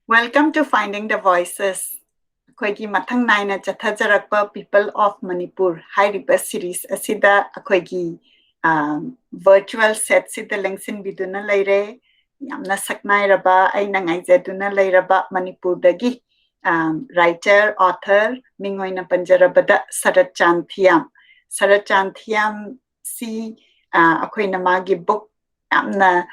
Welcome to Finding the Voices. Akoigi mathang naina chathajarakpa People of Manipur hairiba series asida akoigi virtual set sida lengsin biduna leire yamna saknairaba aina ngaijaduna leiraba Manipur dagi writer author mingoina panjarabada Saratchand Thiyam. Saratchand Thiyam si akoina magi book yamna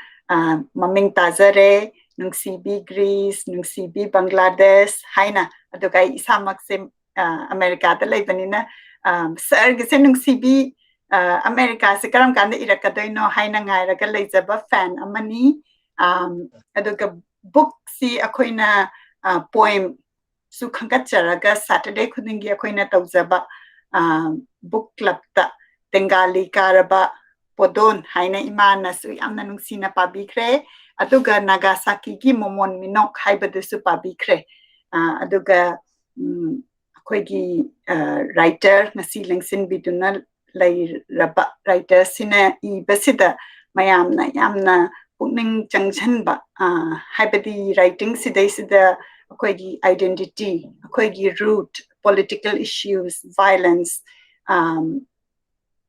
maming tazare Nungshibi Greece, Nungshibi Bangladesh, haina aduga isamak se America da leibanina sir gise Nungshibi America se karam kanda irakadoino haina ngairaga leijaba fan amani aduga book si akoina poem su khangacharaga Saturday khudingi akoina tawjaba book club ta Tengali Karaba Podon haina imana su yamna nungsina pabikre aduga Nagasaki gi momon minok haibadasu pabikre aduga akoigi writer ngasi lengsin biduna leiraba writer sina ibasida mayamna yamna pukning changchanba haibadi writing sidai sida akoigi identity akoigi root political issues violence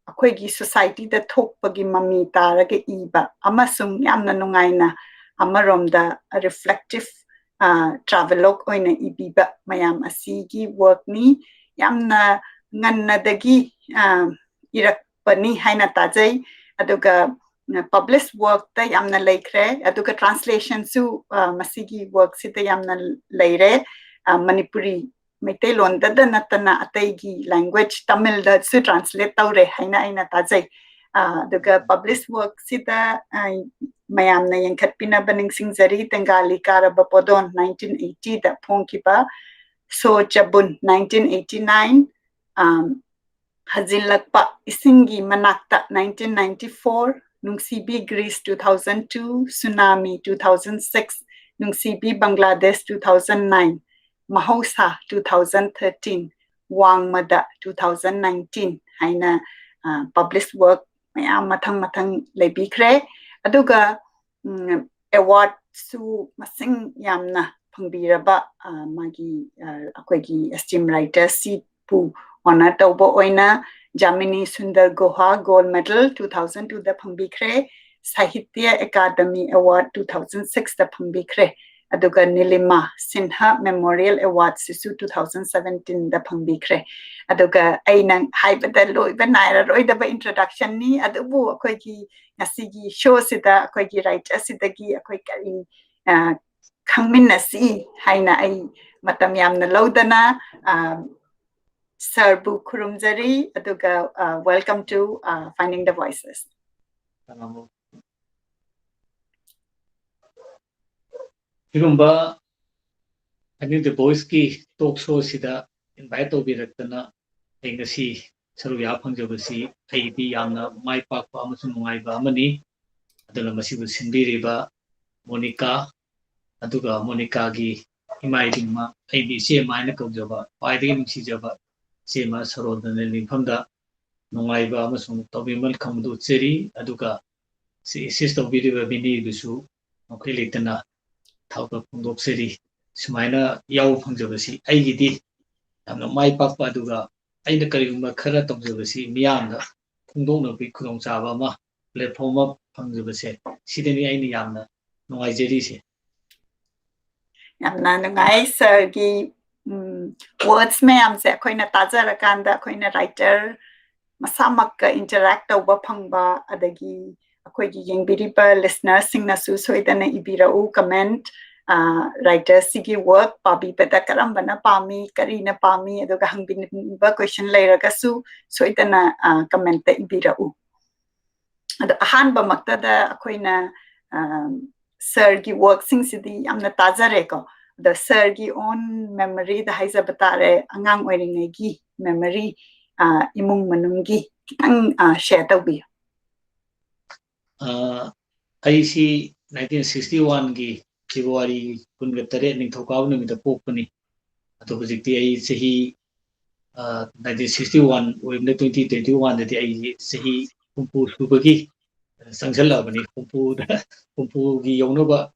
akoigi society da thokpagi mami taraga iba amasung yamna nungaina amaromda reflective travelogue oina ibiba mayam asigi work ni yamna ngannadagi irakpani haina tajai aduga published work ta yamna leikre aduga translation su masigi work sita yamna leire Manipuri Maitai Londa da natana ataigi language Tamil da su translate taure haina aina tajai aduga published work sita mayamna yankhatpina baning singzari Tengali Karaba Podon 1980 da phongkiba so Chabun 1989 Hajiklakpa Eshinggi Manakta 1994 Nungshibi Greece 2002 Tsunami 2006 Nungshibi Bangladesh 2009 Mahausha 2013 Wangmada 2019 haina published work mayam mathang lebikre aduga award su masing yamna phangbiraba magi akoigi esteemed writer si pu honor tawbo oina Jamini Sundar Guha gold medal 2002 da phangbikre Sahitya Akademi award 2006 da phangbikre aduga Nilima Sinha Memorial Award sisu 2017 da phangbikre aduga aina haibada loiba naira roidaba introduction ni adubu akoigi ngasigi show sida akoigi writer sidagi akoi kari khangminasi haina ai matam yamna lodana Sir Bu Kurumjari aduga welcome to Finding the Voices. Hirumba, I think the voice ki talk show sida invite to be rectana engasi sarubya pangjabasi AD yamna mai pak pa amasun ngai ba mani adala masibu sinbiriba Monica aduga Monica gi imai ma AD se mai na kaujaba paidagi nungsijaba se ma sarodana lingphamda ngai ba amasun tobimal khamdu cheri aduga se system biriba bini bisu okai litana thauka pungdok seri sumaina yaw phangjabasi aigidi yamna mai pakpa aduga aina karigumba khara tawjabasi miyamda pungdokna bi khudong chaba ma platform ma phangjabase sidani aina yamna nungaijeri se yamna nungai sir gi words mayam se akoina tajarakanda akoina writer masamakka interact tawba phangba adagi akoigi yengbiriba listeners singna su soidana ibirau comment writer sigi work pabi peta karambana pami karina pami aduga hangbinba question leiraga su soidana comment ta ibirau adu ahanba maktada akoina sir gi work sing sidi amna tajare ko the sir gi own memory the haizabatare angang oiringai gi memory imung manunggi kitang share tawbi aisi 1961 gi February kunga tare ning thokaw numi da pokpani ato hujikti ai sahi 1961 oimna 2021 da ai sahi kumpu subagi sangsala bani kumpu gi yaunoba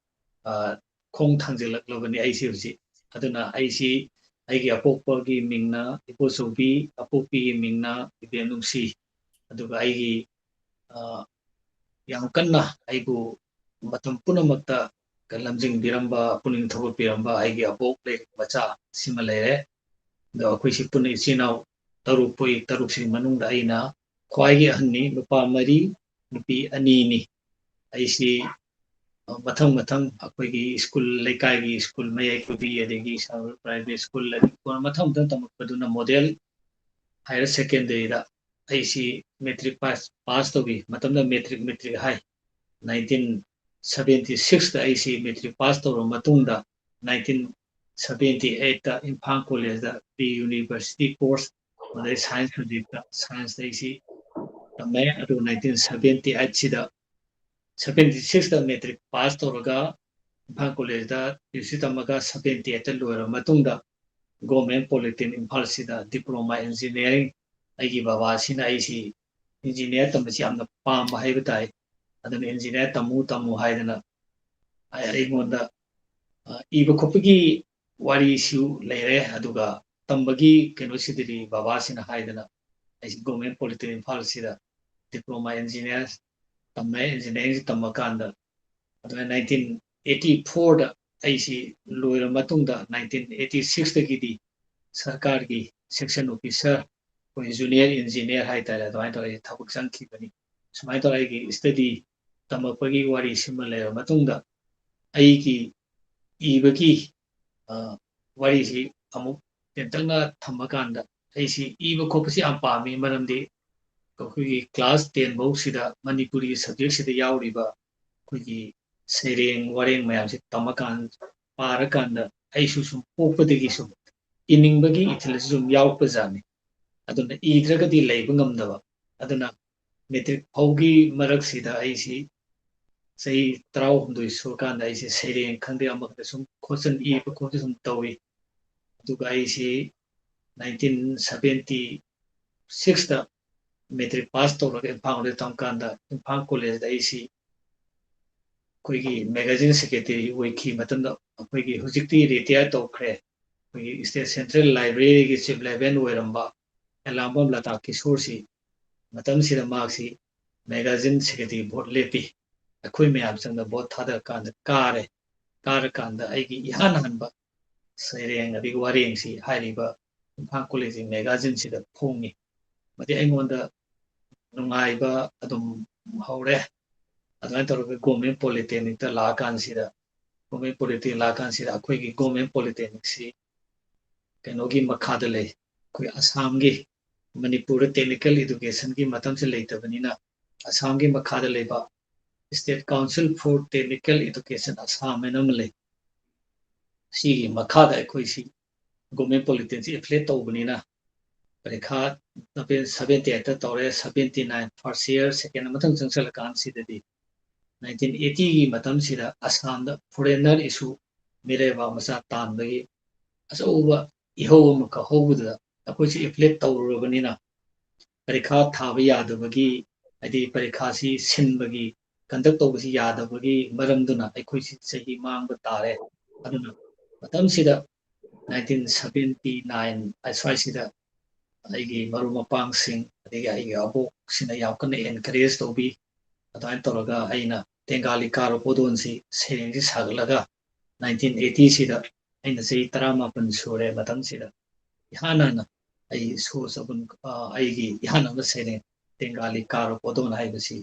khong thangjilaklabani aisi husi aduna aisi aigi apokpagi mingna iposobi apopi mingna ibe nungsi aduga aigi yang kanna aibu matam punamakta lamjing biramba puning thobo biramba aigi apok le bacha sima lere da akhoi puni sinau taruk poi taruk si manung da aina khwaigi anni nupa mari nupi ani ni aisi mathang mathang akhoi school lekai school mayai kubi adegi private school mathang mathang tamak paduna model higher secondary da aisi metric pass to bi matamda metric high 1976 da aisi metric pass to matungda 1978 da Imphal College da pre-university course madai science subject da science da aisi tamai adu 1978 sida 76 da metric pass to raga Imphal College da UC tamaga 78 da loira matungda government polytechnic Imphal sida diploma engineering aigi baba sina aisi engineer tamasi amna pamba haibatai adana engineer tamu haidana aimonda iba khopigi wari siu leire aduga tambagi kenosidiri baba sina haidana aisi government polytechnic Imphal sida diploma engineer tamme engineering tamakanda adana 1984 da aisi loira matungda 1986 da gidi sarkar gi section officer junior engineer haitara adana to ai thabuk sangki bani sumai to ai gi study tamakpagi wari sima leira matungda ai gi ibagi wari si amuk tentangna thamakanda aisi iba khopasi am pami maramdi kogi class 10 bau sida manipuri subject sida yauriba kogi sereng wareng mayam si tamakan parakanda aisu sum pokpadagi sum iningbagi ithilsum yaupajani aduna idragadi leiba ngamdaba aduna metric phaugi marak sida aisi sei trau hundui surkanda aisi sereng khangde amakda sum khosan iba khosan sum tawi aduga aisi 1976 da metric pass tawraga Imphal de tamkanda Imphal College da aisi koigi magazine secretary oiki matanda koigi hujikti retire tawkhre koigi state central library gi chief librarian oiramba elambam lata kisorsi matam sida maksi magazine secretary board lepi akhoi mayam sangda board thada kanda kare kanda aigi ihan hanba sereng abi wareng si hairiba Imphal College magazine sida phongi mati aingonda nungaiba adum haure adana tawraga government polytechnic ta la kansida government polytechnic la kansida akhoi government polytechnic si kenogi makhada lei koi assam gi manipur technical education gi matam se leitabanina assam gi makhada leiba state council for technical education assam enam lei si makhada akhoi si government polytechnic si affiliate tawbanina parekha 78 tawre 79 first year second mathang changsala kan sidadi 1980 gi matam sida assam da foreigner issue mireba masa tanbagi asauba iho maka hobuda akhoi si affiliate tawrubanina parekha thaba yadabagi adi parekha si sinbagi conduct tawbasi yadabagi maramduna akhoi si sahi mangba tare aduna matam sida 1979 aswai sida aigi maru mapang sing adigi aigi abok sina yakana encourage tawbi adana tawraga aina Tengali Karaba Podon si sereng si saglaga 1980 sida aina sei 18 sure matam sida ihanana ai so sabun aigi ihanana sereng Tengali Karaba Podon haibasi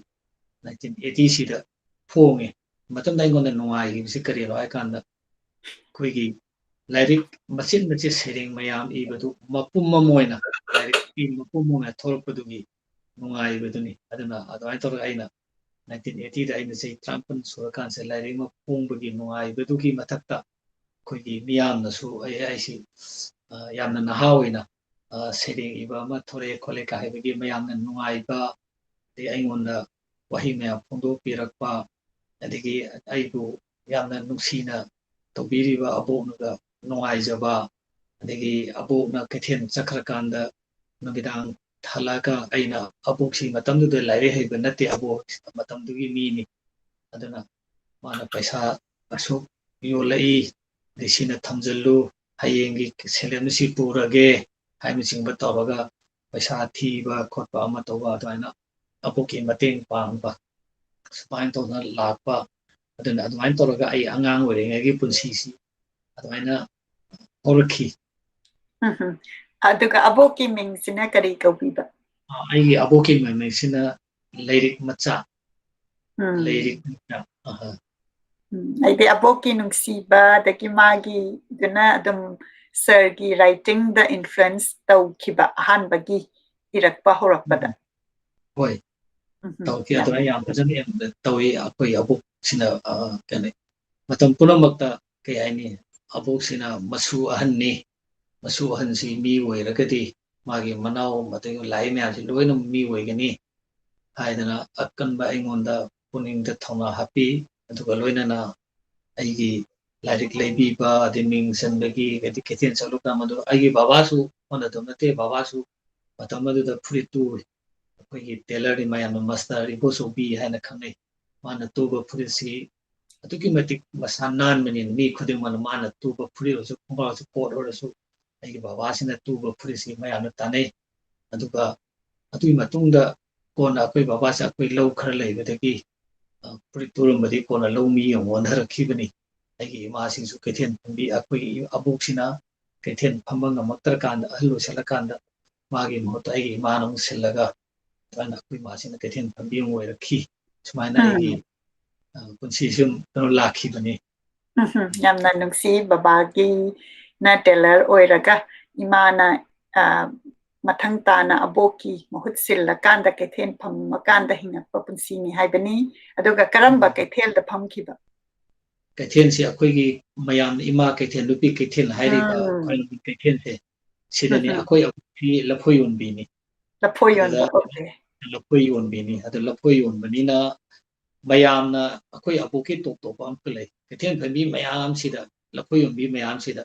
1980 sida phonge matam dai ngona nungai gi si kari ro aikanda koigi lyric machin sereng mayam ibadu mapum mamoina lyric mapum moina thorpadugi nungai baduni aduna adai tor aina 1980 da aina sei 30 surakan se lyric mapung nungai badugi mathakta koigi miyamna su aisi yamna nahawina sereng iba ma thore khole ka haibagi mayamna nungai ba de aingonda wahi mayam phondo pirakpa adigi aibu yamna nuksina tawbiriba aboknaga nungaijaba adigi abokna kethen chakrakanda nubidang thalaka aina aboksi matamduda laire haiba nate abok matamdugi mini aduna mana paisa asuk ꯌꯣꯜꯂꯛꯏ ꯁꯤꯅ ꯊꯝꯖꯤꯜꯂꯨ ꯍꯌꯦꯡꯒꯤ ꯁꯦꯂꯦꯟꯁꯤ ꯄꯨꯔꯒꯦ ꯍꯥꯏꯕꯅꯆꯤꯡꯕ ꯇꯧꯔꯒ ꯄꯩꯁꯥ ꯊꯤꯕ ꯈꯣꯠꯄ ꯑꯃ ꯇꯧꯕ ꯑꯗꯨꯃꯥꯏꯅ ꯑꯕꯣꯛꯀꯤ ꯃꯇꯦꯡ ꯄꯥꯡꯕ ꯁꯨꯃꯥꯏꯅ ꯇꯧꯗꯅ ꯂꯥꯛꯄ ꯑꯗꯨꯅ ꯑꯗꯨꯃꯥꯏꯅ ꯇꯧꯔꯒ ꯑꯩ ꯑꯉꯥꯡ ꯑꯣꯏꯔꯤꯉꯩꯒꯤ ꯄꯨꯟꯁꯤꯁꯤ ꯑꯗꯨꯃꯥꯏꯅ ꯍꯧꯔꯛꯈꯤ ꯑꯗꯨꯒ ꯑꯕꯣꯛꯀꯤ ꯃꯤꯡꯁꯤꯅ ꯀꯔꯤ ꯀꯧꯕꯤꯕ ꯑꯩꯒꯤ ꯑꯕꯣꯛꯀꯤ ꯃꯃꯤꯡꯁꯤꯅ ꯂꯩꯔꯤꯛ ꯃꯆꯥ ꯂꯩꯔꯤꯛ ꯃꯆꯥ ꯑꯩꯗꯤ ꯑꯕꯣꯛꯀꯤ ꯅꯨꯡꯁꯤꯕ ꯑꯗꯒꯤ ꯃꯥꯒꯤꯗꯨꯅ ꯑꯗꯨꯝ ꯁꯔꯒꯤ ꯔꯥꯏꯇꯤꯡꯗ ꯏꯟꯐ꯭ꯂꯨꯌꯦꯟꯁ ꯇꯧꯈꯤꯕ ꯑꯍꯥꯟꯕꯒꯤ ꯏꯔꯛꯄ ꯍꯧꯔꯛꯄꯗ ꯍꯣꯏ ꯇꯧꯈꯤ ꯑꯗꯨꯃꯥꯏꯅ ꯌꯥꯝ ꯐꯖꯅ ꯇꯧꯏ ꯑꯩꯈꯣꯏ ꯑꯕꯣꯛꯁꯤꯅ ꯀꯩꯅꯣ ꯃꯇꯝ ꯄꯨꯝꯅꯃꯛꯇ ꯀꯩ ꯍꯥꯏꯅꯤ ꯑꯕꯣꯛꯁꯤꯅ ꯃꯁꯨ ꯑꯍꯟꯅꯤ ꯃꯁꯨ ꯑꯍꯟꯁꯤ ꯃꯤ ꯑꯣꯏꯔꯒꯗꯤ ꯃꯥꯒꯤ ꯃꯅꯥꯎ ꯑꯗꯒꯤ ꯂꯥꯏ ꯃꯌꯥꯝꯁꯤ ꯂꯣꯏꯅ ꯃꯤ ꯑꯣꯏꯒꯅꯤ ꯍꯥꯏꯗꯅ ꯑꯀꯟꯕ ꯑꯩꯉꯣꯟꯗ ꯄꯨꯛꯅꯤꯡꯗ ꯊꯧꯅꯥ ꯍꯥꯞꯄꯤ ꯑꯗꯨꯒ ꯂꯣꯏꯅꯅ ꯑꯩꯒꯤ ꯂꯥꯏꯔꯤꯛ ꯂꯩꯕꯤꯕ ꯑꯗꯩ ꯃꯤꯡ ꯆꯟꯕꯒꯤ ꯑꯗꯩ ꯀꯩꯊꯦꯜ ꯆꯠꯂꯨꯀꯥꯟ ꯃꯗꯨ ꯑꯩꯒꯤ ꯕꯕꯥꯁꯨ ꯍꯣꯠꯅꯗꯕ ꯅꯠꯇꯦ ꯕꯕꯥꯁꯨ ꯃꯇꯝ ꯑꯗꯨꯗ ꯐꯨꯔꯤꯠ ꯇꯨꯏ ꯑꯩꯈꯣꯏꯒꯤ ꯇꯦꯂꯔꯗꯤ ꯃꯌꯥꯝꯅ ꯃꯁꯇꯔ ꯏꯕꯣꯆꯧꯕꯤ ꯍꯥꯏꯅ ꯈꯪꯅꯩ ꯃꯥꯅ ꯇꯨꯕ ꯐꯨꯔꯤꯠꯁꯤ ꯑꯗꯨꯛꯀꯤ ꯃꯇꯤꯛ ꯃꯁꯥ ꯅꯥꯟꯕꯅꯤꯅ ꯃꯤ ꯈꯨꯗꯤꯡꯃꯛꯅ ꯃꯥꯅ ꯇꯨꯕ ꯐꯨꯔꯤꯠ ꯑꯣꯏꯔꯁꯨ ꯈꯣꯡꯒ꯭ꯔꯥꯎ ꯑꯣꯏꯔꯁꯨ ꯀꯣꯠ ꯑꯣꯏꯔꯁꯨ ꯑꯩꯒꯤ ꯕꯕꯥꯁꯤꯅ ꯇꯨꯕ ꯐꯨꯔꯤꯠꯁꯤ ꯃꯌꯥꯝꯅ ꯇꯥꯟꯅꯩ ꯑꯗꯨꯒ ꯑꯗꯨꯒꯤ ꯃꯇꯨꯡꯗ ꯀꯣꯟꯅ ꯑꯩꯈꯣꯏ ꯕꯕꯥꯁꯦ ꯑꯩꯈꯣꯏ ꯂꯧ ꯈꯔ ꯂꯩꯕꯗꯒꯤ ꯐꯨꯔꯤꯠ ꯇꯨꯔꯝꯕꯗꯤ ꯀꯣꯟꯅ ꯂꯧꯃꯤ ꯑꯃ ꯑꯣꯟꯊꯔꯛꯈꯤꯕꯅꯤ ꯑꯩꯒꯤ ꯏꯃꯥꯁꯤꯡꯁꯨ ꯀꯩꯊꯦꯜ ꯐꯝꯕꯤ ꯑꯩꯈꯣꯏꯒꯤ ꯑꯕꯣꯛꯁꯤꯅ ꯀꯩꯊꯦꯜ ꯐꯝꯕ ꯉꯝꯃꯛꯇ꯭ꯔꯀꯥꯟꯗ ꯑꯍꯜ ꯑꯣꯏꯁꯜꯂꯀꯥꯟꯗ ꯃꯥꯒꯤ ꯃꯍꯨꯠꯇ ꯑꯩꯒꯤ ꯏꯃꯥꯅ ꯑꯃꯨꯛ ꯁꯤꯜꯂꯒ ꯑꯗꯨꯃꯥꯏꯅ ꯑꯩꯈꯣꯏ ꯏꯃꯥꯁꯤꯅ ꯀꯩꯊꯦꯜ ꯐꯝꯕꯤ ꯑꯃ ꯑꯣꯏꯔꯛꯈꯤ ꯁꯨꯃꯥꯏꯅ ꯑꯩꯒꯤ ꯄꯨꯟꯁꯤ ꯁꯨꯝ ꯀꯩꯅꯣ ꯂꯥꯛꯈꯤꯕꯅꯤ ꯌꯥꯝꯅ ꯅꯨꯡꯁꯤ ꯕꯕꯥꯒꯤꯅ ꯇꯦꯂꯔ ꯑꯣꯏꯔꯒ ꯏꯃꯥꯅ ꯃꯊꯪ ꯇꯥꯅ ꯑꯕꯣꯛꯀꯤ ꯃꯍꯨꯠ ꯁꯤꯜꯂꯀꯥꯟꯗ ꯀꯩꯊꯦꯜ ꯐꯝꯃꯀꯥꯟꯗ ꯍꯤꯡꯉꯛꯄ ꯄꯨꯟꯁꯤꯅꯤ ꯍꯥꯏꯕꯅꯤ ꯑꯗꯨꯒ ꯀꯔꯝꯕ ꯀꯩꯊꯦꯜꯗ ꯐꯝꯈꯤꯕ ꯀꯩꯊꯦꯜꯁꯤ ꯑꯩꯈꯣꯏꯒꯤ ꯃꯌꯥꯝꯅ ꯏꯃꯥ ꯀꯩꯊꯦꯜ ꯅꯨꯄꯤ ꯀꯩꯊꯦꯜ ꯍꯥꯏꯔꯤꯕ ꯈ꯭ꯋꯥꯏꯔꯝꯕꯟ ꯀꯩꯊꯦꯜꯁꯦ ꯁꯤꯗꯅꯤ ꯑꯩꯈꯣꯏ ꯑꯕꯣꯛꯀꯤ ꯂꯐꯣꯏ ꯌꯣꯟꯕꯤꯅꯤ ꯂꯐꯣꯏ ꯑꯗꯨꯗ ꯌꯣꯟꯕ ꯑꯣꯀꯦ ꯂꯐꯣꯏ ꯌꯣꯟꯕꯤꯅꯤ ꯑꯗꯨ ꯂꯐꯣꯏ ꯌꯣꯟꯕꯅꯤꯅ ꯃꯌꯥꯝꯅ ꯑꯩꯈꯣꯏ ꯑꯕꯣꯛꯀꯤ ꯇꯣꯞ ꯇꯣꯞꯄ ꯑꯝꯇ ꯂꯩ ꯀꯩꯊꯦꯜ ꯐꯝꯕꯤ ꯃꯌꯥꯝꯁꯤꯗ ꯂꯐꯣꯏ ꯌꯣꯟꯕꯤ ꯃꯌꯥꯝꯁꯤꯗ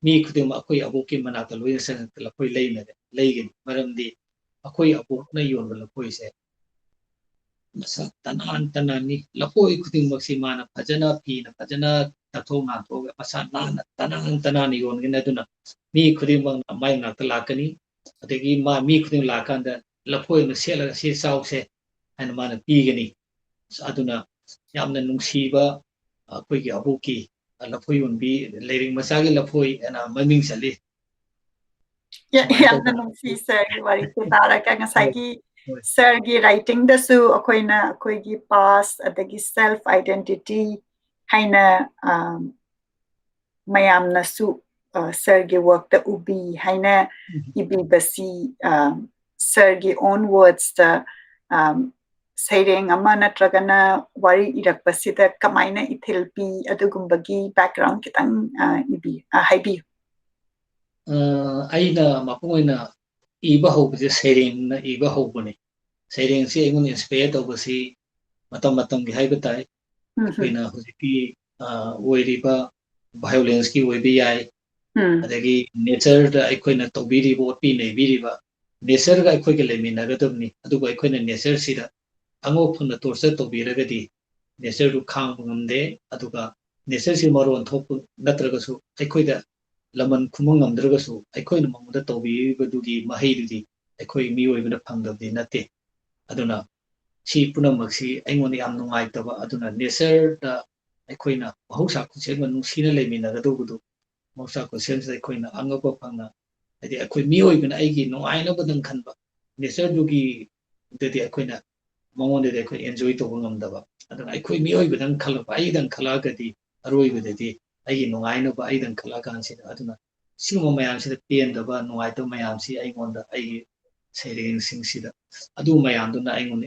ꯃꯤ ꯈꯨꯗꯤꯡꯃꯛ ꯑꯩꯈꯣꯏ ꯑꯕꯣꯛꯀꯤ ꯃꯅꯥꯛꯇ ꯂꯣꯏꯅ ꯆꯪꯉꯛꯇ ꯂꯐꯣꯏ ꯂꯩꯒꯅꯤ ꯃꯔꯝꯗꯤ ꯑꯩꯈꯣꯏ ꯑꯕꯣꯛꯅ ꯌꯣꯟꯕ ꯂꯐꯣꯏꯁꯦ ꯃꯁꯛ ꯇꯅꯥꯟ ꯇꯅꯥꯟꯅꯤ ꯂꯐꯣꯏ ꯈꯨꯗꯤꯡꯃꯛꯁꯤ ꯃꯥꯅ ꯐꯖꯅ ꯐꯤꯅ ꯐꯖꯅ ꯇꯥꯊꯣꯛ ꯉꯥꯟꯊꯣꯛꯑꯒ ꯃꯁꯥ ꯅꯥꯟꯅ ꯇꯅꯥꯟꯅ ꯌꯣꯟꯒꯅꯤ ꯑꯗꯨꯅ ꯃꯤ ꯈꯨꯗꯤꯡꯃꯛꯅ ꯃꯥꯏ ꯃꯅꯥꯛꯇ ꯂꯥꯛꯀꯅꯤ ꯑꯗꯒꯤ ꯃꯤ ꯈꯨꯗꯤꯡꯃꯛ ꯂꯥꯛꯀꯥꯟꯗ ꯂꯐꯣꯏ ꯑꯃ ꯁꯦꯠꯂꯒ ꯁꯤ ꯆꯥꯎꯁꯦ ꯍꯥꯏꯅ ꯃꯥꯅ ꯄꯤꯒꯅꯤ ꯑꯗꯨꯅ ꯌꯥꯝꯅ ꯅꯨꯡꯁꯤꯕ ꯑꯩꯈꯣꯏꯒꯤ ꯑꯕꯣꯛꯀꯤ ꯂꯐꯣꯏ ꯌꯣꯟꯕꯤ ꯂꯩꯔꯤꯛ ꯃꯆꯥꯒꯤ ꯂꯐꯣꯏ ꯍꯥꯏꯅ ꯃꯃꯤꯡ ꯆꯠꯂꯤ ꯁꯨꯃꯥꯏꯅ ꯌꯥꯝꯅ ꯇꯧꯗꯅ ꯅꯨꯡꯁꯤ ꯁꯔꯒꯤ ꯋꯥꯔꯤꯁꯦ ꯇꯥꯔꯒ ꯍꯣꯏ ꯉꯁꯥꯏꯒꯤ ꯍꯣꯏ ꯁꯔꯒꯤ ꯔꯥꯏꯇꯤꯡꯗꯁꯨ ꯑꯩꯈꯣꯏꯅ ꯑꯩꯈꯣꯏꯒꯤ ꯄꯥꯁ ꯑꯗꯒꯤ ꯁꯦꯜꯐ ꯑꯥꯏꯗꯦꯟꯇꯤꯇꯤ ꯍꯥꯏꯅ ꯃꯌꯥꯝꯅꯁꯨ ꯁꯔꯒꯤ ꯋꯥꯔꯛꯇ ꯎꯕꯤ ꯍꯥꯏꯅ ꯏꯕꯤꯕꯁꯤ ꯁꯔꯒꯤ ꯑꯣꯟ ꯋꯥꯔꯗꯁꯇ ꯁꯩꯔꯦꯡ ꯑꯃ ꯅꯠꯇ꯭ꯔꯒꯅ ꯋꯥꯔꯤ ꯏꯔꯛꯄꯁꯤꯗ ꯀꯃꯥꯏꯅ ꯏꯊꯤꯜ ꯄꯤ ꯑꯗꯨꯒꯨꯝꯕꯒꯤ ꯕꯦꯛꯒ꯭ꯔꯥꯎꯟ ꯈꯤꯇꯪ ꯍꯥꯏꯕꯤꯌꯨ ꯑꯩꯅ ꯃꯄꯨꯡ ꯑꯣꯏꯅ ꯏꯕ ꯍꯧꯕꯁꯦ ꯁꯩꯔꯦꯡꯅ ꯏꯕ ꯍꯧꯕꯅꯤ ꯁꯩꯔꯦꯡꯁꯤ ꯑꯩꯉꯣꯟꯗ ꯏꯟꯁꯄꯌꯔ ꯇꯧꯕꯁꯤ ꯃꯇꯝ ꯃꯇꯝꯒꯤ ꯍꯥꯏꯕ ꯇꯥꯏ ꯑꯩꯈꯣꯏꯅ ꯍꯧꯖꯤꯛꯀꯤ ꯑꯣꯏꯔꯤꯕ ꯚꯥꯏꯌꯣꯂꯦꯟꯁꯀꯤ ꯑꯣꯏꯕ ꯌꯥꯏ ꯑꯗꯒꯤ ꯅꯦꯆꯔꯗ ꯑꯩꯈꯣꯏꯅ ꯇꯧꯕꯤꯔꯤꯕ ꯑꯣꯠꯄꯤ ꯅꯩꯕꯤꯔꯤꯕ ꯅꯦꯆꯔꯒ ꯑꯩꯈꯣꯏꯒ ꯂꯩꯃꯤꯟꯅꯒꯗꯕꯅꯤ ꯑꯗꯨꯒ ꯑꯩꯈꯣꯏꯅ ꯅꯦꯆꯔꯁꯤꯗ ꯑꯉꯣꯛꯐꯝꯅ ꯇꯣꯔꯆꯔ ꯇꯧꯕꯤꯔꯒꯗꯤ ꯅꯦꯆꯔꯗꯨ ꯈꯥꯡꯕ ꯉꯝꯗꯦ ꯑꯗꯨꯒ ꯅꯦꯆꯔꯁꯤ ꯃꯔꯣꯟ ꯊꯣꯛꯄ ꯅꯠꯇ꯭ꯔꯒꯁꯨ ꯑꯩꯈꯣꯏꯗ ꯂꯃꯟ ꯈꯨꯝꯕ ꯉꯝꯗ꯭ꯔꯒꯁꯨ ꯑꯩꯈꯣꯏꯅ ꯃꯉꯣꯟꯗ ꯇꯧꯕꯤꯔꯤꯕꯗꯨꯒꯤ ꯃꯍꯩꯗꯨꯗꯤ ꯑꯩꯈꯣꯏ ꯃꯤꯑꯣꯏꯕꯅ ꯐꯪꯗꯕꯗꯤ ꯅꯠꯇꯦ ꯑꯗꯨꯅ ꯁꯤ ꯄꯨꯝꯅꯃꯛꯁꯤ ꯑꯩꯉꯣꯟꯗ ꯌꯥꯝ ꯅꯨꯡꯉꯥꯏꯇꯕ ꯑꯗꯨꯅ ꯅꯦꯆꯔꯗ ꯑꯩꯈꯣꯏꯅ ꯃꯍꯧꯁꯥ ꯈꯨꯠꯁꯦꯝꯒ ꯅꯨꯡꯁꯤꯅ ꯂꯩꯃꯤꯟꯅꯒꯗꯧꯕꯗꯨ ꯃꯍꯧꯁꯥ ꯈꯨꯠꯁꯦꯝꯁꯤꯗ ꯑꯩꯈꯣꯏꯅ ꯑꯉꯛꯄ ꯐꯪꯅ ꯍꯥꯏꯗꯤ ꯑꯩꯈꯣꯏ ꯃꯤꯑꯣꯏꯕꯅ ꯑꯩꯒꯤ ꯅꯨꯡꯉꯥꯏꯅꯕꯗꯪ ꯈꯟꯕ ꯅꯦꯆꯔꯗꯨꯒꯤꯗꯗꯤ ꯑꯩꯈꯣꯏꯅ ꯃꯉꯣꯟꯗꯗꯤ ꯑꯩꯈꯣꯏ ꯑꯦꯟꯖꯣꯏ ꯇꯧꯕ ꯉꯝꯗꯕ ꯑꯗꯨꯅ ꯑꯩꯈꯣꯏ ꯃꯤꯑꯣꯏꯕꯗꯪ ꯈꯜꯂꯛꯄ ꯑꯩꯗꯪ ꯈꯜꯂꯛꯑꯒꯗꯤ ꯑꯔꯣꯏꯕꯗꯗꯤ ꯑꯩꯒꯤ ꯅꯨꯡꯉꯥꯏꯅꯕ ꯑꯩꯗꯪ ꯈꯜꯂꯛꯑ ꯀꯥꯟꯁꯤꯗ ꯑꯗꯨꯅ ꯁꯤꯒꯨꯝꯕ ꯃꯌꯥꯝꯁꯤꯗ ꯄꯦꯟꯗꯕ ꯅꯨꯡꯉꯥꯏꯇꯕ ꯃꯌꯥꯝꯁꯤ ꯑꯩꯉꯣꯟꯗ ꯑꯩꯒꯤ ꯁꯩꯔꯦꯡꯁꯤꯡꯁꯤꯗ ꯑꯗꯨ ꯃꯌꯥꯝꯗꯨꯅ ꯑꯩꯉꯣꯟꯗ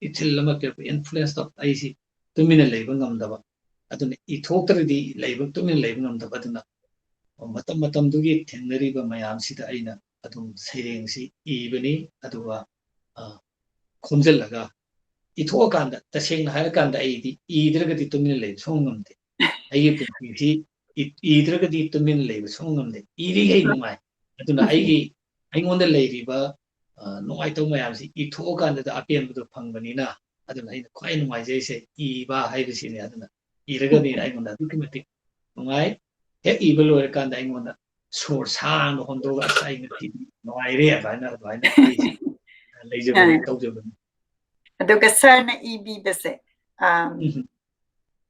ꯏꯊꯤꯜ ꯑꯃ ꯄꯤꯔꯛꯄ ꯏꯟꯐ꯭ꯂꯨꯌꯦꯟꯁ ꯇꯧ ꯑꯩꯁꯤ ꯇꯨꯃꯤꯟꯅ ꯂꯩꯕ ꯉꯝꯗꯕ ꯑꯗꯨꯅ ꯏꯊꯣꯛꯇ꯭ꯔꯗꯤ ꯇꯨꯃꯤꯟꯅ ꯂꯩꯕ ꯉꯝꯗꯕ ꯑꯗꯨꯅ ꯃꯇꯝꯗꯨꯒꯤ ꯊꯦꯡꯅꯔꯤꯕ ꯃꯌꯥꯝꯁꯤꯗ ꯑꯩꯅ ꯑꯗꯨꯝ ꯁꯩꯔꯦꯡꯁꯤ ꯏꯕꯅꯤ ꯑꯗꯨꯒ ꯈꯣꯝꯖꯤꯜꯂꯒ ꯏꯊꯣꯛꯑꯀꯥꯟꯗ ꯇꯁꯦꯡꯅ ꯍꯥꯏꯔꯀꯥꯟꯗ ꯑꯩꯗꯤ ꯏꯗ꯭ꯔꯒꯗꯤ ꯇꯨꯃꯤꯟꯅ ꯂꯩꯕ ꯁꯨꯡꯉꯝ ꯉꯝꯗꯦ ꯑꯩꯒꯤ ꯄꯨꯟꯁꯤꯁꯤ ꯏꯗ꯭ꯔꯒꯗꯤ ꯇꯨꯃꯤꯟꯅ ꯂꯩꯕ ꯁꯨꯡꯉꯝ ꯉꯝꯗꯦ ꯏꯔꯤꯈꯩ ꯅꯨꯡꯉꯥꯏ ꯑꯗꯨꯅ ꯑꯩꯉꯣꯟꯗ ꯂꯩꯔꯤꯕ ꯅꯨꯡꯉꯥꯏꯇꯕ ꯃꯌꯥꯝꯁꯤ ꯏꯊꯣꯛꯑꯀꯥꯟꯗꯗ ꯑꯄꯦꯟꯕꯗꯣ ꯐꯪꯕꯅꯤꯅ ꯑꯗꯨꯅ ꯑꯩꯅ ꯈ꯭ꯋꯥꯏ ꯅꯨꯡꯉꯥꯏꯖꯩꯁꯦ ꯏꯕ ꯍꯥꯏꯕꯁꯤꯅꯦ ꯑꯗꯨꯅ iragani aingona dukimatik nungai hek iba loire kanda aingona sor sang no hondo ga sai ngati nungai re baina ai leijabani tawjabani aduga sarna ibi base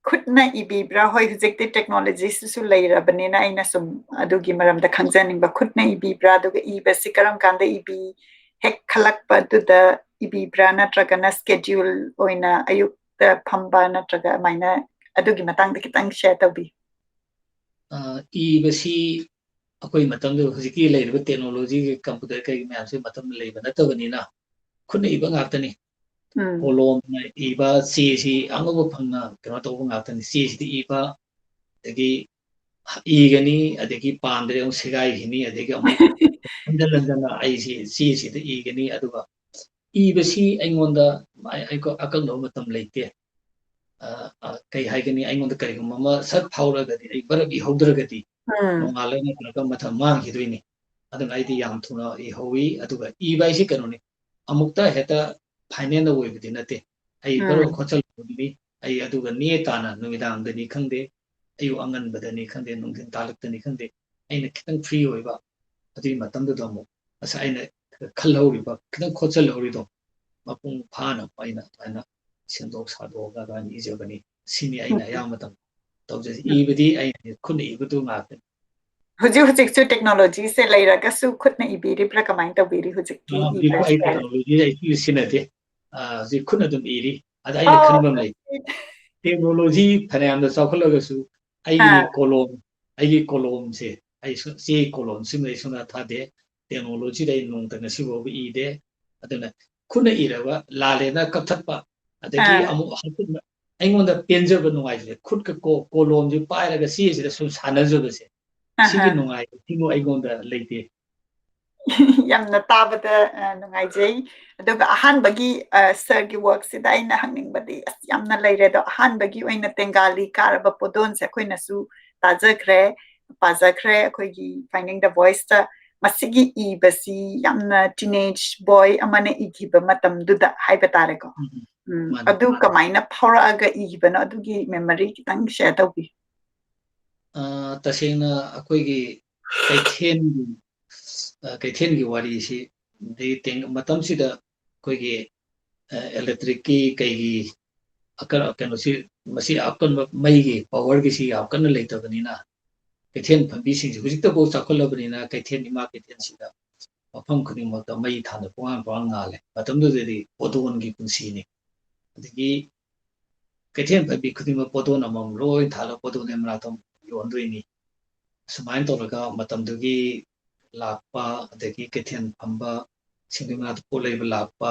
khutna ibi bra hoi hujekte technology su leirabani na aina sum adugi maramda khangjaning ba khutna ibi bra aduga iba si karam kanda ibi hek khalakpa duda ibi bra na tragana schedule oina ayuk da phamba na traga maina adugi matang da kitang share tawbi ibasi akoi matam do hujiki leirba technology ke computer ke myam se matam leiba na tawani na khutna iba ngaktani kolom na iba si angobo phangna kena tawba ngaktani si iba dagi igani adagi pandre on sigai hini adagi amu andalandana ai si da igani aduga ibasi aingonda aiko akal no matam leite kai haigani aingonda kai mama sat phauragadi ai barabi haudragadi nongale na kana matham mang hidoini aduna ai di yam thuna I howi aduga ibai si kanoni amukta heta final na woibdi nate ai baro khochal budi ai aduga ne tana numidang dani khangde ayu angan badani khangde nungthin talak dani khangde aina kitang free hoiba adui matam do mo asa aina khalhoriba kitang khochal horido mapung phana aina sendok sadoga gan ijabani sini aina yang matam tawje ibadi aina khuni ibadu ngak hujik su technology se leiraga su khutna ibi ri pra kamai tawbiri hujik ki biko ai technology ai tu sinate ji khuna dum iri ada aina khanbam lai technology phanayam da chakhalaga su ai kolom se ai se kolom sim lai suna thade technology dai nong ta ngasi bo ide adana khuna irawa lale na kapthatpa adagi amu aingonda penjaba nungai je khut ka kolom ji pairaga si da su sanajaba se sigi nungai timo aingonda leite yamna tabada nungai jai aduga ahan bagi sir gi work sida aina hangning badi yamna leire do ahan bagi oina Tengali Karaba Podon se koina su tajakre pazakre koi gi finding the voice ta masigi I basi yamna teenage boy amane igiba matam duda haiba tare ko adu kamaina phora aga igibana adugi memory kitang share tawbi tasena akoi gi kaithen gi wari si de teng matam si da koi gi electric ki kai gi akar kano si masi akon mai gi power gi si akon leita bani na kaithen phambi si hujik ta bo chakhol bani na kaithen ima kaithen si da mafam khuni mo ta mai thana pang ngale matam do de podon gi punsi ni adigi kaithen phambi khuni mo podon amam loi thala podon em ra tom yondoi ni sumain to raga matam do gi lakpa adagi kaithen phamba singma polai lakpa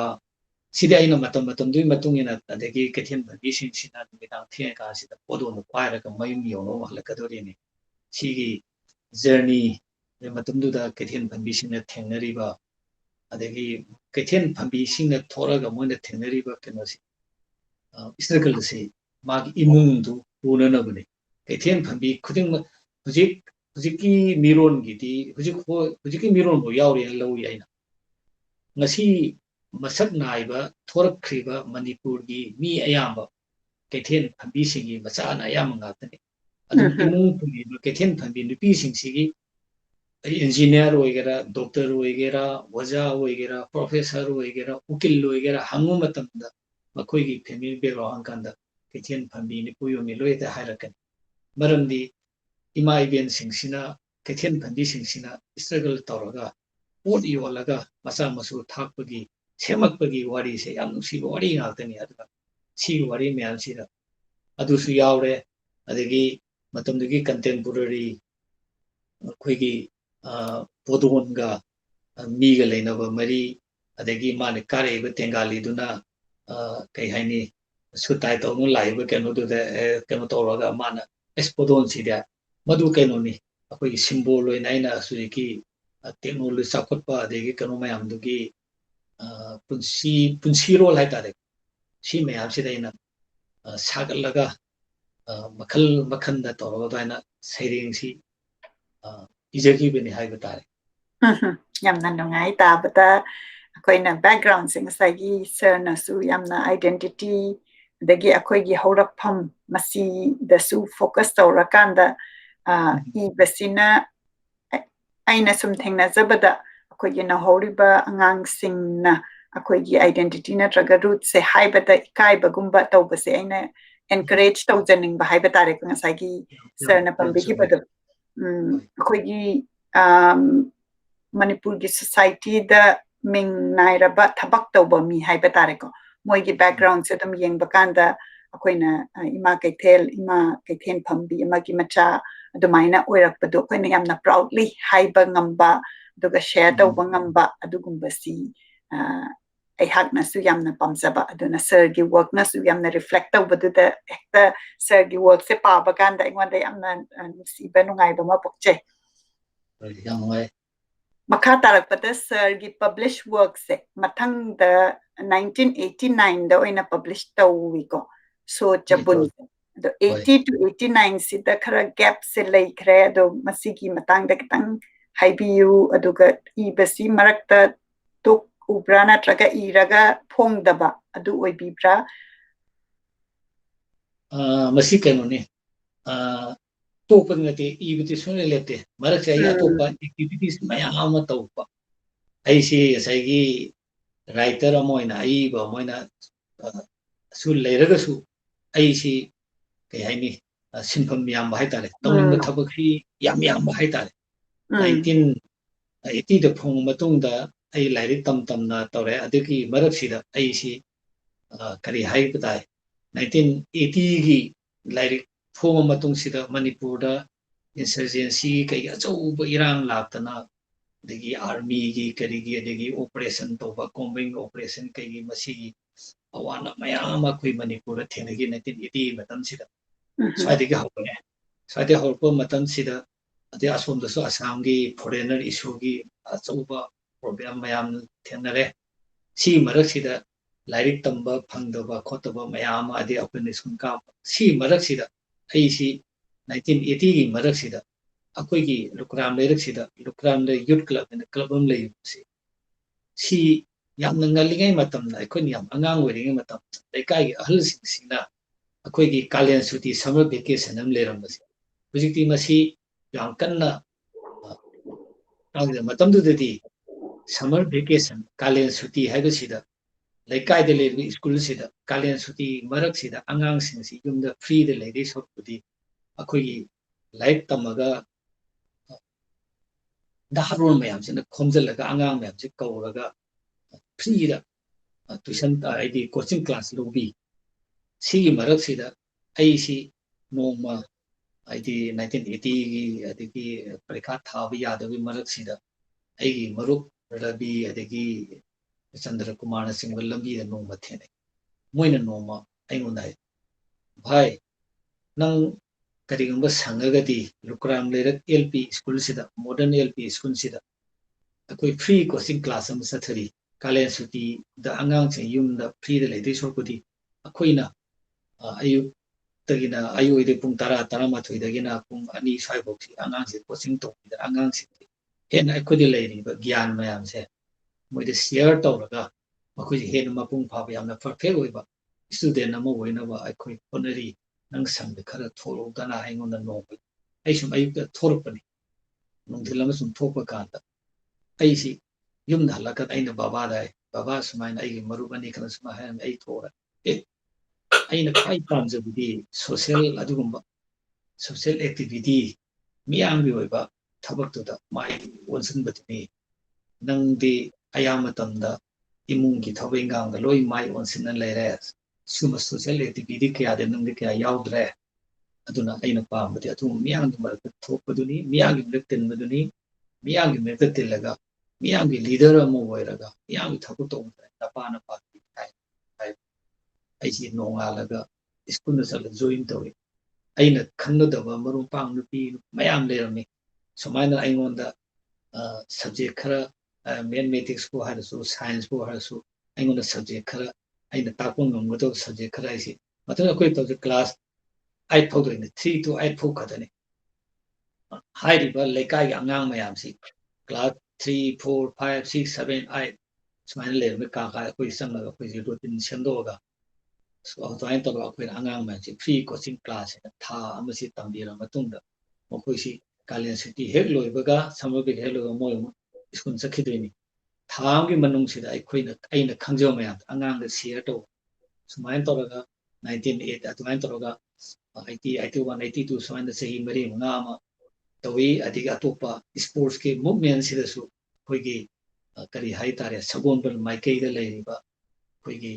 sida ina matam dui matung ina adagi kaithen phambi sina midang thia ka sida podon kwaira ka mayum yono halakadori ni sigi journey de matum du da kaithen phambi sina thengnari ba adagi kaithen phambi sina thoraga moina thengnari ba keno si struggle si mag imung du unana bune kaithen phambi khuding hujiki miron gidi hujiki miron bo yauri lawi aina ngasi masak naiba thorak khriba manipur gi mi ayamba kaithen phambi singi macha na ayam ngatani adum imung puni kaithen phambi nupi singsi engineer होइगेरा doctor होइगेरा वजा होइगेरा professor होइगेरा उकिल होइगेरा हंगु मतमदा मखोइगी फैमिली बैकग्राउंड कांदा किचन फंबी नि पुयो मि लोइता हारकन मरमदी इमा इबेन सिंगसिना किचन फंबी सिंगसिना स्ट्रगल तौरगा पोट योलगा मसा मसु थाकपगी सेमकपगी वारी से याम नुसी वारी ngaktani aduga si wari myam sida adusu yaure adegi matamdagi contemporary khoigi podonga miga leinaba mari adagi mane kareba tengali duna kai haini sutai to nu laiba keno du de keno toraga mana espodon sidia madu keno ni akoi symbol oi naina suriki technology sakotpa adagi keno mayam dugi punsi role hai tare si mayam sidaina sagalaga makhal da toraga daina sairing si ijagi beni haiba tare yamna nungai tabata akoina background sing sagi sir na su yamna identity dagi akoigi haurakpham masi dasu focus tawrakanda ibasina aina sum thengnajabada akoigi nahoriba angangsingna akoigi identity natraga root se haibada ikaibagumba tawbase aina encourage tawjaning ba haiba tare ko ngasagi sarna pambigi badu akoigi Manipur gi society da ming nairaba thabak tawba mi haiba tare ko moigi background se dum yeng bakanda akoina ima kaithen phambi ama gi macha adumaina oirakpado akoina yamna proudly haiba ngamba duga share tawba ngamba adugumba si ai hakna su yamna pamjaba aduna sir gi work na su yamna reflect tawbadu da ekta sir gi work se pa bakanda ingwanda yamna si benungai ba ma pokche makha tarakpada sir gi publish work se mathang da 1989 da oina publish tawi ko so Chabun do 80 to 89 si da khara gap se lei khre do masigi matang da kitang haibiu aduga ibasi marakta tok ubrana traga iraga phongdaba adu oibibra masi kanone topa ngate ibiti sunle lete marak sai atopa activities mayam ama tawpa aisi saigi writer amoina aiba moina sul leiraga su aisi kai haini sinpham yam hai tare tawning thabakhi yam ba hai tare 1980 da phong matung da ai lairi tam na tawre adiki marak sida aisi kari hai patai 1980 gi lairi phong matung sida Manipur da insurgency kai achauba irang laktana degi army gi kari gi degi operation toba combing operation kai gi masi awana mayam akoi Manipur da thenagi 1980 matam sida swadi gi hawne swadi hawpo matam sida ade asom da so Assam gi foreigner issue gi achauba problem mayam thenare si marak sida lairik tamba phangdaba khotaba mayam ade apne skun ka si marak sida ai si 1980 gi marak sida akoi gi lukram leirak sida lukram le youth club and club am lei si yam nangalingai matam na akoi yam angang weringai matam lekai gi ahal singna akoi gi kalian suti summer vacation am leram basi hujikti masi yam kanna matam du di summer vacation kalian suti haiba sida lekai de le school sida kalian suti marak sida angang sing si yum da free de le sop pudi akoi gi life tamaga da harun mayam sina khomjalaga angang mayam se kawraga free da tuition ID coaching class lobi si marak sida ai si noma ID 1980 gi adigi parikha thabi yadawi marak sida ai gi marup rabi adigi Chandra Kumar na single lambi da noma thene moina noma ai ngonai bhai nang karigamba sangagati lukram lerak LP school sida modern LP school sida akoi free coaching class am sathari kalen suti da angang che yum da free da leidai sorpudi akoina ayu tagina ayu ide pung tara ma thui dagina pung ani sai box angang se coaching to da angang se hen akodi leiri ba gyan mayam se moi de share to raga akoi hen ma pung pha ba yamna perfect oiba student ama woina ba akoi honari nang sang de khara tholo dana aingon da no ai sum ayu da thorpani nong thilama sum thopa ka da ai si yum da halaka aina baba dai baba sumaina ai marubani kana suma han ai thora aina kai pamjabudi social adugumba social activity miyambi oiba thabaktuda mai onsanbadini nangdi ayama tamda imungi thabingang da loi mai onsinan leire suma social activity kaya de nangdi kaya yaudre aduna aina pambadi atu miyamgi marakta thokpaduni miyamgi marakta tinbaduni miyamgi marakta tillaga miyamgi leader ama oiraga miyamgi thabuk tawda napana pati aisi nongalaga school na sala join tawi aina khannadaba marum pang nupi mayam lerami sumaina aingonda subject khara mathematics ko harasu science ko harasu aingonda subject khara aina takon ngomgodo subject khara aisi matana koi taw class 8 phau doine 3 to 8 phau khadani hairiba lekai angang mayam si class 3 4 5 6 7 8 sumaina lerami ka koi sanglaga koi routine sendoga So advain to akhoi angang ma chi free coaching class tha amasi tambira matungda mokoi si kalian city hek loi baga summer big hello moi school sakhidoini tham gi manung sida akhoi na aina khangjo ma angang da share to sumain to raga 1980 advain to raga 80 81 82 sumain da sahi mari nga ma tawi adiga topa sports ke movement sida su khoi gi kari hai tare sagon bal mai kai da lai ba khoi gi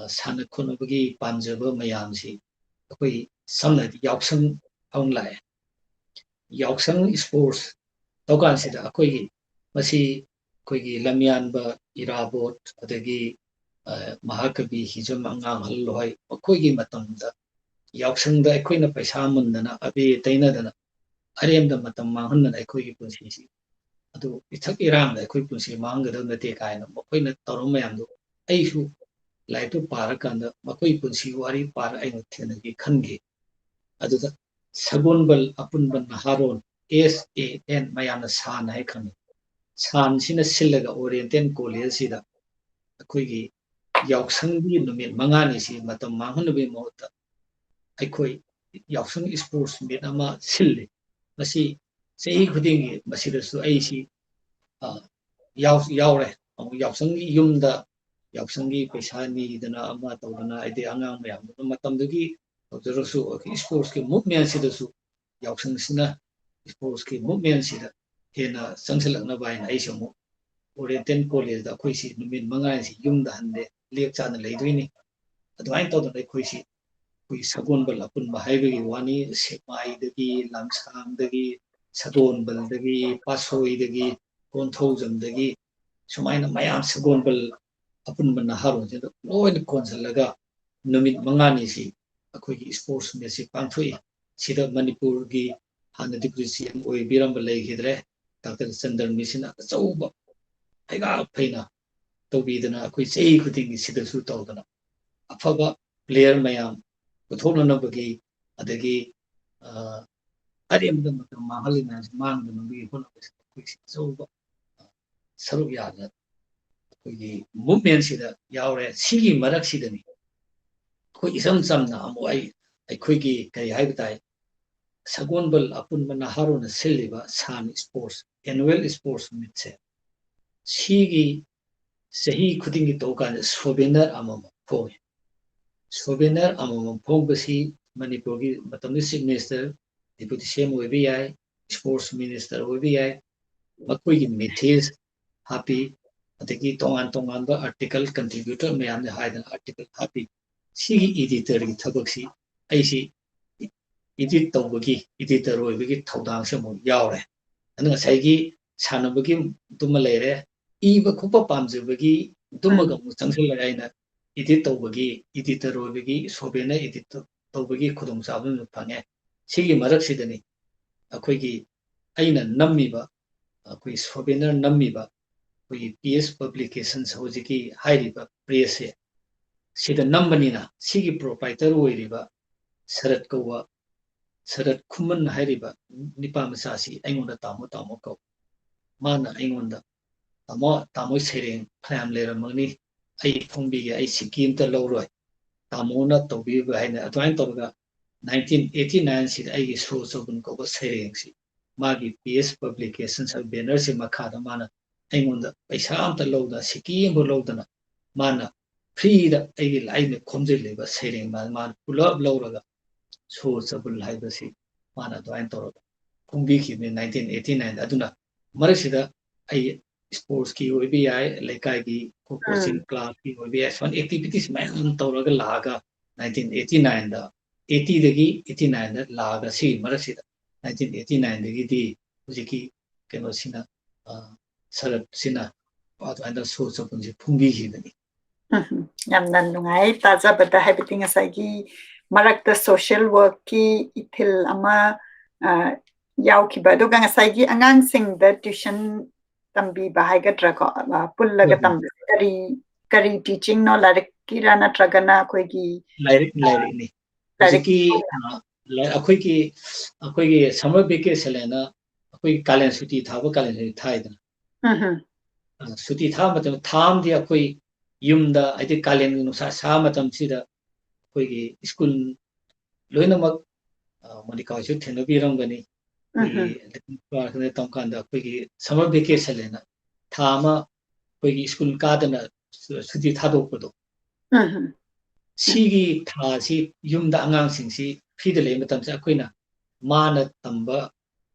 sana khonabagi panjaba mayamsi akoi samna yaksang aung lai yaksang sports tokan sida akoi gi masi akoi gi lamyan ba irabot adagi mahakabi hijam angang halloi akoi gi matamda yaksang da akoi na paisa mundana abi taina dana arem da matam manghanna akoi gi punsi si adu ithak irang da akoi punsi mangada na te kaina akoi na tarum mayam do aisu lai to para kanda makoi punsi wari para ai thena gi khange aduda sagon bal apun ban haron SAN mayamna san hai khani san sina sillaga oriental college sida akoi gi yaksang gi numit mangani si matam manghan be mota aikoi yaksang sports meet ama sille masi sei khudingi masirasu ai si yaure yaksang gi yumda yaksanggi paisa ni dana ama tawdana ide angang mayam matamdagi tawjarasu sports ke movement sidasu yaksang sina sports ke movement sida hena sangsalakna baina aisamu oriental college da khoi si numit mangai si yumda hande lek chana leidoini adwain tawdana khoi si khoi sagon bal apun bahaibi wani semai dagi lamsang dagi sagon bal dagi pasoi dagi konthojam dagi sumaina mayam sagon bal apun ban haron se loin konsalaga numit mangani si akoi gi sports me si pangthui sida manipur gi hana dikrisiam oi biram balai hidre dr sundar mission achauba aiga phaina tobidana akoi sei khuting sida su tawdana afaba player mayam puthona na bagi adagi arem da matam mahalina mang da ngi hona akoi achauba saruk yana koigi movement sida yaure sigi marak sidani koi isam samna amu ai koigi kai haibatai sagon bal apun mana haruna siliba san sports annual sports meet sigi sahi khudingi tokan souvenir amam phoi souvenir amam phongbasi manipuri matamni chief minister deputy cm oibi ai sports minister oibi ai makoigi message happy adagi tongan tongan ba article contributor mayam ne haidan article happy sigi editor gi thabaksi aisi edit tawbagi editor oibagi thodang se mo yaure anga saigi sanabagi duma leire iba khupa pamjabagi dumaga mu changsil aina edit tawbagi editor oibagi sobena edit tawbagi khudong sabun phange sigi marak sidani akoigi aina nammiba akoi sobener nammiba we PS publications hojiki hairiba press sida nambanina sigi proprietor oiriba sarat kowa sarat khuman hairiba nipa masasi aingonda tamo ko mana aingonda tamo sereng pham leramani ai phongbi ge ai sikim ta loroi tamo na tobi ba haina atwain toga 1989 sida ai so sobun ko sereng si magi PS publications banner si makhada mana aingonda paisa amta lowda sikim bo lowdana mana free da ai laine khomje leba sereng man pulab lowraga so sabul haibasi mana doain toro kumbi ki 1989 aduna marisida ai sports ki obi ai lekai gi coaching class ki obi ai fun activities man toroga laga 1989 da 80 dagi 89 da laga si marasida 1989 dagi di hujiki keno sina sarat sina adwain da so sabunji phumbi hidani yamna nungai tajabada habiting asagi marakta social work ki ithil ama yaukiba aduga ngasai gi angang sing da tuition tambi bahaigadra ko pullaga tambi kari teaching no larik kirana tragana koi gi larik ni hujiki akhoi summer vacation lena akhoi kalen suti thaba kalen suti thaidana suti tha matam tham di akhoi yumda adi kalen nusa sa matam sida ꯑꯩꯈꯣꯏꯒꯤ school ꯂꯣꯏꯅꯃꯛ ꯃꯅꯤꯀꯥꯁꯨ ꯊꯦꯡꯅꯕꯤꯔꯝꯒꯅꯤ ꯑꯩꯈꯣꯏꯒꯤ ꯀ꯭ꯂꯥꯁꯅ ꯇꯝꯀꯥꯟꯗ ꯑꯩꯈꯣꯏꯒꯤ summer vacation ꯍꯥꯏꯅ ꯊꯥ ꯑꯃ ꯑꯩꯈꯣꯏꯒꯤ school ꯀꯥꯗꯅ ꯁꯨꯇꯤ ꯊꯥꯗꯣꯛꯄꯗꯣ ꯁꯤꯒꯤ ꯊꯥꯁꯤ ꯌꯨꯝꯗ ꯑꯉꯥꯡꯁꯤꯡꯁꯤ ꯐ꯭ꯔꯤꯗ ꯂꯩꯕ ꯃꯇꯝꯁꯦ ꯑꯩꯈꯣꯏꯅ ꯃꯥꯅ ꯇꯝꯕ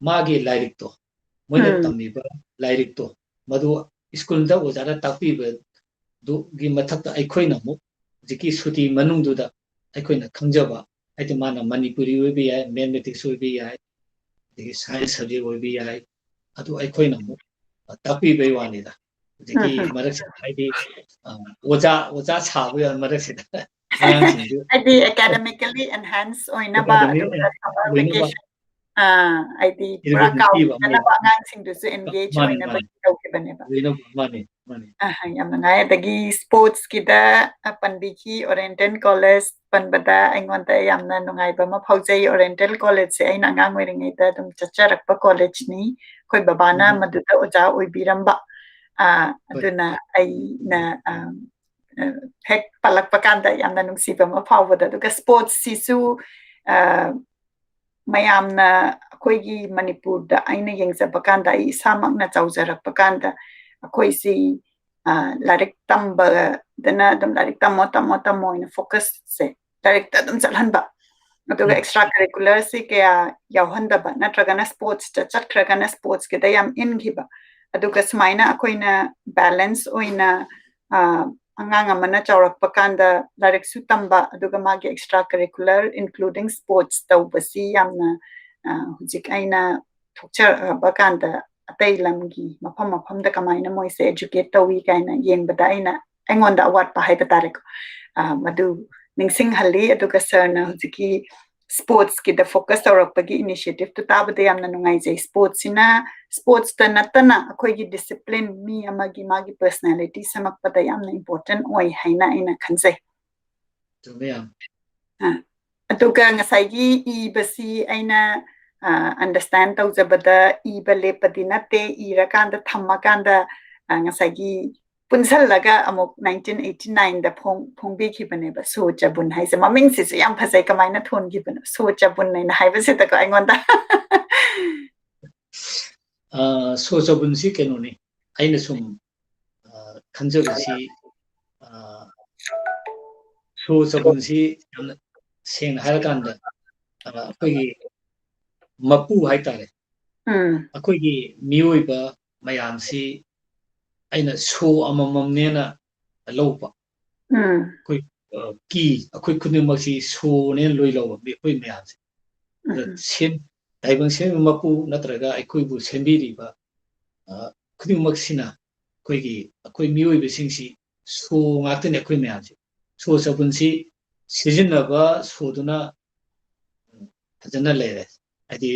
ꯃꯥꯒꯤ ꯂꯥꯏꯔꯤꯛꯇꯣ ꯃꯣꯏꯅ ꯇꯝꯃꯤꯕ ꯂꯥꯏꯔꯤꯛꯇꯣ ꯃꯗꯨ ꯁ꯭ꯀꯨꯜꯗ ꯑꯣꯖꯥꯅ ꯇꯥꯛꯄꯤꯕꯗꯨꯒꯤ ꯃꯊꯛꯇ ꯑꯩꯈꯣꯏꯅ ꯑꯃꯨꯛ ꯍꯧꯖꯤꯛꯀꯤ ꯁꯨꯇꯤ ꯃꯅꯨꯡꯗꯨꯗ ꯑꯩꯈꯣꯏꯅ ꯈꯪꯖꯕ ꯍꯥꯏꯗꯤ ꯃꯥꯅ ꯃꯅꯤꯄꯨꯔꯤ ꯑꯣꯏꯕ ꯌꯥꯏ ꯃꯦꯊꯃꯦꯇꯤꯛꯁ ꯑꯣꯏꯕ ꯌꯥꯏ ꯑꯗꯒꯤ ꯁꯥꯏꯟꯁ ꯁꯕꯖꯦꯛ ꯑꯣꯏꯕ ꯌꯥꯏ ꯑꯗꯨ ꯑꯩꯈꯣꯏꯅ ꯑꯃꯨꯛ ꯇꯥꯛꯄꯤꯕꯩ ꯋꯥꯅꯤꯗ ꯍꯧꯖꯤꯛꯀꯤ ꯃꯔꯛꯁꯤꯗ ꯍꯥꯏꯗꯤ ꯑꯣꯖा ꯁꯥꯕ ꯃꯔꯛꯁꯤꯗ ꯑꯉꯥꯡꯁꯤꯡꯁꯨ ꯍꯥꯏꯗꯤ academically enhance ꯑꯣꯏꯅꯕ ꯑꯗꯨꯒ summer vacation ꯍꯥꯏꯗꯤ ꯄꯨꯔꯥ ꯀꯥꯎꯗꯅꯕ ꯑꯉꯥꯡꯁꯤꯡꯗꯨꯁꯨ engage ꯑꯣꯏꯅꯕ ꯇꯧꯈꯤꯕꯅꯦꯕ ꯌꯥꯝ ꯅꯨꯡꯉꯥꯏ ꯑꯗꯒꯤ ꯁ꯭ꯄꯣꯔꯠꯁꯀꯤꯗ ꯄꯟꯕꯤꯈꯤ ꯑꯣꯔꯤꯌꯦꯟꯇꯦꯜ ꯀꯣꯂꯦꯖ ꯄꯟꯕꯗ ꯑꯩꯉꯣꯟꯗ ꯌꯥꯝꯅ ꯅꯨꯡꯉꯥꯏꯕ ꯑꯃ ꯐꯥꯎꯖꯩ ꯑꯣꯔꯤꯌꯦꯟꯇꯦꯜ ꯀꯣꯂꯦꯖꯁꯦ ꯑꯩꯅ ꯑꯉꯥꯡ ꯑꯣꯏꯔꯤꯉꯩꯗ ꯑꯗꯨꯝ ꯆꯠꯆꯔꯛꯄ ꯀꯣꯂꯦꯖꯅꯤ ꯑꯩꯈꯣꯏ ꯕꯕꯥꯅ ꯃꯗꯨꯗ ꯑꯣꯖꯥ ꯑꯣꯏꯕꯤꯔꯝꯕ ꯑꯗꯨꯅ ꯑꯩꯅ ꯍꯦꯛ ꯄꯜꯂꯛꯄ ꯀꯥꯟꯗ ꯌꯥꯝꯅ ꯅꯨꯡꯁꯤꯕ ꯑꯃ ꯐꯥꯎꯕꯗ ꯑꯗꯨꯒ ꯁ꯭ꯄꯣꯔꯠꯁꯁꯤꯁꯨ ꯃꯌꯥꯝꯅ ꯑꯩꯈꯣꯏꯒꯤ ꯃꯅꯤꯄꯨꯔꯗ ꯑꯩꯅ ꯌꯦꯡꯖꯕ ꯀꯥꯟꯗ ꯑꯩ ꯏꯁꯥꯃꯛꯅ ꯆꯥꯎꯖꯔꯛꯄ ꯀꯥꯟꯗ ꯑꯩꯈꯣꯏꯁꯤ ꯂꯥꯏꯔꯤꯛ ꯇꯝꯕꯗꯅ ꯑꯗꯨꯝ ꯂꯥꯏꯔꯤꯛ ꯇꯝꯃꯣ ꯑꯣꯏꯅ ꯐꯣꯀꯁꯁꯦ ꯂꯥꯏꯔꯤꯛꯇ ꯑꯗꯨꯝ ꯆꯠꯍꯟꯕ ꯑꯗꯨꯒ ꯑꯦꯛꯁꯇ꯭ꯔꯥ ꯀꯔꯤꯀꯨꯂꯔꯁꯤ ꯀꯌꯥ ꯌꯥꯎꯍꯟꯗꯕ ꯅꯠꯇ꯭ꯔꯒꯅ ꯁ꯭ꯄꯣꯔꯠꯁꯇ ꯆꯠꯈ꯭ꯔꯒꯅ ꯁ꯭ꯄꯣꯔꯠꯁꯀꯤꯗ ꯌꯥꯝ inꯈꯤꯕ ꯑꯗꯨꯒ ꯁꯨꯃꯥꯏꯅ ꯑꯩꯈꯣꯏꯅ ꯕꯦꯂꯦꯟꯁ ꯑꯣꯏꯅ ꯑꯉꯥꯡ ꯑꯃꯅ ꯆꯥꯎꯔꯛꯄ ꯀꯥꯟꯗ ꯂꯥꯏꯔꯤꯛꯁꯨ ꯇꯝꯕ ꯑꯗꯨꯒ ꯃꯥꯒꯤ ꯑꯦꯛꯁꯇ꯭ꯔꯥ ꯀꯔꯤꯀꯨꯂꯔ including ꯁ꯭ꯄꯣꯔꯠꯁ ꯇꯧꯕꯁꯤ ꯌꯥꯝꯅ ꯍꯧꯖꯤꯛ ꯑꯩꯅ ꯊꯣꯛꯆꯔꯛꯄ ꯀꯥꯟꯗ ꯑꯇꯩ ꯂꯝꯒꯤ ꯃꯐꯝꯗ ꯀꯃꯥꯏꯅ ꯃꯣꯏꯁꯦ educate ꯇꯧꯏ ꯀꯥꯏꯅ ꯌꯦꯡꯕꯗ ꯑꯩꯉꯣꯟꯗ ꯑꯋꯥꯠꯄ ꯍꯥꯏꯕ ꯇꯥꯔꯦꯀꯣ ꯃꯗꯨ ꯅꯤꯡꯁꯤꯡꯍꯜꯂꯤ ꯑꯗꯨꯒ ꯁꯔꯅ ꯍꯧꯖꯤꯛꯀꯤ ꯁ꯭ꯄꯣꯔꯠꯁꯀꯤꯗ ꯐꯣꯀꯁ ꯇꯧꯔꯛꯄꯒꯤ ꯏꯅꯤꯁꯤꯌꯦꯇꯤꯚꯇꯨ ꯇꯥꯕꯗ ꯌꯥꯝꯅ ꯅꯨꯡꯉꯥꯏꯖꯩ ꯁ꯭ꯄꯣꯔꯠꯁꯇ ꯅꯠꯇꯅ ꯑꯩꯈꯣꯏꯒꯤ ꯗꯤꯁꯤꯄ꯭ꯂꯤꯟ ꯃꯤ ꯑꯃꯒꯤ ꯃꯥꯒꯤ ꯄꯔꯁꯣꯅꯦꯂꯤꯇꯤ ꯁꯦꯝꯃꯛꯄꯗ ꯌꯥꯝꯅ ꯏꯝꯄꯣꯔꯇꯦꯟ ꯑꯣꯏ ꯍꯥꯏꯅ ꯑꯩꯅ ꯈꯟꯖꯩ ꯑꯗꯨꯒ ꯉꯁꯥꯏꯒꯤ ꯏꯕꯁꯤ ꯑꯩꯅ ꯑꯟꯗꯔꯁꯇꯦꯟ ꯇꯧꯖꯕꯗ ꯏꯕ ꯂꯦꯞꯄꯗꯤ ꯅꯠꯇꯦ ꯏꯔꯀꯥꯟꯗ ꯊꯝꯃꯀꯥꯟꯗ ꯉꯁꯥꯏꯒꯤ ꯄꯨꯟꯁꯜꯂꯒ ꯑꯃꯨꯛ 1989ꯗ ꯐꯣꯡꯕꯤꯈꯤꯕꯅꯦꯕ ꯁꯣ ꯆꯕꯨꯟ ꯍꯥꯏꯁꯦ ꯃꯃꯤꯡꯁꯤꯁꯨ ꯌꯥꯝ ꯐꯖꯩ ꯀꯃꯥꯏꯅ ꯊꯣꯟꯈꯤꯕꯅꯣ ꯁꯣ ꯆꯕꯨꯟ ꯍꯥꯏꯅ ꯍꯥꯏꯕꯁꯤꯗꯀꯣ ꯑꯩꯉꯣꯟꯗ ꯁꯣ ꯆꯕꯨꯟꯁꯤ ꯀꯩꯅꯣꯅꯤ ꯑꯩꯅ ꯁꯨꯝ ꯈꯟꯖꯕꯁꯤ ꯁꯣ ꯆꯕꯨꯟꯁꯤ ꯌꯥꯝꯅ ꯁꯦꯡꯅ ꯍꯥꯏꯔꯀꯥꯟꯗ ꯑꯩꯈꯣꯏꯒꯤ ꯃꯄꯨ ꯍꯥꯏꯇꯥꯔꯦ ꯑꯩꯈꯣꯏꯒꯤ ꯃꯤꯑꯣꯏꯕ ꯃꯌꯥꯝꯁꯤ ꯑꯩꯅ ꯁꯣ ꯑꯃꯃꯝꯅꯦꯅ ꯂꯧꯕ ꯑꯩꯈꯣꯏ ꯈꯨꯗꯤꯡꯃꯛꯁꯤ ꯁꯣꯅꯦꯅ ꯂꯣꯏ ꯂꯧꯕ ꯑꯩꯈꯣꯏ ꯃꯌꯥꯝꯁꯦ ꯇꯥꯏꯕꯪ ꯁꯦꯝꯕ ꯃꯄꯨ ꯅꯠꯇ꯭ꯔꯒ ꯑꯩꯈꯣꯏꯕꯨ ꯁꯦꯝꯕꯤꯔꯤꯕ ꯈꯨꯗꯤꯡꯃꯛꯁꯤꯅ ꯑꯩꯈꯣই ꯃꯤꯑꯣꯏꯕꯁꯤꯡꯁꯤ ꯁꯣ ꯉꯥꯛꯇꯅꯤ ꯑꯩꯈꯣꯏ ꯃꯌꯥꯝꯁꯦ ꯁꯣ ꯆꯕꯨꯟꯁꯤ ꯁꯤꯖꯤꯟꯅꯕ ꯁꯣꯗꯨꯅ ꯐꯖꯅ ꯂꯩꯔꯦ ꯍꯥꯏꯗꯤ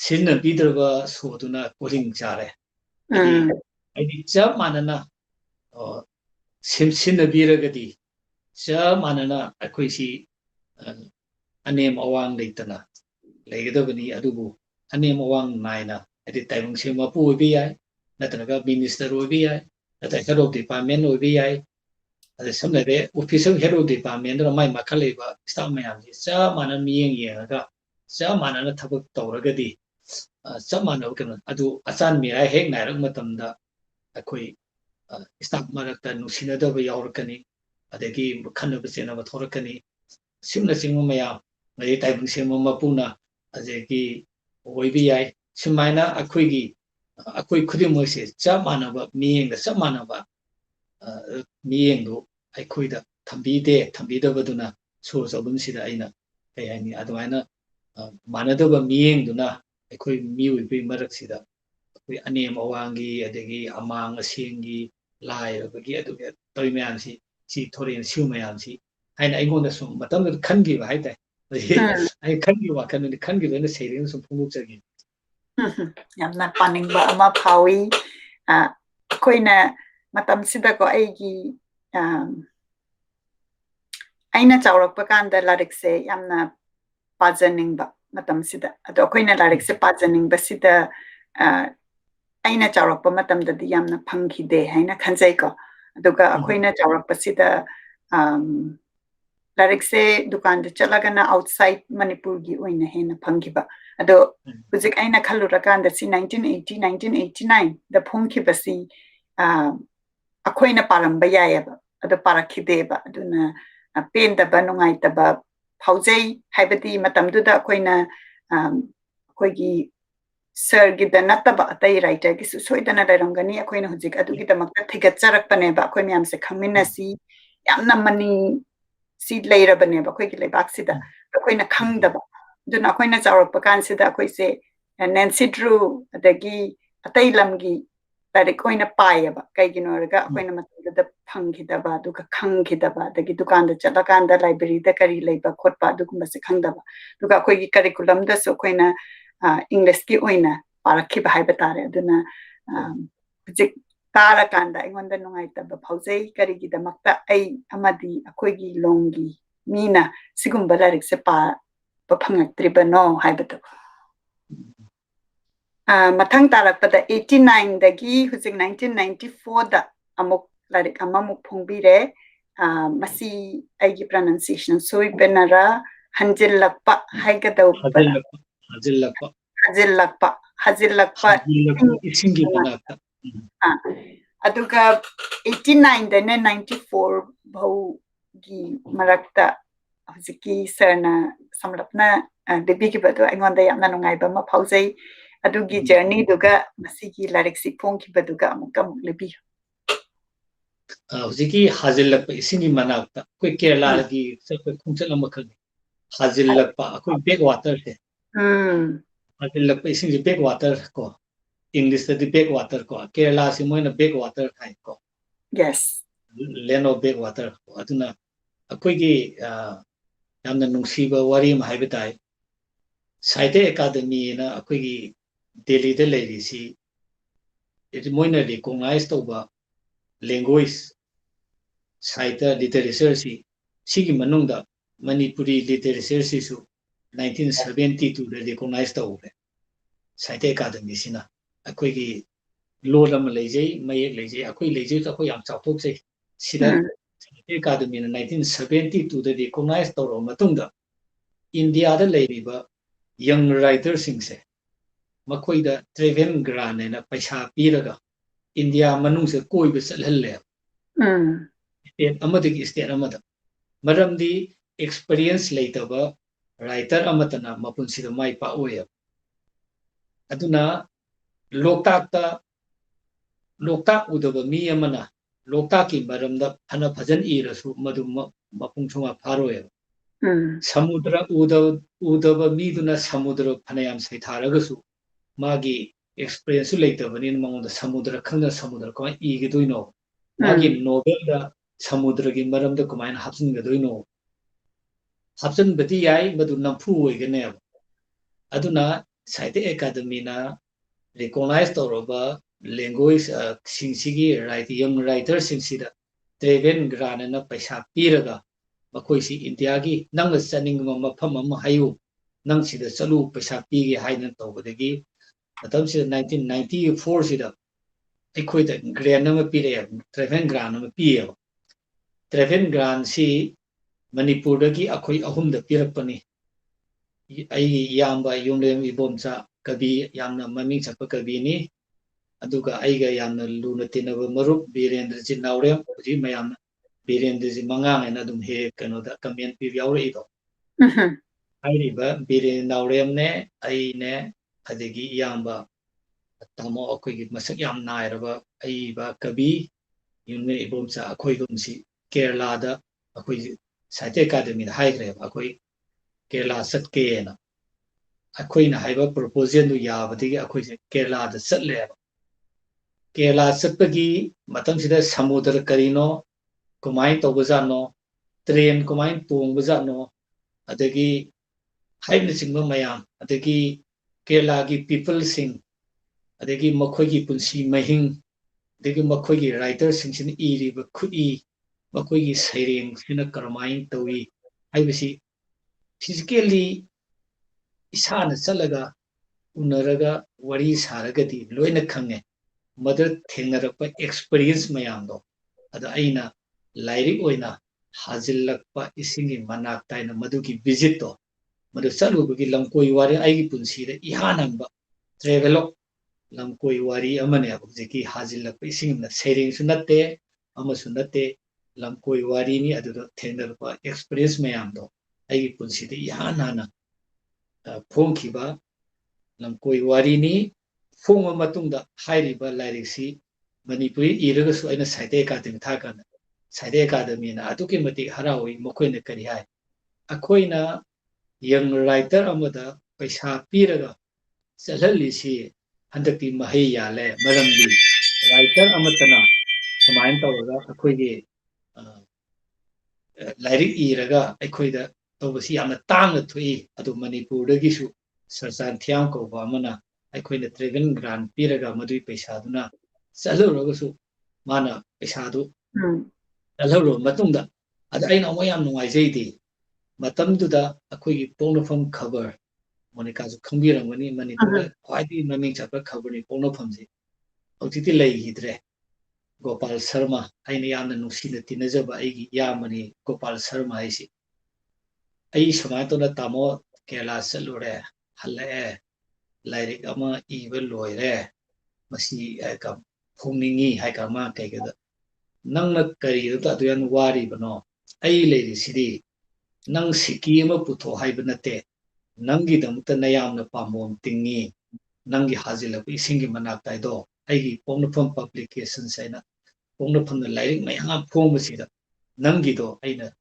ꯁꯤꯖꯤꯟꯅꯕꯤꯗ꯭ꯔꯕ ꯁꯣꯗꯨꯅ ꯀꯣꯔꯤꯡ ꯆꯥꯔꯦ ꯍꯥꯏꯗꯤ ꯆꯞ ꯃꯥꯟꯅꯅ ꯁꯤꯖꯤꯟꯅꯕꯤꯔꯒꯗꯤ ꯆꯞ ꯃꯥꯟꯅꯅ ꯑꯩꯈꯣꯏꯁꯤ ꯑꯅꯦꯝ ꯑꯋꯥꯡ ꯂꯩꯇꯅ ꯂꯩꯒꯗꯕꯅꯤ ꯑꯗꯨꯕꯨ ꯑꯅꯦꯝ ꯑꯋꯥꯡ ꯅꯥꯏꯅ ꯍꯥꯏꯗꯤ ꯇꯥꯏꯕꯪꯁꯦ ꯃꯄꯨ ꯑꯣꯏꯕ ꯌꯥꯏ ꯅꯠꯇ꯭ꯔꯒ ꯃꯤꯅꯤꯁꯇꯔ ꯑꯣꯏꯕ ꯌꯥꯏ ꯅꯠꯇ꯭ꯔꯒ ꯍꯦꯗ ꯑꯣꯐ ꯗꯤꯄꯥꯔꯠꯃꯦꯟ ꯑꯣꯏꯕ ꯌꯥꯏ ꯑꯗ ꯁꯝꯅ ꯍꯥꯏꯔꯦ ꯑꯣꯐꯤꯁꯦꯜ ꯍꯦꯗ ꯑꯣꯐ ꯗꯤꯄꯥꯔꯠꯃꯦꯟꯗꯨꯅ ꯃꯥꯏ ꯃꯈꯜ ꯂꯩꯕ ꯁ꯭ꯇꯥꯐ ꯃꯌꯥꯝꯁꯤ ꯆꯞ ꯃꯥꯟꯅꯅ ꯃꯤꯠꯌꯦꯡ ꯌꯦꯡꯉꯒ ꯆꯞ ꯃꯥꯟꯅꯅ ꯊꯕꯛ ꯇꯧꯔꯒꯗꯤ ꯆꯞ ꯃꯥꯟꯅꯕ ꯀꯩꯅꯣ ꯑꯗꯨ ꯑꯆꯥꯟ ꯃꯤꯔꯥꯏ ꯍꯦꯛ ꯅꯥꯏꯔꯛ ꯃꯇꯝꯗ ꯑꯩꯈꯣꯏ ꯁ꯭ꯇꯥꯐ ꯃꯔꯛꯇ ꯅꯨꯡꯁꯤꯅꯗꯕ ꯌꯥꯎꯔꯛꯀꯅꯤ ꯑꯗꯒꯤ ꯈꯟꯅꯕ ꯆꯩꯅꯕ ꯊꯣꯛꯂꯛꯀꯅꯤ ꯑꯁꯤꯅꯆꯤꯡꯕ ꯃꯌꯥꯝ ꯑꯗꯩ ꯇꯥꯏꯕꯪ ꯁꯦꯝꯕ ꯃꯄꯨꯅ ꯑꯗꯒꯤ ꯑꯣꯏꯕ ꯌꯥꯏ ꯁꯨꯃꯥꯏꯅ ꯑꯩꯈꯣই ꯈꯨꯗꯤꯡꯃꯛꯁꯦ ꯆꯞ ꯃꯥꯟꯅꯕ ꯃꯤꯠꯌꯦꯡꯗ ꯆꯞ ꯃꯥꯟꯅꯕ ꯃꯤꯠꯌꯦꯡꯗꯨ ꯑꯩꯈꯣꯏꯗ ꯊꯝꯕꯤꯗꯕꯗꯨꯅ ꯁꯣ ꯆꯕꯨꯟꯁꯤꯗ ꯑꯩꯅ ꯀꯩ ꯍꯥꯏꯅꯤ ꯑꯗꯨꯃꯥꯏꯅ ꯃꯥꯟꯅꯗꯕ ꯃꯤꯠꯌꯦꯡꯗꯨꯅ ꯑꯩꯈꯣই ꯃꯤꯑꯣꯏꯕꯒꯤ ꯃꯔꯛꯁꯤꯗ ꯑꯩꯈꯣꯏ ꯑꯅꯦꯝ ꯑꯋꯥꯡꯒꯤ ꯑꯗꯒꯤ ꯑꯃꯥꯡ ꯑꯁꯦꯡꯒꯤ ꯂꯥꯏꯔꯕꯒꯤ ꯑꯗꯨꯒꯤ ꯇꯧꯔꯤ ꯃꯌꯥꯝꯁꯤ ꯁꯤ ꯊꯣꯔꯛꯑꯦ ꯁꯤꯒꯨꯝꯕ ꯃꯌꯥꯝꯁꯤ ꯍꯥꯏꯅ ꯑꯩꯉꯣꯟꯗ ꯁꯨꯝ ꯃꯇꯝꯗꯨꯗ ꯈꯟꯈꯤꯕ ꯍꯥꯏꯇꯥꯔꯦ ꯑꯩ ꯈꯟꯈꯤꯕ ꯋꯥꯈꯜꯗꯨꯗꯤ ꯈꯟꯈꯤꯕꯅ ꯁꯩꯔꯦꯡ ꯁꯨꯝ ꯐꯣꯡꯗꯣꯛꯆꯈꯤ ꯌꯥꯝꯅ ꯄꯥꯅꯤꯡꯕ ꯑꯃ ꯐꯥꯎꯏ ꯑꯩꯈꯣꯏꯅ ꯃꯇꯝꯁꯤꯗꯀꯣ ꯑꯩꯅ ꯆꯥꯎꯔꯛꯄ ꯀꯥꯟꯗ ꯂꯥꯏꯔꯤꯛꯁꯦ ꯌꯥꯝꯅ ꯄꯥꯖꯅꯤꯡꯕ ꯃꯇꯝꯁꯤꯗ ꯑꯗꯣ ꯑꯩꯈꯣꯏꯅ ꯂꯥꯏꯔꯤꯛꯁꯦ ꯄꯥꯖꯅꯤꯡꯕꯁꯤꯗ ꯑꯩꯅ ꯆꯥꯎꯔꯛꯄ ꯃꯇꯝꯗꯗꯤ ꯌꯥꯝꯅ ꯐꯪꯈꯤꯗꯦ ꯍꯥꯏꯅ ꯈꯟꯖꯩꯀꯣ ꯑꯗꯨꯒ ꯑꯩꯈꯣꯏꯅ ꯆꯥꯎꯔꯛꯄꯁꯤꯗ Larikse dukan de chalagana outside Manipur gi oina hena phangiba ado hujik aina khalurakan da si 1980 1989 da phongkiba si akoina paramba yayaba ado parakhideba aduna penda ba nungai taba phaujai haibati matamdu da akoina akoigi sir gi da nataba atai writer gi soidana lairangani akoina hujik adugi da makta thigatcharakpane ba akoi myam se khangmina si yamna mani si leirabane ba akoigi leibak sida akoina khangdaba duna akoina chawrappa kan sida akoi se Nancy Drew adagi atai lamgi tarik oina paiyaba kaigino raga akoina matamda phangkhidaba duka khangkhidaba adagi dukan da chalakanda library da kari leiba khotpa dugumba se khangdaba duka akoigi curriculum da so akoina English ki oina parakhiba haiba tare aduna hujik tara kanda ingonda nungai taba phaujai kari gi damakta ai amadi akoigi longi mina sigumba larik se pa phangaktriba no haiba to mathang tarakpada 89 dagi hujik 1994 da amuk larik amamuk phongbire masi aigi pronunciation soi benara hanjillakpa haigadaupa Hajiklakpa Eshinggi Manakta aduga 89 da ne 94 bhau gi marakta hujiki sarna samlapna debi ki badu aingonda yamna nungai ba ma phaujai adugi journey duga masigi larik si phong ki baduga amuk lebi hujiki Hajiklakpa Eshinggi Manakta koi Kerala gi sakoi khungchal amakhan Hajiklakpa akoi backwater se Hajiklakpa Eshinggi backwater ko English the backwater ko Kerala si moina backwater kai ko yes land of backwater aduna akoigi yamna nungsiba wari ma haiba tai Sahitya Akademi na akoigi Delhi da leiri si moina recognize tauba language Sahitya literature si sigi manungda Manipuri literature si su 1972 da recognize tauba Sahitya Akademi sina akoigi loan ama leijai mayek leijai akoi leijai to akoi yam chawthok sei sida Akademi na 1972 da recognize tawro matungda India da leiriba young writer singse makoi da travel grant na paisa piraga India manung se koi ba chalhalle state amadagi state amada maramdi experience leitaba writer amatana mapunsida mai pa oya aduna loktak udaba mi amana loktak ki maramda hana bhajan irasu madum mapung chunga pharoya samudra udaba mi duna samudra phanayam saitharagasu magi experience leitabani mangonda samudra khangna samudra ko igidoino magi novel da samudra gi maramda kumain hapsin gadoino hapsin bati yai madu nampu oigane aduna Sahitya Akademi na recognize tawroba language singsigi young writer singsida travel grant na paisa piraga makoi si India gi nangna chaningma mafam ama hayu nang sida chalu paisa pigi haina tawbadagi matam sida 1994 sida aikhoida grant ama pire travel grant ama piye travel grant si Manipur dagi akhoi ahumda pirakpani ai yamba yonglem ibomcha kabi yamna maming chakpa kabi ni aduga aiga yamna luna tinaba marup Birendra ji naurem ji mayam Birendra ji mangang na dum he kano da comment pi yaure ido ai ba Birendra naurem ne ai ne adegi yamba tamo akoi gi masak yam nairaba ai ba kabi yonglem ibomcha akhoi gumsi Kerala da akhoi Sahitya Akademi da haigre akhoi Kerala satke na akhoi na haiba proposal du yabadigi akhoi Kerala da satle Kerala satpagi matam sida samudra karino kumai tobujano train kumai pongbujano adagi haibna singba mayam adagi Kerala gi people sing adagi makhoi gi punsi mahing adagi makhoi gi writer sing sin iriba khui makhoi gi saireng sina karmai tawi haibasi physically isana chalaga unaraga wari saragadi loina khange mother thengarapa experience mayamdo ada aina lairik oina Hajiklakpa Eshinggi Manakta ina madugi visit to madu chalubagi lamkoi wari aigi punsida ihananba travelogue lamkoi wari amane abujiki Hajiklakpa Eshinggi na sering sunate ama sunate lamkoi wari ni adudo thendarpa experience mayamdo aigi punsida ihanana phongkiba lamkoi wari ni phongwa matungda hairiba lairiksi Manipuri iragasu aina Sahitya Akademi thakana Sahitya Akademi na atuki mati harawi mokoina kari hai akoina young writer amada paisa piraga chalhalisi handakti mahai yale maramdi writer amatana samain tawraga akoigi lairik iraga akoida tawbasi yamna tangna thui adu Manipur dagisu Saratchand Thiyam ko amana akoina travel grant piraga madui paisa duna chaluragasu mana paisa du chalharo matungda ada aina amayam nungaijaydi matamduda akoigi pongnafam khabar monikasu khambirangani Manipur khwaidi maming chapa khabarni pongnafamji hojiti leihidre Gopal Sharma aina yamna nungsina tinajaba aigi yamani Gopal Sharma aisi ai samaitona tamo Kerala chalure halae lairik ama iba loire masi ka phongningi haika ma kaigada nangna kari da aduyan wari bano ai leiri sidi nang siki ama putho haiba nate nangi damta nayamna pamom tingi nangi Hajiklakpa Eshinggi Manakta do aigi pongnafam publication saina pongnafam na lairik mayam phongbasida nangi do aina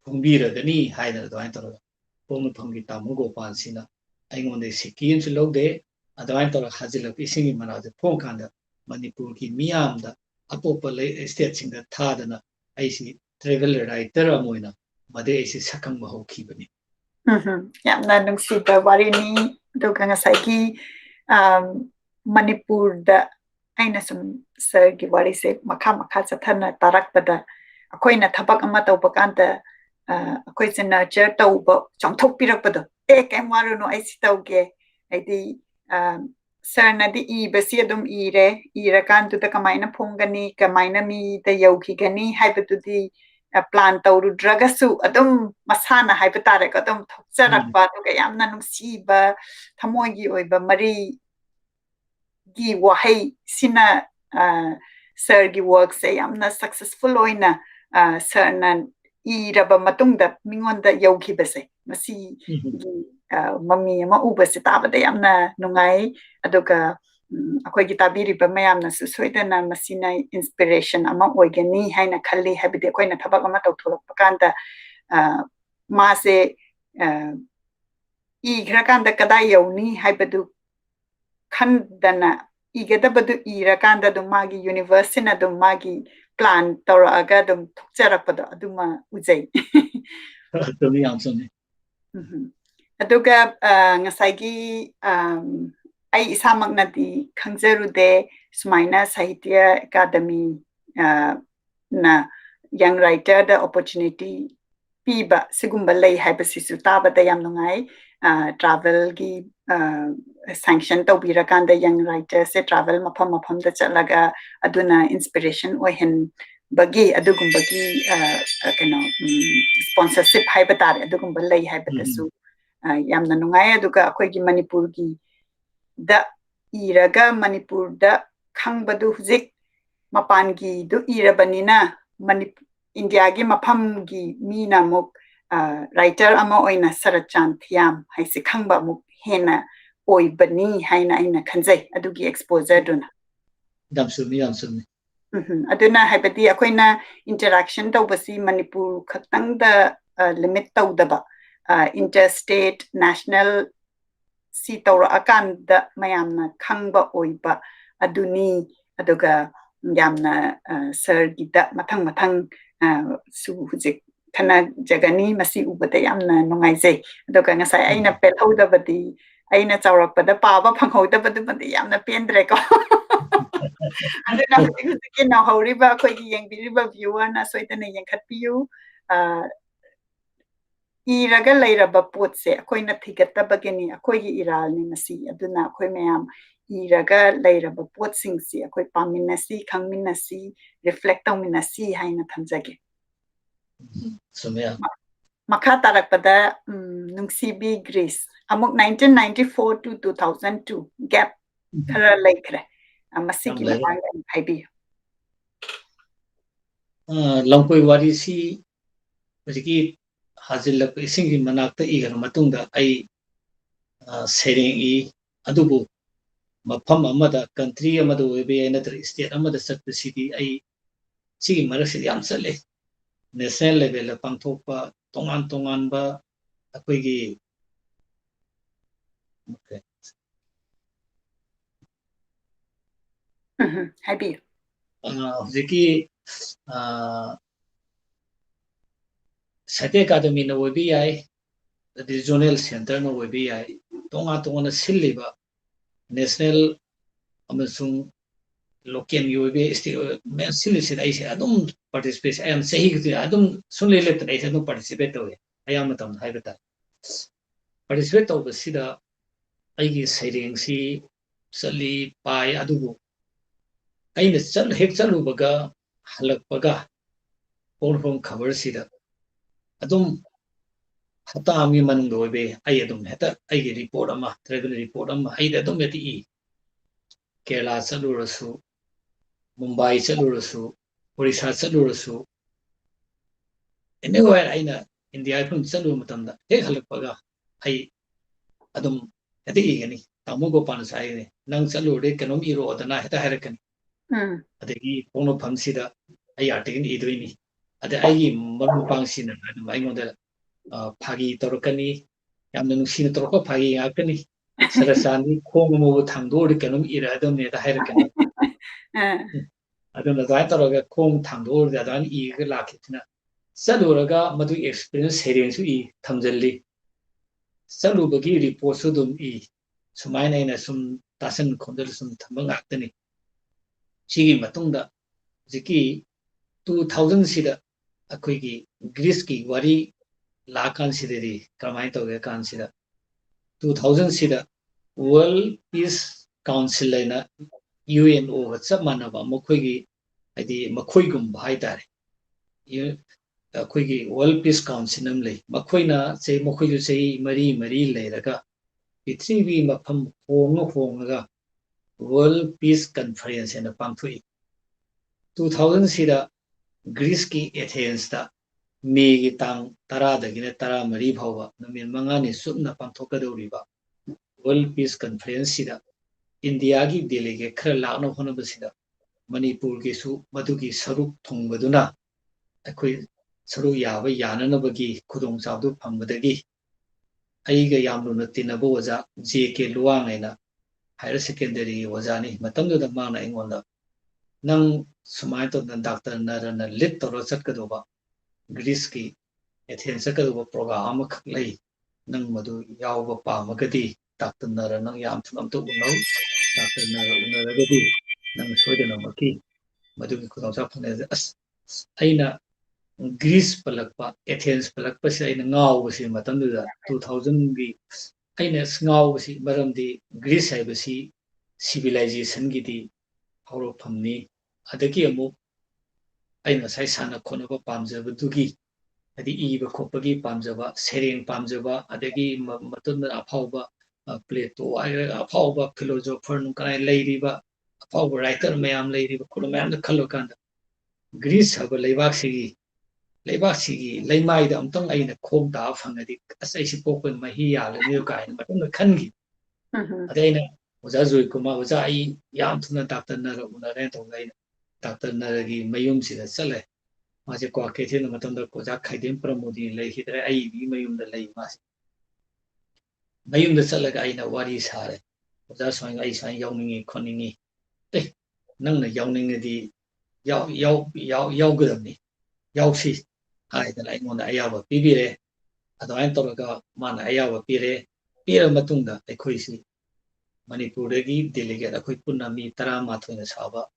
phongbiragani haina do ain toro pongnafamgi tamo Gopal sina aingonde siki amsu logde adoin toro Hajiklakpa Eshinggi Manakta phongkanda Manipur ki miyamda atopa state singda thadana aisi travel writer amoina made aisi sakang mahokibani yamna nungsiba warini duga ngasai Manipur da aina sum sir gi wari se makha chathana tarakpada akoina thabak ama tawba kanta akoi se nurture tawba chongthok pirakpada kem waru no aisi tawge aidi sir na di ibasi adum ira kantu da kamaina phongani kamaina mi da yaukhigani haibatu plan tawrudragasu adum masana haiba tare ka adum thokcharakpa to yamna nungsiba thamoigi oiba mari gi wahai sina sir gi work se yamna successful oina sir na iraba matungda mingonda yaukhibase masi gi mami ama ubase tabada yamna nungai aduga akoi gi tabiriba mayamna su soidana masina inspiration ama oigani haina khalli habide koina thabak ama tawtholakpa kanda mase igrakanda kadai yauni haibadu khandana igadabadu irakanda dum magi university na dum magi plan tawraga dum thokcharakpada aduma ujai tumi amsone aduga ngasaigi ai isamakna di khangjarude sumaina Sahitya Akademi na young writer da opportunity piba sigumba lei haibasisu tabada yam nungai travel gi sanction tawbirakanda young writer se travel mafam da chalaga aduna inspiration oihen bagi adugumbagi kano sponsorship haibatare adugumba lei haibatasu yamna nungai aduga akoigi Manipur gi da iraga Manipur da khangbadu huzik mapan gi du irabanina India gi mafam gi mina muk writer ama oina Saratchand Thiyam haisi khangba muk hena oibani haina aina khanjai adugi exposure duna yamsumi aduna haibadi akoina interaction tawbasi Manipur khaktang da limit tawdaba interstate national si tawra akanda mayamna khangba oiba aduni aduga yamna sir gida mathang su hujik khana jagani masi ubada yamna nungaijai aduga ngasai aina pelhodabadi aina chawrakpada paba phanghodabadu badi yamna pendre ko aduna hujik na horiba akoigi yengbiriba viewer na soitana yengkhatpiu iraga lairaba potse akoina thigatabageni akoigi iralni masi aduna akoi mayam iraga lairaba potsingsi akoi paminasi khangminasi reflect tawminasi haina thamjage Sumya. Makha tarakpada Nungshibi Greece. Amuk 1994 to 2002 gap khara laikre. Masiki matang haibi. Langkoi wari si hojiki Hajiklakpa Eshinggi Manakta igara matungda ai sereng i adubu mafam amada country amada oibe ai natra state amada satpa sidi ai sigi marasidi yam chatle national level pangthokpa tongan ba akoigi Haibi. hojiki Sahitya Akademi na oibe ai regional center na oibe ai tongan siliba national amasung local yobe state men silisid ai adum participate I am saying adum sunle let ai adum participate to I am matam haibata participate to sida aigi sereng si sali pai adubu aina chal hek chalu baga halak baga on cover sida adum hata ami manung do be ai adum heta aigi report ama travel report ama ai adum yati I Kerala chalurasu Mumbai chalurasu Orissa chalurasu anywhere aina India kun chalu matamda hek halakpaga ai adum heti igani tamugo pan sai ne nang chalu de kanom iro adana heta harakani adegi pono phamsida ai article idrini ade ai maru pangsina adum ai ngoda phagi torkani yamna nuksina torko phagi yakani sarasani khongmo thangdo de kanom ira adum ne da harakani aduna dai toroga khong thangdo de adan I ga lakitina saluraga madu experience serengsu I thamjalli salubagi report su dum I sumaina ina sum tasan khondal sum thamba ngaktani sigi matungda jiki 2000 sida akoigi Greece ki wari lakan sideri kamai toge kan sida 2000 sida World Peace Council ina UNO ga chap manaba mokoigi adi makoigum bhai tare akoigi World Peace Council nam lei makoina sei mokoidu sei mari leiraga Pithribi mafam hongaga World Peace Conference ena pangthui 2000 sida Greece ki Athens da May gi tang tara dagina tara mari bhawa numin mangani supna pangthokadoriba World Peace Conference sida India gi delegate khara lakna honaba sida Manipur gi su madugi saruk thongbaduna akoi saruk yaba yananabagi khudong chawdu phambadagi aiga yamluna tinaba waja JK luwangaina higher secondary wajani matamda mana ingonda nang sumai to doctor narana lit to chatkadoba Greece ki Athens chakadoba program khak lei nang madu yawba pamagadi doctor narana yam thunam to unau doctor narana unaragadi nang soidana maki madu ki khudong sa phane as aina Greece palakpa Athens palakpa se aina ngawbasi matamda 2000 gi aina ngawbasi maramdi Greece haibasi civilization gidi hawrofamni adagi amuk aina sai sana khonaba pamjabdugi adi iba khopagi pamjaba sereng pamjaba adagi matunda afauba Plato afauba philosopher nukai leiriba afauba writer mayam leiriba kholo mayam da khalo kanda Greece haba leibaksigi leimaida amtang aina khom ta phangadi asai si pokoi mahi yala ni kai matunda khangi adaina oja joy kuma oja ai yam thuna doctor na unare to gaina doctor naragi mayum sida chale maje kwa kethe na matamda oja khaidem pramodi lei hidre ai bi mayum da lei mas mayum da chalaga aina wari sare oja soing ai sai yawningi khoningi nangna yawningadi yawgadamni yawsi ai da lai ngonda ayawa pibire adoin toroga mana ayawa pira matungda aikhoisi Manipuragi delegate akoi punna mi 13 na saba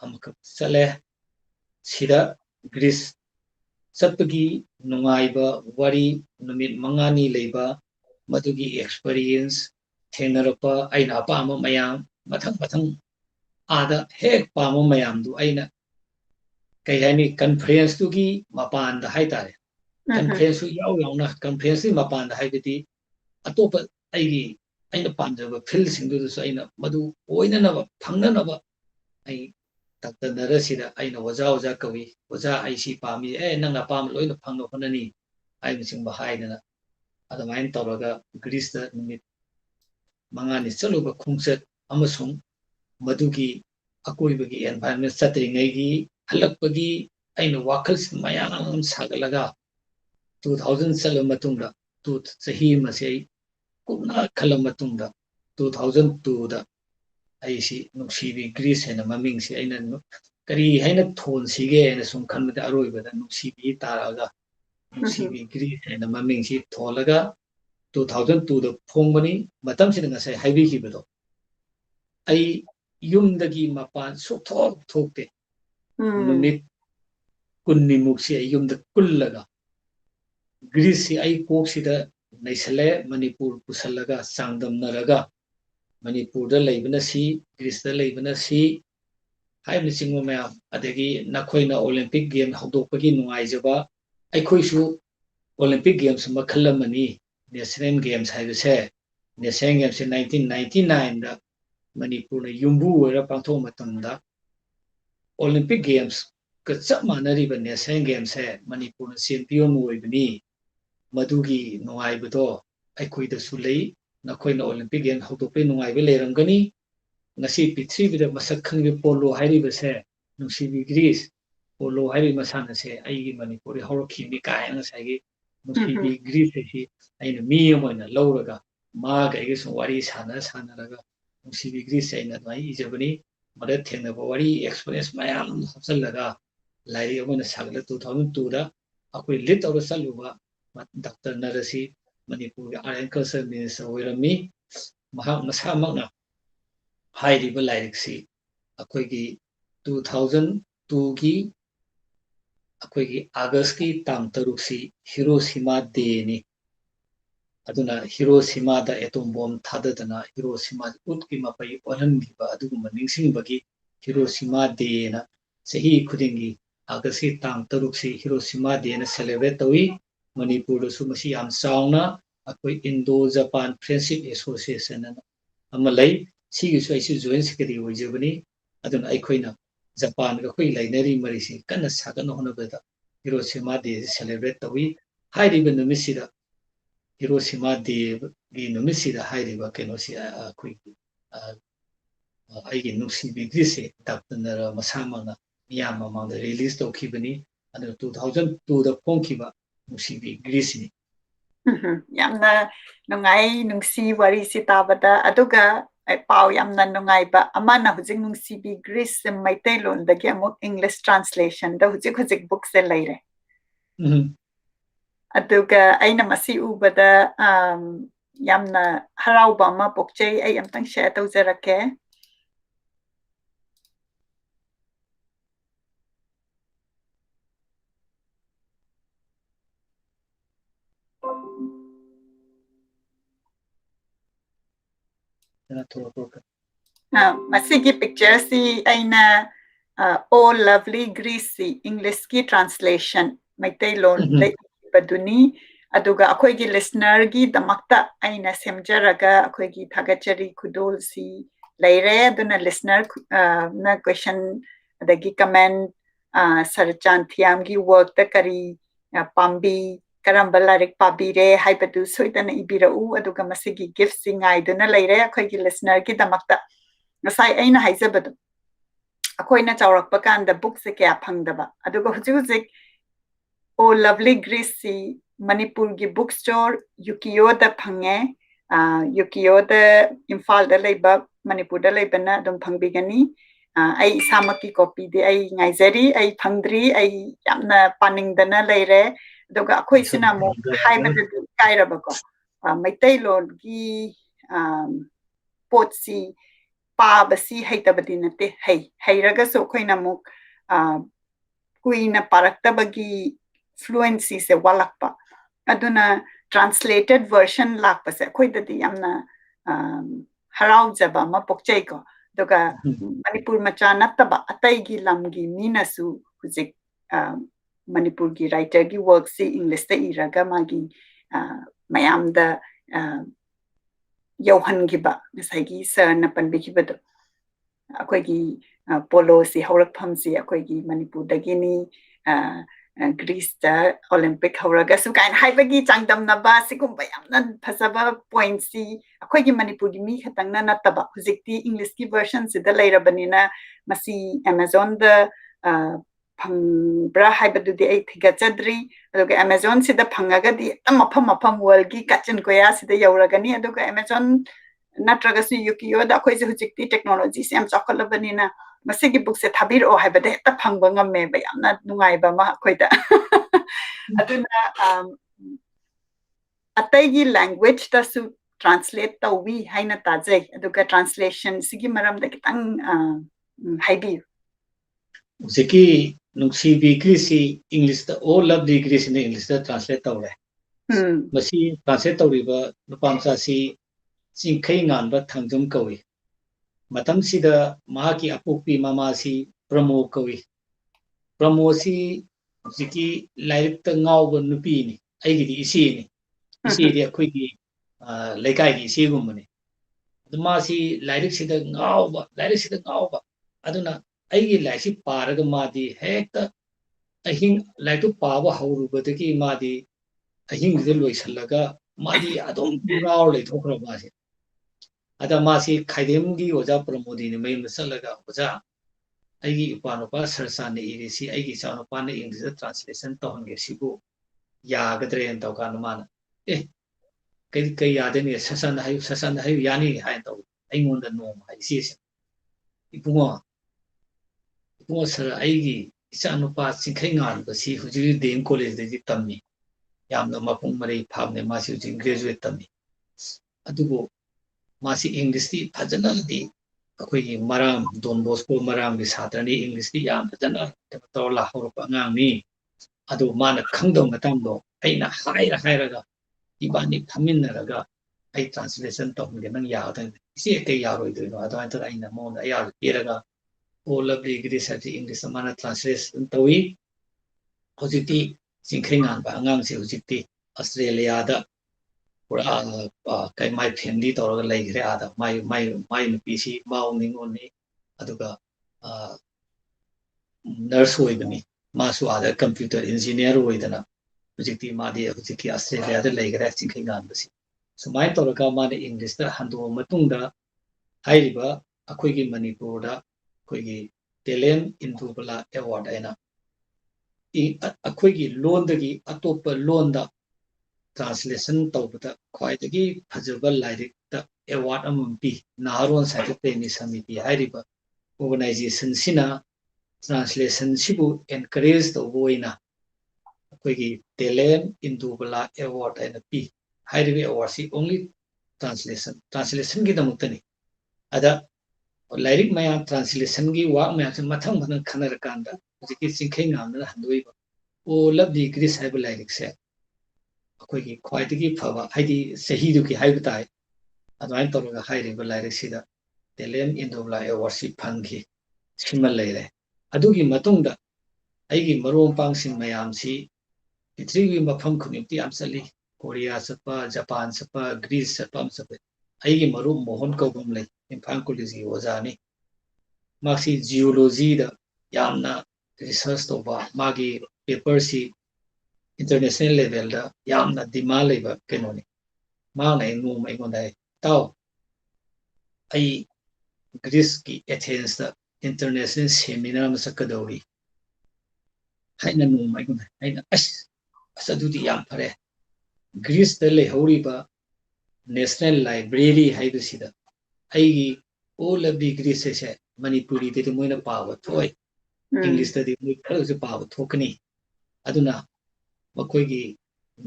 amka chale sida Greece satpagi nungaiba wari numit mangani leiba madugi experience thenarapa aina apama mayam mathang ada hek pama mayam du aina kay hani conference tu gi mapan da hai tare conference su yaw na conference mapan da hai beti atopa ai aina panjaba field sing du su aina madu oina na phangna na ba ai takta narasida aina waja kawi waja ai si pami nang na pam loina phangno honani ai mising ba hai na adamain tawraga Greece da numit mangani chaluba khungset amasung madugi akoibagi environment satringai gi halakpagi aina wakhal mayam sagalaga 2000 salam matungda tu sahi masai kumna khalam matungda 2002 da aisi Nungshibi Greece hena maming si aina kari haina thon sige hena sum khanmada aroibada Nungshibi taraga Nungshibi Greece hena maming si tholaga 2002 da phongbani matam sina ngasai haibi hibado ai yumdagi mapan suthok thokte numit kunni muksi ai yumda kullaga Greece si ai koksida naisale Manipur pusalaga sangdamnaraga Manipur da laibana si Greece da laibana si hai mising maya adagi nakhoina Olympic game hodokpagi nungaijaba aikhoisu Olympic games makhalamani national games haibase national games 1999 da Manipur yumbu wera pangthok matamda Olympic games ka chap manariba national games hai Manipur champion oibani madugi nungaibado aikhoida sulei nakhoina Olympic game hodokpe nungaibe leramgani ngasi prithivida masak khangbe polo hairibase Nungshibi Greece polo haibi masana se aigi Manipur horokhimi kaina sagi Nungshibi Greece si aina mi amoina lauraga maga ege so wari sanaraga Nungshibi Greece aina mai ijabani mada thengnaba wari experience mayam hapsallaga lairi amoina sagla 2002 da akoi lit aura saluba Dr. Narasi Manipur Art Culture Minister oirami mahak masamakna hairiba lairiksi akoigi 2002 gi akoigi August ki tang taruksi Hiroshima Day ni aduna Hiroshima da atom bomb thadadana Hiroshima utki mapai olangiba aduguma ningsingbagi Hiroshima Day na sahi khudingi August ki tang taruksi Hiroshima Day na celebrate tawi Manipur da su masi yam chauna akoi Indo Japan Friendship Association na amalai sigisu aisu joint secretary oijabani aduna aikhoina Japan ga khoi lainari marisi kana sagana honabada Hiroshima Day celebrate tawi hairiba numisida Hiroshima Day gi numisida hairiba kenosi akoi aigi Nungshibi Greece daktanara masamana miyam mamangda release tawkhibani adu 2002 da phongkhiba Nungshibi Greece ni yamna nungai nungsi wari si tabada aduga pau yamna nungai ba amana hujing Nungshibi Greece maitai lon dagi amuk English translation da hujik book se laire aduga aina masi ubada yamna harauba ma pokchei ai amtang share tawjarake masigi picture si aina Oh Lovely Greece English ki translation maitai lon baduni aduga akoigi listener gi damakta aina semjaraga akoigi thagachari khudol si laire aduna listener na question adagi comment Saratchand Thiyam gi work ta kari pambi karamba larik pabire haibadu soitana ibirau aduga masigi gift singaiduna laire akoigi listener gi damakta ngasai aina haijabadu akoina chawrakpa kanda book se kya phangdaba aduga hujik Oh Lovely Greece Manipur gi bookstore Ukiyo da phange Ukiyo da Imphal da leiba Manipur da leibana dum phangbigani ai samaki copy de ai ngaijari ai phangdri ai yamna paningdana leire aduga akoi sina mo haibada kairabako maitai lon gi potsi pabasi heitabadi nate heiraga so khoina muk kuina paraktabagi fluency se walakpa aduna translated version lakpa se khoidadi yamna harau jaba ma pokchai ko doga Manipur macha nataba ataigi lamgi minasu huzik Manipur gi writer gi work si English ta iraga magi mayam da yauhan giba ngasai gi sir na panbi giba do akoi gi polo si haurak pham si akoi gi Manipur da gi ni Greece da Olympic hauraga su kain haibagi changdam na ba sigum bayam na phasaba point si akoi gi Manipur gi mi khatang na nataba hujikti English ki version si da leirabani na masi Amazon da phang haibadu di ai thiga chadri aduga Amazon si da phangaga di mafam world gi kachin koya si da yauragani aduga Amazon natraga su yukiyo da akoi hujikti technology si am chakalabani na masigi book se thabir o haibada heta phangba ngamme ba yamna nungai ba ma khoida aduna atai gi language ta su translate ta wi haina ta jai aduga translation sigi maram da kitang haibi Zeki Nungshibi Krisi English the all of the English in English the translate tawle masi translate tawriba nupamsa si singkhai ngan ba thangjum kawi matam sida mahaki apukpi mama si promo kawi promo si ziki lairik ta ngaw ba nupi ni aigi di isi ni isi di akhoi gi laikai gi isi gumani duma si lairik sida ngaw ba aduna aigi laisi paraga madi hekta ahing laitu pawa haurubadagi madi ahing de loisalaga madi adom ngaw lai thokra masi ada masi khaidemgi oja pramodi ni mai masalaga oja aigi upanopa sarsan irisi aigi sanopa na english translation to hange sibu ya gadre en to kan mana kai ya de ni sasan hayu yani hain to aingonda nom hai si ipungo sir aigi isanupa singkhai ngan ba si hujuri dem college de tammi yamna mapung mari phamne masi hujing graduate tammi adugo masi english ti phajana di akoi maram don bosco maram gi satrani english ti yam phajana to la horopa ngang ni adu mana khangdom matam do aina hairaga ibani thaminaraga ai translation to nge nang ya ta si ke ya roi do adu anta aina mon ya iraga all of the English at English mana translation tawi hojiti singkringan ba angang si hojiti Australia da pura kai mai family tawra lai gre ada mai PC mau ningon ni aduga nurse hoibani masu ada computer engineer hoidana hojiti madi hojiti Australia da lai gre singkringan basi sumai tawra mana English da hando matungda hairiba akoi gi Manipur da koigi talent indubala award aina akoigi londagi atopa londa translation tawbata khwaidagi phajaba lyric ta award ampi naharon sahityani samiti hairiba organization sina translation sibu encourage to boina akoigi talent indubala award aina pi hairiba award si only translation gi damutani ada lyric maya translation gi work maya mathang bhan khanar kanda jiki singkhai ngamna handoi ba o labdi gris hai lyric se akoi gi khwaidagi phaba haidi sahi du ki haibu tai adwain toroga hairi ba lyric sida talent indobla award si phangi simal leire adugi matungda aigi marom pangsin mayam si pithriwi mafam khunimti amsali korea sapa japan sapa greece sapa amsapa aigi marum mohon kobum lei imphal college gi ozani masi geology da yamna research to ba magi paper si international level da yamna demand leba kenoni ma na nu mai gondai taw ai Greece ki Athens da international seminar masakadori haina nu mai gondai haina asadudi yam phare Greece da le horiba national library haibisida aigi all of the Greece se Manipuri de moina pawa thoi English de moi khara pawa thokni aduna makoi gi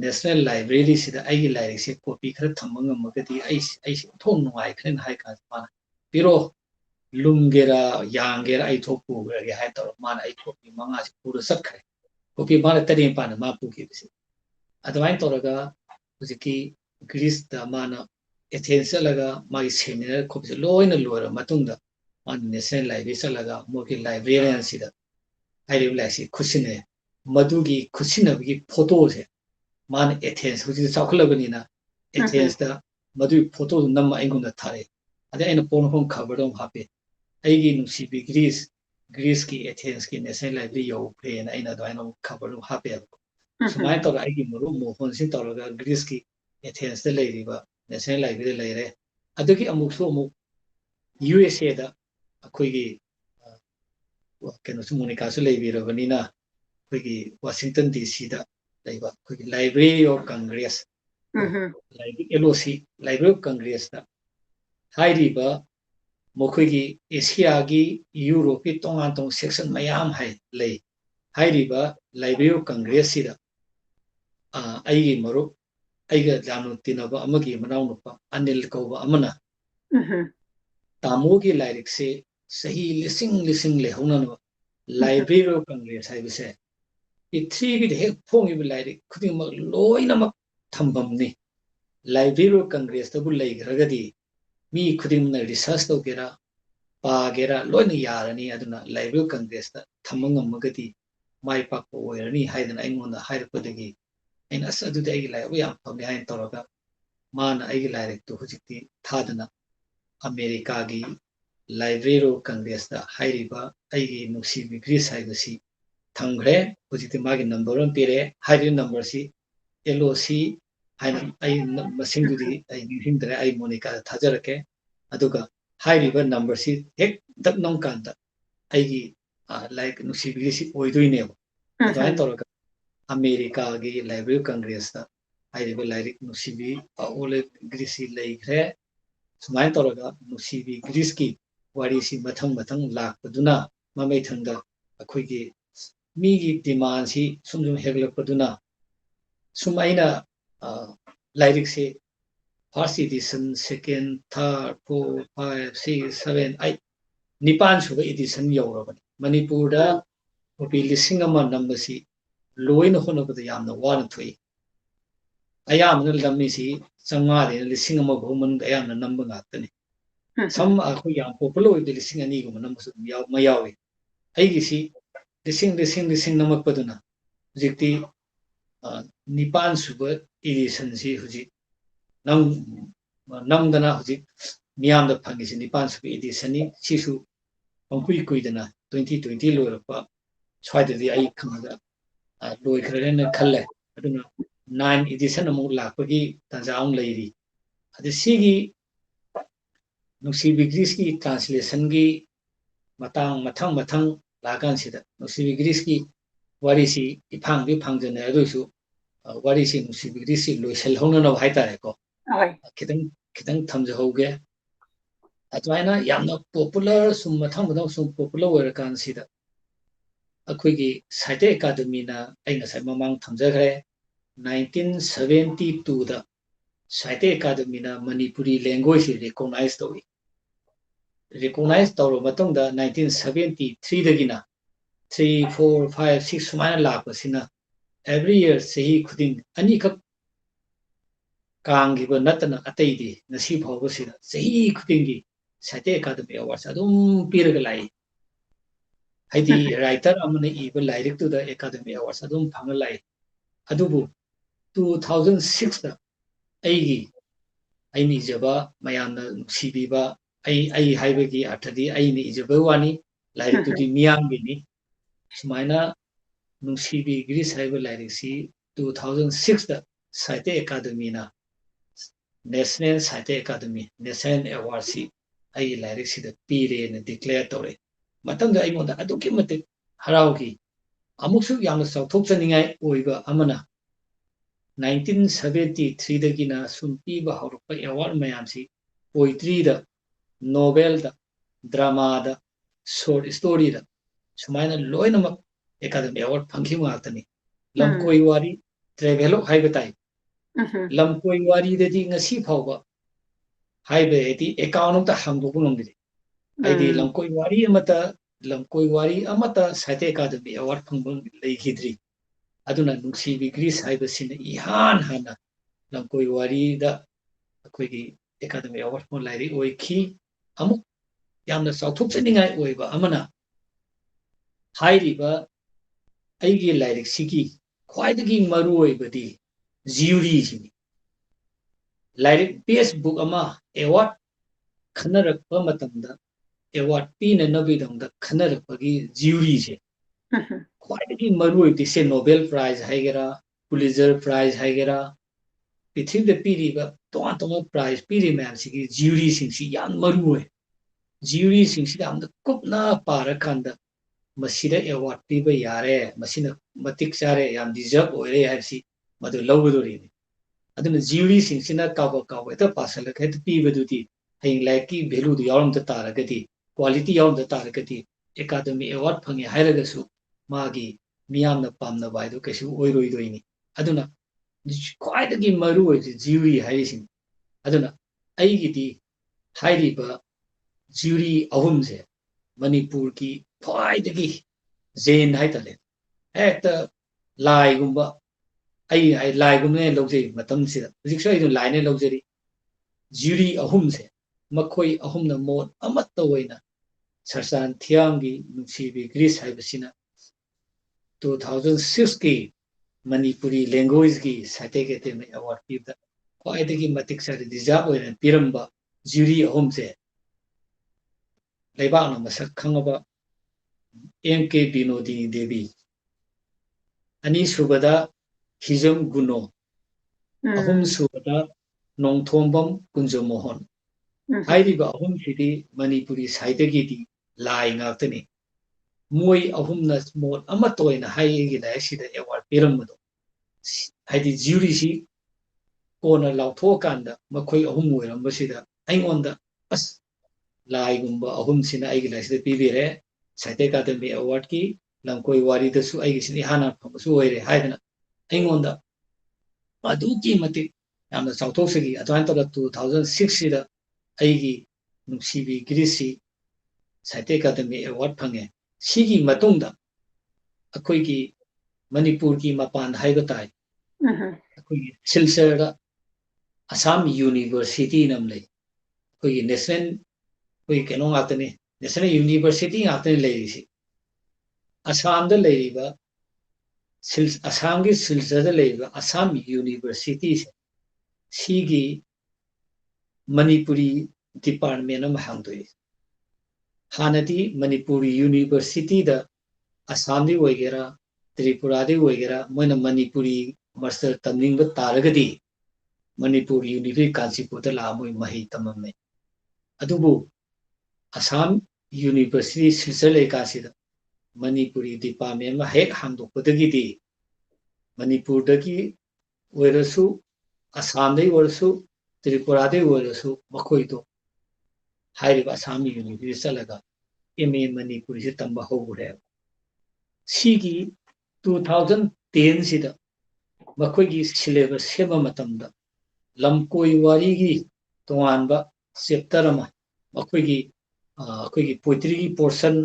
national library sida aigi library se copy khara thamang magadi ai thong nuai khen hai ka mana piro lungera yangera ai thopu ge hai tor mana ai copy manga se pura sat khare copy mana tari pa na ma pu ki bisi adwain toraga hujiki Greece da mana Athens laga mai seminar copy loina lora matungda on national library salaga moki librarian sida हाइरिब लाइसी खुसिने मधुगी खुसिनबगी photo से मान Athens हुजी चाखलबनिना Athens दा मधु photo नम आइगुना थारे अदे आइना पोन खबर दम हापे आइगी नुसीबी ग्रीस की एथेंस की नेशनल लाइब्रेरी यो प्लेन आइना दवाइना खबर दम हापे सुमाय तौर आइगी मरु मोहन सिंह तौरगा ग्रीस की एथेंस दा लेरिबा नेशनल लाइब्रेरी लेरे अदुगी अमुकसु अमुक यूएसए दा अखोइगी केनोसु मोनिकासु लेबिरबनिना अखोइगी वाशिंगटन डीसी दा लेबा अखोइगी library of Congress LOC library of Congress दा हाइरिबा मखोइगी एशिया की यूरोप की तोंगान तोंग सेक्शन मयाम हाइ ले हाइरिबा लाइब्रेरी ऑफ कांग्रेस सिदा आइगी मरु आइगा जानु तिनबा अमगी मनाउनुपा अनिल कौबा अमना तामो की लाइरिक से सही लिसिंग लिसिंग ले होना लाइब्रेरी ऑफ कांग्रेस है बिसे पृथ्वी की हेक फोंगी लाइरिक खुदिमक लोइनमक थंबमनी लाइब्रेरी ऑफ कांग्रेस तबु लेग्रगदी मी खुदिमना रिसर्च तोगेरा पागेरा लोइन यारनी अदुना लाइब्रेरी ऑफ कांग्रेस ता थमंगमगदी माइ पाकपो ओयरनी हाइदना आइंगोंदा हाइरपदगी aina as adu dai lai we am pam hain toroga man ai lai to hujikti thadana america gi library of congress da hairiba ai gi nungsibi gris hai basi thangre hujikti magi number on pire hairi number si LOC haina ai masing dudi ai hindre ai monica thajarake aduga hairiba number si hek dak nong kanda ai gi like nungsibi gris oidoi ne aduan toroga America की library Congress दा हाइरिबा lyric नुसीबी ओले greasy लेग्रे सुमाय तोरगा नुसीबी Greece की वारीसी मथंग मथंग लाकपदुना ममै थंगा अखोइगी मीगी डिमांड सी सुमजुम हेगलपदुना सुमाइना लाइरिक से first edition second third fourth five six seven eight निपान सुबह एडिशन यौरबनी मणिपुर दा कॉपी लिसिंग अमा नंबसी लोइन होनबद यामना वान थोई अयामना लम्मीसी चंगादे लिसिंग अमा बहुमन अयामना नंब गातनी सम अखो याम पॉपुलर ओइद लिसिंग अनि गुम नंबसु याव मयावे अइगिसी लिसिंग नमकपदुना हुजिक्ति निपान सुब एडिशन सी हुजि नमदना हुजि मियामदा फंगिसी निपान सुब एडिशन नि सिसु पंकुई कुइदना 2020 लोरपा स्वाइददि आई खंगा लोइखरन खल्ले अदुना 9 एडिशन अमु लापगी तंजाउं लेरी अदि सिगी नुसीबी ग्रीस की ट्रांसलेशन की मथंग लागान सिदा नुसीबी ग्रीस की वारीसी इफांग फांगजने अदुसु वारीसी नुसीबी ग्रीस लोइसल होननो हाइतारेको खितंग थमजहौगे अतवाइना यामना पॉपुलर सुम मथंग सुम पॉपुलर ओरकान सिदा अखोइगी साहित्य अकादमी ना आइना साइ ममांग थमजखरे 1972 दा साहित्य अकादमी ना मणिपुरी लैंग्वेज रिकॉग्नाइज तौरो मतंग दा 1973 दगिना 3 4 5 6 सुमाइना लापसिना एवरी ईयर सही खुदिंग अनि खक कांगिबो नतना अतैदी नसी फावबसिना सही खुदिंगी साहित्य अकादमी अवार्ड्स अदुम पिरग लाई हाइदी राइटर अमने इबा लाइरिक टू द एकेडमी अवार्ड्स अदुम फंग लाई अदुबु 2006 दा आइनी जबा मयामना नुसीबीबा आई हाइबगी अर्थदी आइनी इजबा वानी लाइरिक टू दी मियामगिनी सुमाइना नुसीबी ग्रीस हाइबा लाइरिक सी 2006 दा साहित्य अकादमी ना national Sahitya Akademi national award सी आई लाइरिक सी द पीरे ने डिक्लेयर तौरे मतंग अइमोंदा अदुकी मते हराउगी अमुकसु यामना चौथोकचनिङाइ ओइबा अमना 1973 दगिना सुम्पीबा हौरपा अवार्ड मयामसी पोइट्री दा नोवेल दा ड्रामा दा शॉर्ट स्टोरी दा सुमाइना लोइनमक एकेडमी अवार्ड फंखि मातनी लमकोइ वारी ट्रेवेलोग हाइबताइ लमकोइ वारी ददि ngasi फावबा हाइबेति अकाउंट ता हांगदोबु नंगदि आइदी लमकोइ वारी अमता साहित्य अकादमी अवार्ड फंगबन लेखिद्री अदुना नुसीबी ग्रीस हाइबसिना इहान हाना लमकोइ वारी दा अखोइगी एकादमी अवार्ड फंग लाइरी ओइखी अमुक यामना चौथोकचनिङाइ ओइबा अमना हाइरिबा ꯑꯩꯒꯤ ꯂꯥꯏꯔꯤꯛꯁꯤꯒꯤ ꯈ꯭ꯋꯥꯏꯗꯒꯤ ꯃꯔꯨꯑꯣꯏꯕꯗꯤ ꯖ꯭ꯌꯨꯔꯤꯁꯤꯅꯤ ꯂꯥꯏꯔꯤꯛ ꯕꯦꯁ ꯕꯨꯛ ꯑꯃ ꯑꯦꯋꯥꯔꯗ ꯈꯟꯅꯔꯛꯄ ꯃꯇꯝꯗ ꯑꯦꯋꯥꯔꯗ ꯄꯤꯅꯅꯕꯒꯤꯗꯃꯛꯇ ꯈꯟꯅꯔꯛꯄꯒꯤ ꯖ꯭ꯌꯨꯔꯤꯁꯦ ꯈ꯭ꯋꯥꯏꯗꯒꯤ ꯃꯔꯨꯑꯣꯏꯕꯗꯤ ꯁꯦ ꯅꯣꯕꯦꯜ ꯄ꯭ꯔꯥꯏꯖ ꯍꯥꯏꯒꯦꯔꯥ ꯄꯨꯂꯤꯖꯔ ꯄ꯭ꯔꯥꯏꯖ ꯍꯥꯏꯒꯦꯔꯥ ꯄ꯭ꯔꯤꯊꯤꯕꯤꯗ ꯄꯤꯔꯤꯕ ꯇꯣꯉꯥꯟ ꯇꯣꯉꯥꯟꯕ ꯄ꯭ꯔꯥꯏꯖ ꯄꯤꯔꯤ ꯃꯌꯥꯝꯁꯤꯒꯤ ꯖ꯭ꯌꯨꯔꯤꯁꯤꯡꯁꯤ ꯌꯥꯝ ꯃꯔꯨꯑꯣꯏ ꯖ꯭ꯌꯨꯔꯤꯁꯤꯡꯁꯤꯗ ꯌꯥꯝꯅ ꯀꯨꯞꯅ ꯄꯥꯔꯀꯥꯟꯗ ꯃꯁꯤꯗ ꯑꯦꯋꯥꯔꯗ ꯄꯤꯕ ꯌꯥꯔꯦ ꯃꯁꯤꯅ ꯃꯇꯤꯛ ꯆꯥꯔꯦ ꯌꯥꯝ ꯗꯤꯖꯔꯕ ꯑꯣꯏꯔꯦ ꯍꯥꯏꯕꯁꯤ ꯃꯗꯨ ꯂꯧꯒꯗꯧꯔꯤꯅꯤ ꯑꯗꯨꯅ ꯖ꯭ꯌꯨꯔꯤꯁꯤꯡꯁꯤꯅ ꯀꯥꯎꯕ ꯍꯦꯛꯇ ꯄꯥꯁꯜꯂꯒ ꯍꯦꯛꯇ ꯄꯤꯕꯗꯨꯗꯤ ꯍꯌꯦꯡ ꯂꯥꯏꯔꯤꯛꯀꯤ ꯚꯦꯂꯨꯗꯨ ꯌꯥꯎꯔꯝꯗ ꯇꯥꯔꯒꯗꯤ ꯀ꯭ꯋꯥꯂꯤꯇꯤ ꯌꯥꯎꯔꯝꯗ ꯇꯥꯔꯒꯗꯤ ꯑꯦꯀꯥꯗꯃꯤ ꯑꯦꯋꯥꯔꯗ ꯐꯪꯉꯦ ꯍꯥꯏꯔꯒꯁꯨ ꯃꯥꯒꯤ ꯃꯤꯌꯥꯝꯅ ꯄꯥꯝꯅꯕ ꯍꯥꯏꯗꯨ ꯀꯩꯁꯨ ꯑꯣꯏꯔꯣꯏꯗꯣꯏꯅꯤ ꯑꯗꯨꯅ ꯈ꯭ꯋꯥꯏꯗꯒꯤ ꯃꯔꯨꯑꯣꯏꯕꯁꯤ ꯖ꯭ꯌꯨꯔꯤ ꯍꯥꯏꯔꯤꯁꯤꯅꯤ ꯑꯗꯨꯅ ꯑꯩꯒꯤꯗꯤ ꯍꯥꯏꯔꯤꯕ ꯖ꯭ꯌꯨꯔꯤ ꯑꯍꯨꯝꯁꯦ ꯃꯅꯤꯄꯨꯔꯒꯤ ꯈ꯭ꯋꯥꯏꯗꯒꯤ ꯖꯦꯟ ꯍꯥꯏꯇꯥꯔꯦ ꯍꯦꯛꯇ ꯂꯥꯏꯒꯨꯝꯕ ꯑꯩ ꯂꯥꯏꯒꯨꯝꯕꯅ ꯂꯧꯖꯩ ꯃꯇꯝꯁꯤꯗ ꯍꯧꯖꯤꯛꯁꯨ ꯑꯩ ꯂꯥꯏꯅ ꯂꯧꯖꯔꯤ ꯖ꯭ꯌꯨꯔꯤ ꯑꯍꯨꯝꯁꯦ ꯃꯈꯣꯏ ꯑꯍꯨꯝꯅ ꯃꯣꯠ ꯑꯃꯠꯇ ꯑꯣꯏꯅ ꯁꯔꯆꯥꯟ ꯊꯤꯌꯥꯝꯒꯤ ꯅꯨꯡꯁꯤꯕꯤ ꯒ꯭ꯔꯤꯁ ꯍꯥꯏꯕꯁꯤꯅ 2006ꯀꯤ ꯃꯅꯤꯄꯨꯔꯤ ꯂꯦꯡꯒ꯭ꯋꯦꯖꯀꯤ ꯁꯥꯍꯤꯇ꯭ꯌ ꯑꯦꯀꯥꯗꯦꯃꯤ ꯑꯦꯋꯥꯔꯗ ꯄꯤꯕꯗ ꯈ꯭ꯋꯥꯏꯗꯒꯤ ꯃꯇꯤꯛ ꯆꯥꯔ ꯗꯤꯖꯥꯔꯕ ꯑꯣꯏꯅ ꯄꯤꯔꯝꯕ ꯖ꯭ꯌꯨꯔꯤ ꯑꯍꯨꯝꯁꯦ ꯂꯩꯕꯥꯛꯅ ꯃꯁꯛ ꯈꯪꯉꯕ M.K. ꯕꯤꯅꯣꯗꯤꯅꯤ ꯗꯦꯕꯤ ꯑꯅꯤꯁꯨꯕꯗ ꯍꯤꯖꯝ ꯒꯨꯅꯣ ꯑꯍꯨꯝꯁꯨꯕꯗ ꯅꯣꯡꯊꯣꯝꯕꯝ ꯀꯨꯟꯖꯃꯣꯍꯟ ꯍꯥꯏꯔꯤꯕ ꯑꯍꯨꯝꯁꯤꯗꯤ ꯃꯅꯤꯄꯨꯔꯤ ꯁꯥꯍꯤꯇ꯭ꯌꯒꯤꯗꯤ ꯂꯥꯏ ꯉꯥꯛꯇꯅꯤ ꯃꯣꯏ ꯑꯍꯨꯝꯅ ꯃꯣꯠ ꯑꯃꯠꯇ ꯑꯣꯏꯅ ꯍꯥꯏꯌꯦꯒꯤ ꯂꯥꯏꯔꯤꯛꯁꯤꯗ ꯑꯦꯋꯥꯔꯗ ꯄꯤꯔꯝꯕꯗꯣ ꯍꯥꯏꯗꯤ ꯖ꯭ꯌꯨꯔꯤꯁꯤ ꯀꯣꯟꯅ ꯂꯥꯎꯊꯣꯛꯑꯀꯥꯟꯗ ꯃꯈꯣꯏ ꯑꯍꯨꯝ ꯑꯣꯏꯔꯝꯕꯁꯤꯗ ꯑꯩꯉꯣꯟꯗ ꯑꯁ ꯂꯥꯏꯒꯨꯝꯕ ꯑꯍꯨꯝꯁꯤꯅ ꯑꯩꯒꯤ ꯂꯥꯏꯔꯤꯛꯁꯤꯗ ꯄꯤꯕꯤꯔꯦ ꯁꯥꯍꯤꯇ꯭ꯌ ꯑꯦꯀꯥꯗꯃꯤ ꯑꯦꯋꯥꯔꯗꯀꯤ ꯂꯝꯀꯣꯏ ꯋꯥꯔꯤꯗꯁꯨ ꯑꯩꯒꯤꯁꯤꯅ ꯏꯍꯥꯟ ꯍꯥꯟꯅ ꯐꯪꯕꯁꯨ ꯑꯣꯏꯔꯦ ꯍꯥꯏꯗꯅ ꯑꯩꯉꯣꯟꯗ ꯑꯗꯨꯛꯀꯤ ꯃꯇꯤꯛ ꯌꯥꯝꯅ ꯆꯥꯎꯊꯣꯛꯆꯈꯤ ꯑꯗꯨꯃꯥꯏꯅ ꯇꯧꯔꯒ 2006ꯁꯤꯗ ꯑꯩꯒꯤ ꯅꯨꯡꯁꯤꯕꯤ ꯒ꯭ꯔꯤꯁꯁꯤ ꯁꯥꯍꯤꯇ꯭ꯌ ꯑꯦꯀꯥꯗꯃꯤ ꯑꯦꯋꯥꯔꯗ ꯐꯪꯉꯦ ꯁꯤꯒꯤ ꯃꯇꯨꯡꯗ ꯑꯩꯈꯣꯏꯒꯤ ꯃꯅꯤꯄꯨꯔꯒꯤ ꯃꯄꯥꯟꯗ ꯍꯥꯏꯕ ꯇꯥꯏ ꯑꯩꯈꯣꯏꯒꯤ ꯁꯤꯜꯆꯔꯗ ꯑꯁꯥꯝ ꯌꯨꯅꯤꯚꯔꯁꯤꯇꯤꯅ ꯑꯃ ꯂꯩ ꯑꯩꯈꯣꯏꯒꯤ ꯅꯦꯁꯅꯦꯜ ꯑꯩꯈꯣꯏꯒꯤ ꯀꯩꯅꯣ ꯉꯥꯛꯇꯅꯤ ꯅꯦꯁꯅꯦꯜ ꯌꯨꯅꯤꯚꯔꯁꯤꯇꯤ ꯉꯥꯛꯇꯅꯤ ꯂꯩꯔꯤꯁꯤ ꯑꯁꯥꯝꯗ ꯂꯩꯔꯤꯕ ꯑꯁꯥꯝꯒꯤ ꯁꯤꯜꯆꯔꯗ ꯂꯩꯔꯤꯕ ꯑꯁꯥꯝ ꯌꯨꯅꯤꯚꯔꯁꯤꯇꯤꯁꯦ ꯁꯤꯒꯤ ꯃꯅꯤꯄꯨꯔꯤ ꯗꯤꯄꯥꯔꯠꯃꯦꯟ ꯑꯃ ꯍꯥꯡꯗꯣꯛꯏ ꯍꯥꯟꯅꯗꯤ ꯃꯅꯤꯄꯨꯔꯤ ꯌꯨꯅꯤꯚꯔꯁꯤꯇꯤꯗ ꯑꯁꯥꯝꯗꯤ ꯑꯣꯏꯒꯦꯔꯥ ꯇ꯭ꯔꯤꯄꯨꯔꯥꯗꯤ ꯑꯣꯏꯒꯦꯔꯥ ꯃꯣꯏꯅ ꯃꯅꯤꯄꯨꯔꯤ ꯃꯥꯁꯇꯔ ꯇꯝꯅꯤꯡꯕ ꯇꯥꯔꯒꯗꯤ ꯃꯅꯤꯄꯨꯔ ꯌꯨꯅꯤꯚꯔꯁꯤꯇꯤ ꯀꯥꯟꯆꯤꯄꯨꯔꯗ ꯂꯥꯛꯑ ꯃꯣꯏ ꯃꯍꯩ ꯇꯝꯃꯝꯃꯦ ꯑꯗꯨꯕꯨ ꯑꯁꯥꯝ ꯌꯨꯅꯤꯚꯔꯁꯤꯇꯤ ꯁꯤꯜꯆꯔ ꯂꯩꯀꯥꯟꯁꯤꯗ ꯃꯅꯤꯄꯨꯔꯤ ꯗꯤꯄꯥꯔꯠꯃꯦꯟ ꯑꯃ ꯍꯦꯛ ꯍꯥꯡꯗꯣꯛꯄꯗꯒꯤꯗꯤ ꯃꯅꯤꯄꯨꯔꯗꯒꯤ ꯑꯣꯏꯔꯁꯨ ꯑꯁꯥꯝꯗꯒꯤ ꯑꯣꯏꯔꯁꯨ ꯇ꯭ꯔꯤꯄꯨꯔꯥꯗꯒꯤ ꯑꯣꯏꯔꯁꯨ ꯃꯈꯣꯏꯗꯣ ꯍꯥꯏꯔꯤꯕ ꯑꯁꯥꯝ ꯌꯨꯅꯤꯚꯔꯁꯤꯇꯤ ꯆꯠꯂꯒ M.A. ꯃꯅꯤꯄꯨꯔꯤꯁꯤ ꯇꯝꯕ ꯍꯧꯈ꯭ꯔꯦꯕ ꯁꯤꯒꯤ 2010ꯁꯤꯗ ꯃꯈꯣꯏꯒꯤ ꯁꯤꯂꯦꯕꯁ ꯁꯦꯝꯕ ꯃꯇꯝꯗ ꯂꯝꯀꯣꯏ ꯋꯥꯔꯤꯒꯤ ꯇꯣꯉꯥꯟꯕ ꯆꯦꯞꯇꯔ ꯑꯃ ꯑꯩꯈꯣꯏꯒꯤ ꯄꯣꯏꯇ꯭ꯔꯤꯒꯤ ꯄꯣꯔꯁꯟ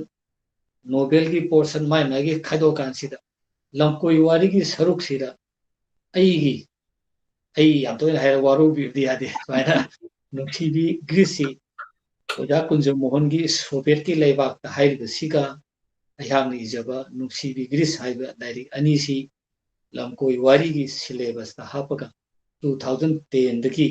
ꯅꯣꯕꯦꯜꯒꯤ ꯄꯣꯔꯁꯟ ꯃꯥꯏ ꯃꯥꯒꯤ ꯈꯥꯏꯗꯣꯛꯑꯀꯥꯟꯁꯤꯗ ꯂꯝꯀꯣꯏ ꯋꯥꯔꯤꯒꯤ ꯁꯔꯨꯛꯁꯤꯗ ꯑꯩ ꯌꯥꯝ ꯇꯣꯏꯅ ꯍꯥꯏꯔ ꯋꯥꯔꯧꯕꯤꯕꯗꯤ ꯌꯥꯗꯦ ꯁꯨꯃꯥꯏꯅ ꯅꯨꯡꯁꯤꯕꯤ ꯒ꯭ꯔꯤꯁꯁꯤ ꯑꯣꯖꯥ ꯀꯨꯟꯖꯃꯣꯍꯟꯒꯤ ꯁꯣꯚꯤꯌꯦꯠꯀꯤ ꯂꯩꯕꯥꯛꯇ ꯍꯥꯏꯔꯤꯕꯁꯤꯒ ꯑꯩꯍꯥꯛꯅ ꯏꯖꯕ ꯅꯨꯡꯁꯤꯕꯤ ꯒ꯭ꯔꯤꯁ ꯍꯥꯏꯕ ꯂꯥꯏꯔꯤꯛ ꯑꯅꯤꯁꯤ ꯂꯝꯀꯣꯏ ꯋꯥꯔꯤꯒꯤ ꯁꯤꯂꯦꯕꯁꯇ ꯍꯥꯞꯄꯒ 2010ꯗꯒꯤ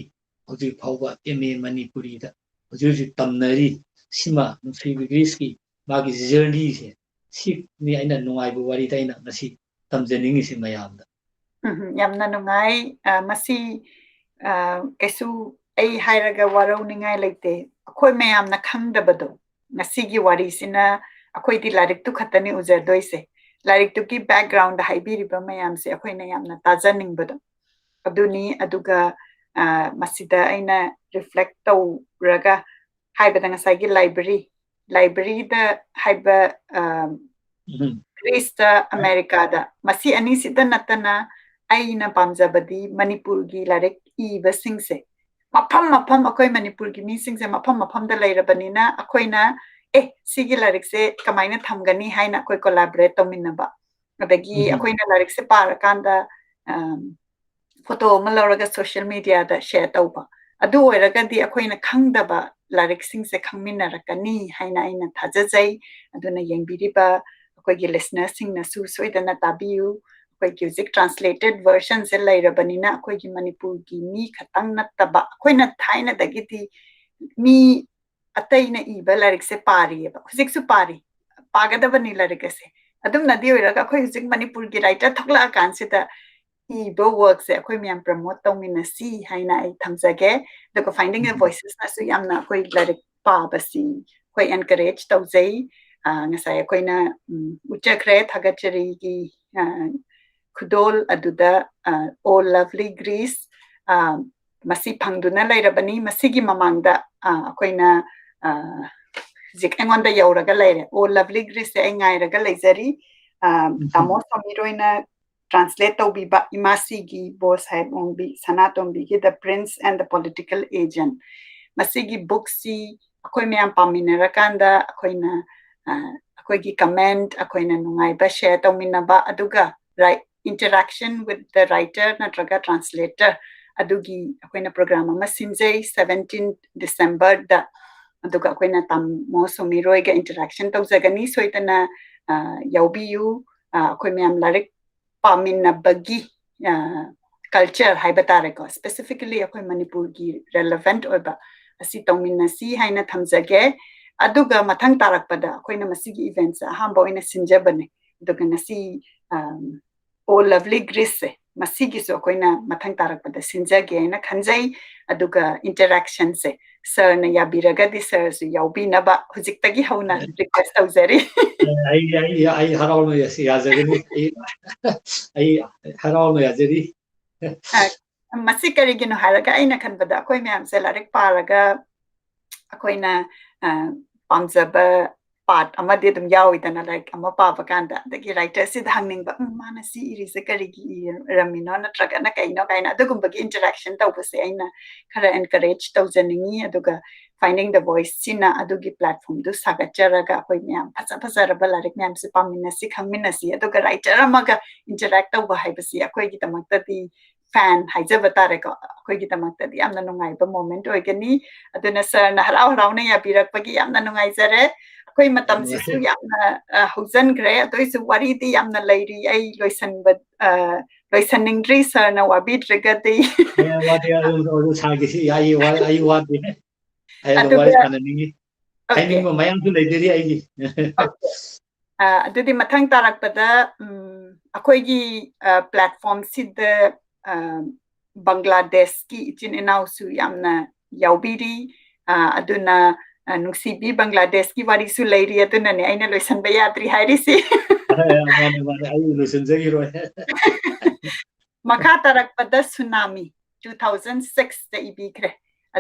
ꯍꯧꯖꯤꯛ ꯐꯥꯎꯕ M.A. ꯃꯅꯤꯄꯨꯔꯤꯗ ꯍꯧꯖꯤꯛ ꯇꯝꯅꯔꯤ ꯁꯤꯃ ꯅꯨꯡꯁꯤꯕꯤ ꯒ꯭ꯔꯤꯁꯀꯤ ꯃꯥꯒꯤ ꯖꯔꯅꯤꯁꯦ ꯁꯤꯅꯤ ꯑꯩꯅ ꯅꯨꯡꯉꯥꯏꯕ ꯋꯥꯔꯤꯗ ꯑꯩꯅ ꯉꯁꯤ ꯇꯝꯖꯅꯤꯡꯉꯤꯁꯤ ꯃꯌꯥꯝꯗ ꯌꯥꯝꯅ ꯅꯨꯡꯉꯥꯏ ꯃꯁꯤ ꯀꯩꯁꯨ ꯑꯩ ꯍꯥꯏꯔꯒ ꯋꯥꯔꯧꯅꯤꯡꯉꯥꯏ ꯂꯩꯇꯦ ꯑꯩꯈꯣꯏ ꯃꯌꯥꯝꯅ ꯈꯪꯗꯕꯗꯣ ꯉꯁꯤꯒꯤ ꯋꯥꯔꯤꯁꯤꯅ ꯑꯩꯈꯣꯏꯗꯤ ꯂꯥꯏꯔꯤꯛꯇꯨ ꯈꯛꯇꯅꯤ ꯎꯖꯗꯣꯏꯁꯦ ꯂꯥꯏꯔꯤꯛꯇꯨꯒꯤ ꯕꯦꯛꯒ꯭ꯔꯥꯎꯟꯗ ꯍꯥꯏꯕꯤꯔꯤꯕ ꯃꯌꯥꯝꯁꯦ ꯑꯩꯈꯣꯏꯅ ꯌꯥꯝꯅ ꯇꯥꯖꯅꯤꯡꯕꯗꯣ ꯑꯗꯨꯅꯤ ꯑꯗꯨꯒ ꯃꯁꯤꯗ ꯑꯩꯅ ꯔꯤꯐ꯭ꯂꯦꯛ ꯇꯧꯔꯒ ꯍꯥꯏꯕꯗ ꯉꯁꯥꯏꯒꯤ ꯂꯥꯏꯕ꯭ꯔꯦꯔꯤꯗ ꯍꯥꯏꯕ ꯒ꯭ꯔꯤꯁꯇ ꯑꯃꯦꯔꯤꯀꯥꯗ ꯃꯁꯤ ꯑꯅꯤꯁꯤꯗ ꯅꯠꯇꯅ ꯑꯩꯅ ꯄꯥꯝꯖꯕꯗꯤ ꯃꯅꯤꯄꯨꯔꯒꯤ ꯂꯥꯏꯔꯤꯛ ꯏꯕꯁꯤꯡꯁꯦ ꯃꯐꯝ ꯑꯩꯈꯣꯏ ꯃꯅꯤꯄꯨꯔꯒꯤ ꯃꯤꯁꯤꯡꯁꯦ ꯃꯐꯝꯗ ꯂꯩꯔꯕꯅꯤꯅ ꯑꯩꯈꯣꯏꯅ ꯁꯤꯒꯤ ꯂꯥꯏꯔꯤꯛꯁꯦ ꯀꯃꯥꯏꯅ ꯊꯝꯒꯅꯤ ꯍꯥꯏꯅ ꯑꯩꯈꯣই ꯀꯣꯂꯥꯕꯣꯔꯦꯠ ꯇꯧꯃꯤꯟꯅꯕ ꯑꯗꯒꯤ ꯑꯩꯈꯣꯏꯅ ꯂꯥꯏꯔꯤꯛꯁꯦ ꯄꯥꯔꯀꯥꯟꯗ ꯐꯣꯇꯣ ꯑꯃ ꯂꯧꯔꯒ ꯁꯣꯁꯤꯌꯦꯜ ꯃꯤꯗꯤꯌꯥꯗ ꯁꯦꯌꯔ ꯇꯧꯕ ꯑꯗꯨ ꯑꯣꯏꯔꯒꯗꯤ ꯑꯩꯈꯣꯏꯅ ꯈꯪꯗꯕ ꯂꯥꯏꯔꯤꯛꯁꯤꯡꯁꯦ ꯈꯪꯃꯤꯟꯅꯔꯛꯀꯅꯤ ꯍꯥꯏꯅ ꯑꯩꯅ ꯊꯥꯖꯖꯩ ꯑꯗꯨꯅ ꯌꯦꯡꯕꯤꯔꯤꯕ ꯑꯩꯈꯣꯏꯒꯤ ꯂꯤꯁꯅꯔꯁꯤꯡꯅꯁꯨ ꯁꯣꯏꯗꯅ ꯇꯥꯕꯤꯌꯨ ꯑꯩꯈꯣꯏꯒꯤ ꯍꯧꯖꯤꯛ ꯇ꯭ꯔꯥꯟꯁꯂꯦꯇꯦꯗ ꯚꯔꯁꯟꯁꯦ ꯂꯩꯔꯕꯅꯤꯅ ꯑꯩꯈꯣꯏꯒꯤ ꯃꯅꯤꯄꯨꯔꯒꯤ ꯃꯤ ꯈꯛꯇꯪ ꯅꯠꯇꯕ ꯑꯩꯈꯣꯏꯅ ꯊꯥꯏꯅꯗꯒꯤꯗꯤ ꯃꯤ ꯑꯇꯩꯅ ꯏꯕ ꯂꯥꯏꯔꯤꯛꯁꯦ ꯄꯥꯔꯤꯑꯕ ꯍꯧꯖꯤꯛꯁꯨ ꯄꯥꯔꯤ ꯄꯥꯒꯗꯕꯅꯤ ꯂꯥꯏꯔꯤꯛ ꯑꯁꯦ ꯑꯗꯨꯝꯅꯗꯤ ꯑꯣꯏꯔꯒ ꯑꯩꯈꯣꯏ ꯍꯧꯖꯤꯛ ꯃꯅꯤꯄꯨꯔꯒꯤ ꯔꯥꯏꯇꯔ ꯊꯣꯛꯂꯛꯑꯀꯥꯟꯁꯤꯗ ꯏꯕ ꯋꯥꯔꯛꯁꯦ ꯑꯩꯈꯣꯏ ꯃꯌꯥꯝ ꯄ꯭ꯔꯃꯣꯠ ꯇꯧꯃꯤꯟꯅꯁꯤ ꯍꯥꯏꯅ ꯑꯩ ꯊꯝꯖꯒꯦ ꯑꯗꯨꯒ ꯐꯥꯏꯟꯗꯤꯡ ꯗ ꯚꯣꯏꯁꯦꯁꯅꯁꯨ ꯌꯥꯝꯅ ꯑꯩꯈꯣꯏ ꯂꯥꯏꯔꯤꯛ ꯄꯥꯕꯁꯤ ꯑꯩꯈꯣꯏ ꯑꯦꯟꯀꯔꯦꯖ ꯇꯧꯖꯩ ꯉꯁꯥꯏ ꯑꯩꯈꯣꯏꯅ ꯎꯠꯆꯈ꯭ꯔꯦ ꯊꯥꯒꯠꯆꯔꯤꯒꯤ ꯈꯨꯗꯣꯜ ꯑꯗꯨꯗ ꯑꯣ ꯂꯚꯂꯤ ꯒ꯭रीꯁ ꯃꯁꯤ ꯐꯪꯗꯨꯅ ꯂꯩꯔꯕꯅꯤ ꯃꯁꯤꯒꯤ ꯃꯃꯥꯡꯗ ꯑꯩꯈꯣꯏꯅ ꯍꯧꯖꯤꯛ ꯑꯩꯉꯣꯟꯗ ꯌꯧꯔꯒ ꯂꯩꯔꯦ ꯑꯣ ꯂꯚꯂꯤ ꯒ꯭रीꯁꯁꯦ ꯑꯩ ꯉꯥꯏꯔꯒ ꯂꯩꯖꯔꯤ ꯇꯥꯃꯣ ꯁꯣꯃꯤꯔꯣꯏꯅ translate taubiba imasigi boss head onbi sanatombi gi the prince and the political agent masigi book si akoi myam paminara kanda akoina akoi gi comment akoina nungai ba share tauminaba aduga right interaction with the writer natraga translator adugi akoina program ama sinjay 17 December da aduga akoina tamo somiroi ga interaction taujagani soitana yaubiyu akoi myam larik paminabagi culture haiba tareko specifically akoi manipur gi relevant oiba asi tauminasi haina thamjage aduga mathang tarakpada akoina masigi events ahamba oina sinjabane aduga nasi oh lovely grace masigi so akoina mathang tarakpada sinjage haina khanjai aduga interaction se sir na yabiraga di sir su yaubinaba hujiktagi hauna request taujari ai haraulno yazagani ai haraulno yazari masi karigino haraga aina khanbada akoi myam se larik paraga akoina pamjaba part amadi dum yawidana like ama paba kanda dagi writer si hangningba mana si irise karigi ramino natraga na kaino kaina adugumbagi interaction tawbase aina khara encourage tawjaningi aduga finding the voice sina adugi platform du sagacharaga akoi myam phaja phajara larik myam se paminasi khangminasi aduga writer amaga interact tawba haibasi akoi gi tamakta di fan haijaba tareko akoi gi tamakta di amna nungai ba moment oigani aduna sir na harau harau na yabirakpagi amna nungai jare akoi matam sisu yamna haujan gre adoisu wari di yamna lairi ai loisanba loisaningdri sir na wabit regati wadi adu sagisi ai wadi ai adu wari kananingi finding ma mayam tu leideri ai gi adudi mathang tarakpada akoi gi platform sida Bangladesh ki ichin inausu yamna yaubiri aduna Nungshibi Bangladesh ki wari su leiri aduna ne aina loisan ba yadri hairisi mane ai loisan jagi roi makha tarakpada Tsunami 2006 da ibikre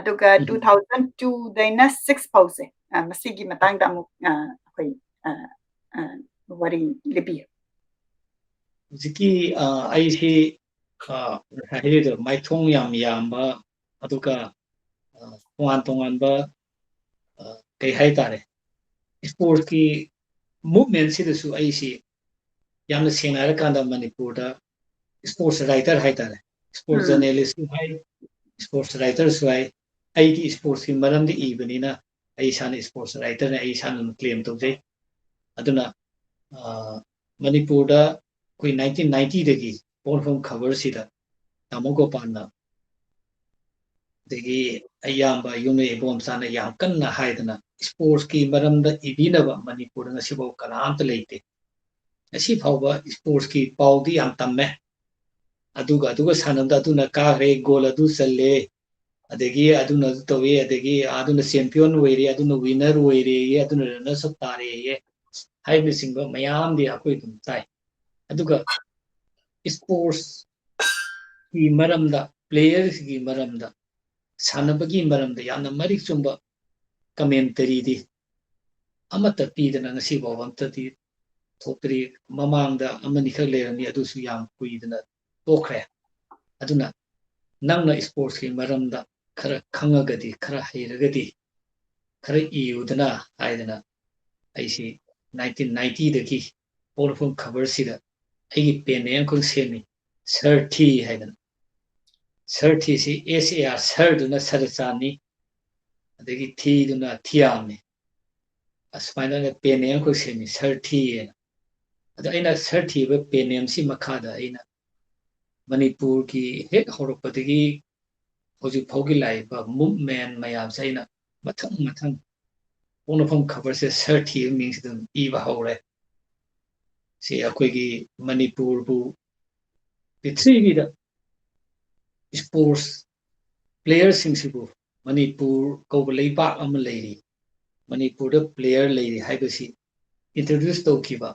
aduga 2002 daina 6 pause masigi matangda amuk akoi wari libi ziki ai si haido maithong yam yamba aduga tongan ba kai hai tare sport ki movement si dasu ai si yamna sengara kanda manipur da sports writer hai tare sports journalist hai sports writer hai ai ki sports ki maram di ibani na ai san sports writer na ai san claim to jai aduna manipur da koi 1990 dagi porfom khabar si da tamogo panna dagi ayamba yune bom sana yam kanna haidana sports ki maramda ibinaba manipur nga sibo kanamta leite asi phawba sports ki paudi yam tamme aduga sanamda aduna ka re goal adu challe adagi aduna towe adagi aduna champion oire aduna winner oire aduna runners up tare ye haibe singba mayam di akoi dum tai aduga sports ki maramda players ki maramda sanabagi maramda yamna marik chumba commentary di amata pidana ngasi bawamta di thokri mamangda amani khak lerani adusu yam kuidana tokre aduna nangna sports ki maramda khara khangagadi khara hairagadi khara iudana haidana aisi 1990 dagi porfum khabar sida aigi pen yang kun semi Sahitya haidana Sahitya si SAR sar duna Saratchand adagi thi duna Thiyam ni asmaina pen yang kun semi Sahitya ꯑꯗ ꯑꯩꯅ sir ꯊꯤꯕ pen ꯅꯦꯝꯁꯤ ꯃꯈꯥꯗ ꯑꯩꯅ ꯃꯅꯤꯄꯨꯔꯒꯤ ꯍꯦꯛ ꯍꯧꯔꯛꯄꯗꯒꯤ ꯍꯧꯖꯤꯛ ꯐꯥꯎꯒꯤ ꯂꯥꯛꯏꯕ ꯃꯨꯚꯃꯦꯟ ꯃꯌꯥꯝꯁꯦ ꯑꯩꯅ ꯃꯊꯪ ꯃꯊꯪ ꯄꯣꯛꯅꯐꯝ ꯈꯕꯔꯁꯦ ꯁꯔ ꯊꯤꯕ ꯃꯤꯡꯁꯤꯗ ꯑꯗꯨꯝ ꯏꯕ ꯍꯧꯔꯦ ꯁꯤ ꯑꯩꯈꯣꯏꯒꯤ ꯃꯅꯤꯄꯨꯔꯕꯨ ꯄ꯭ꯔꯤꯊꯤꯕꯤꯗ ꯁ꯭ꯄꯣꯔꯠꯁ ꯄ꯭ꯂꯦꯌꯔꯁꯤꯡꯁꯤꯕꯨ ꯃꯅꯤꯄꯨꯔ ꯀꯧꯕ ꯂꯩꯕꯥꯛ ꯑꯃ ꯂꯩꯔꯤ ꯃꯅꯤꯄꯨꯔꯗ ꯄ꯭ꯂꯦꯌꯔ ꯂꯩꯔꯤ ꯍꯥꯏꯕꯁꯤ ꯏꯟꯇ꯭ꯔꯣꯗ꯭ꯌꯨꯁ ꯇꯧꯈꯤꯕ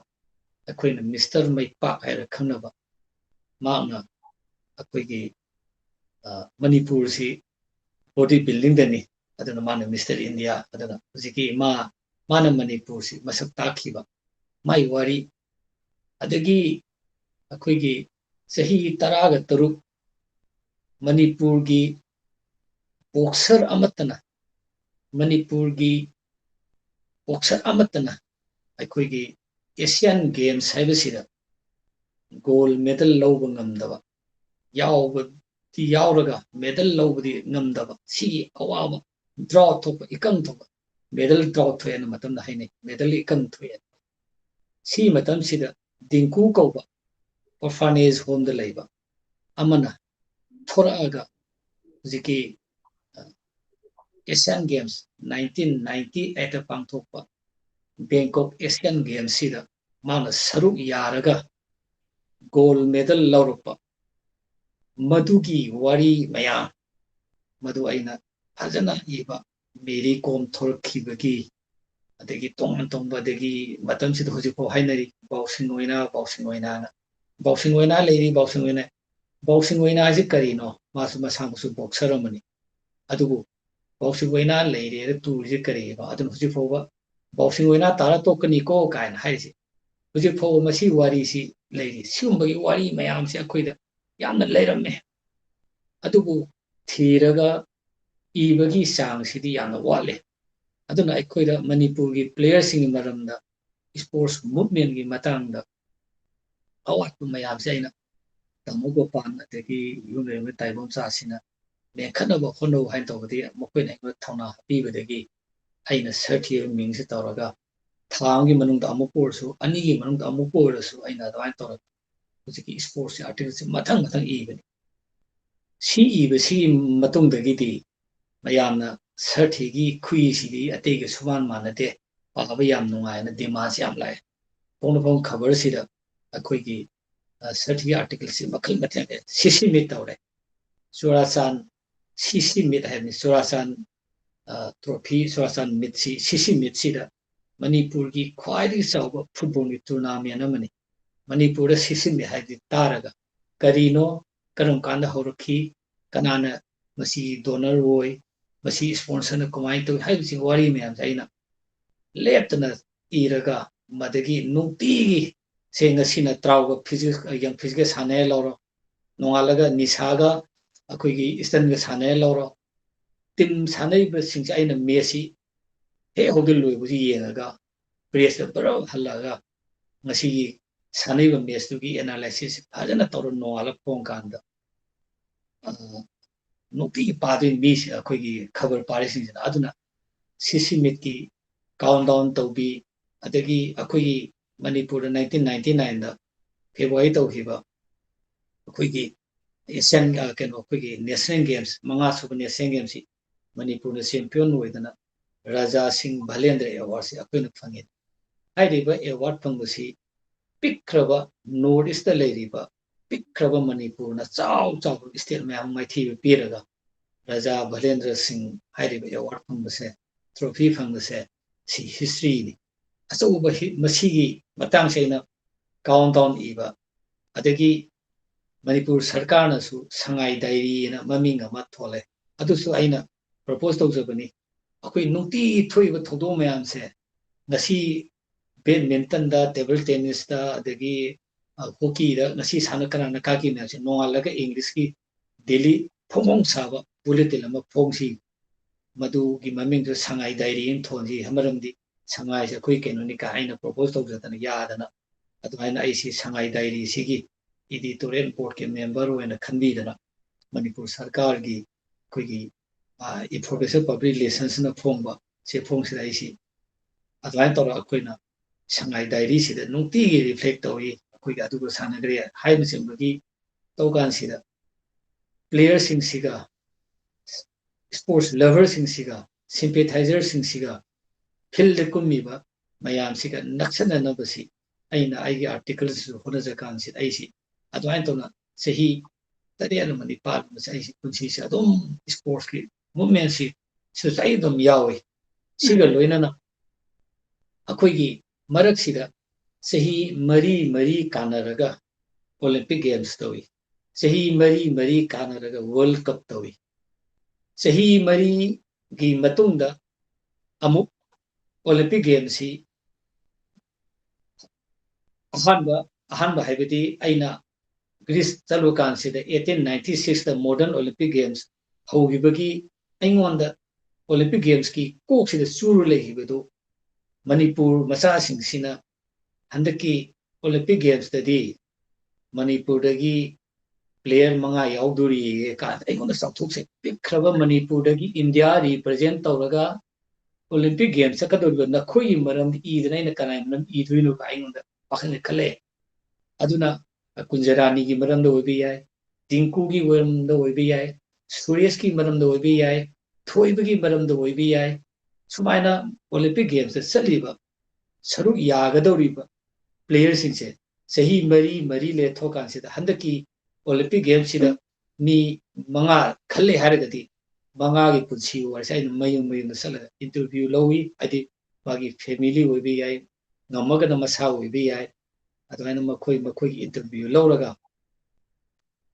ꯑꯩꯈꯣꯏꯅ ꯃꯤꯁꯇꯔ ꯃꯩꯄꯥꯛ ꯍꯥꯏꯔ ꯈꯪꯅꯕ ꯃꯍꯥꯛꯅ ꯑꯩꯈꯣꯏꯒꯤ ꯃꯅꯤꯄꯨꯔꯁꯤ ꯕꯣꯗꯤ ꯕꯤꯜꯗꯤꯡꯗꯅꯤ ꯑꯗꯨꯅ ꯃꯥꯅ ꯃꯤꯁꯇꯔ ꯏꯟꯗꯤꯌꯥ ꯑꯗꯨꯅ ꯍꯧꯖꯤꯛꯀꯤ ꯃꯥꯅ ꯃꯅꯤꯄꯨꯔꯁꯤ ꯃꯁꯛ ꯇꯥꯛꯈꯤꯕ ꯃꯥꯏ ꯋꯥꯔꯤ ꯑꯗꯒꯤ ꯑꯩꯈꯣꯏꯒꯤ ꯆꯍꯤ 13 ꯃꯅꯤꯄꯨꯔꯒꯤ ꯕꯣꯛꯁꯔ ꯑꯃꯠꯇꯅ ꯃꯅꯤꯄꯨꯔꯒꯤ ꯕꯣꯛꯁꯔ ꯑꯃꯠꯇꯅ ꯑꯩꯈꯣꯏꯒꯤ ꯑꯦꯁꯤꯌꯥꯟ ꯒꯦꯝꯁ ꯍꯥꯏꯕꯁꯤꯗ ꯒꯣꯜ ꯃꯦꯗꯜ ꯂꯧꯕ ꯉꯝꯗꯕ ꯌꯥꯎꯕꯗꯤ ꯌꯥꯎꯔꯒ ꯃꯦꯗꯜ ꯂꯧꯕꯗꯤ ꯉꯝꯗꯕ ꯁꯤꯒꯤ ꯑꯋꯥꯕ ꯗ꯭ꯔꯥꯎ ꯊꯣꯛꯄ ꯏꯀꯪ ꯊꯣꯛꯄ ꯃꯦꯗꯜ ꯗ꯭ꯔꯥꯎ ꯊꯣꯛꯑꯦꯅ ꯃꯇꯝꯗ ꯍꯥꯏꯅꯩ ꯃꯦꯗꯜ ꯏꯀꯪ ꯊꯣꯛꯑꯦ ꯁꯤ ꯃꯇꯝꯁꯤꯗ ꯗꯤꯡꯀꯨ ꯀꯧꯕ ꯑꯣꯔꯐꯥꯅꯦꯖ ꯍꯣꯝꯗ ꯂꯩꯕ ꯑꯃꯅ ꯊꯣꯔꯛꯑꯒ ꯍꯧꯖꯤꯛꯀꯤ ꯑꯦꯁꯤꯌꯥꯟ ꯒꯦꯝꯁ 1998ꯗ ꯄꯥꯡꯊꯣꯛꯄ ꯕꯦꯡꯀꯣꯛ ꯑꯦꯁꯤꯌꯥꯟ ꯒꯦꯝꯁꯁꯤꯗ ꯃꯥꯅ ꯁꯔꯨꯛ ꯌꯥꯔꯒ ꯒꯣꯜ ꯃꯦꯗꯜ ꯂꯧꯔꯛꯄ ꯃꯗꯨꯒꯤ ꯋꯥꯔꯤ ꯃꯌꯥꯝ ꯃꯗꯨ ꯑꯩꯅ ꯐꯖꯅ ꯏꯕ ꯃꯦꯔꯤ ꯀꯣꯝ ꯊꯣꯔꯛꯈꯤꯕꯒꯤ ꯑꯗꯒꯤ ꯇꯣꯉꯥꯟ ꯇꯣꯡꯕ ꯑꯗꯒꯤ ꯃꯇꯝꯁꯤꯗ ꯍꯧꯖꯤꯛꯐꯥꯎ ꯍꯥꯏꯅꯔꯤ ꯕꯥꯎꯁꯤꯡ ꯑꯣꯏꯅꯥꯅ ꯕꯥꯎꯁꯤꯡ ꯑꯣꯏꯅꯥ ꯂꯩꯔꯤ ꯕꯥꯎꯁꯤꯡ ꯑꯣꯏꯅꯥꯁꯤ ꯀꯔꯤꯅꯣ ꯃꯥꯁꯨ ꯃꯁꯥꯃꯛꯁꯨ ꯕꯣꯛꯁꯔ ꯑꯃꯅꯤ ꯑꯗꯨꯕꯨ ꯕꯥꯎꯁꯤꯡ ꯑꯣꯏꯅꯥ ꯂꯩꯔꯦꯅ ꯇꯨꯔꯤꯁꯤ ꯀꯔꯤꯅꯣ ꯑꯗꯨꯅ ꯍꯧꯖꯤꯛ ꯐꯥꯎꯕ ꯕꯥꯎꯁꯤꯡ ꯑꯣꯏꯅꯥ ꯇꯥꯔ ꯇꯣꯛꯀꯅꯤꯀꯣ ꯀꯥꯏꯅ ꯍꯥꯏꯔꯤꯁꯤ ꯍꯧꯖꯤꯛ ꯐꯥꯎꯕ ꯃꯁꯤ ꯋꯥꯔꯤꯁꯤ ꯂꯩꯔꯤ ꯁꯤꯒꯨꯝꯕꯒꯤ ꯋꯥꯔꯤ ꯃꯌꯥꯝꯁꯦ ꯑꯩꯈꯣꯏꯗ ꯌꯥꯝꯅ ꯂꯩꯔꯝꯃꯦ ꯑꯗꯨꯕꯨ ꯊꯤꯔꯒ ꯏꯕꯒꯤ ꯆꯥꯡꯁꯤꯗꯤ ꯌꯥꯝꯅ ꯋꯥꯠꯂꯦ ꯑꯗꯨꯅ ꯑꯩꯈꯣꯏꯗ ꯃꯅꯤꯄꯨꯔꯒꯤ ꯄ꯭ꯂꯦꯌꯔꯁꯤꯡꯒꯤ ꯃꯔꯝꯗ ꯁ꯭ꯄꯣꯔꯠꯁ ꯃꯨꯚꯃꯦꯟꯒꯤ ꯃꯇꯥꯡꯗ ꯑꯋꯥꯠꯄ ꯃꯌꯥꯝꯁꯦ ꯑꯩꯅ ꯇꯥꯃꯣ ꯒꯣꯄꯥꯜ ꯑꯗꯒꯤ ꯌꯨꯝꯂꯩꯔꯩꯕ ꯇꯥꯏꯕꯪꯆꯥꯁꯤꯅ ꯃꯦꯟꯈꯠꯅꯕ ꯍꯣꯠꯅꯧ ꯍꯥꯏꯅ ꯇꯧꯕꯗꯤ ꯃꯈꯣꯏꯅ ꯑꯩꯉꯣꯟꯗ ꯊꯧꯅꯥ ꯍꯥꯞꯄꯤꯕꯗꯒꯤ ꯑꯩꯅ ꯁꯔ ꯊꯤꯕ ꯃꯤꯡꯁꯤ ꯇꯧꯔꯒ ꯊꯥ ꯑꯃꯒꯤ ꯃꯅꯨꯡꯗ ꯑꯃꯨꯛꯄꯨ ꯑꯣꯏꯔꯁꯨ ꯑꯅꯤꯒꯤ ꯃꯅꯨꯡꯗ ꯑꯃꯨꯛꯄꯨ ꯑꯣꯏꯔꯁꯨ ꯑꯩꯅ ꯑꯗꯨꯃꯥꯏꯅ ꯇꯧꯔꯒ ꯍꯧꯖꯤꯛꯀꯤ ꯁ꯭ꯄꯣꯔꯠꯁꯀꯤ ꯑꯥꯔꯇꯤꯀꯜꯁꯤ ꯃꯊꯪ ꯏꯕꯅꯤ ꯁꯤ ꯏꯕꯁꯤꯒꯤ ꯃꯇꯨꯡꯗꯒꯤꯗꯤ ꯃꯌꯥꯝꯅ ꯁꯔ ꯊꯤꯒꯤ ꯈꯨꯏꯁꯤꯗꯤ ꯑꯇꯩꯒ ꯁꯨꯃꯥꯟ ꯃꯥꯟꯅꯗꯦ ꯄꯥꯕ ꯌꯥꯝ ꯅꯨꯡꯉꯥꯏꯅ ꯗꯤꯃꯥꯟꯁꯤ ꯌꯥꯝ ꯂꯥꯛꯑꯦ ꯄꯣꯛꯅꯐꯝ ꯈꯕꯔꯁꯤꯗ ꯑꯩꯈꯣꯏꯒꯤ ꯁꯔ ꯊꯤꯒꯤ ꯑꯥꯔꯇꯤꯀꯜꯁꯤ ꯃꯈꯜ ꯃꯊꯦꯜ ꯁꯤꯁꯤ ꯃꯤꯠ ꯇꯧꯔꯦ ꯆꯨꯔꯥꯆꯥꯟ ꯁꯤꯁꯤ ꯃꯤꯠ ꯍꯥꯏꯕꯅꯤ ꯆꯨꯔꯥꯆꯥꯟ ꯇ꯭ꯔꯣꯐꯤ ꯆꯨꯔꯥꯆꯥꯟ ꯃꯤꯠꯁꯤ ꯁꯤꯁꯤ ꯃꯤꯠꯁꯤꯗ ꯃꯅꯤꯄꯨꯔꯒꯤ ꯈ꯭ꯋꯥꯏꯗꯒꯤ ꯆꯥꯎꯕ ꯐꯨꯠꯕꯣꯜꯒꯤ ꯇꯨꯔꯅꯥꯃꯦꯟ ꯑꯃꯅꯤ ꯃꯅꯤꯄꯨꯔꯗ ꯁꯤꯁꯤ ꯃꯤꯠ ꯍꯥꯏꯕꯗꯤ ꯇꯥꯔꯒ ꯀꯔꯤꯅꯣ ꯀꯔꯝ ꯀꯥꯟꯗ ꯍꯧꯔꯛꯈꯤ ꯀꯅꯥꯅ ꯃꯁꯤ ꯗꯣꯅꯔ ꯑꯣꯏ ꯃꯁꯤ ꯁ꯭ꯄꯣꯟꯁꯔꯅ ꯀꯃꯥꯏꯅ ꯇꯧꯏ ꯍꯥꯏꯕꯁꯤ ꯋꯥꯔꯤ ꯃꯌꯥꯝꯁꯦ ꯑꯩꯅ ꯂꯦꯞꯇꯅ ꯏꯔꯒ ꯃꯗꯒꯤ ꯅꯨꯡꯇꯤꯒꯤ ꯁꯦ ꯉꯁꯤꯅ ꯇ꯭ꯔꯥꯎꯒ ꯌꯪ ꯐꯤꯖꯤꯀꯦꯜ ꯁꯥꯟꯅꯔ ꯂꯧꯔꯣ ꯅꯣꯡꯉꯥꯜꯂꯒ ꯅꯤꯁꯥꯒ ꯑꯩꯈꯣꯏꯒꯤ ꯏꯁꯇꯔꯟꯒ ꯁꯥꯟꯅꯔ ꯂꯧꯔꯣ ꯇꯤꯝ ꯁꯥꯟꯅꯔꯤꯕꯁꯤꯡꯁꯦ ꯑꯩꯅ ꯃꯦꯠꯁꯁꯤ ꯍꯦꯛ ꯍꯧꯗꯤ ꯂꯣꯏꯕꯁꯤ ꯌꯦꯡꯉꯒ ꯄ꯭ꯔꯦꯁꯇ ꯄꯨꯂꯞ ꯍꯜꯂꯛꯑꯒ ꯉꯁꯤꯒꯤ ꯁꯥꯟꯅꯔꯤꯕ ꯃꯦꯠꯁꯇꯨꯒꯤ ꯑꯦꯅꯥꯂꯥꯏꯁꯤꯁ ꯐꯖꯅ ꯇꯧꯔ ꯅꯣꯡꯉꯥꯜꯂꯒ ꯐꯣꯡ ꯀꯥꯟꯗ ꯅꯨꯡꯇꯤꯒꯤ ꯄꯥꯗꯣꯏꯅꯤ ꯃꯤꯁꯤ ꯑꯩꯈꯣꯏꯒꯤ ꯈꯕꯔ ꯄꯥꯔꯤꯁꯤꯡꯁꯤꯅ ꯑꯗꯨꯅ ꯁꯤꯁꯤ ꯃꯤꯠꯀꯤ ꯀꯥꯎꯟ ꯗꯥꯎꯟ ꯇꯧꯕꯤ ꯑꯗꯒꯤ ꯑꯩꯈꯣꯏꯒꯤ ꯃꯅꯤꯄꯨꯔꯗ 1999ꯗ ꯐꯦꯕꯋꯥꯔꯤ ꯇꯧꯈꯤꯕ ꯑꯩꯈꯣꯏꯒꯤ ꯑꯦꯁꯤꯌꯥꯟ ꯑꯩꯈꯣꯏꯒꯤ ꯅꯦꯁꯅꯦꯜ ꯒꯦꯝꯁ 5ꯁꯨꯕ ꯅꯦꯁꯅꯦꯜ ꯒꯦꯝꯁꯤ ꯃꯅꯤꯄꯨꯔꯅ ꯆꯦꯝꯄꯤꯌꯟ ꯑꯣꯏꯗꯅ ꯔꯥꯖꯥ ꯁꯤꯡ ꯚꯂꯦꯟꯗ꯭ꯔ ꯑꯦꯋꯥꯔꯗꯁꯤ ꯑꯩꯈꯣꯏꯅ ꯐꯪꯉꯤ ꯍꯥꯏꯔꯤꯕ ꯑꯦꯋꯥꯔꯗ ꯐꯪꯕꯁꯤ ꯄꯤꯛꯈ꯭ꯔꯕ ꯅꯣꯔꯠ ꯏꯁꯇ ꯂꯩꯔꯤꯕ ꯄꯤꯛꯈ꯭ꯔꯕ ꯃꯅꯤꯄꯨꯔꯅ ꯆꯥꯎꯕ ꯏꯁꯇꯦꯠ ꯃꯌꯥꯝ ꯃꯥꯏꯊꯤꯕ ꯄꯤꯔꯒ ꯔꯥꯖꯥ ꯚꯂꯦꯟꯗ꯭ꯔ ꯁꯤꯡ ꯍꯥꯏꯔꯤꯕ ꯑꯦꯋꯥꯔꯗ ꯐꯪꯕꯁꯦ ꯇ꯭ꯔꯣꯐꯤ ꯐꯪꯕꯁꯦ ꯁꯤ ꯍꯤꯁꯇ꯭ꯔꯤꯅꯤ ꯑꯆꯧꯕ ꯃꯁꯤꯒꯤ ꯃꯇꯥꯡꯁꯦ ꯑꯩꯅ ꯀꯥꯎꯟ ꯗꯥꯎꯟ ꯏꯕ ꯑꯗꯒꯤ ꯃꯅꯤꯄꯨꯔ ꯁꯔꯀꯥꯔꯅꯁꯨ ꯁꯉꯥꯏ ꯗꯥꯏꯔꯤꯅ ꯃꯃꯤꯡ ꯑꯃ ꯊꯣꯜꯂꯦ ꯑꯗꯨꯁꯨ ꯑꯩꯅ ꯄ꯭ꯔꯄꯣꯁ ꯇꯧꯖꯕꯅꯤ ꯑꯩꯈꯣꯏ ꯅꯨꯡꯇꯤꯒꯤ ꯊꯣꯛꯏꯕ ꯊꯧꯗꯣꯛ ꯃꯌꯥꯝꯁꯦ ꯉꯁꯤ ꯕꯦꯗꯃꯤꯟꯇꯟꯗ ꯇꯦꯕꯜ ꯇꯦꯅꯤꯁꯇ ꯑꯗꯒꯤ ꯍꯣꯀꯤꯗ ꯉꯁꯤ ꯁꯥꯟꯅ ꯀꯅꯥꯅ ꯀꯥꯈꯤ ꯃꯌꯥꯝꯁꯦ ꯅꯣꯡꯉꯥꯜꯂꯒ ꯏꯪꯂꯤꯁꯀꯤ ꯗꯦꯂꯤ ꯐꯣꯡꯐꯣꯡ ꯁꯥꯕ ꯕꯨꯂꯦꯇꯤꯟ ꯑꯃ ꯐꯣꯡꯁꯤ ꯃꯗꯨꯒꯤ ꯃꯃꯤꯡꯗꯨ ꯁꯉꯥꯏ ꯗꯥꯏꯔꯤ ꯑꯃ ꯊꯣꯟꯁꯤ ꯃꯔꯝꯗꯤ ꯁꯉꯥꯏꯁꯦ ꯑꯩꯈꯣꯏ ꯀꯩꯅꯣꯅꯤ ꯀꯥ ꯑꯩꯅ ꯄ꯭ꯔꯣꯄꯣꯁ ꯇꯧꯖꯗꯅ ꯌꯥꯗꯅ ꯑꯗꯨꯃꯥꯏꯅ ꯑꯩꯁꯤ ꯁꯉꯥꯏ ꯗꯥꯏꯔꯤꯁꯤꯒꯤ ꯏꯗꯤꯇꯣꯔꯤꯌꯦꯜ ꯕꯣꯔꯗꯀꯤ ꯃꯦꯝꯕꯔ ꯑꯣꯏꯅ ꯈꯟꯕꯤꯗꯅ ꯃꯅꯤꯄꯨꯔ ꯁꯔꯀꯥꯔꯒꯤ ꯑꯩꯈꯣꯏꯒꯤ ꯏꯟꯐꯣꯔꯃꯦꯁꯟ ꯄꯕ꯭ꯂꯤꯛ ꯔꯤꯂꯦꯁꯟꯁꯅ ꯐꯣꯡꯕ ꯆꯦꯐꯣꯡꯁꯤꯗ ꯑꯩꯁꯤ ꯑꯗꯨꯃꯥꯏꯅ ꯇꯧꯔꯒ ꯑꯩꯈꯣꯏꯅ Shanghai Diary sida nungtigi reflect tawi akhoi ga adu sanagre hai machim bagi tawgan sida player sing siga sports lover sing siga sympathizer sing siga field kummiba mayam siga naksana na basi aina aigi articles hona jakan sid aisi adwain tona sehi tari anu mani pal mas aisi kunsi sa dum sports ki movement si sai dum yawi siga loina na akhoi gi marak sida sehi mari mari kanaraga Olympic Games tawi sehi mari mari kanaraga World Cup tawi sehi mari gi matungda amuk Olympic Games si ahanba haibadi aina Greece talukan sida 1896 da modern Olympic Games hogibagi aingonda Olympic Games ki kok sida suru lehibadu Manipur masa sing sina handaki Olympic Games tadi Manipur dagi player manga yauduri ka aingonda sauthuk se pikraba Manipur dagi India represent tawraga Olympic Games sakadurga na khoi maram idna ina kanai maram idwinu ka aingonda pakhane khale aduna Kunjarani ki maram da obi yai Tinku ki maram da obi yai Suresh ki maram da obi yai Thoiba ki maram da obi yai sumaina Olympic Games saliba saruk yagadoriba players singse sahi mari le thokan sida handaki Olympic Games sida mi manga khalle haragati manga gi punsi war sai mayum sala interview lawi adi magi family obi yai ngamaga na masa obi yai adwaina makhoi gi interview lawraga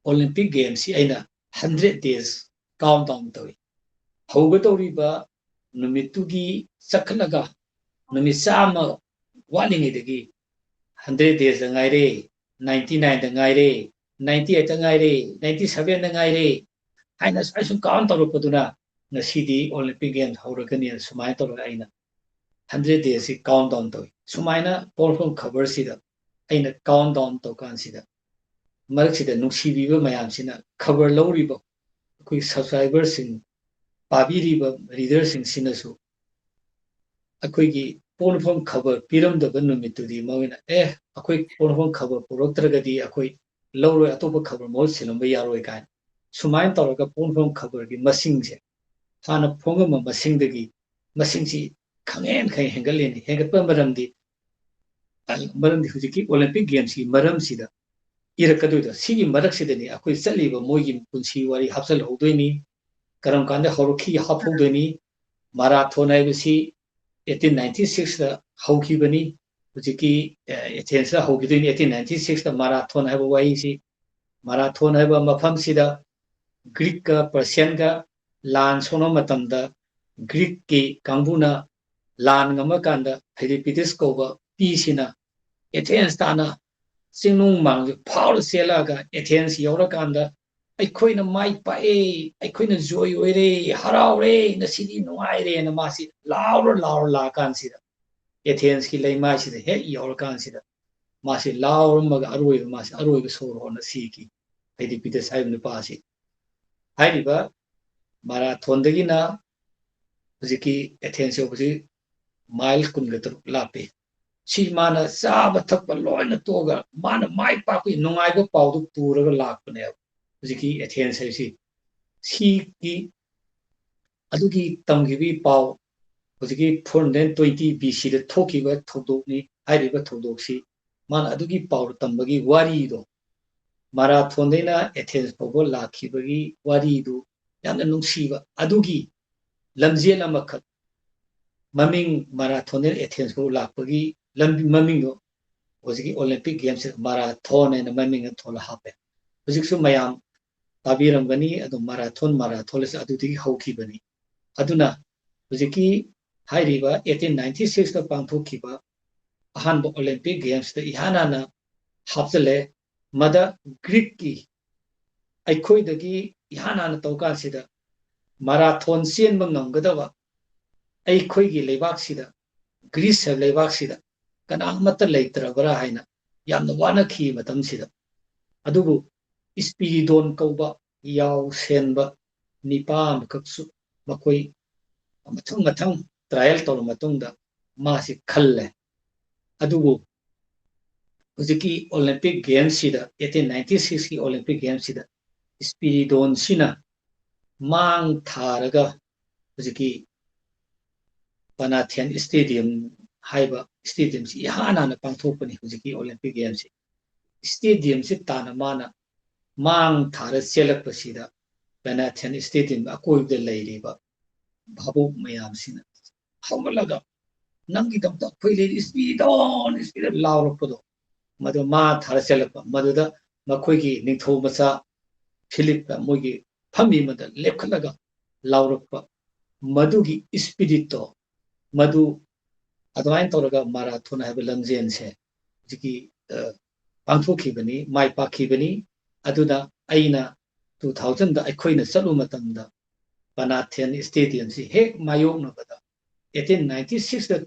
Olympic Games si aina 100 days countdown tawi haugadoriba numitugi sakhnaga numit sama walingi dagi 100 days da ngaire 99 da ngaire 98 da ngaire 97 da ngaire haina aisum count tawrapaduna ngasidi Olympic Games hauragani sumai tawraga aina 100 days si countdown tawi sumaina porfom khabar sida aina countdown tawkan sida marak sida Nungshibi ba mayam sina khabar lawriba koi subscriber sing pabiriba reader sing sinasu akhoi gi porfom khabar piram da nummitudi mawina akhoi porfom khabar puroktragadi akhoi lawroi atopa khabar mo silamba yaroi kan sumain tawraga porfom khabar gi masingse hana phongama masingdagi masingsi khangen hengaleni hengatpa maramdi hujiki Olympic Games ki maram sida irakaduda sigi marak sidani akhoi chaliba moigi punsi wari hapsal hodoini karam kanda horokhi haphodoini marathon haibasi 1896 da hawkibani hujiki Athens da hawkidoini 1896 da marathon haiba waisi marathon haiba mafam sida Greek ka Persian ka lan sono matamda Greek ki kanguna lan ngama kanda Philippides koba pisina Athens tana singnung mang phawr selaga Athens yawrakanda ꯑꯩꯈꯣꯏꯅ ꯃꯥꯏ ꯄꯥꯛꯑꯦ ꯑꯩꯈꯣꯏꯅ ꯖꯣꯏ ꯑꯣꯏꯔꯦ ꯍꯔꯥꯎꯔꯦ ꯉꯁꯤꯗꯤ ꯅꯨꯡꯉꯥꯏꯔꯦꯅ ꯃꯥꯁꯤ ꯂꯥꯎꯔ ꯂꯥꯛꯑꯀꯥꯟꯁꯤꯗ ꯑꯦꯊꯦꯟꯁꯀꯤ ꯂꯩꯃꯥꯏꯁꯤꯗ ꯍꯦꯛ ꯌꯧꯔꯀꯥꯟꯁꯤꯗ ꯃꯥꯁꯤ ꯂꯥꯎꯔꯝꯃꯒ ꯑꯔꯣꯏꯕ ꯁꯣꯔ ꯍꯣꯟꯅ ꯁꯤꯈꯤ ꯐꯤꯂꯤꯞꯄꯤꯗꯁ ꯍꯥꯏꯕ ꯅꯨꯄꯥꯁꯤ ꯍꯥꯏꯔꯤꯕ ꯃꯥꯔꯥꯊꯣꯟꯗꯒꯤꯅ ꯍꯧꯖꯤꯛꯀꯤ ꯑꯦꯊꯦꯟꯁ ꯌꯧꯕꯁꯤ ꯃꯥꯏꯜ 13 ꯂꯥꯞꯄꯤ ꯁꯤ ꯃꯥꯅ ꯆꯥꯕ ꯊꯛꯄ ꯂꯣꯏꯅ ꯇꯣꯛꯑꯒ ꯃꯥꯅ ꯃꯥꯏ ꯄꯥꯛꯄꯒꯤ ꯅꯨꯡꯉꯥꯏꯕ ꯄꯥꯎꯗꯨ ꯄꯨꯔꯒ ꯂꯥꯛꯄꯅꯦꯕ hujiki Athens haisi si adugi tamgibi paw hujiki 420 BC da thokiba thodokni hairiba thodoksi man adugi paw tambagi wari do marathon deina Athens paw lakhibagi wari do yamna nungsiba adugi lamjel amakhat maming marathon der Athens paw lakpagi lambi maming do hujiki Olympic Games marathon ena maming thola hape hujiksu mayam tabiramgani adu marathon se adudigi hawkibani aduna hujiki hairiba 1896 da pangthokkiba ahanba Olympic Games da ihanana hapjale mada Greek ki aikhoidagi ihanana tawkan sida marathon chenba ngamgadaba aikhoigi leibak sida Greece leibak sida kana amata leitrabara haina yamna wana khi matam sida adubu Spiridon kauba yaw senba nipam kaksu makoi mathang trial tol matungda masi khalle adubu hujiki Olympic Games sida 1896 ki Olympic Games sida Spiridon sina mang tharaga hujiki Panathian Stadium haiba stadium si ihana na pangthokpani hujiki Olympic Games stadium si tana mana mang thara selakpasida Panathian Stadium akoibda leiriba babu mayam sina hawalaga nangi damta khoile Spiridon Spiridon lawrapado madu ma thara selakpa maduda makhoigi ningtho macha Philip moigi phami mada lepkhalaga lawrakpa madugi spirito madu adwain toraga marathon haiba langjen se jiki pangthokibani mai pakhibani aduda aina 2000 da aikhoina chalu matamda Panathian Stadium si hek mayokna bada 1896 da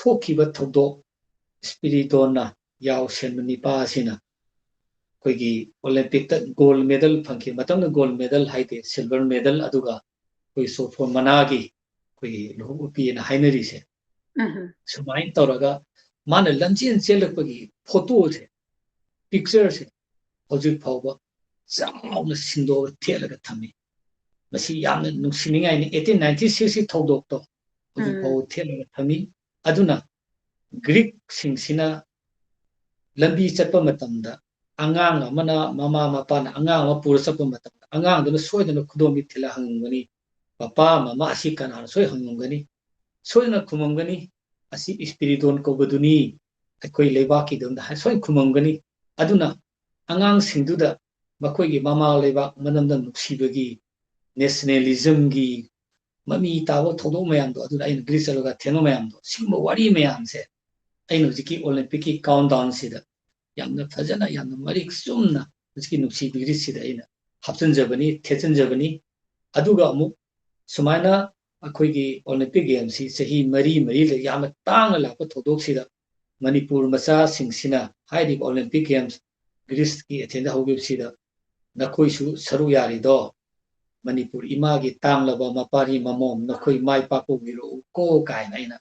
thokiba thodok Spiridona yaw senmani pa sina koigi Olympic ta gold medal phangki matangna gold medal haide silver medal aduga koi sofo managi koi lohupi na hainari se sumain toraga mana lanjin selakpagi photo se picture se hojik phawba chauna sindo thelaga thami masi yamna nungsiningai ni 1896 si thodok to hojik phaw thelaga thami aduna Greek singsina lambi chatpa matamda angang amana mama mapana angang ama pura chappa matamda angang duna soidana khudomi thila hangungani papa mama asi kana soi hangungani soidana khumangani asi Spiridon kobaduni aikoi leibaki dunda soi khumangani aduna angang singduda makoigi mama leibak manamda nuksibagi nationalism gi mami tawo thodo mayam do aduna ain Greece loga theno mayam do singmo wari mayam se ain hujiki Olympic ki countdown sida yamna fajana yamna marik sumna hujiki nuksibigi sida aina hapsanjabani thechanjabani aduga amuk sumaina akoigi Olympic Games si sahi mari le yamna tang la pa thodok sida Manipur macha singsina haidi Olympic Games Greece ki athenda hogib sida nakoisu saru yari do Manipur imagi tanglaba mapari mamom nakoi mai papo giro ko kai naina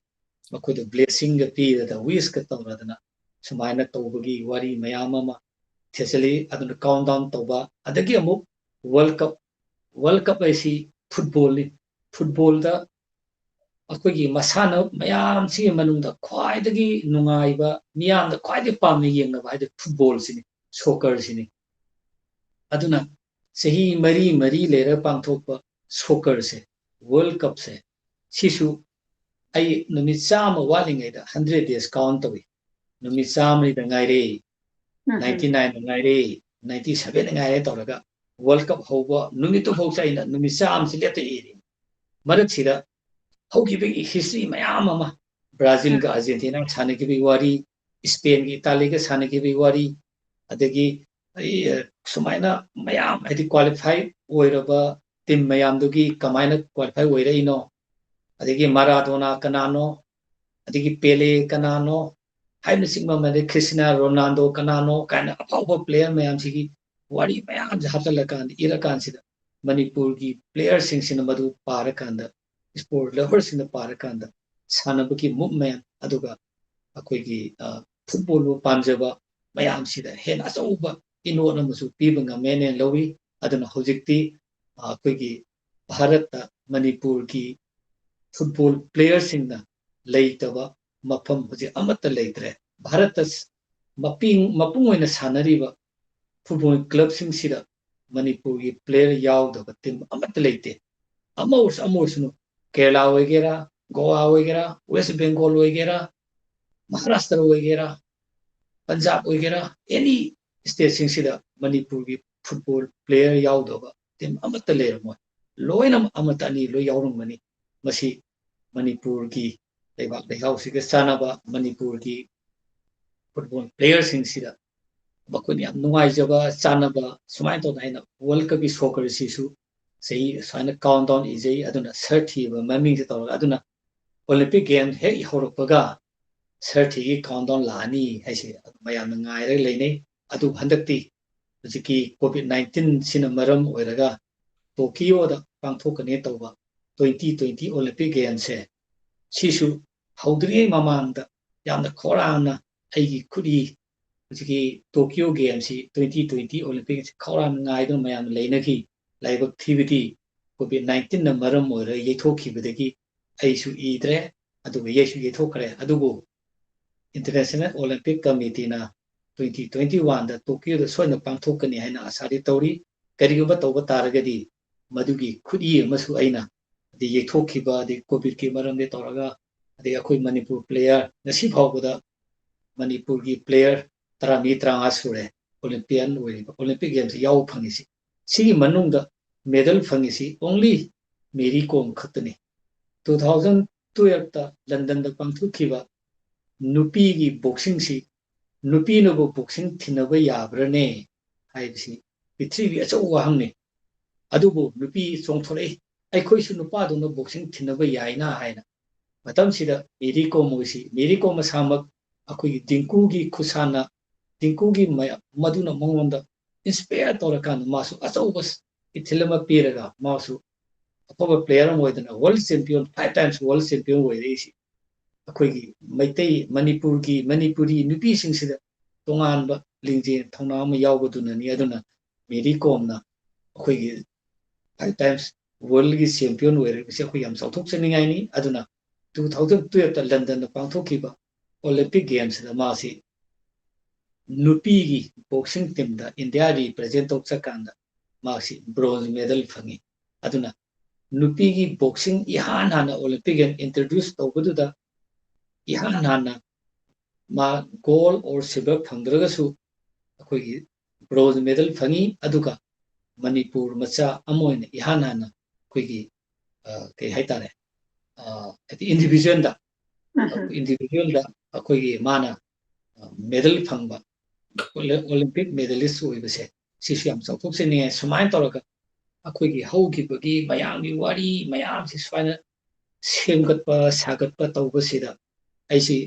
makoido blessing ga pi da wish ka tawradana sumaina tawbagi wari mayam ama thesali aduna countdown tawba adagi amuk World Cup aisi football da akoigi masana mayam si manungda khwaidagi nungaiba miyamda khwaidagi pamna yengna ba football sini soccer sini aduna sahi mari lera pangthokpa soccer se World Cup se sisu ai numit chama walingai da 100 days count tawi numit chama da ngaire 99 ngaire 97 ngaire tawraga World Cup hoba numitu hausa ina numit chama si leta iri marak sida hauki history mayam ama Brazil ga Argentina sanaki bi wari Spain gi Italy ga sanaki bi wari adagi sumaina mayam adi qualify oiraba team mayam dugi kamaina qualify oiraino adagi Maradona kanano adagi Pele kanano haibna singma made Cristiano Ronaldo kanano kana apawa player mayam sigi wari mayam hapsalakan irakan sida Manipur gi player singsina madu parakanda sport lovers in the parakanda sanabaki movement aduga akoigi football panjaba mayam sida hen asauba inona musu pibanga mene lowi aduna hojikti akoigi Bharat Manipur ki football players singna leitaba mafam hoji amata leitre Bharat mapung oina sanariba football club sing sida Manipur ki player yaudaba team amata leite amosnu Kerala वगैरह गोवा वगैरह waste Bengal वगैरह महाराष्ट्र वगैरह पंजाब वगैरह any state सिंगसिदा Manipur की football player याउदबा team अमत लेरमो लोइनम अमत अनि लो याउरमनी मसी मणिपुर की लेबाक लेहाउसिगे सानाबा मणिपुर की फुटबॉल प्लेयर सिंगसिदा बकुनि याम नुंगाइजबा सानाबा सुमाइन तो नाइना वर्ल्ड कप की सॉकर सिसु सही साइन काउंटडाउन इजे अदुना 30 ममिंग से तौर अदुना ओलंपिक गेम हे होरपगा 30 की काउंटडाउन लानी हैसे मयाम ngai लेने अदु हंदक्ति जिकी कोविड 19 सिन मरम ओइरगा टोकियो दा पांगथोकने तौबा 2020 ओलंपिक गेम से सिसु हौद्रि ममांग दा yamna khorana aigi khudi ji Tokyo Games 2020 Olympics khorana ngai do mayam leina ki laiba thibiti COVID-19 na maram oira yethokhi bedagi aisu idre adu yesu yethokre adugo International Olympic Committee na 2021 da Tokyo da soina pangthokani haina asari tawri karigumba tawba taragadi madugi khudi amasu aina de yethokhiba de COVID ki maram de tawraga de akhoi Manipur player nasi phawda Manipur ki player tarami tranga sure Olympian Olympic Games yaw phangisi sigi manungda medal phangisi only Mary Kom khatani 2012 ta London da pangthokhiba nupi gi boxing si nupi no bo boxing thinaba yabrane haibisi pitri acho wahangni adubo nupi chongthore ai su nupa do no boxing thinaba yaina haina matam sida Mary Kom moisi Mary Kom masamak akoi dinku gi khusana dinku gi maduna mongonda inspire torakan masu acho bas ithilama piraga masu apoba player moidana world champion 5 times world champion oirisi akhoi maitai Manipuri nupi singsida tonganba lingje thongna ma yawbaduna ni aduna Mary Kom na akhoi 5 times world gi champion oire bisi akhoi yam sauthok cheningai ni aduna 2012 ta London da pangthokhiba Olympic Games da masi nupi gi boxing team da India represent tok sakanda masi bronze medal phangi aduna nupi gi boxing ihan hana Olympic Game introduce tawbudu da ihan hana ma gold or silver phangdragasu akhoi bronze medal phangi aduga Manipur macha amoina ihan hana akhoi gi ke haitare individual da akhoi gi mana medal phangba Olympic medalist oibase sisu yam chawthok sene sumain toraga akhoi gi haugi bagi mayam gi wari mayam si swaina semgatpa sagatpa tawbasida aisi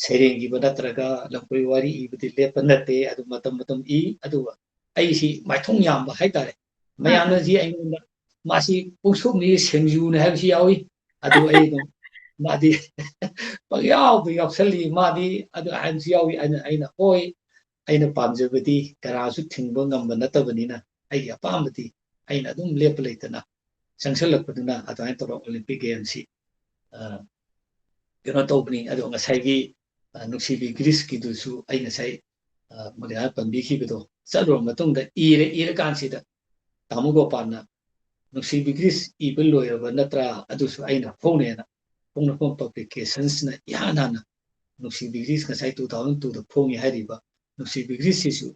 serengi badatraga lampoi wari ibudi lepanate adu matam I adu aisi maithong yamba haitare mayamna ji aingonda masi pusuk ni sengju na habsi yawi adu ai no madi pagyaw yaksali madi adu hansi yawi aina hoi aina pamjabadi karasu thingba ngamba natabanina ai apamati aina adum lepa leitana sangsalakpaduna adai toro Olympic Games tawbni adu ngasai Nungshibi Greece ki dusu ai ngasai magana pambi ki bedo chalo matungda ire kansida tamugo panna Nungshibi Greece ibel loyaba natra adusu aina phone publications na yana Nungshibi Greece ngasai 2002 da phongi hariba Nungshibi Greece sisu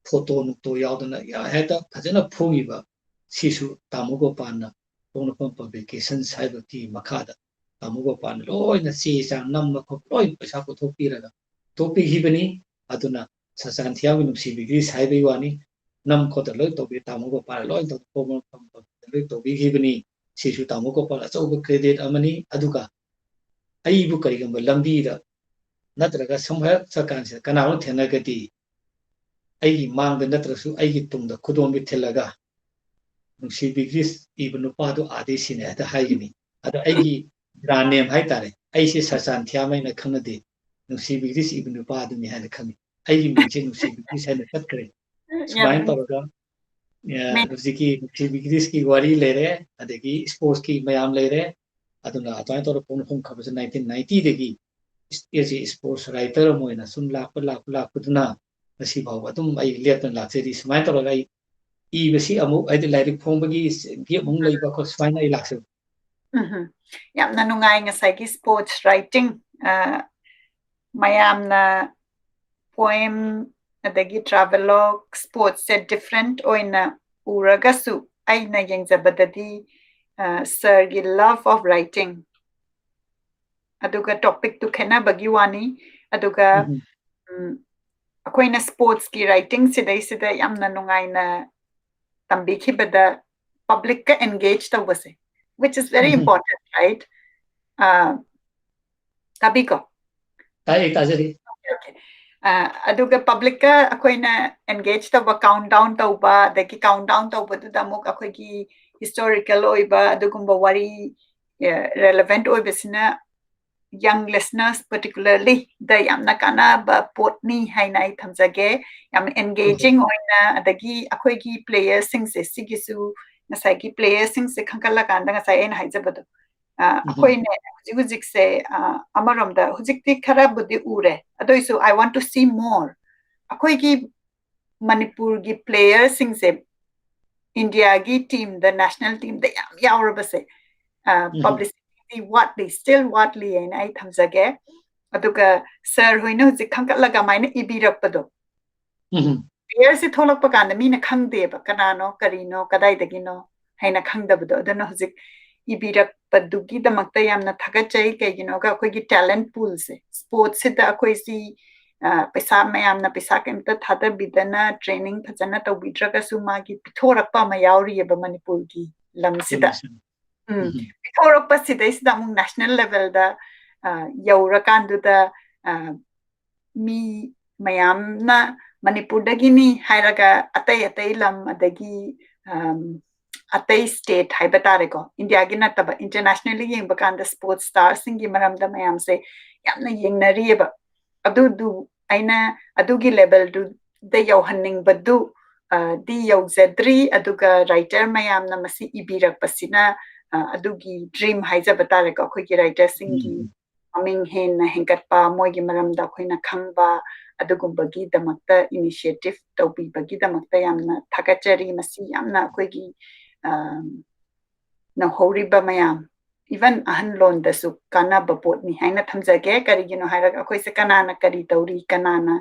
photo nukto yaudana ya heta phajana phongi ba sisu tamugo panna publications haiba ki makada tamugo pan loina si sang namma ko loi paisa ko thopiraga topi hibani aduna Saratchand Thiyam Nungshibi Greece haibai wani nam ko ta loi topi tamugo pan loi to promo loi topi hibani sisu tamugo pan achoba credit amani aduga aibu karigamba lambi da natraga samha sakanse kanalo thenagati ai mangda natrasu ai tungda khudom thilaga Nungshibi Greece ibnu padu adesine ada haigini ada ai brand name haitare aisi Saratchand Thiyam aina khanade Nungshibi Greece ibnu padu ni haina khami ai mingche Nungshibi Greece haina katkare sumain toroga ruziki Nungshibi Greece ki wari lere adegi sports ki mayam lere aduna atwai toro pon khabas 1990 degi esi sports writer moina sum lakpuduna masi bhaw atum ai leptan lakseri sumain toroga ai basi amu ai lairik phongbagi gi mung leiba ko sumain ai lakse yamna nungai ngasai sports writing mayamna poem adagi travelogue sports set different oina uragasu aina yengjabadadi sir gi love of writing aduga topic tu khena bagi wani aduga akoina sports ki writing sida yamna nungai na tambi khibada public ka engage tawase which is very important, right? Kabiko. Okay. Aduga public ka akoina engage tawba countdown tawba deki countdown tawba du damuk akoigi historical oiba adugumba wari relevant oibasina young listeners particularly the yamna kana ba potni hainai thamjage yam engaging oina adagi akhoi gi players sing se sigisu ngasai gi players sing se khangkala kanda ngasai en haijabado akhoi ne hujik se amarom da hujik ti khara budi ure adoisu I want to see more akhoi gi Manipur gi players sing se India gi team the national team the yam yaurabase publicity Watley still Watley and I thamjage aduga sir hoina hujik khangkatlaga maina ibirakpado players se tholakpa kanda mina khangdeba kanano karino kadai dagino haina khangdabado adana hujik ibirakpadugi damakta yamna thagachai kaigino ga akoi gi talent pool se sports se da akoi si paisa mayamna paisa kemta thada bidana training phajana tawbidraga su magi pithorakpa ma yauri eba Manipur gi lamsida pithorakpa sida isda mung national level da yaurakanduda mi mayamna Manipur dagini hairaga atai lam adagi atai state haibatare ko India gi nataba internationally yengba kanda sports stars singi maramda mayam se yamna yengnari eba adu aina adugi level du da yauhanning badu di yauzadri aduga writer mayamna masi ibirak pasina adugi dream haijabatare ko khoi gi writer singi aming hen hengkatpa moigi maramda khoina khangba adugumba gi damakta initiative tawbi bagi damakta yamna thakachari masi yamna khoi gi na horiba mayam even ahan lon da su kana bapot ni haina thamjage kari gino haira akhoi se kanana kari tauri kanana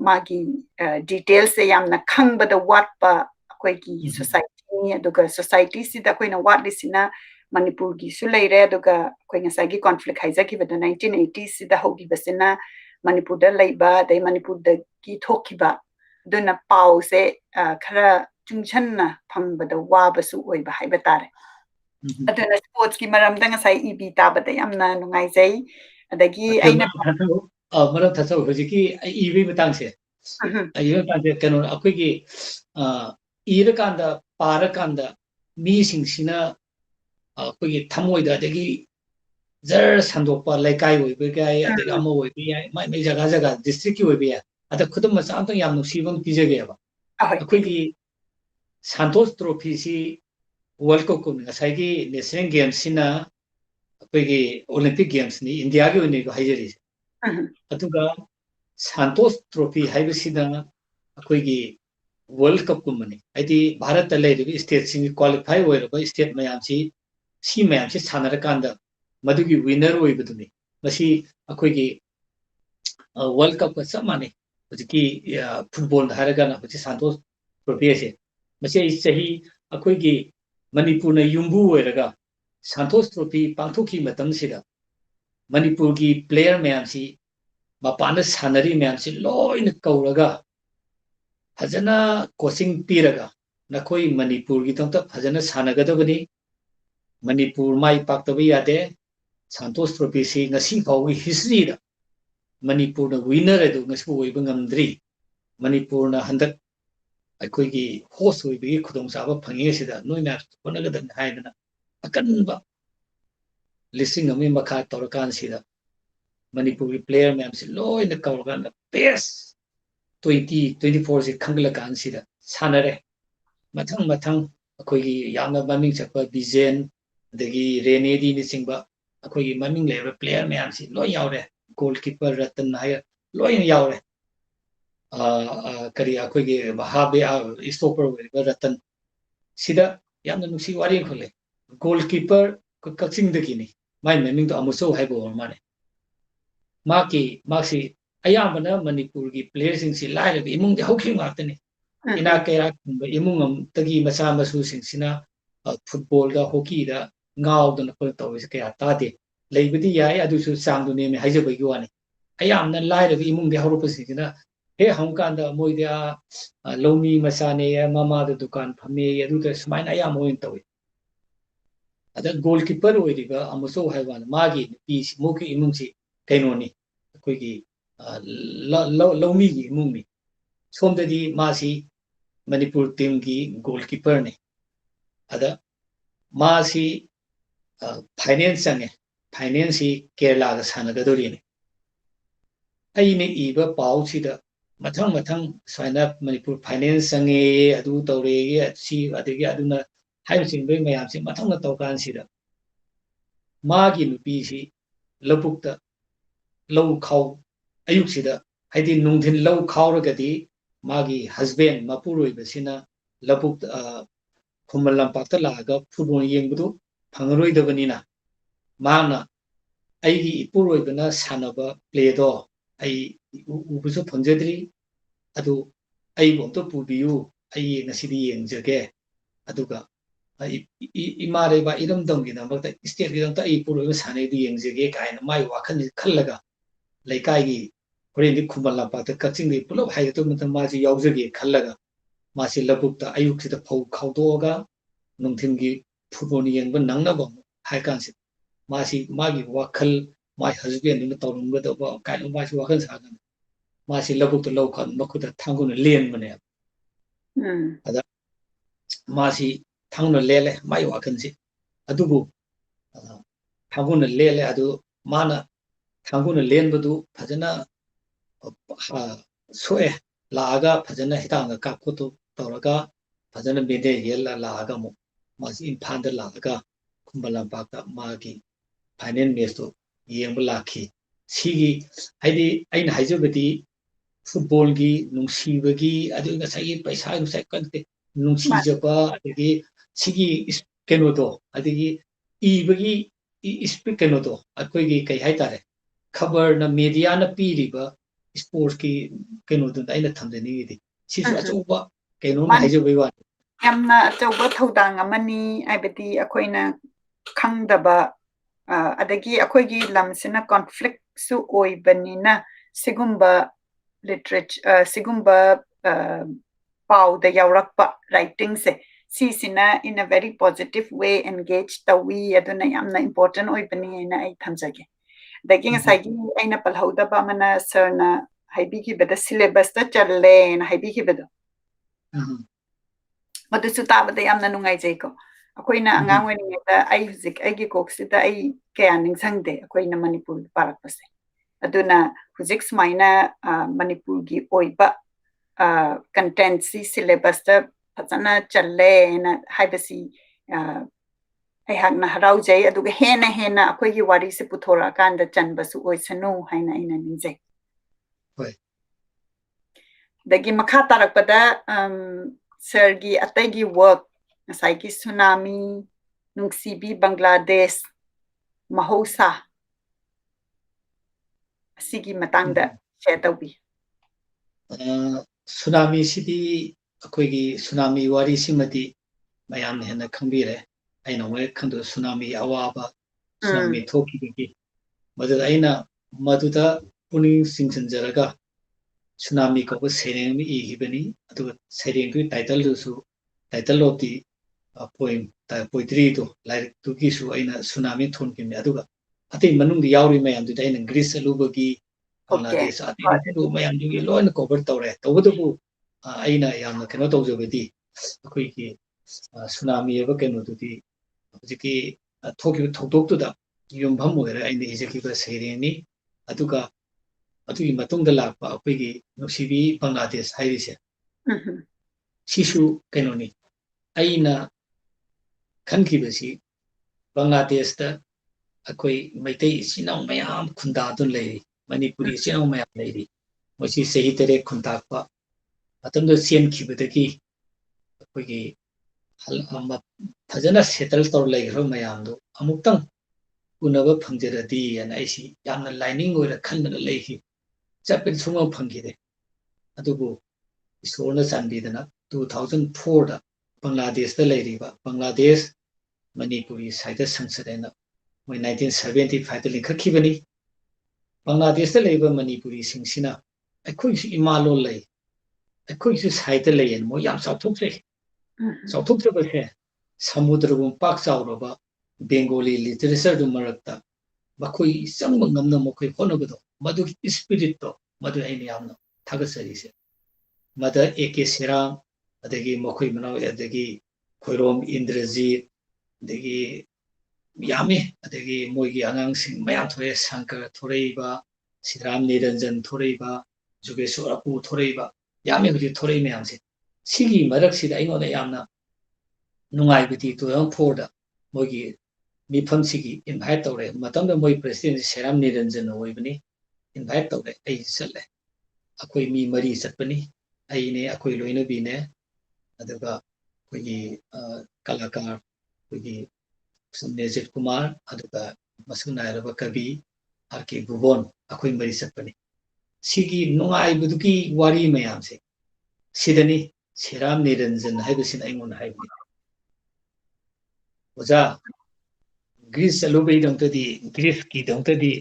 magi details se yamna khangba da watpa akhoi gi society ni aduga society si da khoina watli sina Manipur gi su leire aduga khoi ngasai gi conflict haija ki bada 1980s si da hogi basina Manipur da leiba dai Manipur da gi thokiba duna pau se khara chungchanna phangbada wabasu oiba haiba tare aduna sports ki maramda ngasai ibi tabada yamna nungai jai adagi aina maram thasau hojiki ibi matangse ayo tante kano akoi gi ira kanda para kanda mi singsina akoi gi thamoida adagi jar sandokpa laikai oiba gai adagi ama oiba yai mai jaga district ki oiba ya ada khudum macha antang yam nusibam pijage ba akoi gi Santos Trophy si World Cup kun ngasai gi National Games sina akoi gi Olympic Games ni India gi oni ko haijari atuga Santos Trophy haibasina akoi gi World Cup kun mani aidi Bharat ta leiri state sing qualify oiraba state mayam si mayam si sanara kanda madugi winner oibaduni masi akoi gi World Cup ka samani hojiki football haraga na hoji Santos Trophy ase masi sahi akoi gi Manipur na yumbu oiraga Santos Trophy pangthoki matam sida Manipur gi player mayam si mapana sanari mayam si loina kauraga fajana coaching piraga nakoi Manipur gi tongta fajana sanagadabani Manipur mai paktabi yade Santos Trophy si ngasi fawi history da Manipur na winner edu ngasi oiba ngamdri Manipur na handak akoi gi host oibi khudong saba phangi sida noina konagadang haidana akanba listing ami makha torakan sida Manipuri player mayam si loina kauragan best 2024 si khangla kan sida sanare mathang akoi gi yamna maming chakpa bizen adagi renedi ni singba akoi gi maming leber player mayam si loi yaure goalkeeper Ratan haya loi yaure kari akoi gi bahabe stopper Ratan sida yamna nusi wari khole goalkeeper kakching dagini mai maming to amuso haibo mane maki ayambana Manipur gi players sing si lai bi imung de hokhi ngatani ina kera imung am tagi macha masu sing sina football da hockey da ngaw da ko tawis kaya tade leibidi yai adu su sang du ne me haije bai gi wani ayamna lai bi imung de horo pasi sina he hongkan da moi da lomi macha ne mama da dukan phame adu da smain ayam moin tawi ada goalkeeper oiriba amuso haiwan magi pi muki imung si kainoni koi gi lomi gi imung ni somdadi masi Manipur team ki goalkeeper ne ada masi finance change finance Kerala का सानगदोरीने अने इब पाउसीद मथंग मथंग स्वाइना Manipur finance संगे अदु तौरेगे सी अदगी अदुना हाइबसिंग मयाम से मथंग तौकानसीद मागी नुपीसी लबुक्ता लौ खाउ अयुक्सीद हाइदि नुंथिन लौ खाउरगदी मागी husband मपुरोइबसिना लबुक Khuman लंपाक्ता लागा फुटबॉल येंगबदु फंगरोइदबनिना माना अइगी इपुरोइबना सानबा प्लेदो आई उबसु फंगजद्री अदु अइबोंतो पुबियु अइ ngасidi yengjage aduga imareba iramdamgi nambakta state gi damta ai puroiba sanai di yengjage kaina mai wakhan khallaga laikai gi horendi khumala pakta kaching di pulo hai to mutam maji yaujage khallaga masi labukta ayuk sida phau khawdoga nungthimgi phuboni yengba nangnaba hai kansi masi magi wakhal my husband in the town with the kind of my workers hagan masi labukta low khan makuta thangun len mane ada masi thangno lele my wakansi adubu thangun lele adu mana thangun len badu phajana soe laaga phajana hitanga kapkoto toraga phajana mede yella laaga mo masi imphanda laaga kumbala bakta magi finance match तो येंब lucky सिगी हाइदि आइन हाइजबदी football की नुंगसीबगी अदु ngасai पैसा ngасai कंते नुंगसीजबा अदगी सिगी केनोदो अदगी इबगी speak केनोदो अकोइगी कै हाइतारे खबर न media न पीरिबा sports की केनोदो आइन थमदनीगी सिसु अचौबा केनो हाइजबई वा yamna achauba thodang amani aibadi akoina khangdaba adagi akoigi lamsina conflict su oibanina sigumba literature sigumba pau da yaurakpa writing se sisina in a very positive way engaged tawi aduna yamna important oibani na ai thamjage dagi ngasagi aina palhauda ba mana sir na haibi ki beda syllabus ta challe na haibi ki beda madu su ta bada yamna nungai jai ko akoina angang weni da ai huzik ai gi koksida ai kaya ningsangde akoina manipur parakpase aduna huzik smaina manipur gi oiba content si syllabus ta phajana challe na haibasi ai hakna harau jai aduga hena akoi gi wari se puthora kanda chanbasu oisanu haina ina ninjai dagi makha tarakpada sir gi atai gi work ngasai gi tsunami nungshibi bangladesh mahausha asigi matangda share tawbi tsunami sidi akoigi tsunami wari simati mayam hena khambire aina we khando tsunami awaba tsunami thoki gi madu aina maduda puning singsanjaraga tsunami ko sereng mi igibani adu sereng ki title su title of the poem poetry to like to gisu aina tsunami thon ki me aduga ati manung di yauri mayam du aina greece alubagi bangladesh ati du mayam du loin cover tawre tawdubu aina yamna keno tawjobedi akoi ki tsunami eba keno du di hojiki thoki thokdok tu da yumbham oire aina ijeki ba sereng ni aduga अतुगी मतुंग लापा अखोगी नुंगसिबी Bangladesh हाइरिसे Sissu कैनोनी आइना खनखिबसी बांग्लादेश ता अखोई मैतै इचिनाउ मयाम खुंदादुन लेरी मणिपुरी इचिनाउ मयाम लेरी मोसी सही तरे खुंताकपा मतंदो सेनखिबदगी अखोगी हल फजना settle तौर लेग्रो मयामदो अमुक्तंग उनबा फंगजरदी अन आइसी यामना lining ओइरा खनबना लेखि चपेन सुंगा फंगिदे अदुबु इसोरना चांबीदना 2004 दा बांग्लादेश दा लेरिबा बांग्लादेश मणिपुरी साहित्य संसदेना मै 1975 दा लिंखखिबनी बांग्लादेश दा लेबा मणिपुरी सिंगसिना अखोइसु इमालो लै अखोइसु साहित्य लैयन मो याम साउथोक्रे साउथोक्रेबसे समुद्रगुम पाक चाउरबा बेंगोली लिटरेचर दु मरक्ता मखोइ संग ngamna मखोइ होनबदो मधु स्पिरिट तो मधु आइने यामना थागसरिसे मदा एके सिराम अदगी मखोइ मनाव अदगी खोइरोम इंद्रजीत अदगी ꯌꯥꯝꯃꯤ ꯑꯗꯒꯤ ꯃꯣꯏꯒꯤ ꯑꯉꯥꯡꯁꯤꯡ ꯃꯌꯥꯝ ꯊꯣꯛꯑꯦ ꯁꯪꯀꯔ ꯊꯣꯔꯛꯏꯕ ꯁꯤꯗꯔꯥꯝ ꯅꯤꯔꯟꯖꯟ ꯊꯣꯔꯛꯏꯕ ꯖꯨꯒꯦꯁꯣꯔ ꯑꯄꯨ ꯊꯣꯔꯛꯏꯕ ꯌꯥꯝꯃꯤ ꯍꯧꯖꯤꯛ ꯊꯣꯔꯛꯏ ꯃꯌꯥꯝꯁꯦ ꯁꯤꯒꯤ ꯃꯔꯛꯁꯤꯗ ꯑꯩꯉꯣꯟꯗ ꯌꯥꯝꯅ ꯅꯨꯡꯉꯥꯏꯕꯗꯤ 2004ꯗ ꯃꯣꯏꯒꯤ ꯃꯤꯐꯝꯁꯤꯒꯤ ꯏꯟꯚꯥꯏꯠ ꯇꯧꯔꯦ ꯃꯇꯝꯗ ꯃꯣꯏ ꯄ꯭ꯔꯦꯁꯤꯗꯦꯟ ꯁꯦꯔꯥꯝ ꯅꯤꯔꯟꯖꯟ ꯑꯣꯏꯕꯅꯤ ꯏꯟꯚꯥꯏꯠ ꯇꯧꯔꯦ ꯑꯩ ꯆꯠꯂꯦ ꯑꯩꯈꯣꯏ ꯃꯤ 4 ꯆꯠꯄꯅꯤ ꯑꯩꯅꯦ ꯑꯩꯈꯣꯏ ꯂꯣꯏꯅꯕꯤꯅꯦ ꯑꯗꯨꯒ ꯑꯩꯈꯣꯏꯒꯤ ꯀꯂꯥꯀꯥꯔ ꯑꯩꯈꯣꯏꯒꯤ ꯅꯦꯖꯤꯠ ꯀꯨꯃꯥꯔ ꯑꯗꯨꯒ ꯃꯁꯛ ꯅꯥꯏꯔꯕ ꯀꯕꯤ ꯑꯥꯔ.ꯀꯦ. ꯒꯨꯕꯣꯟ ꯑꯩꯈꯣꯏ 4 ꯆꯠꯄꯅꯤ ꯁꯤꯒꯤ ꯅꯨꯡꯉꯥꯏꯕꯗꯨꯒꯤ ꯋꯥꯔꯤ ꯃꯌꯥꯝꯁꯦ ꯁꯤꯗꯅꯤ ꯁꯦꯔꯥꯝ ꯅꯤꯔꯟꯖꯟ ꯍꯥꯏꯕꯁꯤꯅ ꯑꯩꯉꯣꯟꯗ ꯍꯥꯏꯕꯅꯤ ꯑꯣꯖꯥ ꯒ꯭रीꯁ ꯆꯠꯂꯨꯕꯩꯗꯃꯛꯇꯗꯤ ꯒ꯭रीꯁꯀꯤꯗꯃꯛꯇꯗꯤ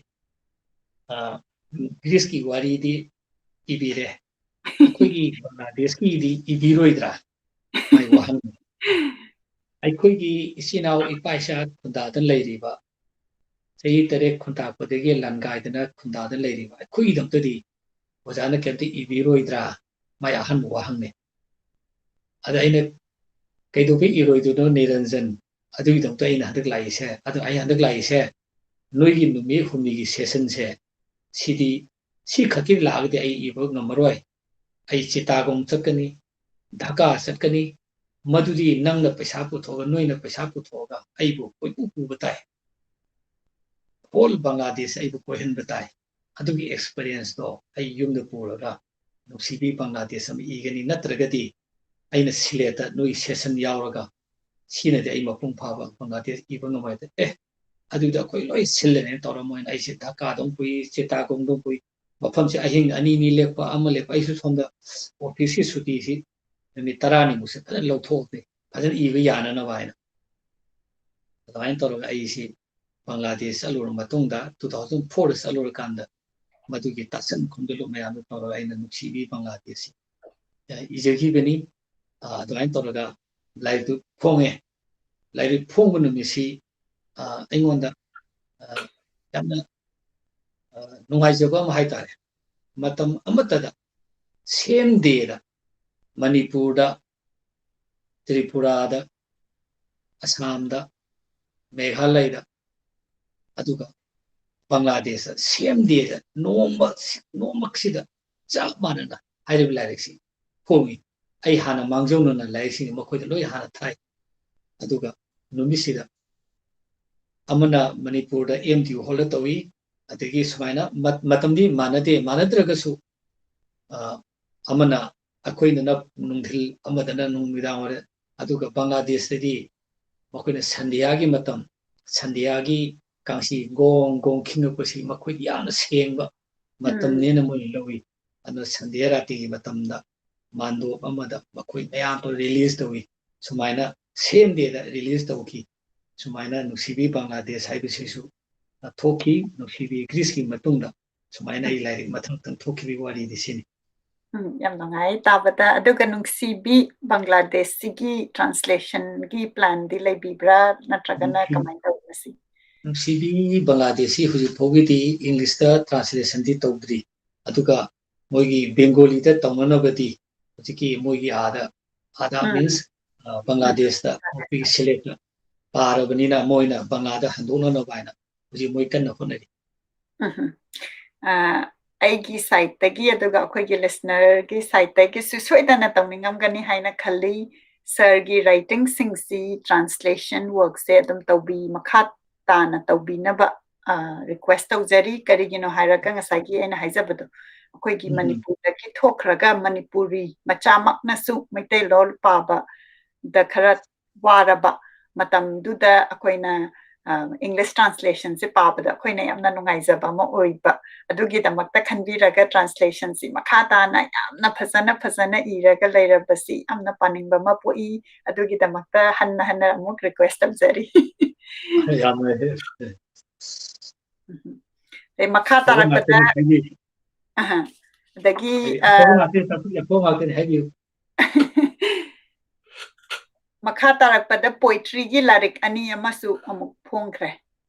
ꯒ꯭रीꯁꯀꯤ ꯋꯥꯔꯤꯗꯤ ꯏꯕꯤꯔꯦ ꯑꯩꯈꯣꯏꯒꯤ ꯕꯪꯒ꯭ꯂꯥꯗꯦꯁꯀꯤꯗꯤ ꯏꯕꯤꯔꯣꯏꯗ꯭ꯔꯥ ꯃꯥꯏ ꯋꯥꯍꯪ ꯑꯩꯈꯣꯏꯒꯤ ꯏꯆꯤꯟ ꯏꯅꯥꯎ ꯏꯄꯥ ꯏꯆꯥ ꯈꯨꯟꯗꯥꯗ ꯂꯩꯔꯤꯕ ꯆꯍꯤ 3 ꯈꯨꯟꯇꯥꯛꯄꯗꯒꯤ ꯂꯟꯒꯥꯏꯗꯅ ꯈꯨꯟꯗꯥꯗ ꯂꯩꯔꯤꯕ ꯑꯩꯈꯣꯏꯒꯤꯗꯃꯛꯇꯗꯤ ꯑꯣꯖꯥꯅ ꯀꯩꯝꯇ ꯏꯕꯤꯔꯣꯏꯗ꯭ꯔꯥ ꯃꯥꯏ ꯑꯍꯥꯟꯕ ꯋꯥꯍꯪꯅꯤ ꯑꯗ ꯑꯩꯅ ꯀꯩꯗꯧꯕꯩ ꯏꯔꯣꯏꯗꯣꯏꯅꯣ ꯅꯤꯔꯟꯖꯟ ꯑꯗꯨꯒꯤꯗꯃꯛꯇ ꯑꯩꯅ ꯍꯟꯗꯛ ꯂꯥꯛꯏꯁꯦ ꯑꯗꯣ ꯑꯩ ꯍꯟꯗꯛ ꯂꯥꯛꯏꯁꯦ ꯅꯣꯏꯒꯤ ꯅꯨꯃꯤꯠ ꯍꯨꯝꯅꯤꯒꯤ ꯁꯦꯁꯟꯁꯦ ꯁꯤꯗꯤ ꯁꯤ ꯈꯛꯀꯤ ꯂꯥꯛꯑꯒꯗꯤ ꯑꯩ ꯏꯕ ꯉꯝꯃꯔꯣꯏ ꯑꯩ ꯆꯤꯇꯥꯒꯣꯡ ꯆꯠꯀꯅꯤ ꯙꯥꯀꯥ ꯆꯠꯀꯅꯤ ꯃꯗꯨꯗꯤ ꯅꯪꯅ ꯄꯩꯁꯥ ꯄꯨꯊꯣꯛꯑꯒ ꯅꯣꯏꯅ ꯄꯩꯁꯥ ꯄꯨꯊꯣꯛꯑꯒ ꯑꯩꯕꯨ ꯀꯣꯏꯄꯨ ꯄꯨꯕ ꯇꯥꯏ ꯍꯣꯜ ꯕꯪꯒ꯭ꯂꯥꯗꯦꯁ ꯑꯩꯕꯨ ꯀꯣꯏꯍꯟꯕ ꯇꯥꯏ ꯑꯗꯨꯒꯤ ꯑꯦꯛꯁꯄꯤꯔꯤꯌꯦꯟꯁꯇꯣ ꯑꯩ ꯌꯨꯝꯗ ꯄꯨꯔꯒ ꯅꯨꯡꯁꯤꯕꯤ ꯕꯪꯒ꯭ꯂꯥꯗꯦꯁ ꯑꯃ ꯏꯒꯅꯤ ꯅꯠꯇ꯭ꯔꯒꯗꯤ ꯑꯩꯅ ꯁꯤꯂꯦꯠꯇ ꯅꯣꯏ ꯁꯦꯁꯟ ꯌꯥꯎꯔꯒ ꯁꯤꯅꯗꯤ ꯑꯩ ꯃꯄꯨꯡ ꯐꯥꯕ ꯕꯪꯒ꯭ꯂꯥꯗꯦꯁ ꯏꯕ ꯉꯝꯃꯣꯏꯗ ꯑꯗꯨꯗ ꯑꯩꯈꯣꯏ ꯂꯣꯏ ꯁꯤꯜꯂꯅꯦ ꯇꯧꯔꯝꯃꯣꯏꯅ ꯑꯩꯁꯦ ꯙꯥꯀꯥꯗ ꯄꯨꯏ ꯆꯤꯇꯥꯒꯣꯡꯗ ꯄꯨꯏ ꯃꯐꯝꯁꯦ ꯑꯍꯤꯡ 2 ꯂꯦꯛꯄ ꯑꯃ ꯂꯦꯛꯄ ꯑꯩꯁꯨ ꯁꯣꯝꯗ ꯑꯣꯐꯤꯁꯀꯤ ꯁꯨꯇꯤꯁꯤ ꯅꯨꯃꯤꯠ 10ꯅꯤꯃꯨꯛꯁꯦ ꯐꯖꯅ ꯂꯧꯊꯣꯛꯑꯦ ꯐꯖꯅ ꯏꯕ ꯌꯥꯅꯅꯕ ꯍꯥꯏꯅ ꯑꯗꯨꯃꯥꯏꯅ ꯇꯧꯔꯒ ꯑꯩꯁꯤ ꯕꯪꯒ꯭ꯂꯥꯗꯦꯁ ꯆꯠꯂꯨꯔ ꯃꯇꯨꯡꯗ 2004ꯗ ꯆꯠꯂꯨꯔꯀꯥꯟꯗ ꯃꯗꯨꯒꯤ ꯇꯥꯁꯟ ꯈꯣꯝꯖꯤꯜꯂꯨ ꯃꯌꯥꯝꯗꯨ ꯇꯧꯔꯒ ꯑꯩꯅ ꯅꯨꯡꯁꯤꯕꯤ ꯕꯪꯒ꯭ꯂꯥꯗꯦꯁꯁꯤ ꯏꯖꯈꯤꯕꯅꯤ ꯑꯗꯨꯃꯥꯏꯅ ꯇꯧꯔꯒ ꯂꯥꯏꯔꯤꯛꯇꯨ ꯐꯣꯡꯉꯦ ꯂꯥꯏꯔꯤꯛ ꯐꯣꯡꯕ ꯅꯨꯃꯤꯠꯁꯤ ꯑꯩꯉꯣꯟꯗ ꯌꯥꯝꯅ ꯅꯨꯡꯉꯥꯏꯖꯕ ꯑꯃ ꯍꯥꯏꯇꯥꯔꯦ ꯃꯇꯝ ꯑꯃꯠꯇꯗ ꯁꯦꯝ ꯗꯦꯗ ꯃꯅꯤꯄꯨꯔꯗ ꯇ꯭ꯔꯤꯄꯨꯔꯥꯗ ꯑꯁꯥꯝꯗ ꯃꯦꯘꯥꯂꯌꯗ ꯑꯗꯨꯒ ꯕꯪꯒ꯭ꯂꯥꯗꯦꯁꯇ ꯁꯦꯝ ꯗꯦꯗ ꯅꯣꯡꯃꯁꯤꯗ ꯆꯞ ꯃꯥꯟꯅꯅ ꯍꯥꯏꯔꯤꯕ ꯂꯥꯏꯔꯤꯛꯁꯤ ꯐꯣꯡꯉꯤ ꯑꯩ ꯍꯥꯟꯅ ꯃꯥꯡꯖꯧꯅꯅ ꯂꯥꯏꯔꯤꯛꯁꯤꯡ ꯃꯈꯣꯏꯗ ꯂꯣꯏ ꯍꯥꯟꯅ ꯊꯥꯏ ꯑꯗꯨꯒ ꯅꯨꯃꯤꯠꯁꯤꯗ ꯑꯃꯅ ꯃꯅꯤꯄꯨꯔꯗ MTU ꯍꯣꯜꯗ ꯇꯧꯏ ꯑꯗꯒꯤ ꯁꯨꯃꯥꯏꯅ ꯃꯇꯝꯗꯤ ꯃꯥꯟꯅꯗ꯭ꯔꯒꯁꯨ ꯑꯃꯅ ꯑꯩꯈꯣꯏꯅ ꯅꯨꯡꯊꯤꯜ ꯑꯃꯗꯅ ꯅꯨꯃꯤꯗꯥꯡ ꯋꯥꯏꯔꯝ ꯑꯗꯨꯒ ꯕꯪꯒ꯭ꯂꯥꯗꯦꯁꯇꯗꯤ ꯃꯈꯣꯏꯅ ꯁꯟꯙꯤꯌꯥꯒꯤ ꯃꯇꯝ ꯁꯟꯙꯤꯌꯥꯒꯤ ꯀꯥꯡꯁꯤ ꯒꯣꯡ ꯒꯣꯡ ꯈꯤꯡꯉꯛꯄꯁꯤ ꯃꯈꯣꯏꯗꯤ ꯌꯥꯝꯅ ꯁꯦꯡꯕ ꯃꯇꯝꯅꯦꯅ ꯃꯣꯏꯅ ꯂꯧꯏ ꯑꯗꯨꯅ ꯁꯟꯙꯤꯌꯥ ꯔꯥꯇꯤꯒꯤ ꯃꯇꯝꯗ ꯃꯥꯟꯗꯣꯞ ꯑꯃꯗ ꯃꯈꯣꯏ ꯃꯌꯥꯝꯗꯣ ꯔꯤꯂꯤꯖ ꯇꯧꯏ ꯁꯨꯃꯥꯏꯅ ꯁꯦꯝ ꯗꯦꯗ ꯔꯤꯂꯤꯖ ꯇꯧꯈꯤ ꯁꯨꯃꯥꯏꯅ ꯅꯨꯡꯁꯤꯕꯤ ꯕꯪꯒ꯭ꯂꯥꯗꯦꯁ ꯍꯥꯏꯕꯁꯤꯁꯨ ꯊꯣꯛꯈꯤ ꯅꯨꯡꯁꯤꯕꯤ ꯒ꯭रीꯁꯀꯤ ꯃꯇꯨꯡꯗ ꯁꯨꯃꯥꯏꯅ ꯑꯩ ꯂꯥꯏꯔꯤꯛ ꯃꯊꯪ ꯊꯣꯛꯈꯤꯕꯒꯤ ꯋꯥꯔꯤꯗꯤ ꯁꯤꯅꯤ ꯌꯥꯝ ꯅꯨꯡꯉꯥꯏ ꯇꯥꯕꯗ ꯑꯗꯨꯒ ꯅꯨꯡꯁꯤꯕꯤ ꯕꯪꯒ꯭ꯂꯥꯗꯦꯁꯁꯤꯒꯤ ꯇ꯭ꯔꯥꯟꯁꯂꯦꯁꯟꯒꯤ ꯄ꯭ꯂꯥꯟꯗꯤ ꯂꯩꯕꯤꯕ꯭ꯔꯥ ꯅꯠꯇ꯭ꯔꯒꯅ ꯀꯃꯥꯏꯅ ꯇꯧꯕꯁꯤ ꯅꯨꯡꯁꯤꯕꯤ ꯕꯪꯒ꯭ꯂꯥꯗꯦꯁꯁꯤ ꯍꯧꯖꯤꯛ ꯐꯥꯎꯒꯤꯗꯤ ꯏꯪꯂꯤꯁꯇ ꯇ꯭ꯔꯥꯟꯁꯂꯦꯁꯟꯗꯤ ꯇꯧꯗ꯭ꯔꯤ ꯑꯗꯨꯒ ꯃꯣꯏꯒꯤ ꯕꯦꯡꯒꯣꯂꯤꯗ ꯇꯧꯅꯅꯕꯗꯤ ꯍꯧꯖꯤꯛꯀꯤ ꯃꯣꯏꯒꯤ ꯑꯥꯗꯥ ꯃꯤꯟꯁ ꯕꯪꯒ꯭ꯂꯥꯗꯦꯁꯇ ꯑꯩꯈꯣꯏꯒꯤ ꯁꯤꯂꯦꯠꯇ ꯄꯥꯔꯕꯅꯤꯅ ꯃꯣꯏꯅ ꯕꯪꯒ꯭ꯂꯥꯗ ꯍꯟꯗꯣꯛꯅꯅꯕ ꯍꯥꯏꯅ ꯍꯧꯖꯤꯛ ꯃꯣꯏ ꯀꯟꯅ ꯍꯣꯠꯅꯔꯤ ꯑꯩꯒꯤ ꯁꯥꯏꯠꯇꯒꯤ ꯑꯗꯨꯒ ꯑꯩꯈꯣꯏꯒꯤ ꯂꯤꯁꯅꯔꯒꯤ ꯁꯥꯏꯠꯇꯒꯤꯁꯨ ꯁꯣꯏꯗꯅ ꯇꯧꯅꯤꯡꯉꯝꯒꯅꯤ ꯍꯥꯏꯅ ꯈꯜꯂꯤ ꯁꯔꯒꯤ ꯔꯥꯏꯇꯤꯡꯁꯤꯡꯁꯤ ꯇ꯭ꯔꯥꯟꯁꯂꯦꯁꯟ ꯋꯔꯛꯁꯦ ꯑꯗꯨꯝ ꯃꯈꯥ ꯇꯥꯅ ꯇꯧꯕꯤꯅꯕ ꯔꯤꯀ꯭ꯋꯦꯁ ꯇꯧꯖꯔꯤ ꯀꯔꯤꯒꯤꯅꯣ ꯍꯥꯏꯔꯒ ꯉꯁꯥꯏꯒꯤ ꯑꯩꯅ ꯍꯥꯏꯖꯕꯗꯣ ꯑꯩꯈꯣꯏꯒꯤ ꯃꯅꯤꯄꯨꯔꯗꯒꯤ ꯊꯣꯛꯈ꯭ꯔꯒ ꯃꯅꯤꯄꯨꯔꯤ ꯃꯆꯥꯃꯛꯅꯁꯨ ꯃꯩꯇꯩꯂꯣꯟ ꯄꯥꯕꯗ ꯈꯔ ꯋꯥꯔꯕ ꯃꯇꯝꯗꯨꯗ ꯑꯩꯈꯣꯏꯅ ꯏꯪꯂꯤꯁ ꯇ꯭ꯔꯥꯟꯁꯂꯦꯁꯟꯁꯦ ꯄꯥꯕꯗ ꯑꯩꯈꯣꯏꯅ ꯌꯥꯝꯅ ꯅꯨꯡꯉꯥꯏꯖꯕ ꯑꯃ ꯑꯣꯏꯕ ꯑꯗꯨꯒꯤꯗꯃꯛꯇ ꯈꯟꯕꯤꯔꯒ ꯇ꯭ꯔꯥꯟꯁꯂꯦꯁꯟꯁꯤ ꯃꯈꯥ ꯇꯥꯅ ꯌꯥꯝꯅ ꯐꯖꯅ ꯏꯔꯒ ꯂꯩꯔꯕꯁꯤ ꯌꯥꯝꯅ ꯄꯥꯅꯤꯡꯕ ꯑꯃ ꯄꯣꯛꯏ ꯑꯗꯨꯒꯤꯗꯃꯛꯇ ꯍꯟꯅ ꯑꯃꯨꯛ ꯔꯤꯀ꯭ꯋꯦꯁ ꯇꯧꯖꯔꯤ ꯃꯈꯥ ꯇꯥꯔꯛꯄꯗ ꯑꯗꯒꯤ ꯃꯈꯥ ꯇꯥꯔꯛꯄꯗ ꯄꯣꯏꯇ꯭ꯔꯤꯒꯤ ꯂꯥꯏꯔꯤꯛ 2 ꯑꯃꯁꯨ ꯑꯃꯨꯛ ꯐꯣꯡꯈ꯭ꯔꯦ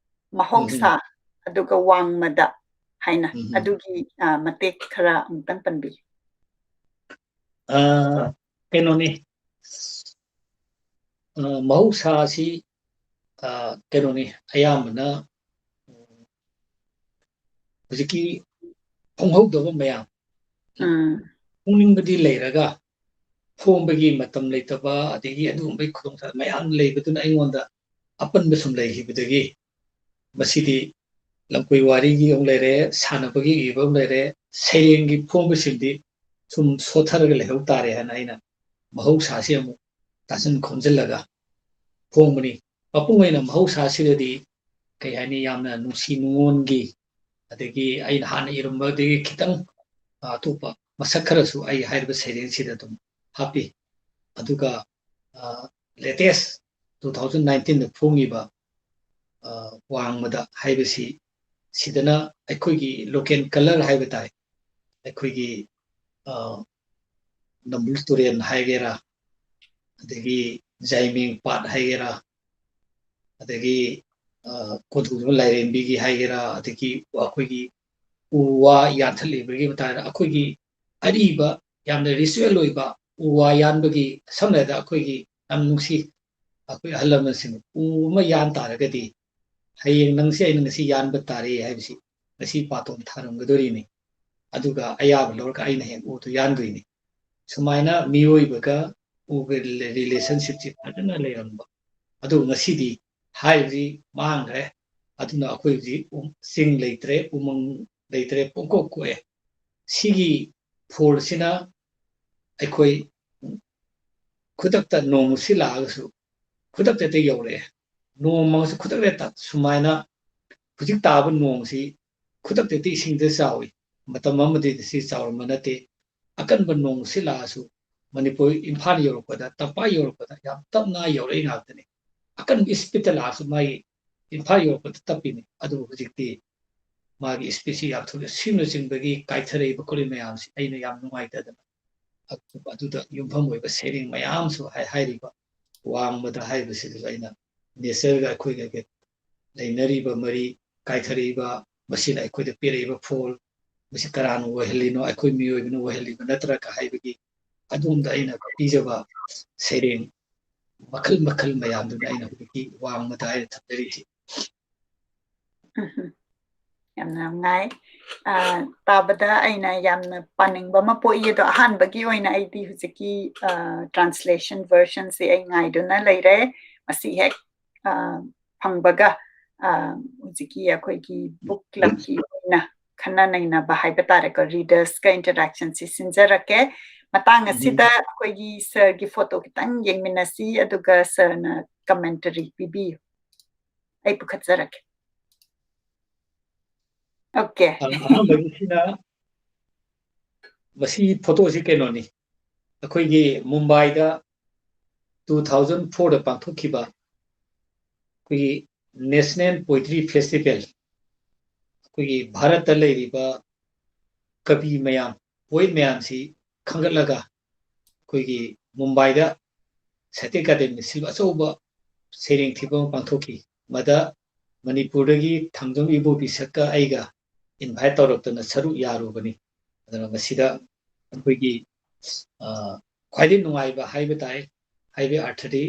ꯃꯍꯧꯁꯥ ꯑꯗꯨꯒ ꯋꯥꯡꯃꯗ ꯍꯥꯏꯅ ꯑꯗꯨꯒꯤ ꯃꯇꯦꯛ ꯈꯔ ꯑꯃꯨꯛꯇꯪ ꯄꯟꯕꯤꯌꯨ ꯀꯩꯅꯣꯅꯤ ꯃꯍꯧꯁꯥꯁꯤ ꯀꯩꯅꯣꯅꯤ ꯑꯌꯥꯝꯕꯅ ꯍꯧꯖꯤꯛꯀꯤ ꯐꯣꯡꯍꯧꯗꯕ ꯃꯌꯥꯝ ꯐꯣꯡꯅꯤꯡꯕꯗꯤ ꯂꯩꯔꯒ ꯐꯣꯡꯕꯒꯤ ꯃꯇꯝ ꯂꯩꯇꯕ ꯑꯗꯒꯤ ꯑꯗꯨꯒꯨꯝꯕꯒꯤ ꯈꯨꯗꯣꯡꯆꯥꯗꯕ ꯃꯌꯥꯝ ꯂꯩꯕꯗꯨꯅ ꯑꯩꯉꯣꯟꯗ ꯑꯄꯟꯕ ꯁꯨꯝ ꯂꯩꯈꯤꯕꯗꯒꯤ ꯃꯁꯤꯗꯤ ꯂꯝꯀꯣꯏ ꯋꯥꯔꯤꯒꯤ ꯑꯃꯨꯛ ꯂꯩꯔꯦ ꯁꯥꯟꯅꯕꯒꯤ ꯏꯕ ꯑꯃꯨꯛ ꯂꯩꯔꯦ ꯁꯩꯔꯦꯡꯒꯤ ꯐꯣꯡꯕꯁꯤꯡꯗꯤ ꯁꯨꯝ ꯁꯣꯊꯔꯒ ꯂꯩꯍꯧ ꯇꯥꯔꯦ ꯍꯥꯏꯅ ꯑꯩꯅ ꯃꯍꯧꯁꯥꯁꯤ ꯑꯃꯨꯛ ꯇꯥꯁꯤꯟ ꯈꯣꯝꯖꯤꯜꯂꯒ ꯐꯣꯡꯕꯅꯤ ꯃꯄꯨꯡ ꯑꯣꯏꯅ ꯃꯍꯧꯁꯥꯁꯤꯗꯗꯤ ꯀꯩ ꯍꯥꯏꯅꯤ ꯌꯥꯝꯅ ꯅꯨꯡꯁꯤ ꯅꯨꯡꯉꯣꯟꯒꯤ ꯑꯗꯒꯤ ꯑꯩꯅ ꯍꯥꯟꯅ ꯏꯔꯝꯕꯗꯒꯤ ꯈꯤꯇꯪ ꯑꯇꯣꯞꯄ ꯃꯁꯛ ꯈꯔꯁꯨ ꯑꯩ ꯍꯥꯏꯔꯤꯕ ꯁꯩꯔꯦꯡꯁꯤꯗ ꯑꯗꯨꯝ ꯍꯥꯞꯄꯤ ꯑꯗꯨꯒ ꯂꯦꯇꯦꯁ 2019ꯗ ꯐꯣꯡꯉꯤꯕ ꯋꯥꯡꯃꯗ ꯍꯥꯏꯕꯁꯤ ꯁꯤꯗꯅ ꯑꯩꯈꯣꯏꯒꯤ ꯂꯣꯀꯦꯜ ꯀꯂꯔ ꯍꯥꯏꯕ ꯇꯥꯏ ꯑꯩꯈꯣꯏꯒꯤ ꯅꯝꯕꯨꯜ ꯇꯨꯔꯦꯜ ꯍꯥꯏꯒꯦꯔꯥ ꯑꯗꯒꯤ ꯖꯥꯏꯃꯦꯡ ꯄꯥꯠ ꯍꯥꯏꯒꯦꯔꯥ ꯑꯗꯒꯤ ꯀꯣꯟꯊꯧꯖꯝ ꯂꯥꯏꯔꯦꯝꯕꯤꯒꯤ ꯍꯥꯏꯒꯦꯔꯥ ꯑꯗꯒꯤ ꯑꯩꯈꯣꯏꯒꯤ ꯎ ꯋꯥ ꯌꯥꯟꯊꯠꯂꯤꯕꯒꯤ ꯃꯇꯥꯡꯗ ꯑꯩꯈꯣꯏꯒꯤ ꯑꯔꯤꯕ ꯌꯥꯝꯅ ꯔꯤꯆꯨꯋꯦꯜ ꯑꯣꯏꯕ ꯎ ꯋꯥ ꯌꯥꯟꯕꯒꯤ ꯁꯝꯅ ꯍꯥꯏꯔꯕꯗ ꯑꯩꯈꯣꯏꯒꯤ ꯌꯥꯝ ꯅꯨꯡꯁꯤ ꯑꯩꯈꯣꯏ ꯑꯍꯜ ꯂꯃꯟꯁꯤꯡ ꯎ ꯑꯃ ꯌꯥꯟ ꯇꯥꯔꯒꯗꯤ ꯍꯌꯦꯡ ꯅꯪꯁꯤ ꯑꯩꯅ ꯉꯁꯤ ꯌꯥꯟꯕ ꯇꯥꯔꯦ ꯍꯥꯏꯕꯁꯤ ꯉꯁꯤ ꯄꯥꯇꯣꯟ ꯊꯥꯔꯝꯒꯗꯣꯔꯤꯅꯤ ꯑꯗꯨꯒ ꯑꯌꯥꯕ ꯂꯧꯔꯒ ꯑꯩꯅ ꯍꯦꯛ ꯎꯗꯨ ꯌꯥꯟꯗꯣꯏꯅꯤ ꯁꯨꯃꯥꯏꯅ ꯃꯤꯑꯣꯏꯕꯒ ꯎꯒ ꯔꯤꯂꯦꯁꯟꯁꯤꯞꯁꯤ ꯐꯖꯅ ꯂꯩꯔꯝꯕ ꯑꯗꯨ ꯉꯁꯤꯗꯤ ꯍꯥꯏꯕꯁꯤ ꯃꯥꯡꯈ꯭ꯔꯦ ꯑꯗꯨꯅ ꯑꯩꯈꯣꯏ ꯍꯧꯖꯤꯛ ꯆꯤꯡ ꯂꯩꯇ꯭ꯔꯦ ꯎꯃꯪ ꯂꯩꯇ꯭ꯔꯦ ꯄꯨꯡꯀꯣꯛ ꯀꯣꯛꯑꯦ ꯁꯤꯒꯤ ꯐꯣꯜꯁꯤꯅ ꯑꯩꯈꯣꯏ ꯈꯨꯗꯛꯇ ꯅꯣꯡꯁꯤ ꯂꯥꯛꯑꯒꯁꯨ ꯈꯨꯗꯛꯇ ꯌꯧꯔꯛꯑꯦ ꯅꯣꯡꯃꯁꯨ ꯈꯨꯗꯛꯇ ꯁꯨꯃꯥꯏꯅ ꯍꯧꯖꯤꯛ ꯇꯥꯕ ꯅꯣꯡꯁꯤ ꯈꯨꯗꯛꯇ ꯏꯁꯤꯡꯗ ꯆꯥꯎꯏ ꯃꯇꯝ ꯑꯃꯗꯤ ꯁꯤ ꯆꯥꯎꯔꯝꯕ ꯅꯠꯇꯦ ꯑꯀꯟꯕ ꯅꯣꯡꯁꯤ ꯂꯥꯛꯑꯁꯨ ꯃꯅꯤꯄꯨꯔ ꯏꯝꯐꯥꯜ ꯌꯧꯔꯛꯄꯗ ꯇꯝꯄꯥꯛ ꯌꯧꯔꯛꯄꯗ ꯌꯥꯝ ꯇꯞꯅ ꯌꯧꯔꯛꯏ ꯉꯥꯛꯇꯅꯤ ꯑꯀꯟꯕ ꯏꯁꯄꯤꯠꯇ ꯂꯥꯛꯑꯁꯨ ꯃꯥꯒꯤ ꯏꯝꯐꯥꯜ ꯌꯧꯔꯛꯄꯗ ꯇꯞꯄꯤꯅꯤ ꯑꯗꯨꯕꯨ ꯍꯧꯖꯤꯛꯇꯤ ꯃꯥꯒꯤ ꯏꯁꯄꯤꯠꯁꯤ ꯌꯥꯝ ꯊꯨꯅ ꯁꯤꯡꯅꯆꯤꯡꯕꯒꯤ ꯀꯥꯏꯊꯔꯛꯏꯕ ꯈꯣꯠꯂꯤ ꯃꯌꯥꯝꯁꯤ ꯑꯩꯅ ꯌꯥꯝ ꯅꯨꯡꯉꯥꯏꯇꯗꯅ ꯑꯗꯨꯗ ꯌꯨꯝꯐꯝ ꯑꯣꯏꯕ ꯁꯩꯔꯦꯡ ꯃꯌꯥꯝꯁꯨ ꯍꯥꯏꯔꯤꯕ ꯋꯥꯡꯃꯗ ꯍꯥꯏꯕꯁꯤꯗꯁꯨ ꯑꯩꯅ ꯅꯦꯆꯔꯒ ꯑꯩꯈꯣꯏꯒ ꯂꯩꯅꯔꯤꯕ ꯃꯔꯤ ꯀꯥꯏꯊꯔꯛꯏꯕ ꯃꯁꯤꯅ ꯑꯩꯈꯣꯏꯗ ꯄꯤꯔꯛꯏꯕ ꯐꯣꯜ ꯃꯁꯤ ꯀꯅꯥꯅ ꯑꯣꯏꯍꯜꯂꯤꯅꯣ ꯑꯩꯈꯣꯏ ꯃꯤꯑꯣꯏꯕꯅ ꯑꯣꯏꯍꯜꯂꯤꯕ ꯅꯠꯇ꯭ꯔꯒ ꯍꯥꯏꯕꯒꯤ ꯑꯗꯣꯝꯗ ꯑꯩꯅ ꯄꯤꯖꯕ ꯁꯩꯔꯦꯡ ꯃꯈꯜ ꯃꯈꯜ ꯃꯌꯥꯝꯗꯨꯅ ꯑꯩꯅ ꯍꯧꯖꯤꯛꯀꯤ ꯋꯥꯡꯃꯗ ꯍꯥꯏꯅ ꯊꯝꯖꯔꯤꯁꯤ ꯌꯥꯝꯅ ꯅꯨꯡꯉꯥꯏ ꯇꯥꯕꯗ ꯑꯩꯅ ꯌꯥꯝꯅ ꯄꯥꯅꯤꯡꯕ ꯑꯃ ꯄꯣꯛꯏ ꯑꯗꯣ ꯑꯍꯥꯟꯕꯒꯤ ꯑꯣꯏꯅ ꯑꯩꯗꯤ ꯍꯧꯖꯤꯛꯀꯤ ꯇ꯭ꯔꯥꯟꯁꯂꯦꯁꯟ ꯚꯔꯁꯟꯁꯦ ꯑꯩ ꯉꯥꯏꯗꯨꯅ ꯂꯩꯔꯦ ꯃꯁꯤ ꯍꯦꯛ ꯐꯪꯕꯒ ꯍꯧꯖꯤꯛꯀꯤ ꯑꯩꯈꯣꯏꯒꯤ ꯕꯨꯛ ꯀ꯭ꯂꯕꯀꯤ ꯑꯣꯏꯅ ꯈꯟꯅ ꯅꯩꯅꯕ ꯍꯥꯏꯕ ꯇꯥꯔꯦꯀꯣ ꯔꯤꯗꯔꯁꯀ ꯏꯟꯇꯔꯦꯛꯁꯟꯁꯤ ꯁꯤꯟꯖꯔꯛꯀꯦ ꯃꯇꯥꯡ ꯑꯁꯤꯗ ꯑꯩꯈꯣꯏꯒꯤ ꯁꯔꯒꯤ ꯐꯣꯇꯣ ꯈꯤꯇꯪ ꯌꯦꯡꯃꯤꯟꯅꯁꯤ ꯑꯗꯨꯒ ꯁꯔꯅ ꯀꯃꯦꯟꯇꯔꯤ ꯄꯤꯕꯤꯌꯨ ꯑꯩ ꯄꯨꯈꯠꯆꯔꯛꯀꯦ ꯑꯣꯀꯦ ꯑꯍꯥꯟꯕꯒꯤꯁꯤꯅ ꯃꯁꯤ ꯐꯣꯇꯣꯁꯤ ꯀꯩꯅꯣꯅꯤ ꯑꯩꯈꯣꯏꯒꯤ ꯃꯨꯝꯕꯥꯏꯗ 2004ꯗ ꯄꯥꯡꯊꯣꯛꯈꯤꯕ ꯑꯩꯈꯣꯏꯒꯤ ꯅꯦꯁꯅꯦꯜ ꯄꯣꯏꯇ꯭ꯔꯤ ꯐꯦꯁꯇꯤꯚꯦꯜ ꯑꯩꯈꯣꯏꯒꯤ ꯚꯥꯔꯠꯇ ꯂꯩꯔꯤꯕ ꯀꯕꯤ ꯃꯌꯥꯝ ꯄꯣꯏꯠ ꯃꯌꯥꯝꯁꯤ ꯈꯟꯒꯠꯂꯒ ꯑꯩꯈꯣꯏꯒꯤ ꯃꯨꯝꯕꯥꯏꯗ ꯁꯥꯍꯤꯇ꯭ꯌ ꯑꯦꯀꯥꯗꯦꯃꯤ ꯁꯤꯜꯕ ꯑꯆꯧꯕ ꯁꯩꯔꯦꯡ ꯊꯤꯕ ꯑꯃ ꯄꯥꯡꯊꯣꯛꯈꯤ ꯃꯗ ꯃꯅꯤꯄꯨꯔꯗꯒꯤ ꯊꯥꯡꯖꯝ ꯏꯕꯣꯕꯤꯁꯛꯀ ꯑꯩꯒ ꯏꯟꯚꯥꯏꯠ ꯇꯧꯔꯛꯇꯅ ꯁꯔꯨꯛ ꯌꯥꯔꯨꯕꯅꯤ ꯑꯗꯨꯅ ꯃꯁꯤꯗ ꯑꯩꯈꯣꯏꯒꯤ ꯈ꯭ꯋꯥꯏꯗꯒꯤ ꯅꯨꯡꯉꯥꯏꯕ ꯍꯥꯏꯕ ꯇꯥꯏ ꯍꯥꯏꯕ ꯑꯔꯊꯗꯤ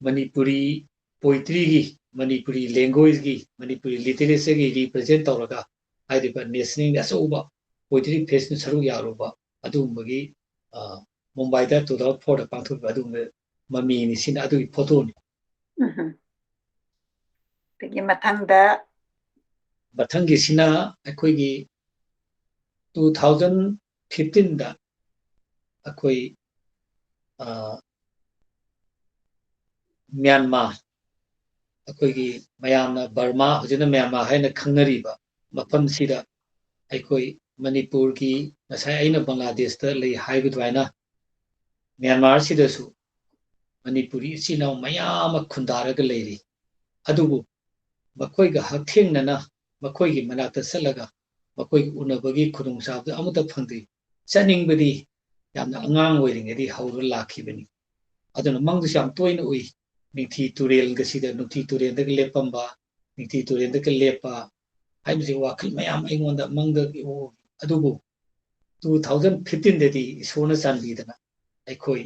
ꯃꯅꯤꯄꯨꯔꯤ ꯄꯣꯏꯇ꯭ꯔꯤꯒꯤ ꯃꯅꯤꯄꯨꯔꯤ ꯂꯦꯡꯒ꯭ꯋꯦꯖꯒꯤ ꯃꯅꯤꯄꯨꯔꯤ ꯂꯤꯇꯔꯦꯆꯔꯒꯤ ꯔꯤꯄ꯭ꯔꯖꯦꯟ ꯇꯧꯔꯒ ꯍꯥꯏꯔꯤꯕ ꯅꯦꯁꯅꯦꯜꯒꯤ ꯑꯆꯧꯕ ꯄꯣꯏꯇ꯭ꯔꯤ ꯐꯦꯁꯇ ꯁꯔꯨꯛ ꯌꯥꯔꯨꯕ ꯑꯗꯨꯒꯨꯝꯕꯒꯤ ꯃꯨꯝꯕꯥꯏꯗ 2004ꯗ ꯄꯥꯡꯊꯣꯛꯄ ꯑꯗꯨꯒꯨꯝꯕ ꯃꯃꯤꯅꯤ ꯁꯤꯅ ꯑꯗꯨꯒꯤ ꯐꯣꯇꯣꯅꯤ ꯑꯗꯒꯤ ꯃꯊꯪꯒꯤꯁꯤꯅ ꯑꯩꯈꯣꯏꯒꯤ 2015ꯗ ꯑꯩꯈꯣꯏ ꯃ꯭ꯌꯥꯟꯃꯥꯔ ꯑꯩꯈꯣꯏꯒꯤ ꯃꯌꯥꯝꯅ ꯕꯔꯃꯥ ꯍꯧꯖꯤꯛꯅ ꯃ꯭ꯌꯥꯟꯃꯥꯔ ꯍꯥꯏꯅ ꯈꯪꯅꯔꯤꯕ ꯃꯐꯝꯁꯤꯗ ꯑꯩꯈꯣꯏ ꯃꯅꯤꯄꯨꯔꯒꯤ ꯉꯁꯥꯏ ꯑꯩꯅ ꯕꯪꯒ꯭ꯂꯥꯗꯦꯁꯇ ꯂꯩ ꯍꯥꯏꯕ ꯑꯗꯨꯃꯥꯏꯅ ꯃ꯭ꯌꯥꯟꯃꯥꯔꯁꯤꯗꯁꯨ ꯃꯅꯤꯄꯨꯔꯤ ꯏꯆꯤꯜ ꯏꯅꯥꯎ ꯃꯌꯥꯝ ꯑꯃ ꯈꯨꯟꯗꯥꯔꯒ ꯂꯩꯔꯤ ꯑꯗꯨꯕꯨ ꯃꯈꯣꯏꯒ ꯍꯛꯊꯦꯡꯅꯅ ꯃꯈꯣꯏꯒꯤ ꯃꯅꯥꯛꯇ ꯆꯠꯂꯒ ꯃꯈꯣꯏꯒꯤ ꯎꯅꯕꯒꯤ ꯈꯨꯗꯣꯡꯆꯥꯕꯗꯨ ꯑꯃꯠꯇ ꯐꯪꯗꯦ ꯆꯠꯅꯤꯡꯕꯗꯤ ꯌꯥꯝꯅ ꯑꯉꯥꯡ ꯑꯣꯏꯔꯤꯉꯩꯗꯒꯤ ꯍꯧꯔꯒ ꯂꯥꯛꯈꯤꯕꯅꯤ ꯑꯗꯨꯅ ꯃꯪꯗꯁꯨ ꯌꯥꯝ ꯇꯣꯏꯅ ꯎꯏ ꯅꯤꯡꯊꯤ ꯇꯨꯔꯦꯜꯒꯁꯤꯗ ꯅꯨꯡꯊꯤ ꯇꯨꯔꯦꯜꯗꯒ ꯂꯦꯞꯄꯝꯕ ꯅꯤꯡꯊꯤ ꯇꯨꯔꯦꯜꯗꯒ ꯂꯦꯞꯄ ꯍꯥꯏꯕꯁꯤ ꯋꯥꯈꯜ ꯃꯌꯥꯝ ꯑꯩꯉꯣꯟꯗ ꯃꯪꯗꯒꯤ ꯑꯗꯨꯕꯨ 2015ꯗꯗꯤ ꯏꯁꯣꯔꯅ ꯆꯥꯟꯕꯤꯗꯅ ꯑꯩꯈꯣꯏ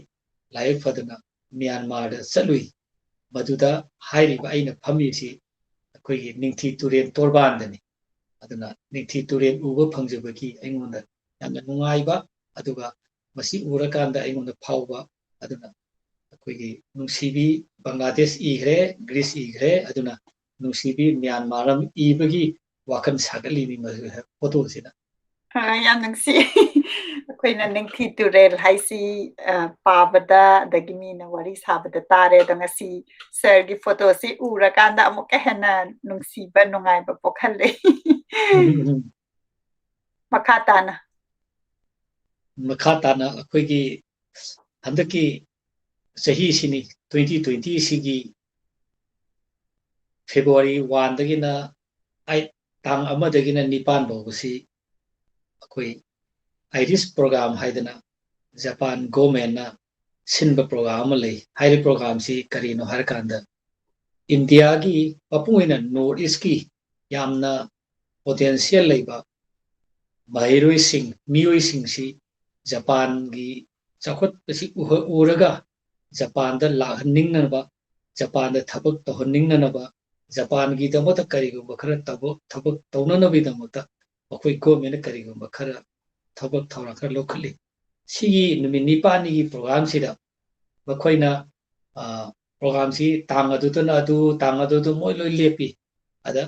ꯂꯥꯏꯕꯛ ꯐꯗꯅ ꯃ꯭ꯌꯥꯟꯃꯥꯔꯗ ꯆꯠꯂꯨꯏ ꯃꯗꯨꯗ ꯍꯥꯏꯔꯤꯕ ꯑꯩꯅ ꯐꯝꯃꯤꯁꯤ ꯑꯩꯈꯣꯏꯒꯤ ꯅꯤꯡꯊꯤ ꯇꯨꯔꯦꯜ ꯇꯣꯔꯕꯥꯟꯗꯅꯤ ꯑꯗꯨꯅ ꯅꯤꯡꯊꯤ ꯇꯨꯔꯦꯜ ꯎꯕ ꯐꯪꯖꯕꯒꯤ ꯑꯩꯉꯣꯟꯗ ꯌꯥꯝꯅ ꯅꯨꯡꯉꯥꯏꯕ ꯑꯗꯨꯒ ꯃꯁꯤ ꯎꯔꯀꯥꯟꯗ ꯑꯩꯉꯣꯟꯗ ꯐꯥꯎꯕ ꯑꯗꯨꯅ ꯑꯩꯈꯣꯏꯒꯤ ꯅꯨꯡꯁꯤꯕꯤ ꯕꯪꯒ꯭ꯂꯥꯗꯦꯁ ꯏꯈ꯭ꯔꯦ ꯒ꯭ꯔꯤꯁ ꯏꯈ꯭ꯔꯦ ꯑꯗꯨꯅ ꯅꯨꯡꯁꯤꯕꯤ ꯃ꯭ꯌꯥꯟꯃꯥꯔ ꯏꯕꯒꯤ ꯋꯥꯈꯜ ꯁꯥꯒꯠꯂꯤꯅꯤ ꯃꯗꯨ ꯐꯣꯇꯣꯁꯤꯅ ꯌꯥꯝ ꯅꯨꯡꯁꯤ ꯑꯩꯈꯣꯏꯅ ꯅꯤꯡꯊꯤ ꯇꯨꯔꯦꯜ ꯍꯥꯏꯁꯤ ꯄꯥꯕꯗ ꯑꯗꯒꯤ ꯃꯤꯅ ꯋꯥꯔꯤ ꯁꯥꯕꯗ ꯇꯥꯔꯦ ꯑꯗꯣ ꯉꯁꯤ ꯁꯔꯒꯤ ꯐꯣꯇꯣꯁꯤ ꯎꯔꯀꯥꯟꯗ ꯑꯃꯨꯛꯀ ꯍꯦꯟꯅ ꯅꯨꯡꯁꯤꯕ ꯅꯨꯡꯉꯥꯏꯕ ꯄꯣꯛꯍꯜꯂꯦ ꯃꯈꯥ ꯇꯥꯅ ꯑꯩꯈꯣꯏꯒꯤ ꯍꯟꯗꯛꯀꯤ ꯆꯍꯤꯁꯤꯅꯤ 2020 ꯁꯤꯒꯤ ꯐꯦꯕ꯭ꯔꯨꯋꯥꯔꯤ 1 ꯇꯥꯡ 1 9 ꯐꯥꯎꯕꯁꯤ ꯑꯩꯈꯣꯏ ꯑꯥꯏꯔꯤꯁ ꯄ꯭ꯔꯣꯒ꯭ꯔꯥꯝ ꯍꯥꯏꯗꯅ ꯖꯄꯥꯟ ꯒꯣꯃꯦꯟꯅ ꯁꯤꯟꯕ ꯄ꯭ꯔꯣꯒ꯭ꯔꯥꯝ ꯑꯃ ꯂꯩ ꯍꯥꯏꯔꯤꯕ ꯄ꯭ꯔꯣꯒ꯭ꯔꯥꯝꯁꯤ ꯀꯔꯤꯅꯣ ꯍꯥꯏꯔꯀꯥꯟꯗ ꯏꯟꯗꯤꯌꯥꯒꯤ ꯃꯄꯨꯡ ꯑꯣꯏꯅ ꯅꯣꯔꯠ ꯏꯁꯀꯤ ꯌꯥꯝꯅ ꯄꯣꯇꯦꯟꯁꯤꯌꯦꯜ ꯂꯩꯕ ꯃꯍꯩꯔꯣꯏꯁꯤꯡ ꯃꯤꯑꯣꯏꯁꯤꯡꯁꯤ ꯖꯄꯥꯟꯒꯤ ꯆꯥꯎꯈꯠꯄꯁꯤ ꯎꯔꯒ ꯖꯄꯥꯟꯗ ꯂꯥꯛꯍꯟꯅꯤꯡꯅꯕ ꯖꯄꯥꯟꯗ ꯊꯕꯛ ꯇꯧꯍꯟꯅꯤꯡꯅꯕ ꯖꯄꯥꯟꯒꯤꯗꯃꯛꯇ ꯀꯔꯤꯒꯨꯝꯕ ꯈꯔ ꯊꯕꯛ ꯇꯧꯅꯅꯕꯒꯤꯗꯃꯛꯇ ꯑꯩꯈꯣꯏ ꯒꯣꯔꯃꯦꯟꯅ ꯀꯔꯤꯒꯨꯝꯕ ꯈꯔ ꯊꯕꯛ ꯊꯧꯔꯥꯡ ꯈꯔ ꯂꯧꯈꯠꯂꯤ ꯁꯤꯒꯤ ꯅꯨꯃꯤꯠ 9ꯅꯤꯒꯤ ꯄ꯭ꯔꯣꯒ꯭ꯔꯥꯝꯁꯤꯗ ꯃꯈꯣꯏꯅ ꯄ꯭ꯔꯣꯒ꯭ꯔꯥꯝꯁꯤ ꯇꯥꯡ ꯑꯗꯨꯗꯅ ꯇꯥꯡ ꯑꯗꯨꯗ ꯃꯣꯏ ꯂꯣꯏ ꯂꯦꯞꯄꯤ ꯑꯗ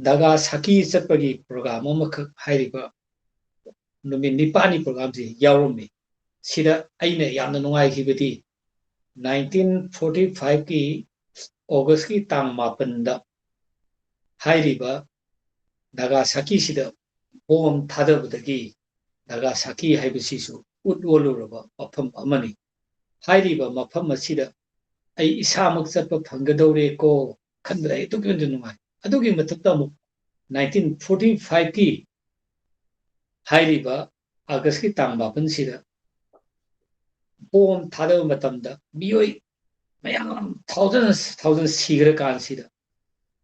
ꯅꯥꯒꯥ ꯁꯥꯀꯤ ꯆꯠꯄꯒꯤ ꯄ꯭ꯔꯣꯒ꯭ꯔꯥꯝ ꯑꯃꯈꯛ ꯍꯥꯏꯔꯤꯕ ꯅꯨꯃꯤꯠ 9ꯅꯤ ꯄ꯭ꯔꯣꯒ꯭ꯔꯥꯝꯁꯤ ꯌꯥꯎꯔꯝꯃꯤ ꯁꯤꯗ ꯑꯩꯅ ꯌꯥꯝꯅ ꯅꯨꯡꯉꯥꯏꯈꯤꯕꯗꯤ 1945ꯀꯤ ꯑꯣꯒꯁꯀꯤ ꯇꯥꯡ 9ꯗ ꯍꯥꯏꯔꯤꯕ ꯅꯥꯒꯥꯁꯥꯀꯤꯁꯤꯗ ꯕꯣꯝ ꯊꯥꯗꯕꯗꯒꯤ ꯅꯥꯒꯥꯁꯥꯀꯤ ꯍꯥꯏꯕꯁꯤꯁꯨ ꯎꯠꯂꯣꯜꯂꯨꯔꯕ ꯃꯐꯝ ꯑꯃꯅꯤ ꯍꯥꯏꯔꯤꯕ ꯃꯐꯝ ꯑꯁꯤꯗ ꯑꯩ ꯏꯁꯥꯃꯛ ꯆꯠꯄ ꯐꯪꯒꯗꯧꯔꯦꯀꯣ ꯈꯟꯕꯗ ꯑꯩ ꯑꯗꯨꯛꯀꯤ ꯃꯇꯤꯛ ꯅꯨꯡꯉꯥꯏ ꯑꯗꯨꯒꯤ ꯃꯊꯛꯇ ꯑꯃꯨꯛ 1945ꯀꯤ ꯍꯥꯏꯔꯤꯕ ꯑꯥꯒꯁꯀꯤ ꯇꯥꯡ 9ꯁꯤꯗ ꯕꯣꯝ ꯊꯥꯗꯕ ꯃꯇꯝꯗ ꯃꯤꯑꯣꯏ ꯃꯌꯥꯝ ꯊꯥꯎꯖꯟ ꯁꯤꯈ꯭ꯔꯀꯥꯟꯁꯤꯗ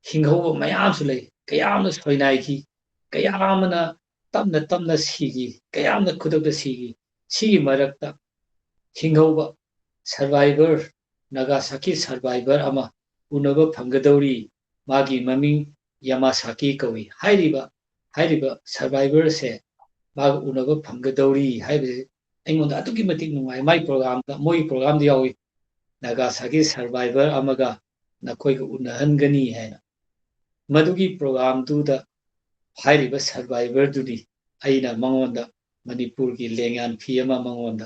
ꯍꯤꯡꯍꯧꯕ ꯃꯌꯥꯝꯁꯨ ꯂꯩ ꯀꯌꯥ ꯑꯃꯅ ꯁꯣꯏꯅꯥꯏꯈꯤ ꯀꯌꯥ ꯑꯃꯅ ꯇꯞꯅ ꯁꯤꯈꯤ ꯀꯌꯥ ꯑꯃꯅ ꯈꯨꯗꯛꯇ ꯁꯤꯈꯤ ꯁꯤꯒꯤ ꯃꯔꯛꯇ ꯍꯤꯡꯍꯧꯕ ꯁꯔꯚꯥꯏꯚꯔ ꯅꯥꯒꯥꯁꯥꯀꯤ ꯁꯔꯚꯥꯏꯚꯔ ꯑꯃ ꯎꯅꯕ ꯐꯪꯒꯗꯧꯔꯤ ꯃꯥꯒꯤ ꯃꯃꯤꯡ ꯌꯥꯃꯥꯁꯥꯀꯤ ꯀꯧꯏ ꯍꯥꯏꯔꯤꯕ ꯁꯔꯚꯥꯏꯚꯔꯁꯦ ꯃꯥꯒ ꯎꯅꯕ ꯐꯪꯒꯗꯧꯔꯤ ꯍꯥꯏꯕꯁꯦ ꯑꯩꯉꯣꯟꯗ ꯑꯗꯨꯛꯀꯤ ꯃꯇꯤꯛ ꯅꯨꯡꯉꯥꯏ ꯃꯣꯏꯒꯤ ꯄ꯭ꯔꯣꯒ꯭ꯔꯥꯝꯗ ꯌꯥꯎꯏ ꯅꯥꯒꯥꯁꯥꯀꯤ ꯁꯔꯚꯥꯏꯚꯔ ꯑꯃꯒ ꯅꯈꯣꯏꯒ ꯎꯅꯍꯟꯒꯅꯤ ꯍꯥꯏꯅ ꯃꯗꯨꯒꯤ ꯄ꯭ꯔꯣꯒ꯭ꯔꯥꯝꯗꯨꯗ ꯍꯥꯏꯔꯤꯕ ꯁꯔꯚꯥꯏꯚꯔꯗꯨꯗꯤ ꯑꯩꯅ ꯃꯉꯣꯟꯗ ꯃꯅꯤꯄꯨꯔꯒꯤ ꯂꯦꯡꯌꯥꯟ ꯐꯤ ꯑꯃ ꯃꯉꯣꯟꯗ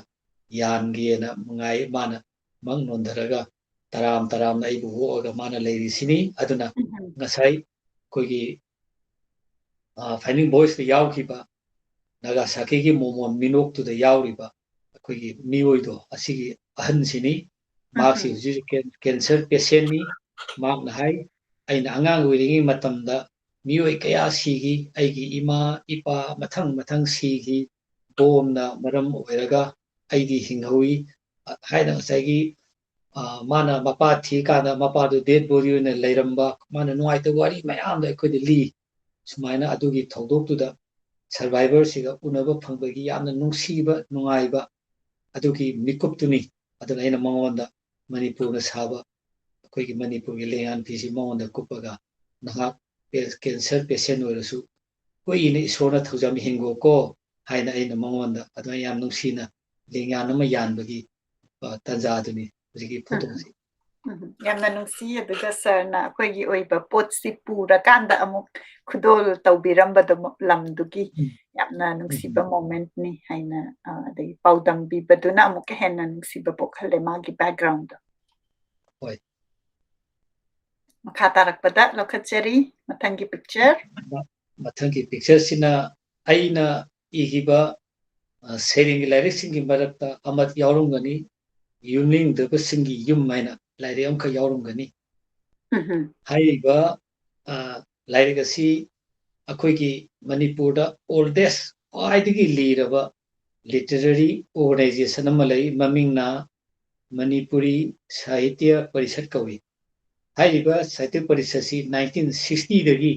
ꯌꯥꯟꯒꯦꯅ ꯃꯥꯅ ꯃꯪ ꯅꯣꯟꯊꯔꯒ ꯇꯔꯥꯝꯅ ꯑꯩꯕꯨ ꯑꯣꯛꯑꯒ ꯃꯥꯅ ꯂꯩꯔꯤꯁꯤꯅꯤ ꯑꯗꯨꯅ ꯉꯁꯥꯏ ꯑꯩꯈꯣꯏꯒꯤ ꯐꯥꯏꯅꯤꯡ ꯚꯣꯏꯁꯇ ꯌꯥꯎꯈꯤꯕ ꯅꯥꯒꯥꯁꯥꯀꯤꯒꯤ ꯃꯣꯃꯣꯟ ꯃꯤꯅꯣꯛꯇꯨꯗ ꯌꯥꯎꯔꯤꯕ ꯑꯩꯈꯣꯏꯒꯤ ꯃꯤꯑꯣꯏꯗꯣ ꯑꯁꯤꯒꯤ ꯑꯍꯟꯁꯤꯅꯤ ꯃꯍꯥꯛꯁꯤ ꯍꯧꯖꯤꯛ ꯀꯦꯟꯁꯔ ꯄꯦꯁꯦꯟꯅꯤ ꯃꯍꯥꯛꯅ ꯍꯥꯏ ꯑꯩꯅ ꯑꯉꯥꯡ ꯑꯣꯏꯔꯤꯉꯩ ꯃꯇꯝꯗ ꯃꯤꯑꯣꯏ ꯀꯌꯥ ꯁꯤꯈꯤ ꯑꯩꯒꯤ ꯏꯃꯥ ꯏꯄꯥ ꯃꯊꯪ ꯁꯤꯈꯤ ꯕꯣꯝꯅ ꯃꯔꯝ ꯑꯣꯏꯔꯒ ꯑꯩꯗꯤ ꯍꯤꯡꯍꯧꯏ ꯍꯥꯏꯅ ꯉꯁꯥꯏꯒꯤ ꯃꯥꯅ ꯃꯄꯥ ꯊꯤꯀꯥꯟꯗ ꯃꯄꯥꯗꯨ ꯗꯦꯠ ꯕꯣꯗꯤ ꯑꯣꯏꯅ ꯂꯩꯔꯝꯕ ꯃꯥꯅ ꯅꯨꯡꯉꯥꯏꯇꯕ ꯋꯥꯔꯤ ꯃꯌꯥꯝꯗꯣ ꯑꯩꯈꯣꯏꯗ ꯂꯤ ꯁꯨꯃꯥꯏꯅ ꯑꯗꯨꯒꯤ ꯊꯧꯗꯣꯛꯇꯨꯗ ꯁꯔꯚꯥꯏꯚꯔꯁꯤꯒ ꯎꯅꯕ ꯐꯪꯕꯒꯤ ꯌꯥꯝꯅ ꯅꯨꯡꯁꯤꯕ ꯅꯨꯡꯉꯥꯏꯕ ꯑꯗꯨꯒꯤ ꯃꯤꯀꯨꯞꯇꯨꯅꯤ ꯑꯗꯨꯅ ꯑꯩꯅ ꯃꯉꯣꯟꯗ ꯃꯅꯤꯄꯨꯔꯅ ꯁꯥꯕ ꯑꯩꯈꯣꯏꯒꯤ ꯃꯅꯤꯄꯨꯔꯒꯤ ꯂꯦꯡꯌꯥꯟ ꯐꯤꯁꯤ ꯃꯉꯣꯟꯗ ꯀꯨꯞꯄꯒ ꯅꯍꯥꯛ ꯀꯦꯟꯁꯔ ꯄꯦꯁꯦꯟ ꯑꯣꯏꯔꯁꯨ ꯀꯨꯏꯅ ꯏꯁꯣꯔꯅ ꯊꯧꯖꯥꯝ ꯍꯤꯡꯉꯣꯀꯣ ꯍꯥꯏꯅ ꯑꯩꯅ ꯃꯉꯣꯟꯗ ꯑꯗꯨꯃꯥꯏꯅ ꯌꯥꯝ ꯅꯨꯡꯁꯤꯅ ꯂꯦꯡꯌꯥꯟ ꯑꯃ ꯌꯥꯟꯕꯒꯤ ꯇꯥꯟꯖꯥꯗꯨꯅꯤ ꯍꯧꯖꯤꯛꯀꯤ ꯐꯣꯇꯣꯁꯤ ꯌꯥꯝꯅ ꯅꯨꯡꯁꯤ ꯑꯗꯨꯒ ꯁꯔꯅ ꯑꯩꯈꯣꯏꯒꯤ ꯑꯣꯏꯕ ꯄꯣꯠꯁꯤ ꯄꯨꯔꯀꯥꯟꯗ ꯑꯃꯨꯛ ꯈꯨꯗꯣꯜ ꯇꯧꯕꯤꯔꯝꯕꯗꯣ ꯂꯝꯗꯨꯒꯤ ꯌꯥꯝꯅ ꯅꯨꯡꯁꯤꯕ ꯃꯣꯃꯦꯟꯠꯅꯤ ꯍꯥꯏꯅ ꯑꯗꯒꯤ ꯄꯥꯎꯗꯝꯕꯤꯕꯗꯨꯅ ꯑꯃꯨꯛꯀ ꯍꯦꯟꯅ ꯅꯨꯡꯁꯤꯕ ꯄꯣꯛꯍꯜꯂꯦ ꯃꯥꯒꯤ ꯕꯦꯛꯒ꯭ꯔꯥꯎꯟꯗꯣ ꯍꯣꯏ ꯃꯈꯥ ꯇꯥꯔꯛꯄꯗ ꯂꯧꯈꯠꯆꯔꯤ ꯃꯊꯪꯒꯤ ꯄꯤꯛꯆꯔ ꯃꯊꯪꯒꯤ ꯄꯤꯛꯆꯔꯁꯤꯅ ꯑꯩꯅ ꯏꯈꯤꯕ ꯁꯩꯔꯦꯡꯒꯤ ꯂꯥꯏꯔꯤꯛꯁꯤꯡꯒꯤ ꯃꯔꯛꯇ ꯑꯃ ꯌꯥꯎꯔꯝꯒꯅꯤ ꯌꯨꯝꯅꯤꯡꯗꯕꯁꯤꯡꯒꯤ ꯌꯨꯝ ꯍꯥꯏꯅ ꯂꯥꯏꯔꯤꯛ ꯑꯃꯈꯛ ꯌꯥꯎꯔꯝꯒꯅꯤ ꯍꯥꯏꯔꯤꯕ ꯂꯥꯏꯔꯤꯛ ꯑꯁꯤ ꯑꯩꯈꯣꯏꯒꯤ ꯃꯅꯤꯄꯨꯔꯗ ꯑꯣꯜꯗꯦꯁ ꯈ꯭ꯋꯥꯏꯗꯒꯤ ꯂꯤꯔꯕ ꯂꯤꯇꯔꯦꯔꯤ ꯑꯣꯔꯒꯅꯥꯏꯖꯦꯁꯟ ꯑꯃ ꯂꯩ ꯃꯃꯤꯡꯅ ꯃꯅꯤꯄꯨꯔꯤ ꯁꯥꯍꯤꯇ꯭ꯌ ꯄꯔꯤꯁꯠ ꯀꯧꯏ ꯍꯥꯏꯔꯤꯕ ꯁꯥꯍꯤꯇ꯭ꯌ ꯄꯔꯤꯁꯠꯁꯤ 1960ꯗꯒꯤ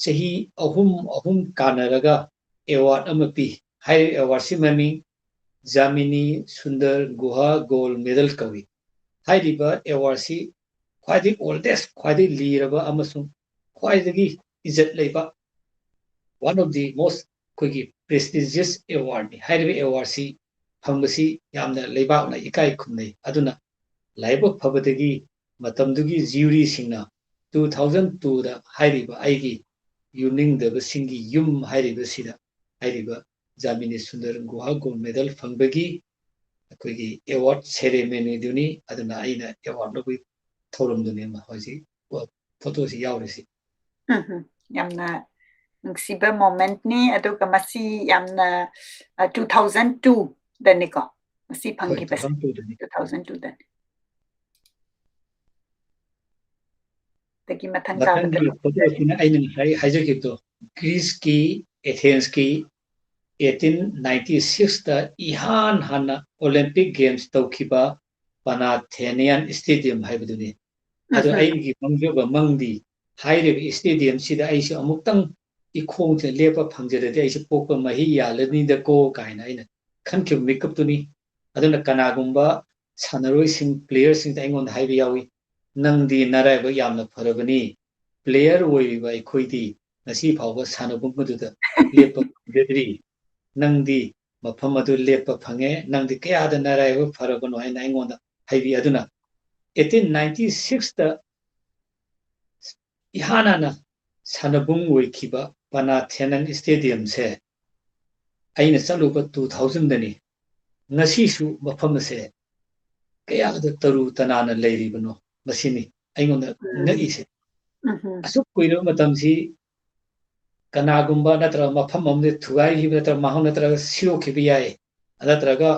ꯆꯍꯤ ꯑꯍꯨꯝ ꯀꯥꯟꯅꯔꯒ ꯑꯦꯋꯥꯔꯗ ꯑꯃ ꯄꯤ ꯍꯥꯏꯔꯤꯕ ꯑꯦꯋꯥꯔꯗꯁꯤ ꯃꯃꯤꯡ ꯖꯥꯃꯤꯅꯤ ꯁꯨꯟꯗꯔ ꯒꯨꯍꯥ ꯒꯣꯜꯗ ꯃꯦꯗꯜ ꯀꯧꯏ हाइरिबा एवार्डसी ख्वाइदि ओल्डेस्ट ख्वाइदि लीरबा अमसुंग ख्वाइदि इज्जत लेबा one of the most कोगी prestigious award ni हाइरिबा एवार्डसी फंगबसी यामना लेबाउना इकाई खुमनै अदुना लाइबक फबदगी मतमदुगी ज्यूरी सिंगना 2002 दा हाइरिबा आइगी यूनिंग दब सिंगी युम हाइरिबा सिदा हाइरिबा जामिनी सुंदर गुहा गोल्ड मेडल फंगबगी कोगी अवार्ड सेरेमनी दुनी अदुना आइना अवार्ड नो थोरम दुनी मा होजी फोटो सि यावरिसी yamna nungsiba moment ni aduga masi yamna 2002 daniko masi phangi bas 2002 dan tagi mathang ka mathangi photo sina aina sai hajakipto Greece ki Athens ki 1896 दा इहान हाना Olympic games तौखिबा पनाथेनियन stadium हाइबदुनी अदो आइगी मंगजोबा मंगदी हाइरेब stadium सिदा आइसे अमुक्तंग इखोंसे लेपा फंगजदे आइसे पोकपा मही यालनी दको काइना आइना खनखे मेकअप तुनी अदुना कनागुंबा सानरोय सिंग player सिंग आइंगोन highway यावी नंगदी नरायबा यामना फरबनी player ओइबा इखोइदी नसी फावबा सानबुंगदुदा लेपा देद्री नंगदी मफम अदु लेपा फंगे नंगदी कयादा नरायबा फरबनो हाइना आइंगोन हाइबी अदुना 1896 दा इहानाना सानबुंग ओइखिबा पनाथेनन स्टेडियम से आइना चलुबा 2000 दनी ngasisu mafam se kaya da taru tanana leiribano masini aingonda ngise asuk koiro matam si kanagumba natra mafam amde thugai hi natra mahon natra siro khibi yai natra ga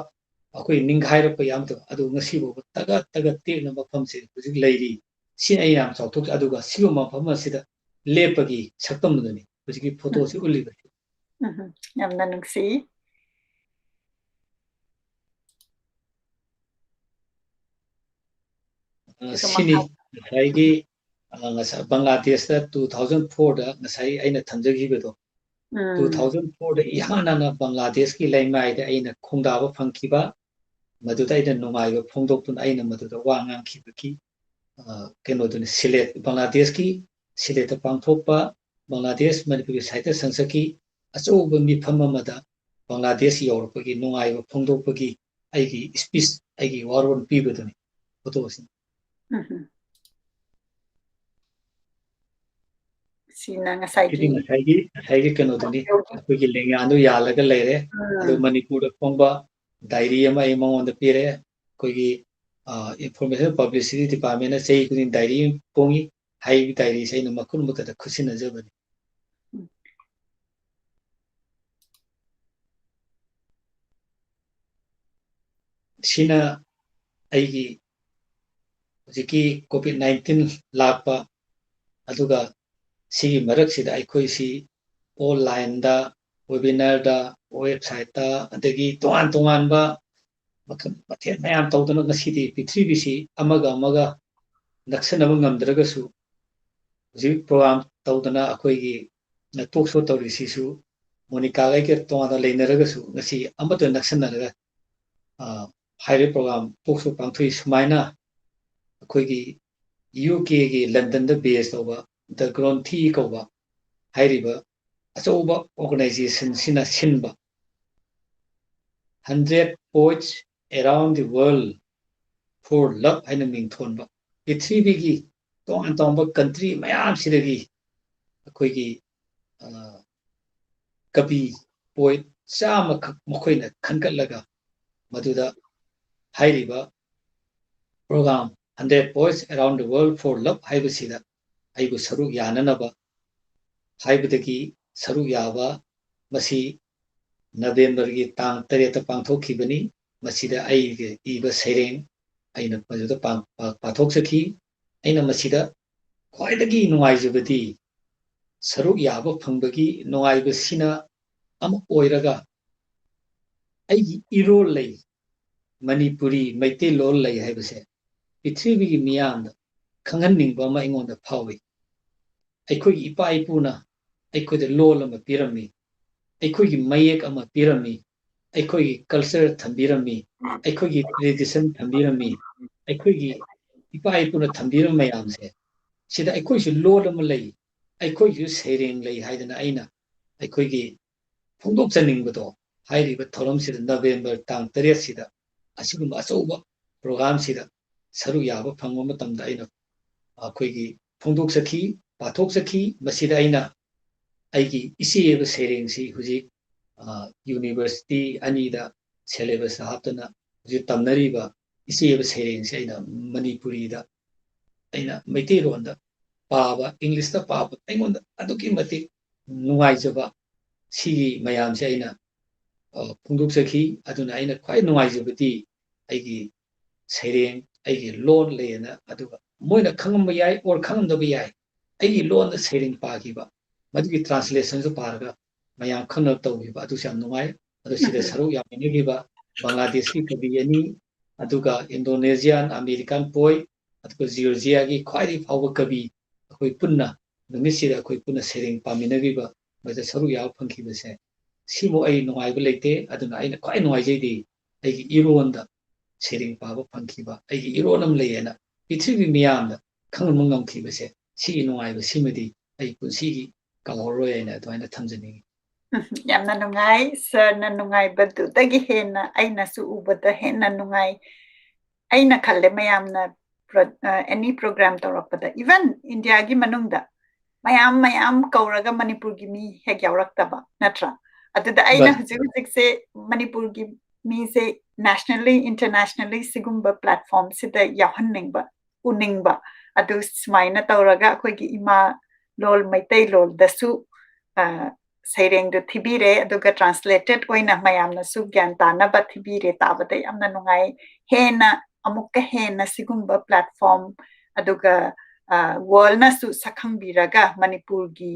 akoi ningkhai ro pa yam to adu ngasi bo taga taga te na mafam se hujik leiri sin ai yam chautok adu ga siro mafam asida lepagi saktam dani hujiki photo se ulli ba yamna nungsi Sini ngasai ngasa Bangladesh da 2004 da ngasai aina thamjagibedo 2004 da ihana na Bangladesh ki laimai da aina khongdaba phangkiba maduda aina nungaiba phongdoktun aina maduda wangang khibaki keno dun silet Bangladesh ki silet ta pangthokpa Bangladesh Manipuri Sahitya Sangsaki achoba mifam amada Bangladesh yorpagi nungaiba phongdokpagi aigi speech aigi waron pibaduni photosin sina ngasai kano duni akogi lengyanu yalaga leire adu Manipur phongba diary ama imonda pire kogi information publicity department na sei kudin diary pongi hai diary sei na makun mutada khusina jabani sina aigi jiki COVID-19 lakpa aduga sigi marak sida aikoi si online da webinar da website da adagi tongan ba mathen mayam tawdana ngasidi prithvi si amaga naksanaba ngamdraga su ji program tawdana akoi gi na talk show tawri si su monica gai ke tonga leinaraga su ngasi amata naksanaraga haire program talk show pangthui sumaina akoi gi UK gi London da base tawba the Gronthi Koba Hairiba Asoba organization Sina Sinba 100 poets around the world for love and Ming Thonba. The three biggie Tong Tomba country Mayam Sidagi Akoigi Kabi poet Sama Mokoina Kankalaga Maduda Hairiba program 100 poets around the world for love Haibasida Aibu Saru Yananaba Haibadaki Saru Yava Masi November gi tang tareta pangthok khibani masida ai iba sereng aina pajuda pathok sakhi aina masida khwaidagi nungaijabadi saruk yaba phangbagi nungaiba sina am oiraga ai irol lei Manipuri maite lol lei haibase prithvi gi miyam khangan ningba ma ingonda phawi aikoi ipa ipuna aikoi de lol ama pirami aikoi mayek ama pirami aikoi culture thambirami aikoi tradition thambirami ꯑꯩꯈꯣꯏꯒꯤ ꯏꯄꯥ ꯏꯄꯨꯅ ꯊꯝꯕꯤꯔꯝꯕ ꯃꯌꯥꯝꯁꯦ ꯁꯤꯗ ꯑꯩꯈꯣꯏꯁꯨ ꯂꯣꯟ ꯑꯃ ꯂꯩ ꯑꯩꯈꯣꯏꯁꯨ ꯁꯩꯔꯦꯡ ꯂꯩ ꯍꯥꯏꯗꯅ ꯑꯩꯅ ꯑꯩꯈꯣꯏꯒꯤ ꯐꯣꯡꯗꯣꯛꯆꯅꯤꯡꯕꯗꯣ ꯍꯥꯏꯔꯤꯕ ꯊꯧꯔꯝꯁꯤꯗ ꯅꯕꯦꯝꯕꯔ ꯇꯥꯡ 8 ꯑꯁꯤꯒꯨꯝꯕ ꯑꯆꯧꯕ ꯄ꯭ꯔꯣꯒ꯭ꯔꯥꯝꯁꯤꯗ ꯁꯔꯨꯛ ꯌꯥꯕ ꯐꯪꯕ ꯃꯇꯝꯗ ꯑꯩꯅ ꯑꯩꯈꯣꯏꯒꯤ ꯐꯣꯡꯗꯣꯛꯆꯈꯤ ꯄꯥꯊꯣꯛꯆꯈꯤ ꯃꯁꯤꯗ ꯑꯩꯅ ꯑꯩꯒꯤ ꯏꯆꯦꯕ ꯁꯩꯔꯦꯡꯁꯤ ꯍꯧꯖꯤꯛ ꯌꯨꯅꯤꯚꯔꯁꯤꯇꯤ ꯑꯅꯤꯗ ꯁꯦꯂꯦꯕꯁꯇ ꯍꯥꯞꯇꯨꯅ ꯍꯧꯖꯤꯛ ꯇꯝꯅꯔꯤꯕ ꯏꯆꯦꯕ ꯁꯩꯔꯦꯡꯁꯤ ꯑꯩꯅ ꯃꯅꯤꯄꯨꯔꯤꯗ ꯑꯩꯅ ꯃꯩꯇꯩꯂꯣꯟꯗ ꯄꯥꯕ ꯏꯪꯂꯤꯁꯇ ꯄꯥꯕ ꯑꯩꯉꯣꯟꯗ ꯑꯗꯨꯛꯀꯤ ꯃꯇꯤꯛ ꯅꯨꯡꯉꯥꯏꯖꯕ ꯁꯤꯒꯤ ꯃꯌꯥꯝꯁꯦ ꯑꯩꯅ ꯐꯣꯡꯗꯣꯛꯆꯈꯤ ꯑꯗꯨꯅ ꯑꯩꯅ ꯈ꯭ꯋꯥꯏ ꯅꯨꯡꯉꯥꯏꯖꯕꯗꯤ ꯑꯩꯒꯤ ꯁꯩꯔꯦꯡ ꯑꯩꯒꯤ ꯂꯣꯟ ꯂꯩꯌꯦꯅ ꯑꯗꯨꯒ ꯃꯣꯏꯅ ꯈꯪꯉꯝꯕ ꯌꯥꯏ ꯑꯣꯔ ꯈꯪꯉꯝꯗꯕ ꯌꯥꯏ ꯑꯩꯒꯤ ꯂꯣꯟꯗ ꯁꯩꯔꯦꯡ ꯄꯥꯈꯤꯕ ꯃꯗꯨꯒꯤ ꯇ꯭ꯔꯥꯟꯁꯂꯦꯁꯟꯁꯨ ꯄꯥꯔꯒ ꯃꯌꯥꯝ ꯈꯪꯅꯕ ꯇꯧꯈꯤꯕ ꯑꯗꯨꯁꯨ ꯌꯥꯝ ꯅꯨꯡꯉꯥꯏ ꯑꯗꯣ ꯁꯤꯗ ꯁꯔꯨꯛ ꯌꯥꯃꯤꯟꯅꯈꯤꯕ ꯕꯪꯒ꯭ꯂꯥꯗꯦꯁꯀꯤ ꯀꯕꯤ ꯑꯅꯤ ꯑꯗꯨꯒ ꯏꯟꯗꯣꯅꯦꯁꯤꯌꯥꯟ ꯑꯃꯦꯔꯤꯀꯥꯟ ꯄꯣꯏꯠ ꯑꯗꯨꯒ ꯖꯤꯑꯣꯔꯖꯤꯌꯥꯒꯤ ꯈ꯭ꯋꯥꯏꯗꯒꯤ ꯐꯥꯎꯕ ꯀꯕꯤ ꯑꯩꯈꯣꯏ ꯄꯨꯟꯅ ꯅꯨꯃꯤꯠꯁꯤꯗ ꯑꯩꯈꯣꯏ ꯄꯨꯟꯅ ꯁꯩꯔꯦꯡ ꯄꯥꯃꯤꯟꯅꯈꯤꯕ ꯃꯗ ꯁꯔꯨꯛ ꯌꯥꯕ ꯐꯪꯈꯤꯕꯁꯦ ꯁꯤꯃꯨꯛ ꯑꯩ ꯅꯨꯡꯉꯥꯏꯕ ꯂꯩꯇꯦ ꯑꯗꯨꯅ ꯑꯩꯅ ꯈ꯭ꯋꯥꯏ ꯅꯨꯡꯉꯥꯏꯖꯩꯗꯤ ꯑꯩꯒꯤ ꯏꯔꯣꯟꯗ ꯁꯩꯔꯦꯡ ꯄꯥꯕ ꯐꯪꯈꯤꯕ ꯑꯩꯒꯤ ꯏꯔꯣꯟ ꯑꯃ ꯂꯩꯌꯦꯅ ꯄ꯭ꯔꯤꯊꯤꯕꯤ ꯃꯤꯌꯥꯝꯗ ꯈꯪꯍꯟꯕ ꯉꯝꯈꯤꯕꯁꯦ ꯁꯤꯒꯤ ꯅꯨꯡꯉꯥꯏꯕ ꯁꯤꯃꯗꯤ ꯑꯩ ꯄꯨꯟꯁꯤꯒꯤ ꯀꯥꯎꯔꯔꯣꯏ ꯍꯥꯏꯅ ꯑꯗꯨꯃꯥꯏꯅ ꯊꯝꯖꯅꯤꯡꯉꯤ ꯌꯥꯝꯅ ꯅꯨꯡꯉꯥꯏ ꯁꯔꯅ ꯅꯨꯡꯉꯥꯏꯕꯗꯨꯗꯒꯤ ꯍꯦꯟꯅ ꯑꯩꯅꯁꯨ ꯎꯕꯗ ꯍꯦꯟꯅ ꯅꯨꯡꯉꯥꯏ ꯑꯩꯅ ꯈꯜꯂꯦ ꯃꯌꯥꯝꯅ ꯑꯦꯅꯤ ꯄ꯭रोग्꯭ꯔꯥꯝ ꯇꯧꯔꯛꯄꯗ ꯏꯚꯟ ꯏꯟꯗꯤꯌꯥꯒꯤ ꯃꯅꯨꯡꯗ ꯃꯌꯥꯝ ꯃꯌꯥꯝ ꯀꯧꯔꯒ ꯃꯅꯤꯄꯨꯔꯒꯤ ꯃꯤ ꯍꯦꯛ ꯌꯥꯎꯔꯛꯇꯕ ꯅꯠꯇ꯭ꯔꯥ ꯑꯗꯨꯗ ꯑꯩꯅ ꯍꯧꯖꯤꯛ ꯍꯧꯖꯤꯛꯁꯦ ꯃꯅꯤꯄꯨꯔꯒꯤ ꯃꯤꯁꯦ ꯅꯦꯁꯅꯦꯜꯂꯤ ꯏꯟꯇꯔꯅꯦꯁꯅꯦꯜꯂꯤ ꯁꯤꯒꯨꯝꯕ ꯄ꯭ꯂꯦꯠꯐꯣर्ꯝꯁꯤꯗ ꯌꯥꯎꯍꯟꯅꯤꯡꯕ ꯎꯅꯤꯡꯕ ꯑꯗꯨ ꯁꯨꯃꯥꯏꯅ ꯇꯧꯔꯒ ꯑꯩꯈꯣꯏꯒꯤ ꯏꯃꯥ ꯂꯣꯜ ꯃꯩꯇꯩꯂꯣꯟꯗꯁꯨ ꯁꯩꯔꯦꯡꯗꯨ ꯊꯤꯕꯤꯔꯦ ꯑꯗꯨꯒ ꯇ꯭ꯔꯥꯟꯁꯂꯦꯇꯦꯗ ꯑꯣꯏꯅ ꯃꯌꯥꯝꯅꯁꯨ ꯒ꯭ꯌꯥꯟ ꯇꯥꯅꯕ ꯊꯤꯕꯤꯔꯦ ꯇꯥꯕꯗ ꯌꯥꯝꯅ ꯅꯨꯡꯉꯥꯏ ꯍꯦꯟꯅ ꯑꯃꯨꯛꯀ ꯍꯦꯟꯅ ꯁꯤꯒꯨꯝꯕ ꯄ꯭ꯂꯦꯠꯐꯣर्ꯝ ꯑꯗꯨꯒ ꯋꯥꯔꯜꯅꯁꯨ ꯁꯛꯈꯪꯕꯤꯔꯒ ꯃꯅꯤꯄꯨꯔꯒꯤ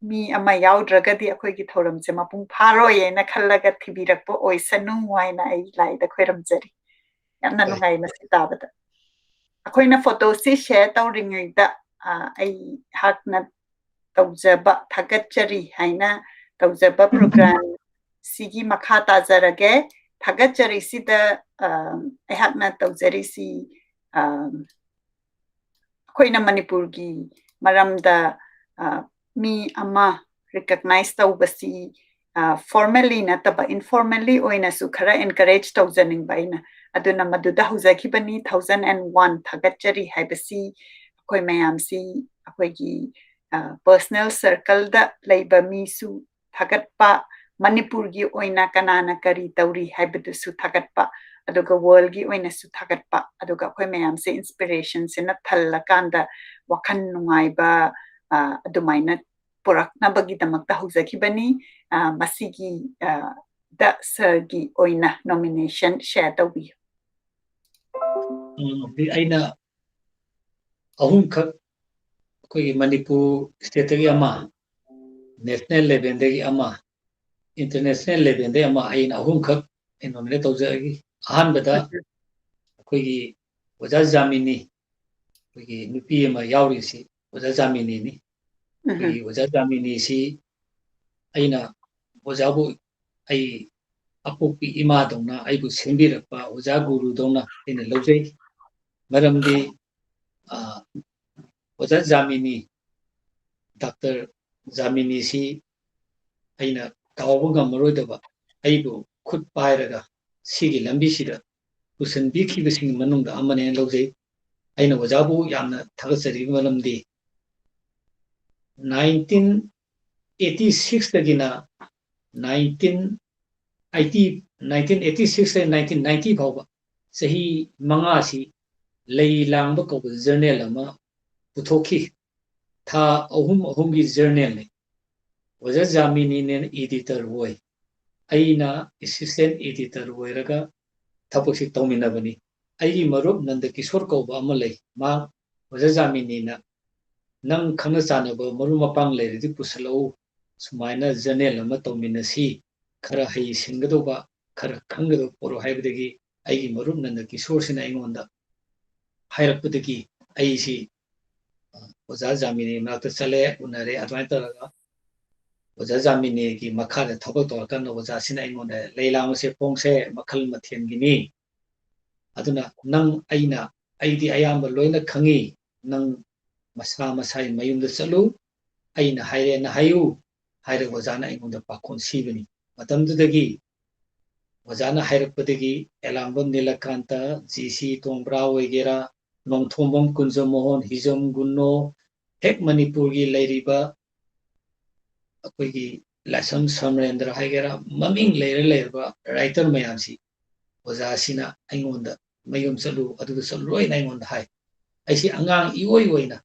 ꯃꯤ ꯑꯃ ꯌꯥꯎꯗ꯭ꯔꯒꯗꯤ ꯑꯩꯈꯣꯏꯒꯤ ꯊꯧꯔꯝꯁꯦ ꯃꯄꯨꯡ ꯐꯥꯔꯣꯏꯅ ꯈꯜꯂꯒ ꯊꯤꯕꯤꯔꯛꯄ ꯑꯣꯏꯁꯅꯨ ꯍꯥꯏꯅ ꯑꯩ ꯂꯥꯏꯗ ꯈꯣꯏꯔꯝꯖꯔꯤ ꯌꯥꯝꯅ ꯅꯨꯡꯉꯥꯏ ꯃꯁꯤ ꯇꯥꯕꯗ ꯑꯩꯈꯣꯏꯅ ꯐꯣꯇꯣꯁꯤ ꯁꯦꯌꯔ ꯇꯧꯔꯤꯉꯩꯗ ꯑꯩꯍꯥꯛꯅ ꯇꯧꯖꯕ ꯊꯥꯒꯠꯆꯔꯤ ꯍꯥꯏꯅ ꯇꯧꯖꯕ ꯄ꯭ꯔꯣꯒ꯭ꯔꯥꯝ ꯁꯤꯒꯤ ꯃꯈꯥ ꯇꯥꯖꯔꯒꯦ ꯊꯥꯒꯠꯆꯔꯤꯁꯤꯗ ꯑꯩꯍꯥꯛꯅ ꯇꯧꯖꯔꯤꯁꯤ ꯑꯩꯈꯣꯏꯅ ꯃꯅꯤꯄꯨꯔꯒꯤ ꯃꯔꯝꯗ ꯃꯤ ꯑꯃ ꯔꯤꯀꯛꯅꯥꯏꯖ ꯇꯧꯕꯁꯤ ꯐꯣꯔꯃꯦꯜꯂꯤ ꯅꯠꯇꯕ ꯏꯟꯐꯣꯔꯃꯦꯜꯂꯤ ꯑꯣꯏꯅꯁꯨ ꯈꯔ ꯑꯦꯟꯀꯔꯦꯖ ꯇꯧꯖꯅꯤꯡꯕ ꯑꯩꯅ ꯑꯗꯨꯅ ꯃꯗꯨꯗ ꯍꯧꯖꯈꯤꯕꯅꯤ 2001 ꯊꯥꯒꯠꯆꯔꯤ ꯍꯥꯏꯕꯁꯤ ꯑꯩꯈꯣꯏ ꯃꯌꯥꯝꯁꯤ ꯑꯩꯈꯣꯏꯒꯤ ꯄꯔꯁꯅꯦꯜ ꯁꯔꯀꯜꯗ ꯂꯩꯕ ꯃꯤꯁꯨ ꯊꯥꯒꯠꯄ ꯃꯅꯤꯄꯨꯔꯒꯤ ꯑꯣꯏꯅ ꯀꯅꯥꯅ ꯀꯔꯤ ꯇꯧꯔꯤ ꯍꯥꯏꯕꯗꯨꯁꯨ ꯊꯥꯒꯠꯄ ꯑꯗꯨꯒ ꯋꯥꯔꯜꯒꯤ ꯑꯣꯏꯅꯁꯨ ꯊꯥꯒꯠꯄ ꯑꯗꯨꯒ ꯑꯩꯈꯣꯏ ꯃꯌꯥꯝꯁꯦ ꯏꯟꯁꯄꯤꯔꯦꯁꯟꯁꯤꯅ ꯊꯜꯂꯀꯥꯟꯗ ꯋꯥꯈꯜ ꯅꯨꯡꯉꯥꯏꯕ ꯑꯗꯨꯃꯥꯏꯅ ꯄꯨꯔꯛꯅꯕꯒꯤꯗꯃꯛꯇ ꯍꯧꯖꯈꯤꯕꯅꯤ ꯃꯁꯤꯒꯤ ꯗ ꯁꯔꯒꯤ ꯑꯣꯏꯅ ꯅꯣꯃꯤꯅꯦꯁꯟ ꯁꯦꯌꯔ ꯇꯧꯕꯤꯌꯨ ꯑꯩꯅ ꯑꯍꯨꯝꯈꯛ ꯑꯩꯈꯣꯏꯒꯤ ꯃꯅꯤꯄꯨꯔ ꯁ꯭ꯇꯦꯠꯇꯒꯤ ꯑꯃ ꯅꯦꯁꯅꯦꯜ ꯂꯦꯚꯦꯜꯗꯒꯤ ꯑꯃ इंटरनेशनल लेवल दे अमा आइन अहुमखक नॉमिनेट तौजगी अहानबदा अखोगी ओजा जामिनी अखोगी नुपी अमा यावरिसी ओजा जामिनी नि अखोगी ओजा जामिनी सी आइना ओजाबु आई अपोपी इमा दौना आइबु सेंबिरकपा ओजा गुरु दौना आइना लौजै मरमदी ओजा जामिनी डॉक्टर जामिनी सी आइना कावबु गमरोइदबा आइबु खुद पाइरगा सिगी लंबीसिदा पुसनबिखिबसिंग मनुंगदा अमने लौजै आइना ओजाबु यामना थागसरी मरमदी 1986 तगिना 1986 से 1990 फाउबा सही मंगासी लई लांगबा कौब जर्नल अमा पुथोखी था अहुम अहुमगी जर्नल ने वजा जामिनी ने एडिटर होय अइना असिस्टेंट एडिटर होयरगा थपसी तौमिनबनी अइगी मरुप नंद किशोर कौबा अमा लई मा वजा जामिनी ना नंग खंग चानब मरु मपांग लेरदि पुसलौ सुमाइना जर्नल अमा तौमिनसी खरा हई सिंगदोबा खरा खंगदो पोरो हाइबदगी अइगी मरुप नंद किशोर सिना अइंगोंदा हाइरपदगी अइसी वजा जामिनी नाता चले उनरे अदवाइ तरगा वजा जामिनी की मखा दे थबक तौरकन वजा सिना अइंगोंदा लेलांगसे पोंगसे मखल मथेन गिनी aduna nang aina aidi ayamba loina khangi nang masa masai mayum da chalu aina haire na hayu haire wajana aingonda pakhon sibani matam dudagi wajana hairakpadagi elambon nilakanta gc tombra oigera nongthombom kunjam mohon hijam gunno hek manipur gi lairiba akoigi lasam samrendra haigera maming leira writer mayamsi wajasina aingonda mayum chalu aduda chalu loina aingonda hai aisi angang ioi oina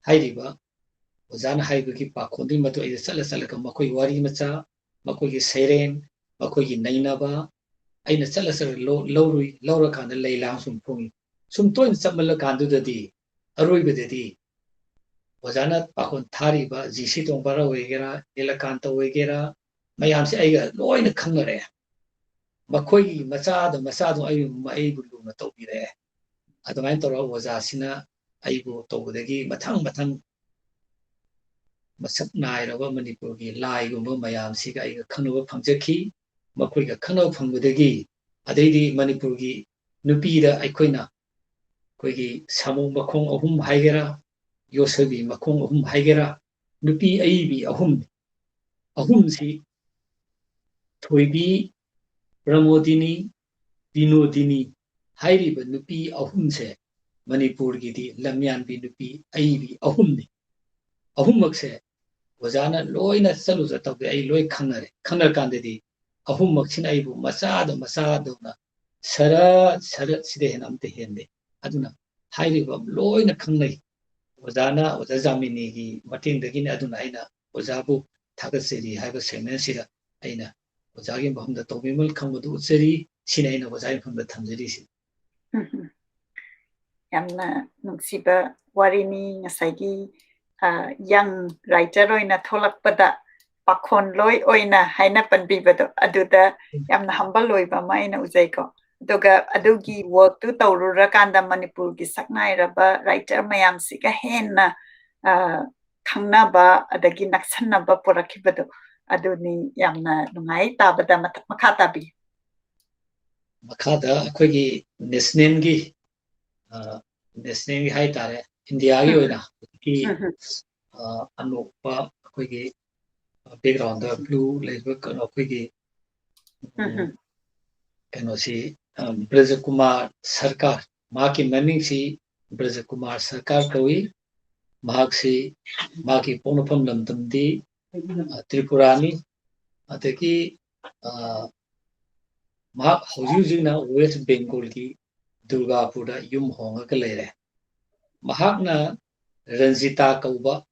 hairiba wajana haibagi pakhondi matu ai chala ka makoi wari macha makoi gi sereng makoi gi nainaba aina chala lorui lora kana leilang sum pungi sum toin chamala kandudadi aroi bededi wajana pakhon thariba gc tongpara oigera nilakanta oigera mayamsi aiga loina khangnare makoi gi machado ai bulu na tobire adamai tora wajasina aibu tobudagi mathang masak nairaba manipurgi laigumba mayamsiga aiga khangnuba phangjaki makoiga khangnuba phangbadagi adaidi manipurgi nupida aikoina koigi samung makhong ahum haigera yosabi makhong ahum haigera nupi aibi ahum si thoibi pramodini dinodini hairiba nupi ahumse manipurgi di lamyanbi nupi aibi ahumni ahummakse wajana loina chalu jatabe ai loi khangnare khangnar kandedi ahummak sin aibu machado na sarat side hen amte hende aduna hairiba loina khangnai wajana waja jamini gi matingdagi ne aduna aina wajabu thagaseri haiba segment sira aina wajagi bahumda tobimal khangbodu utseri sina aina wajai phangda thamjeri si yamna nungsiba warini ngasagi young writer oina tholakpada pakhon loi oina haina panbibado aduda yamna humble oiba maina ujaiko aduga adugi work tu tawrura kanda manipur gi saknairaba writer mayam siga henna khangnaba adagi naksannaba porakibado aduni yamna nungai tabada makha tabi makhada akoigi national gi hai tare india gi oina ki anokpa akoigi background da blue label kano akoigi kano si Brajakumar Sarkar maki maming si Brajakumar Sarkar kawi mahak si maki ponopam lamtamdi Tripurani ataki mahak hojina West Bengal ki Durgapura yum honga ka leire mahakna Ranjita kauba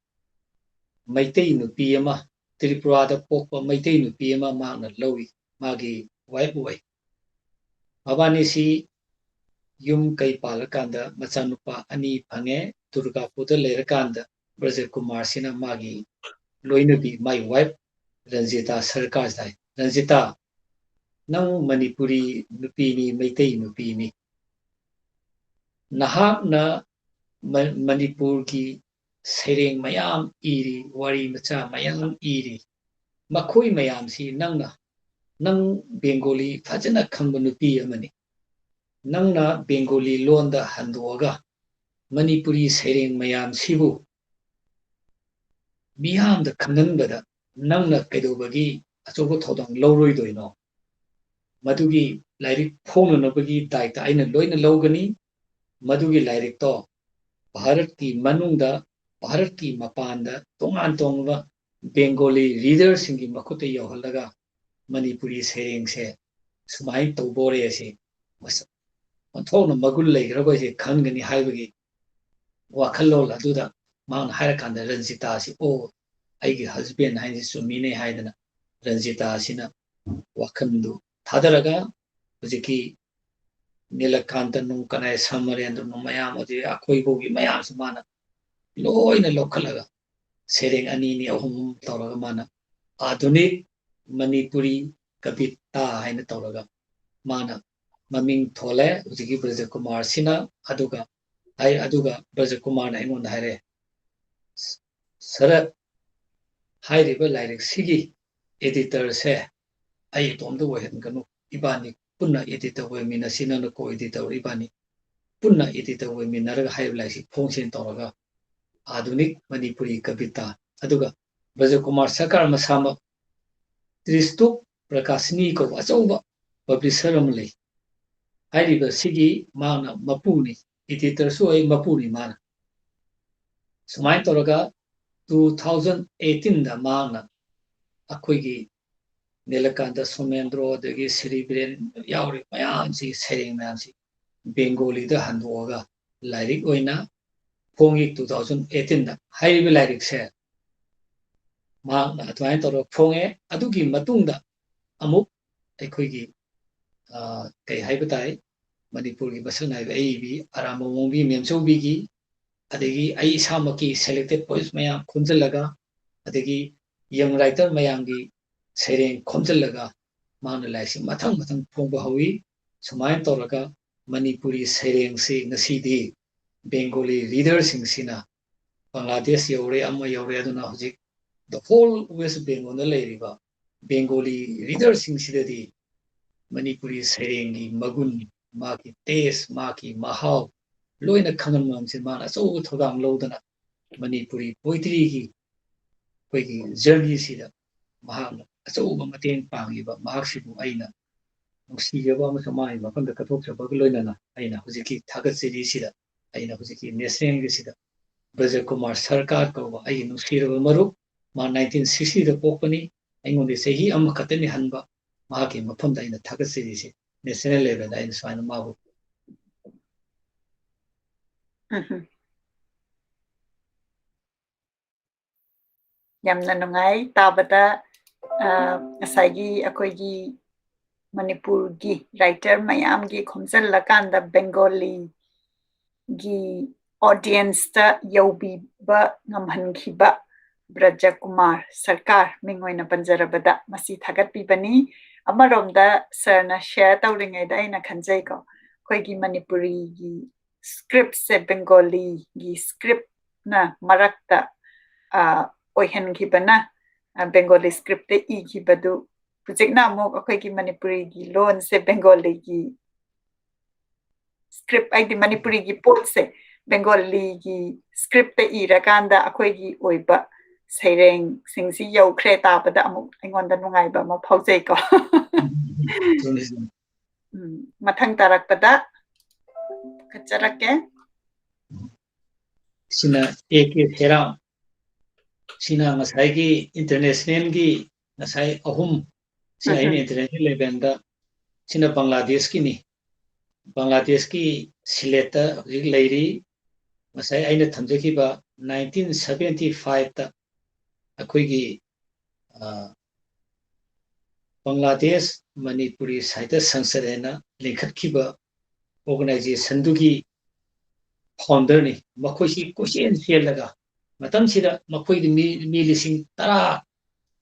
maitei nupi ama Tripurada pokpa maitei nupi ama mahakna lawi magi wife wai mabani si yum kai palakanda machanupa ani phange Durgapura leirakanda Brajakumar sina magi loinabi my wife Ranjita Sarkar sai Ranjita nang Manipuri nupi ni maitei nupi ni nahakna Manipur ki sereng mayam iri wari macha mayam iri makhoi mayam si nang Bengali fajana khangba nupi amani nangna Bengali londa handoga Manipuri sereng mayam sibu miyam da khanganbada nangna kaidobagi achobo thodang loroidoino madugi lairik phongnabagi daita aina loina logani madugi lairik to Bharat ki manungda Bharat ki mapanda tongan tongba Bengali readers singi makuta yohalaga Manipuri sereng se sumai tobore ase thona magul leigraba se khangani haibagi wakhallol aduda mang hairakanda Ranjita si o aigi husband haini sumine haidana Ranjita sina wakhandu thadaraga hujiki Nilakanta nung kanai samarendra nung mayam odi akoi bogi mayam samana loina lokhalaga sereng ani ni ahum tawraga mana adunik Manipuri kavita haina tawraga mana maming thole hujiki Brajakumar sina aduga Brajakumar na aingonda haire sarat hairiba lairik sigi editor se ai tomdu wahen kanu ibani punna editor wemina sinana ko editor ibani punna editor wemina raga haiblai phongsin toraga adunik manipuri kavita aduga Braja Kumar Sakar masama Tristuk Prakasini ko achauba publisher amlei hairiba sigi mana mapuni editor su ai mapuni mana sumai toraga 2018 da mana akoigi Nilakanta Somendro dagi Siribren yauri mayam si sering mayam si Bengali da handoga lyric oina phongi 2018 da hairiba lyric se ꯃꯍꯥꯛꯅ ꯑꯗꯨꯃꯥꯏꯅ ꯇꯧꯔꯒ ꯐꯣꯡꯉꯦ ꯑꯗꯨꯒꯤ ꯃꯇꯨꯡꯗ ꯑꯃꯨꯛ ꯑꯩꯈꯣꯏꯒꯤ ꯀꯩ ꯍꯥꯏꯕ ꯇꯥꯏ ꯃꯅꯤꯄꯨꯔꯒꯤ ꯃꯁꯛ ꯅꯥꯏꯕ ꯑꯏꯕꯤ ꯑꯔꯥꯝꯕ ꯃꯣꯡꯕꯤ ꯃꯦꯝꯆꯧꯕꯤꯒꯤ ꯑꯗꯒꯤ ꯑꯩ ꯏꯁꯥꯃꯛꯀꯤ ꯁꯦꯂꯦꯛꯇꯦꯠ ꯄꯣꯏꯝꯁ ꯃꯌꯥꯝ ꯈꯣꯝꯖꯤꯜꯂꯒ ꯑꯗꯒꯤ ꯌꯪ ꯔꯥꯏꯇꯔ ꯃꯌꯥꯝꯒꯤ ꯁꯩꯔꯦꯡ ꯈꯣꯝꯖꯤꯜꯂꯒ ꯃꯥꯅ ꯂꯥꯏꯔꯤꯛꯁꯤ ꯃꯊꯪ ꯃꯊꯪ ꯐꯣꯡꯕ ꯍꯧꯋꯤ ꯁꯨꯃꯥꯏꯅ ꯇꯧꯔꯒ ꯃꯅꯤꯄꯨꯔꯤ ꯁꯩꯔꯦꯡꯁꯤ ꯉꯁꯤꯗꯤ ꯕꯦꯡꯒꯣꯂꯤ ꯔꯤꯗꯔꯁꯤꯡꯁꯤꯅ ꯕꯪꯒ꯭ꯂꯥꯗꯦꯁ ꯌꯧꯔꯦ ꯑꯃ ꯌꯧꯔꯦ ꯑꯗꯨꯅ ꯍꯧꯖꯤꯛ the whole West Bengal leiriba Bengali readers sidadi Manipuri Serengi Magun Maki Taste Maki Mahau loina khangan mamse mana so thodam lodana Manipuri poetry gi koigi journey sida mahana so mateng pangiba mahaksibu aina nungsijaba ama samai mafanda kathokchaba loinana aina hujiki thagat siri sida aina hujiki national gi sida Braja Kumar Sarkar ko ai nungsiraba marup मा 1960 दा पोकनी अइंगोंदे सही अम खतनी हनबा माके मफम दा इन थागत सिरिसे national level दा इन swine माबु yamna nungai tabada asagi akoigi Manipur gi writer mayam gi khomjal lakanda Bengali gi audience ta yobi ba ngamhan khiba Braja Kumar Sarkar mingoina panjarabada masi thagat pibani amaromda sarna share tawringai da ina khanjai ko khoigi Manipuri gi script se Bengali gi script na marakta oihan khibana Bengali script te I khibadu project na mo khoigi Manipuri gi loan se Bengali gi script ai di Manipuri gi pot se Bengali gi script te irakanda akoigi oiba Saireng singsi yau kre tabada amuk aingonda nungaiba ma phaujai ko mathang tarakpada kacharake sina ek hera sina ngasai gi international gi ngasai ahum sina international level da sina Bangladesh ki ni Bangladesh ki sileta hojik leiri ngasai aina thamjaki ba 1975 ta akoigi Bangladesh Manipuri Sahitya Sangsad linkhatkiba organization dugi founder ni makhoisi question selaga matam sida makhoi di mi lising tara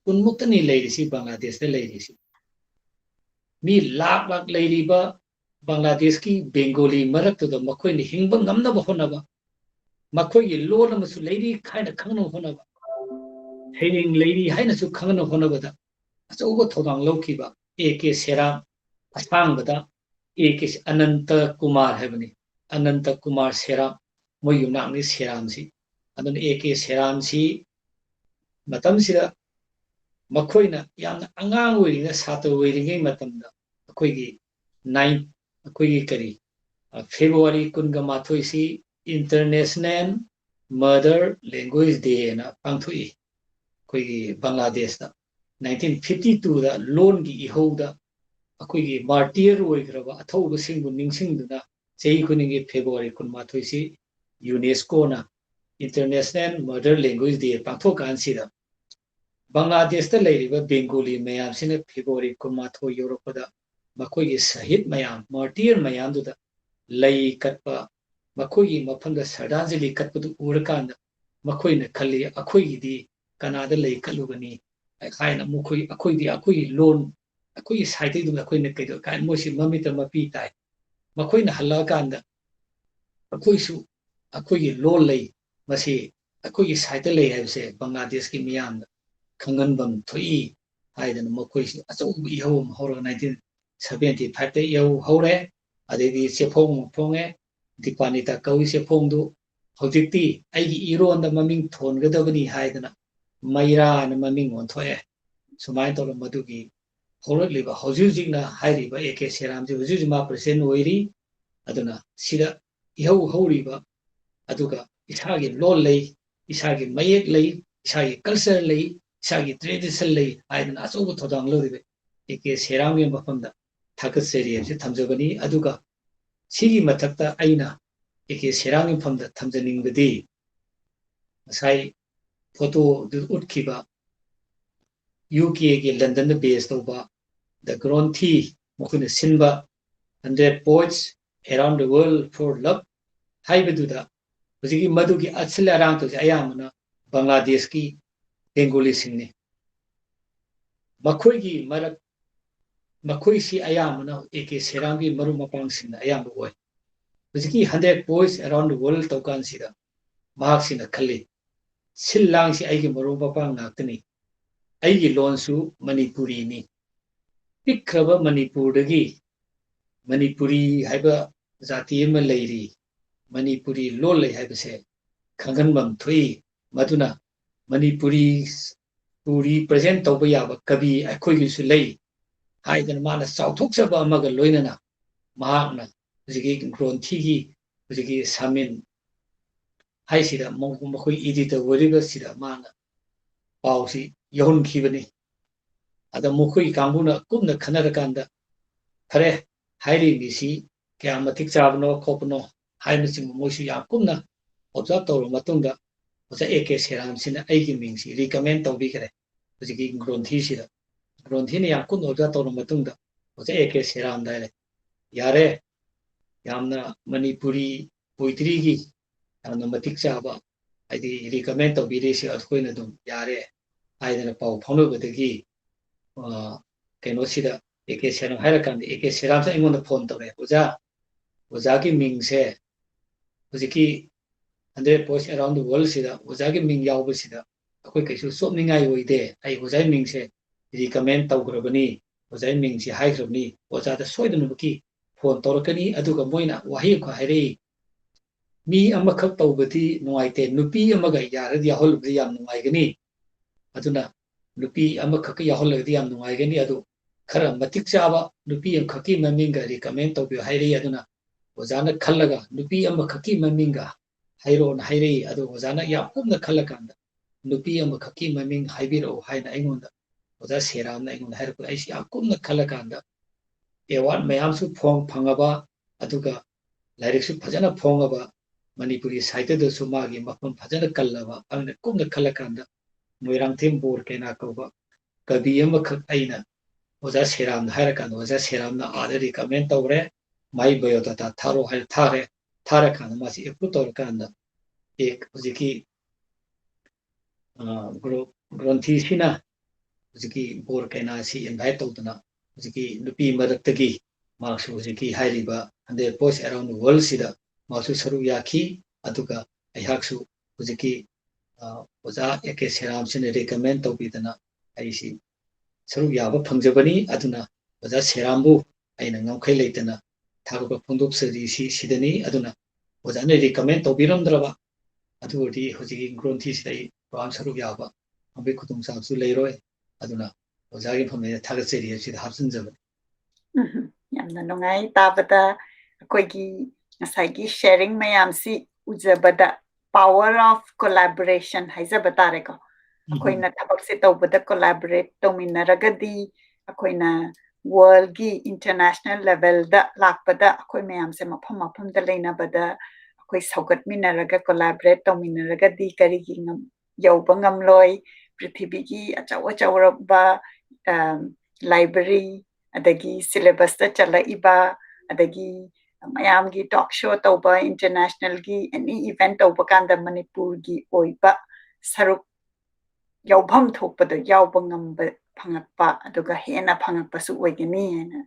kunmuktani leirisi Bangladesh da leirisi mi lak leiriba Bangladesh ki Bengali marakta da makhoi ni hingba ngamna ba honaba makhoi gi lon amasu leiri khaina khangna honaba Heading lady haina su khangna honabada achauba thodang laukiba AK Seram asang AK Ananta Kumar habani Ananta Kumar Seram moi yumna ni Seram si adun AK Seram si matam sida makhoina yamna angang oirina sato oiringai matamda akoigi 9 akoigi kari February 18 si International Mother Language Day na pangthui koigi Bangladesh da 1952 da loan gi ihouda akoigi martyr oigraba athouba singbu ningsingduna sei kuningi February 18 si UNESCO na International Mother Language Day pangthokan sida Bangladesh da leiriba Bengali mayam sina February 18 Europada makoigi sahid mayam martyr mayam duda lei katpa makoigi mafanda sardanjali katpadu urakanda makoina khalli akoigi di Canada lay kalugani kaina mukoi akoi loan akoi side du akoi na kaido kain mosi mamita mapi tai makoi na hala kanda akoi su akoi loan lay masi akoi side lay habse Bangladesh ki miyam khangan bam thui haidana makoi su achau bi hom hor 19 75 ꯇ ꯌꯧ ꯍꯧꯔꯦ ꯑꯗꯩꯗꯤ ꯆꯦꯐꯣꯡ ꯐꯣꯡꯉꯦ ꯗꯤꯄꯥꯅꯤꯇꯥ ꯀꯧꯏ ꯆꯦꯐꯣꯡꯗꯨ ꯍꯧꯖꯤꯛꯇꯤ ꯑꯩꯒꯤ ꯏꯔꯣꯟꯗ ꯃꯃꯤꯡ ꯊꯣꯟꯒꯗꯕꯅꯤ ꯍꯥꯏꯗꯅ ꯃꯩꯔꯥꯅ ꯃꯃꯤꯡ ꯑꯣꯟꯊꯣꯛꯑꯦ ꯁꯨꯃꯥꯏꯅ ꯇꯧꯔ ꯃꯗꯨꯒꯤ ꯍꯧꯔꯛꯂꯤꯕ ꯍꯧꯖꯤꯛ ꯍꯧꯖꯤꯛꯅ ꯍꯥꯏꯔꯤꯕ ꯑꯦ ꯀꯦ ꯁꯦꯔꯥꯝꯁꯤ ꯍꯧꯖꯤꯛ ꯍꯧꯖꯤꯛ ꯃꯥ ꯄ꯭ꯔꯁꯤꯗꯦꯟ ꯑꯣꯏꯔꯤ ꯑꯗꯨꯅ ꯁꯤꯗ ꯏꯍꯧ ꯍꯧꯔꯤꯕ ꯑꯗꯨꯒ ꯏꯁꯥꯒꯤ ꯂꯣꯟ ꯂꯩ ꯏꯁꯥꯒꯤ ꯃꯌꯦꯛ ꯂꯩ ꯏꯁꯥꯒꯤ ꯀꯜꯆꯔ ꯂꯩ ꯏꯁꯥꯒꯤ ꯇ꯭ꯔꯦꯗꯤꯁꯟ ꯂꯩ ꯍꯥꯏꯗꯅ ꯑꯆꯧꯕ ꯊꯧꯗꯥꯡ ꯂꯧꯔꯤꯕ ꯑꯦ ꯀꯦ ꯁꯦꯔꯥꯝꯒꯤ ꯃꯐꯝꯗ ꯊꯥꯒꯠꯆꯔꯤ ꯍꯥꯏꯕꯁꯤ ꯊꯝꯖꯕꯅꯤ ꯑꯗꯨꯒ ꯁꯤꯒꯤ ꯃꯊꯛꯇ ꯑꯩꯅ ꯑꯦ ꯀꯦ ꯁꯦꯔꯥꯝꯒꯤ ꯃꯐꯝꯗ ꯊꯝꯖꯅꯤꯡꯕꯗꯤ ꯉꯁꯥꯏ ꯐꯣꯇꯣꯗꯨ ꯎꯠꯈꯤꯕ UKꯒꯤ ꯂꯟꯗꯟꯗ ꯕꯦꯁ ꯇꯧꯕ ꯗ ꯒ꯭ꯔꯣꯟꯊꯤ ꯃꯈꯣꯏꯅ ꯁꯤꯟꯕ 100 Poets Around the World for Love ꯍꯥꯏꯕꯗꯨꯗ ꯍꯧꯖꯤꯛꯀꯤ ꯃꯗꯨꯒꯤ ꯑꯁꯤꯜ ꯑꯔꯥꯡꯇꯧꯁꯦ ꯑꯌꯥꯝꯕꯅ ꯕꯪꯒ꯭ꯂꯥꯗꯦꯁꯀꯤ ꯕꯦꯡꯒꯣꯂꯤꯁꯤꯡꯅꯤ ꯃꯈꯣꯏꯁꯤ ꯑꯌꯥꯝꯕꯅ ꯑꯦ ꯀꯦ ꯁꯦꯔꯥꯝꯒꯤ ꯃꯔꯨꯞ ꯃꯄꯥꯡꯁꯤꯡꯅ ꯑꯌꯥꯝꯕ ꯑꯣꯏ ꯍꯧꯖꯤꯛꯀꯤ 100 Poets Around the World ꯇꯧꯀꯥꯟꯁꯤꯗ ꯃꯍꯥꯛꯁꯤꯅ ꯈꯜꯂꯤ ꯁꯤꯜ ꯂꯥꯡꯁꯤ ꯑꯩꯒꯤ ꯃꯔꯨꯞ ꯃꯄꯥꯡ ꯉꯥꯛꯇꯅꯤ ꯑꯩꯒꯤ ꯂꯣꯟꯁꯨ ꯃꯅꯤꯄꯨꯔꯤꯅꯤ ꯄꯤꯛꯈ꯭ꯔꯕ ꯃꯅꯤꯄꯨꯔꯗꯒꯤ ꯃꯅꯤꯄꯨꯔꯤ ꯍꯥꯏꯕ ꯖꯥꯇꯤ ꯑꯃ ꯂꯩꯔꯤ ꯃꯅꯤꯄꯨꯔꯤ ꯂꯣꯟ ꯂꯩ ꯍꯥꯏꯕꯁꯦ ꯈꯪꯍꯟꯐꯝ ꯊꯣꯛꯏ ꯃꯗꯨꯅ ꯃꯅꯤꯄꯨꯔꯤꯕꯨ ꯔꯤꯄ꯭ꯔꯖꯦꯟ ꯇꯧꯕ ꯌꯥꯕ ꯀꯕꯤ ꯑꯩꯈꯣꯏꯒꯤꯁꯨ ꯂꯩ ꯍꯥꯏꯗꯅ ꯃꯥꯅ ꯆꯥꯎꯊꯣꯛꯆꯕ ꯑꯃꯒ ꯂꯣꯏꯅꯅ ꯃꯍꯥꯛꯅ ꯍꯧꯖꯤꯛꯀꯤ ꯒ꯭ꯔꯣꯟꯊꯤꯒꯤ ꯍꯧꯖꯤꯛꯀꯤ ꯁꯥꯃꯤꯟ ꯍꯥꯏꯁꯤꯗ ꯃꯈꯣꯏ ꯏꯗꯤꯇꯔ ꯑꯣꯏꯔꯤꯕꯁꯤꯗ ꯃꯥꯅ ꯄꯥꯎꯁꯤ ꯌꯧꯍꯟꯈꯤꯕꯅꯤ ꯑꯗ ꯃꯈꯣꯏ ꯀꯥꯡꯕꯨꯅ ꯀꯨꯞꯅ ꯈꯟꯅꯔꯀꯥꯟꯗ ꯐꯔꯦ ꯍꯥꯏꯔꯤꯕꯁꯤ ꯀꯌꯥꯝ ꯃꯇꯤꯛ ꯆꯥꯕꯅꯣ ꯈꯣꯠꯄꯅꯣ ꯍꯥꯏꯕꯅꯆꯤꯡꯕ ꯃꯣꯏꯁꯨ ꯌꯥꯝ ꯀꯨꯞꯅ ꯑꯣꯕꯖꯥꯔꯕ ꯇꯧꯔꯕ ꯃꯇꯨꯡꯗ ꯑꯣꯖꯥ ꯑꯦ ꯀꯦ ꯁꯦꯔꯥꯝꯁꯤꯅ ꯑꯩꯒꯤ ꯃꯤꯡꯁꯤ ꯔꯤꯀꯃꯦꯟ ꯇꯧꯕꯤꯈ꯭ꯔꯦ ꯍꯧꯖꯤꯛꯀꯤ ꯒ꯭ꯔꯣꯟꯊꯤꯁꯤꯗ ꯒ꯭ꯔꯣꯟꯊꯤꯅ ꯌꯥꯝ ꯀꯨꯞꯅ ꯑꯣꯕꯖꯥꯔꯕ ꯇꯧꯔꯕ ꯃꯇꯨꯡꯗ ꯑꯣꯖꯥ ꯑꯦ ꯀꯦ ꯁꯦꯔꯥꯝꯗ ꯍꯥꯏꯔꯦ ꯌꯥꯔꯦ ꯌꯥꯝꯅ ꯃꯅꯤꯄꯨꯔꯤ ꯄꯣꯏꯇ꯭ꯔꯤꯒꯤ ꯌꯥꯝꯅ ꯃꯇꯤꯛ ꯆꯥꯕ ꯍꯥꯏꯗꯤ ꯔꯤꯀꯃꯦꯟ ꯇꯧꯕꯤꯔꯤꯁꯤ ꯑꯩꯈꯣꯏꯅ ꯑꯗꯨꯝ ꯌꯥꯔꯦ ꯍꯥꯏꯗꯅ ꯄꯥꯎ ꯐꯥꯎꯅꯕꯗꯒꯤ ꯀꯩꯅꯣꯁꯤꯗ ꯑꯦ ꯀꯦ ꯁꯦꯔꯥꯝ ꯍꯥꯏꯔꯀꯥꯟꯗ ꯑꯦ ꯀꯦ ꯁꯦꯔꯥꯝꯁꯦ ꯑꯩꯉꯣꯟꯗ ꯐꯣꯟ ꯇꯧꯔꯛꯑꯦ ꯑꯣꯖꯥꯒꯤ ꯃꯤꯡꯁꯦ ꯍꯧꯖꯤꯛꯀꯤ 100 Poets Around the Worldꯁꯤꯗ ꯑꯣꯖꯥꯒꯤ ꯃꯤꯡ ꯌꯥꯎꯕꯁꯤꯗ ꯑꯩꯈꯣꯏ ꯀꯩꯁꯨ ꯆꯣꯞꯅꯤꯡꯉꯥꯏ ꯑꯣꯏꯗꯦ ꯑꯩ ꯑꯣꯖꯥꯒꯤ ꯃꯤꯡꯁꯦ ꯔꯤꯀꯃꯦꯟ ꯇꯧꯈ꯭ꯔꯕꯅꯤ ꯑꯣꯖꯥꯒꯤ ꯃꯤꯡꯁꯤ ꯍꯥꯏꯈ꯭ꯔꯕꯅꯤ ꯑꯣꯖꯥꯗ ꯁꯣꯏꯗꯅꯃꯛꯀꯤ ꯐꯣꯟ ꯇꯧꯔꯛꯀꯅꯤ ꯑꯗꯨꯒ ꯃꯣꯏꯅ ꯋꯥꯍꯩ ꯑꯃꯈꯛ ꯍꯥꯏꯔꯛꯏ ꯃꯤ ꯑꯃꯈꯛ ꯇꯧꯕꯗꯤ ꯅꯨꯡꯉꯥꯏꯇꯦ ꯅꯨꯄꯤ ꯑꯃꯒ ꯌꯥꯔꯗꯤ ꯌꯥꯎꯍꯜꯂꯕꯗꯤ ꯌꯥꯝ ꯅꯨꯡꯉꯥꯏꯒꯅꯤ ꯑꯗꯨꯅ ꯅꯨꯄꯤ ꯑꯃꯈꯛꯀ ꯌꯥꯎꯍꯜꯂꯒꯗꯤ ꯌꯥꯝ ꯅꯨꯡꯉꯥꯏꯒꯅꯤ ꯑꯗꯨ ꯈꯔ ꯃꯇꯤꯛ ꯆꯥꯕ ꯅꯨꯄꯤ ꯑꯃꯈꯛꯀꯤ ꯃꯃꯤꯡꯒ ꯔꯤꯀꯃꯦꯟ ꯇꯧꯕꯤꯌꯨ ꯍꯥꯏꯔꯛꯏ ꯑꯗꯨꯅ ꯑꯣꯖꯥꯅ ꯈꯜꯂꯒ ꯅꯨꯄꯤ ꯑꯃꯈꯛꯀꯤ ꯃꯃꯤꯡꯒ ꯍꯥꯏꯔꯛꯑꯣꯅ ꯍꯥꯏꯔꯛꯏ ꯑꯗꯨ ꯑꯣꯖꯥꯅ ꯌꯥꯝ ꯀꯨꯞꯅ ꯈꯜꯂꯀꯥꯟꯗ ꯅꯨꯄꯤ ꯑꯃꯈꯛꯀꯤ ꯃꯃꯤꯡ ꯍꯥꯏꯕꯤꯔꯛꯎ ꯍꯥꯏꯅ ꯑꯩꯉꯣꯟꯗ ꯑꯣꯖꯥ ꯁꯦꯔꯥꯝꯅ ꯑꯩꯉꯣꯟꯗ ꯍꯥꯏꯔꯛꯄꯗ ꯑꯩꯁꯤ ꯌꯥꯝ ꯀꯨꯞꯅ ꯈꯜꯂꯀꯥꯟꯗ ꯑꯦꯋꯥꯔꯗ ꯃꯌꯥꯝꯁꯨ ꯐꯪꯉꯕ ꯑꯗꯨꯒ ꯂꯥꯏꯔꯤꯛꯁꯨ ꯐꯖꯅ ꯐꯣꯡꯉꯕ ꯃꯅꯤꯄꯨꯔꯤ ꯁꯥꯍꯤꯇ꯭ꯌꯗꯁꯨ ꯃꯥꯒꯤ ꯃꯐꯝ ꯐꯖꯅ ꯀꯜꯂꯕ ꯑꯗꯨꯅ ꯀꯨꯞꯅ ꯈꯜꯂꯀꯥꯟꯗ ꯃꯣꯏꯔꯥꯡꯊꯦꯝ ꯕꯣꯔ ꯀꯩꯅꯥ ꯀꯧꯕ ꯀꯕꯤ ꯑꯃꯈꯛ ꯑꯩꯅ ꯑꯣꯖꯥ ꯁꯦꯔꯥꯝꯗ ꯍꯥꯏꯔꯀꯥꯟꯗ ꯑꯣꯖꯥ ꯁꯦꯔꯥꯝꯅ ꯑꯥꯗ ꯔꯤꯀꯃꯦꯟ ꯇꯧꯔꯦ ꯃꯥꯏ ꯕꯥꯏꯑꯣꯗꯥꯇꯥ ꯊꯥꯔꯣ ꯍꯥꯏꯅ ꯊꯥꯔꯀꯥꯟꯗ ꯃꯥꯁꯤ ꯑꯦꯄ꯭ꯔꯨቭ ꯇꯧꯔꯀꯥꯟꯗ ꯍꯧꯖꯤꯛꯀꯤ ꯒ꯭ꯔꯣꯟꯊꯤꯁꯤꯅ ꯍꯧꯖꯤꯛꯀꯤ ꯕꯣꯔ ꯀꯩꯅꯥꯁꯤ ꯏꯟꯚꯥꯏꯠ ꯇꯧꯗꯨꯅ ꯍꯧꯖꯤꯛꯀꯤ ꯅꯨꯄꯤ ꯃꯔꯛꯇꯒꯤ ꯃꯍꯥꯛꯁꯨ ꯍꯧꯖꯤꯛꯀꯤ ꯍꯥꯏꯔꯤꯕ 100 Poets Around the Worldꯁꯤꯗ ꯃꯍꯥꯛꯁꯨ ꯁꯔꯨꯛ ꯌꯥꯈꯤ ꯑꯗꯨꯒ ꯑꯩꯍꯥꯛꯁꯨ ꯍꯧꯖꯤꯛꯀꯤ ꯑꯣꯖꯥ ꯑꯦ ꯀꯦ ꯁꯦꯔꯥꯝꯁꯤꯅ ꯔꯤꯀꯃꯦꯟ ꯇꯧꯕꯤꯗꯅ ꯑꯩꯁꯤ ꯁꯔꯨꯛ ꯌꯥꯕ ꯐꯪꯖꯕꯅꯤ ꯑꯗꯨꯅ ꯑꯣꯖꯥ ꯁꯦꯔꯥꯝꯕꯨ ꯑꯩꯅ ꯉꯝꯈꯩ ꯂꯩꯇꯅ ꯊꯥꯒꯠꯄ ꯐꯣꯡꯗꯣꯛꯆꯔꯤꯁꯤ ꯁꯤꯗꯅꯤ ꯑꯗꯨꯅ ꯑꯣꯖꯥꯅ ꯔꯤꯀꯃꯦꯟ ꯇꯧꯕꯤꯔꯝꯗ꯭ꯔꯕ ꯑꯗꯨ ꯑꯣꯏꯔꯗꯤ ꯍꯧꯖꯤꯛꯀꯤ ꯒ꯭ꯔꯣꯟꯊꯤꯁꯤꯗ ꯑꯩ ꯄ꯭ꯔꯣꯒ꯭ꯔꯥꯝ ꯁꯔꯨꯛ ꯌꯥꯕ ꯑꯃꯒꯤ ꯈꯨꯗꯣꯡꯆꯥꯕꯁꯨ ꯂꯩꯔꯣꯏ ꯑꯗꯨꯅ ꯑꯣꯖꯥꯒꯤ ꯃꯐꯝꯗ ꯊꯥꯒꯠꯆꯔꯤ ꯍꯥꯏꯕꯁꯤꯗ ꯍꯥꯞꯆꯤꯟꯖꯕꯅꯤ ꯌꯥꯝꯅ ꯅꯨꯡꯉꯥꯏ ꯇꯥꯕꯗ ꯑꯩꯈꯣꯏꯒꯤ ꯉꯁꯥꯏꯒꯤ ꯁꯦꯌꯔꯤꯡ ꯃꯌꯥꯝꯁꯤ ꯎꯖꯕꯗ ꯄꯥꯋꯔ ꯑꯣꯐ ꯀꯣꯂꯥꯕꯣꯔꯦꯁꯟ ꯍꯥꯏꯖꯕ ꯇꯥꯔꯦꯀꯣ ꯑꯩꯈꯣꯏꯅ ꯊꯕꯛꯁꯦ ꯇꯧꯕꯗ ꯀꯣꯂꯥꯕꯣꯔꯦꯠ ꯇꯧꯃꯤꯟꯅꯔꯒꯗꯤ ꯑꯩꯈꯣꯏꯅ ꯋꯥꯔꯜꯒꯤ ꯏꯟꯇꯔꯅꯦꯁꯅꯦꯜ ꯂꯦꯚꯦꯜꯗ ꯂꯥꯛꯄꯗ ꯑꯩꯈꯣꯏ ꯃꯌꯥꯝꯁꯦ ꯃꯐꯝ ꯃꯐꯝꯗ ꯂꯩꯅꯕꯗ ꯑꯩꯈꯣꯏ ꯁꯧꯒꯠꯃꯤꯟꯅꯔꯒ ꯀꯣꯂꯥꯕꯣꯔꯦꯠ ꯇꯧꯃꯤꯟꯅꯔꯒꯗꯤ ꯀꯔꯤꯒꯤ ꯌꯧꯕ ꯉꯝꯂꯣꯏ ꯄ꯭ꯔꯤꯊꯤꯕꯤꯒꯤ ꯑꯆꯧ ꯑꯆꯧꯔꯕ ꯂꯥꯏꯕ꯭ꯔꯦꯔꯤ ꯑꯗꯒꯤ ꯁꯤꯂꯦꯕꯁꯇ ꯆꯠꯂꯛꯏꯕ ꯑꯗꯒꯤ ꯃꯌꯥꯝꯒꯤ ꯇꯣꯛ ꯁꯣ ꯇꯧꯕ ꯏꯟꯇꯔꯅꯦꯁꯅꯦꯜꯒꯤ ꯑꯦꯅꯤ ꯏꯚꯦꯟ ꯇꯧꯕ ꯀꯥꯟꯗ ꯃꯅꯤꯄꯨꯔꯒꯤ ꯑꯣꯏꯕ ꯁꯔꯨꯛ ꯌꯥꯎꯐꯝ ꯊꯣꯛꯄꯗ ꯌꯥꯎꯕ ꯉꯝꯕ ꯐꯪꯉꯛꯄ ꯑꯗꯨꯒ ꯍꯦꯟꯅ ꯐꯪꯉꯛꯄꯁꯨ ꯑꯣꯏꯒꯅꯤ ꯍꯥꯏꯅ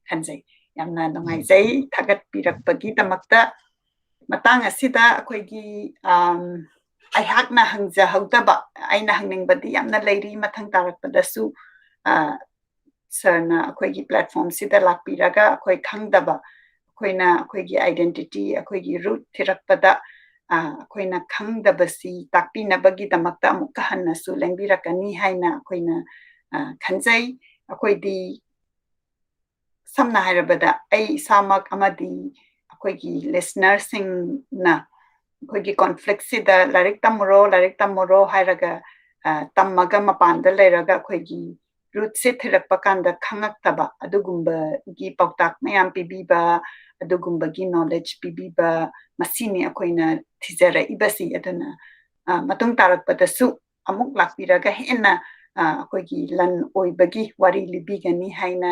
ꯈꯟꯖꯩ ꯌꯥꯝꯅ ꯅꯨꯡꯉꯥꯏꯖꯩ ꯊꯥꯒꯠꯄꯤꯔꯛꯄꯒꯤꯗꯃꯛꯇ ꯃꯇꯥꯡ ꯑꯁꯤꯗ ꯑꯩꯈꯣꯏꯒꯤ ꯑꯩꯍꯥꯛꯅ ꯍꯪꯖꯍꯧꯗꯕ ꯑꯩꯅ ꯍꯪꯅꯤꯡꯕꯗꯤ ꯌꯥꯝꯅ ꯂꯩꯔꯤ ꯃꯊꯪ ꯇꯥꯔꯛꯄꯗꯁꯨ सरना अखोगी प्लेटफॉर्म सिदा लाकपिरागा अखोई खंगदबा अखोइना अखोगी आइडेंटिटी अखोगी रूट थिरकपदा अखोइना खंगदबसी ताकपिनबगी दमक्ता अमुक हन्नसु लेंबिरकनी हाइना अखोइना खंजै अखोइदी समना हाइरबदा आई सामक अमदी अखोगी लिसनर सिंगना अखोगी कॉन्फ्लिक्ट सिदा लारिक तमरो हाइरगा तमगा मपानदा लेरगा अखोगी रूट से थिरकपा कांदा खंगक्तबा अदुगुंबा गी पौताक मयाम पिबीबा अदुगुंबा गी नॉलेज पिबीबा मसीनी अखोइना थिजरा इबसी अदना मतुंग तारकपदसु अमुक लाकपिरागा हेना अखोगी लन ओइबगी वारी लिबिगनी हाइना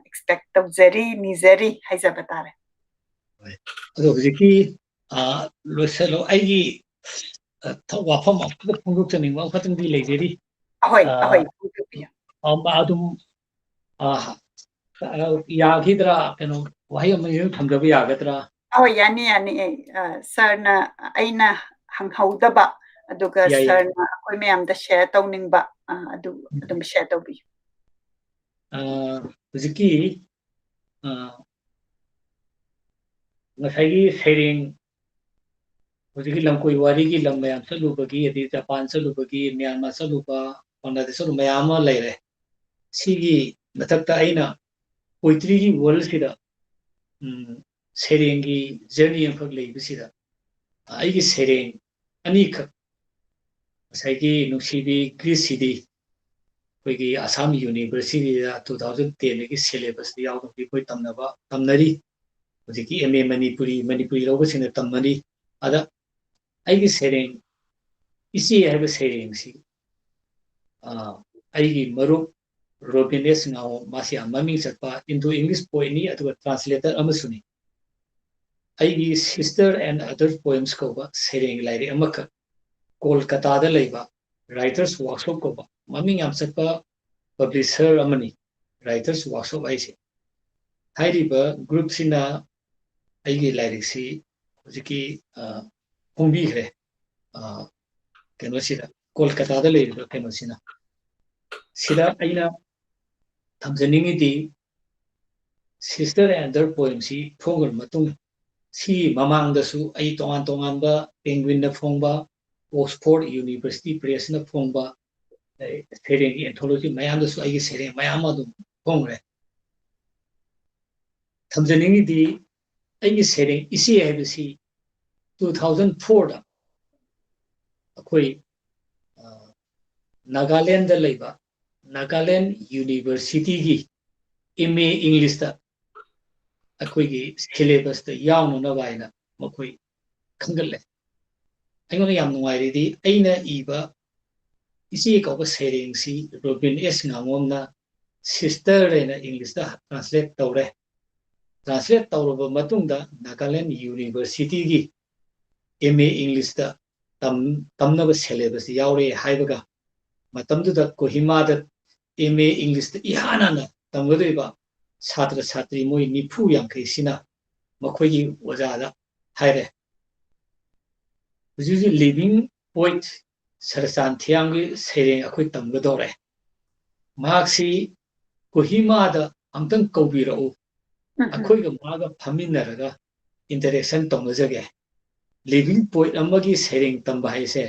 एक्सपेक्ट तौजरी निजरी हाइजबा तारे अदो हुजिकी लोसलो आइगी वाफम अफुग फुंगुक चनिंग वा खतंग दी लेजेरी ahoy ahoy piya adum यागिद्रा कनो वही अमयु थमदब यागद्रा ahoy yani sarna aina hanghawdaba aduga या sarna akoi mayam da share tawningba adu adum share tawbi हुजिकी ngसाइगी सेरिंग हुजिकी लंकोई वारीगी लम मयाम चलुबगी यदि जापान चलुबगी म्यांमार चलुबा बांग्लादेश चलु मयाम लेरे सिगी मथक्ता आइना पोइट्री की वर्ल्ड सिदा सेरेंगी जर्नी अमखक लेबिसिदा आइगी सेरेंग अनिखक साइगी नुंगसिबी ग्रीसिदी कोइगी आसाम यूनिवर्सिटी 2010 की सिलेबस यावगी कोइ तमनरी हुजिकी एमए मणिपुरी लौबसिने तमनरी अदा आइगी सेरेंग इसी हैब सेरेंग सी आइगी मरुप रोबिनेस नाउ मासिया ममिंग चटपा इंडो इंग्लिश पोएनी अथवा ट्रांसलेटर अमसुनी आइगी सिस्टर एंड अदर पोएम्स कोबा सेरेंग लाइरे अमक कोलकाता दा लेबा राइटर्स वर्कशॉप कोबा ममिंग याम चटपा पब्लिशर अमनी राइटर्स वर्कशॉप आइसे हाइरिबा ग्रुप सिना आइगी लाइरिक सी हुजिकी होंबी है केनो सिदा कोलकाता दा लेबा केनो सिना सिदा आइना थमजनिंगिदी सिस्टर एंड अदर पोएम सी फोंगर मतुंग सी ममांगदसु आई तोंगान पेंगुइन न फोंबा ऑक्सफोर्ड यूनिवर्सिटी प्रेस न फोंबा सेरेंग एंथोलॉजी मयामदसु आई सेरेंग मयाम अदुम फोंगरे थमजनिंगिदी आई सेरेंग इसी हैबसी 2004 दा अखोई नागालैंड दा लेबा नागालैंड यूनिवर्सिटी की एमए इंग्लिश दा अखोई सिलेबस दा यावनो बायना मखोई खंगले अइनो याम नुवाइरिदी अइना इबा इसी कौब सेरेंग सी रोबिन एस नामोमना सिस्टर रेना इंग्लिश दा ट्रांसलेट तौरबा मतुंगदा नागालैंड यूनिवर्सिटी की एमए इंग्लिश दा तमनब सिलेबस यावरे हाइबगा मतमदुदा कोहिमादा एमए इंग्लिश दा इहानाना तमगदोइबा छात्र छात्री मोई निफु यांखै सिना मखोई ओजादा हाइरे हुजुजी लिविंग पोइट सरचांद थियांगी सेरेंग अखोई तमगदोरे मार्क्सी कोहिमादा अमतंग कौबिरओ अखोईगा मागा फमिनरगा इंटरेक्शन तमजगे लिविंग पोइट अमगी सेरेंग तंबा हाइसे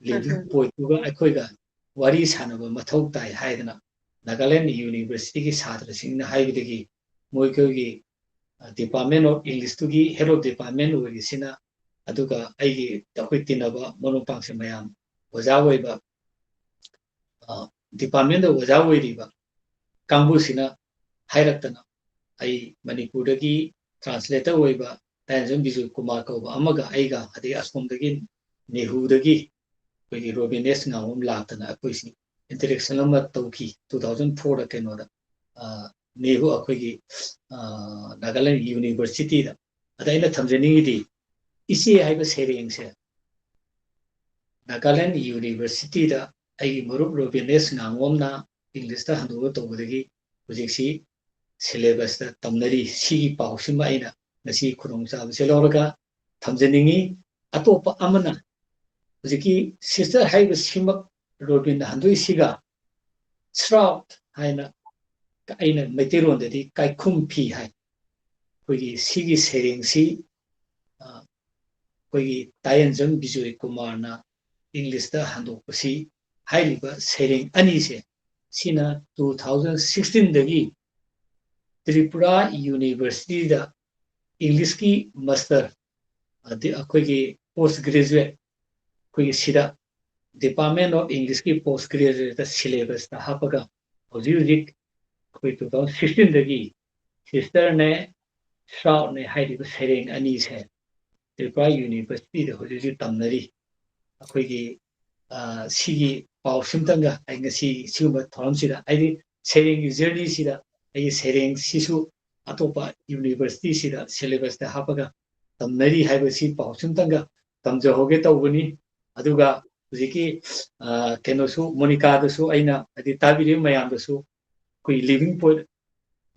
लिविंग पोइट उगा अखोईगा वारी सानबा मथौ ताई हाइदना नागालैंड यूनिवर्सिटी की छात्र सिंह हाइबदगी मोइकोगी डिपार्टमेंट ऑफ इंग्लिश की हेड ऑफ डिपार्टमेंट ओइसिना अदुगा आइगी तखोई तिनबा मोनोपांगसे मयाम ओजा ओइबा डिपार्टमेंट ओजा ओइरिबा कांगबुसिना हाइरक्तना आई मणिपुरदगी ट्रांसलेटर ओइबा तायजम बिजु कुमार कौबा अमगा आइगा अदि असोमदगी नेहुदगी कोई रोबिनेस नाम लातना अखोइसी इंटरेक्शन अमा तौकी 2004 दा केनोदा नेहु अखोइगी नागालैंड यूनिवर्सिटी दा अदाइना थमजनिंगिदी इसी हाइब सेरेंग से नागालैंड यूनिवर्सिटी दा आई मरुप रोबिनेस नामोमना इंग्लिश दा हंदुवा तौबदगी हुजिक्सी सिलेबस दा तमनरी सिगी पाउसिमा आइना नसी खुरोंग चाबसे लौरगा थमजनिंगी अतोपा अमना हुजिकी सिस्टर हाइब सिमक रोबिन हंदुई सिगा श्राउट हाइना ꯑꯩꯅ ꯃꯩꯇꯩꯔꯣꯟꯗꯗꯤ ꯀꯥꯏꯈꯨꯝ ꯐꯤ ꯍꯥꯏ ꯑꯩꯈꯣꯏꯒꯤ ꯁꯤꯒꯤ ꯁꯩꯔꯦꯡꯁꯤ ꯑꯩꯈꯣꯏꯒꯤ ꯇꯥꯌꯦꯟꯖꯝ ꯕꯤꯖꯣꯏ ꯀꯨꯃꯥꯔꯅ ꯏꯪꯂꯤꯁꯇ ꯍꯟꯗꯣꯛꯄꯁꯤ ꯍꯥꯏꯔꯤꯕ ꯁꯩꯔꯦꯡ ꯑꯅꯤꯁꯦ ꯁꯤꯅ 2016 ꯇ꯭ꯔꯤꯄꯨꯔꯥ ꯌꯨꯅꯤꯚꯔꯁꯤꯇꯤꯗ ꯏꯪꯂꯤꯁꯀꯤ ꯃꯥꯁꯇꯔ ꯑꯩꯈꯣꯏꯒꯤ ꯄꯣꯁ ꯒ꯭ꯔꯦꯖꯨꯑꯦꯠ ꯑꯩꯈꯣꯏꯒꯤ ꯁꯤꯗ ꯗꯤꯄꯥꯔꯠꯃꯦꯟ ꯑꯣꯐ ꯏꯪꯂꯤꯁꯀꯤ ꯄꯣꯁ ꯒ꯭ꯔꯦꯖꯨꯑꯦꯠꯇ ꯁꯤꯂꯦꯕꯁꯇ ꯍꯥꯞꯄꯒ ꯍꯧꯖꯤꯛ ꯍꯧꯖꯤꯛ ꯑꯩꯈꯣꯏ 2016 ꯁꯤꯁꯇꯔꯅꯦ ꯁ꯭ꯔꯥꯎꯠꯅꯦ ꯍꯥꯏꯔꯤꯕ ꯁꯩꯔꯦꯡ ꯑꯅꯤꯁꯦ ꯇ꯭ꯔꯤꯄꯨꯔꯥ ꯌꯨꯅꯤꯚꯔꯁꯤꯇꯤꯗ ꯍꯧꯖꯤꯛ ꯍꯧꯖꯤꯛ ꯇꯝꯅꯔꯤ ꯑꯩꯈꯣꯏꯒꯤ ꯁꯤꯒꯤ ꯄꯥꯎꯁꯤꯝꯇꯪꯒ ꯑꯩ ꯉꯁꯤ ꯁꯤꯒꯨꯝꯕ ꯊꯧꯔꯝꯁꯤꯗ ꯍꯥꯏꯗꯤ ꯁꯩꯔꯦꯡꯒꯤ ꯖꯔꯅꯤꯁꯤꯗ ꯑꯩꯒꯤ ꯁꯩꯔꯦꯡꯁꯤꯁꯨ ꯑꯇꯣꯞꯄ ꯌꯨꯅꯤꯚꯔꯁꯤꯇꯤꯁꯤꯗ ꯁꯤꯂꯦꯕꯁꯇ ꯍꯥꯞꯄꯒ ꯇꯝꯅꯔꯤ ꯍꯥꯏꯕꯁꯤ ꯄꯥꯎꯁꯤꯝꯇꯪꯒ ꯇꯝꯖꯍꯧꯒꯦ ꯇꯧꯕꯅꯤ ꯑꯗꯨꯒ ꯍꯧꯖꯤꯛꯀꯤ ꯀꯩꯅꯣꯁꯨ ꯃꯣꯅꯤꯀꯥꯗꯁꯨ ꯑꯩꯅ ꯍꯥꯏꯗꯤ ꯇꯥꯕꯤꯔꯤꯕ ꯃꯌꯥꯝꯗꯁꯨ ꯑꯩꯈꯣꯏ ꯂꯤꯚꯤꯡ ꯄꯣꯏꯠ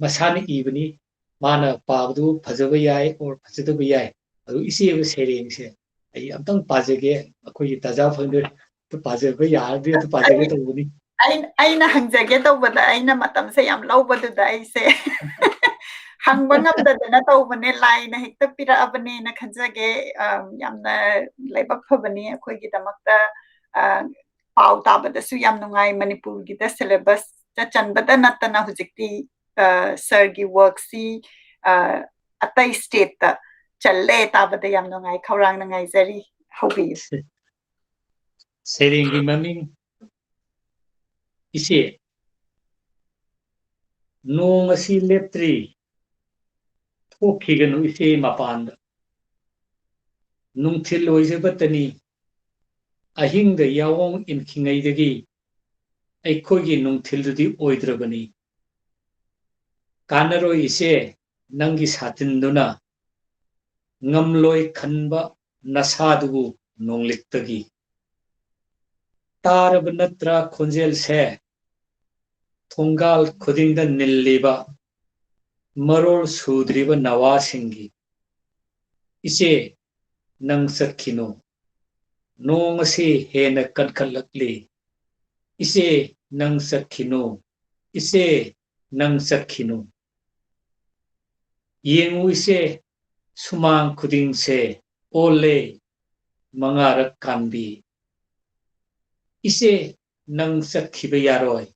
ꯃꯁꯥꯅ ꯏꯕꯅꯤ ꯃꯥꯅ ꯄꯥꯕꯗꯨ ꯐꯖꯕ ꯌꯥꯏ ꯑꯣꯔ ꯐꯖꯗꯕ ꯌꯥꯏ ꯑꯗꯨ ꯏꯆꯦꯕ ꯁꯩꯔꯦꯡꯁꯦ ꯑꯩ ꯑꯝꯇꯪ ꯄꯥꯖꯒꯦ ꯑꯩꯈꯣꯏꯒꯤ ꯇꯥꯖꯥ ꯐꯪꯗ꯭ꯔꯦ ꯄꯥꯖꯕ ꯌꯥꯔꯗꯤ ꯑꯗꯨ ꯄꯥꯖꯒꯦ ꯇꯧꯕꯅꯤ ꯑꯩꯅ ꯍꯪꯖꯒꯦ ꯇꯧꯕꯗ ꯑꯩꯅ ꯃꯇꯝꯁꯦ ꯌꯥꯝ ꯂꯧꯕꯗꯨꯗ ꯑꯩꯁꯦ ꯍꯪꯕ ꯉꯝꯗꯗꯅ ꯇꯧꯕꯅꯦ ꯂꯥꯏꯅ ꯍꯦꯛꯇ ꯄꯤꯔꯛꯑꯕꯅꯦꯅ ꯈꯟꯖꯒꯦ ꯌꯥꯝꯅ ꯂꯥꯏꯕꯛ ꯐꯕꯅꯤ ꯑꯩꯈꯣꯏꯒꯤꯗꯃꯛꯇ ꯄꯥꯎ ꯇꯥꯕꯗꯁꯨ ꯌꯥꯝ ꯅꯨꯡꯉꯥꯏ ꯃꯅꯤꯄꯨꯔꯒꯤꯗ ꯁꯤꯂꯦꯕꯁꯇ ꯆꯟꯕꯗ ꯅꯠꯇꯅ ꯍꯧꯖꯤꯛꯇꯤ ꯁꯔꯒꯤ ꯋꯥꯔꯛꯁꯤ ꯑꯇꯩ ꯁ꯭ꯇꯦꯠꯇ ꯆꯜꯂꯦ ꯇꯥꯕꯗ ꯌꯥꯝ ꯅꯨꯡꯉꯥꯏ ꯈꯧꯔꯥꯡꯅ ꯉꯥꯏꯖꯔꯤ ꯍꯧꯕꯤꯌꯨ ꯁꯩꯔꯦꯡꯒꯤ ꯃꯃꯤꯡ ꯏꯆꯦ ꯅꯣꯡ ꯑꯁꯤ ꯂꯦꯞꯇ꯭ꯔꯤ ꯊꯣꯛꯈꯤꯒꯅꯨ ꯏꯆꯦ ꯃꯄꯥꯟꯗ ꯅꯨꯡꯊꯤꯜ ꯑꯣꯏꯖꯕꯇꯅꯤ ꯑꯍꯤꯡꯗ ꯌꯥꯋꯣꯡ ꯏꯟꯈꯤꯉꯩꯗꯒꯤ ꯑꯩꯈꯣꯏꯒꯤ ꯅꯨꯡꯊꯤꯜꯗꯨꯗꯤ ꯑꯣꯏꯗ꯭ꯔꯕꯅꯤ ꯀꯥꯟꯅꯔꯣꯏ ꯏꯆꯦ ꯅꯪꯒꯤ ꯁꯥꯇꯤꯟꯗꯨꯅ ꯉꯝꯂꯣꯏ ꯈꯟꯕ ꯅꯁꯥꯗꯨꯕꯨ ꯅꯣꯡꯂꯤꯛꯇꯒꯤ ꯇꯥꯔꯕ ꯅꯠꯇ꯭ꯔ ꯈꯣꯟꯖꯦꯜꯁꯦ ꯊꯣꯡꯒꯥꯜ ꯈꯨꯗꯤꯡꯗ ꯅꯤꯜꯂꯤꯕ ꯃꯔꯣꯜ ꯁꯨꯗ꯭ꯔꯤꯕ ꯅꯋꯥꯁꯤꯡꯒꯤ ꯏꯆꯦ ꯅꯪ ꯆꯠꯈꯤꯅꯨ ꯅꯣꯡ ꯑꯁꯤ ꯍꯦꯟꯅ ꯀꯟꯈꯠꯂꯛꯂꯤ ꯏꯆꯦ ꯅꯪ ꯆꯠꯈꯤꯅꯨ ꯏꯆꯦ ꯅꯪ ꯆꯠꯈꯤꯅꯨ ꯌꯦꯡꯉꯨ ꯏꯆꯦ ꯁꯨꯃꯥꯡ ꯈꯨꯗꯤꯡꯁꯦ ꯑꯣꯜꯂꯦ ꯃꯉꯥꯔꯛ ꯀꯥꯟꯕꯤ ꯏꯆꯦ ꯅꯪ ꯆꯠꯈꯤꯕ ꯌꯥꯔꯣꯏ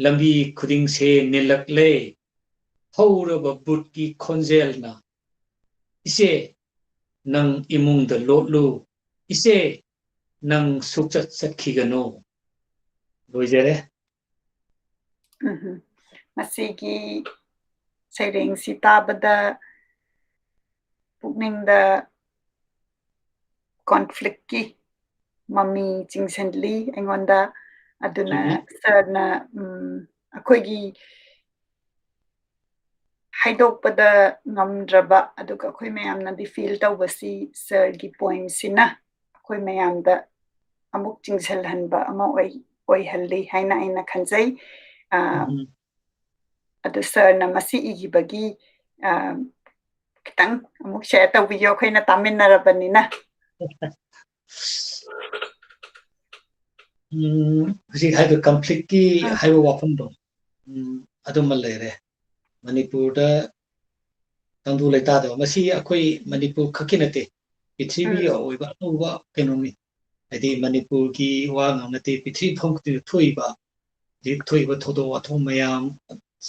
ꯂꯝꯕꯤ ꯈꯨꯗꯤꯡꯁꯦ ꯅꯤꯜꯂꯛꯂꯦ ꯍꯧꯔꯕ ꯕꯨꯠꯀꯤ ꯈꯣꯟꯖꯦꯜꯅ ꯏꯆꯦ ꯅꯪ ꯏꯃꯨꯡꯗ ꯂꯣꯠꯂꯨ ꯏꯆꯦ ꯅꯪ ꯁꯨꯛꯆꯠ ꯆꯠꯈꯤꯒꯅꯨ ꯂꯣꯏꯖꯔꯦ ꯃꯁꯤꯒꯤ ꯁꯩꯔꯦꯡꯁꯤ ꯇꯥꯕꯗ ꯄꯨꯛꯅꯤꯡꯗ ꯀꯣꯟꯐ꯭ꯂꯤꯛꯀꯤ ꯃꯃꯤ ꯆꯤꯡꯁꯤꯜꯂꯤ ꯑꯩꯉꯣꯟꯗ ꯑꯗꯨꯅ ꯁꯔꯅ ꯑꯩꯈꯣꯏꯒꯤ ꯍꯥꯏꯗꯣꯛꯄꯗ ꯉꯝꯗ꯭ꯔꯕ ꯑꯗꯨꯒ ꯑꯩꯈꯣꯏ ꯃꯌꯥꯝꯅꯗꯤ ꯐꯤꯜ ꯇꯧꯕꯁꯤ ꯁꯔꯒꯤ ꯄꯣꯏꯝꯁꯤꯅ ꯑꯩꯈꯣꯏ ꯃꯌꯥꯝꯗ ꯑꯃꯨꯛ ꯆꯤꯡꯁꯤꯜꯍꯟꯕ ꯑꯃ ꯑꯣꯏꯍꯜꯂꯤ ꯍꯥꯏꯅ ꯑꯩꯅ ꯈꯟꯖꯩ ꯑꯗꯨ ꯁꯔꯅ ꯃꯁꯤ ꯏꯈꯤꯕꯒꯤ खितंग अमुक शेयर तौबियो अखोइना तामिन्नरबनिना हजिक हाइबे कंफ्लिक्ट की हाइबे वाफमदो अदुम लेरे मणिपुर दा तंदु लेतादो मसी अखोइ मणिपुर खकी नते पृथ्वी ओइबा ओबा केनोमी हाइदि मणिपुर की वा नते पृथ्वी फंक्ति थोइबा दि थोइबा थोदो वाथो मयाम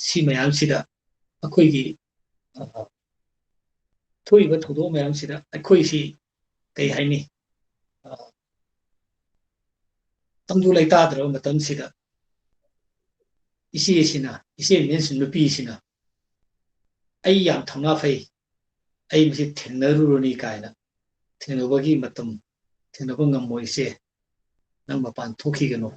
सी मयाम सिदा अखोइ की थोइबा थोदो मयाम सिदा अखोइ सी कई हाइनी तंदु लेतादरो मतम सिदा इसे मीन्स नुपी सिना आई याम थंगा फै आई मसी थेंगनरुनी कायना थेंगनबगी मतम थेंगनब ngमोइसे नंग मपान थोखिगनो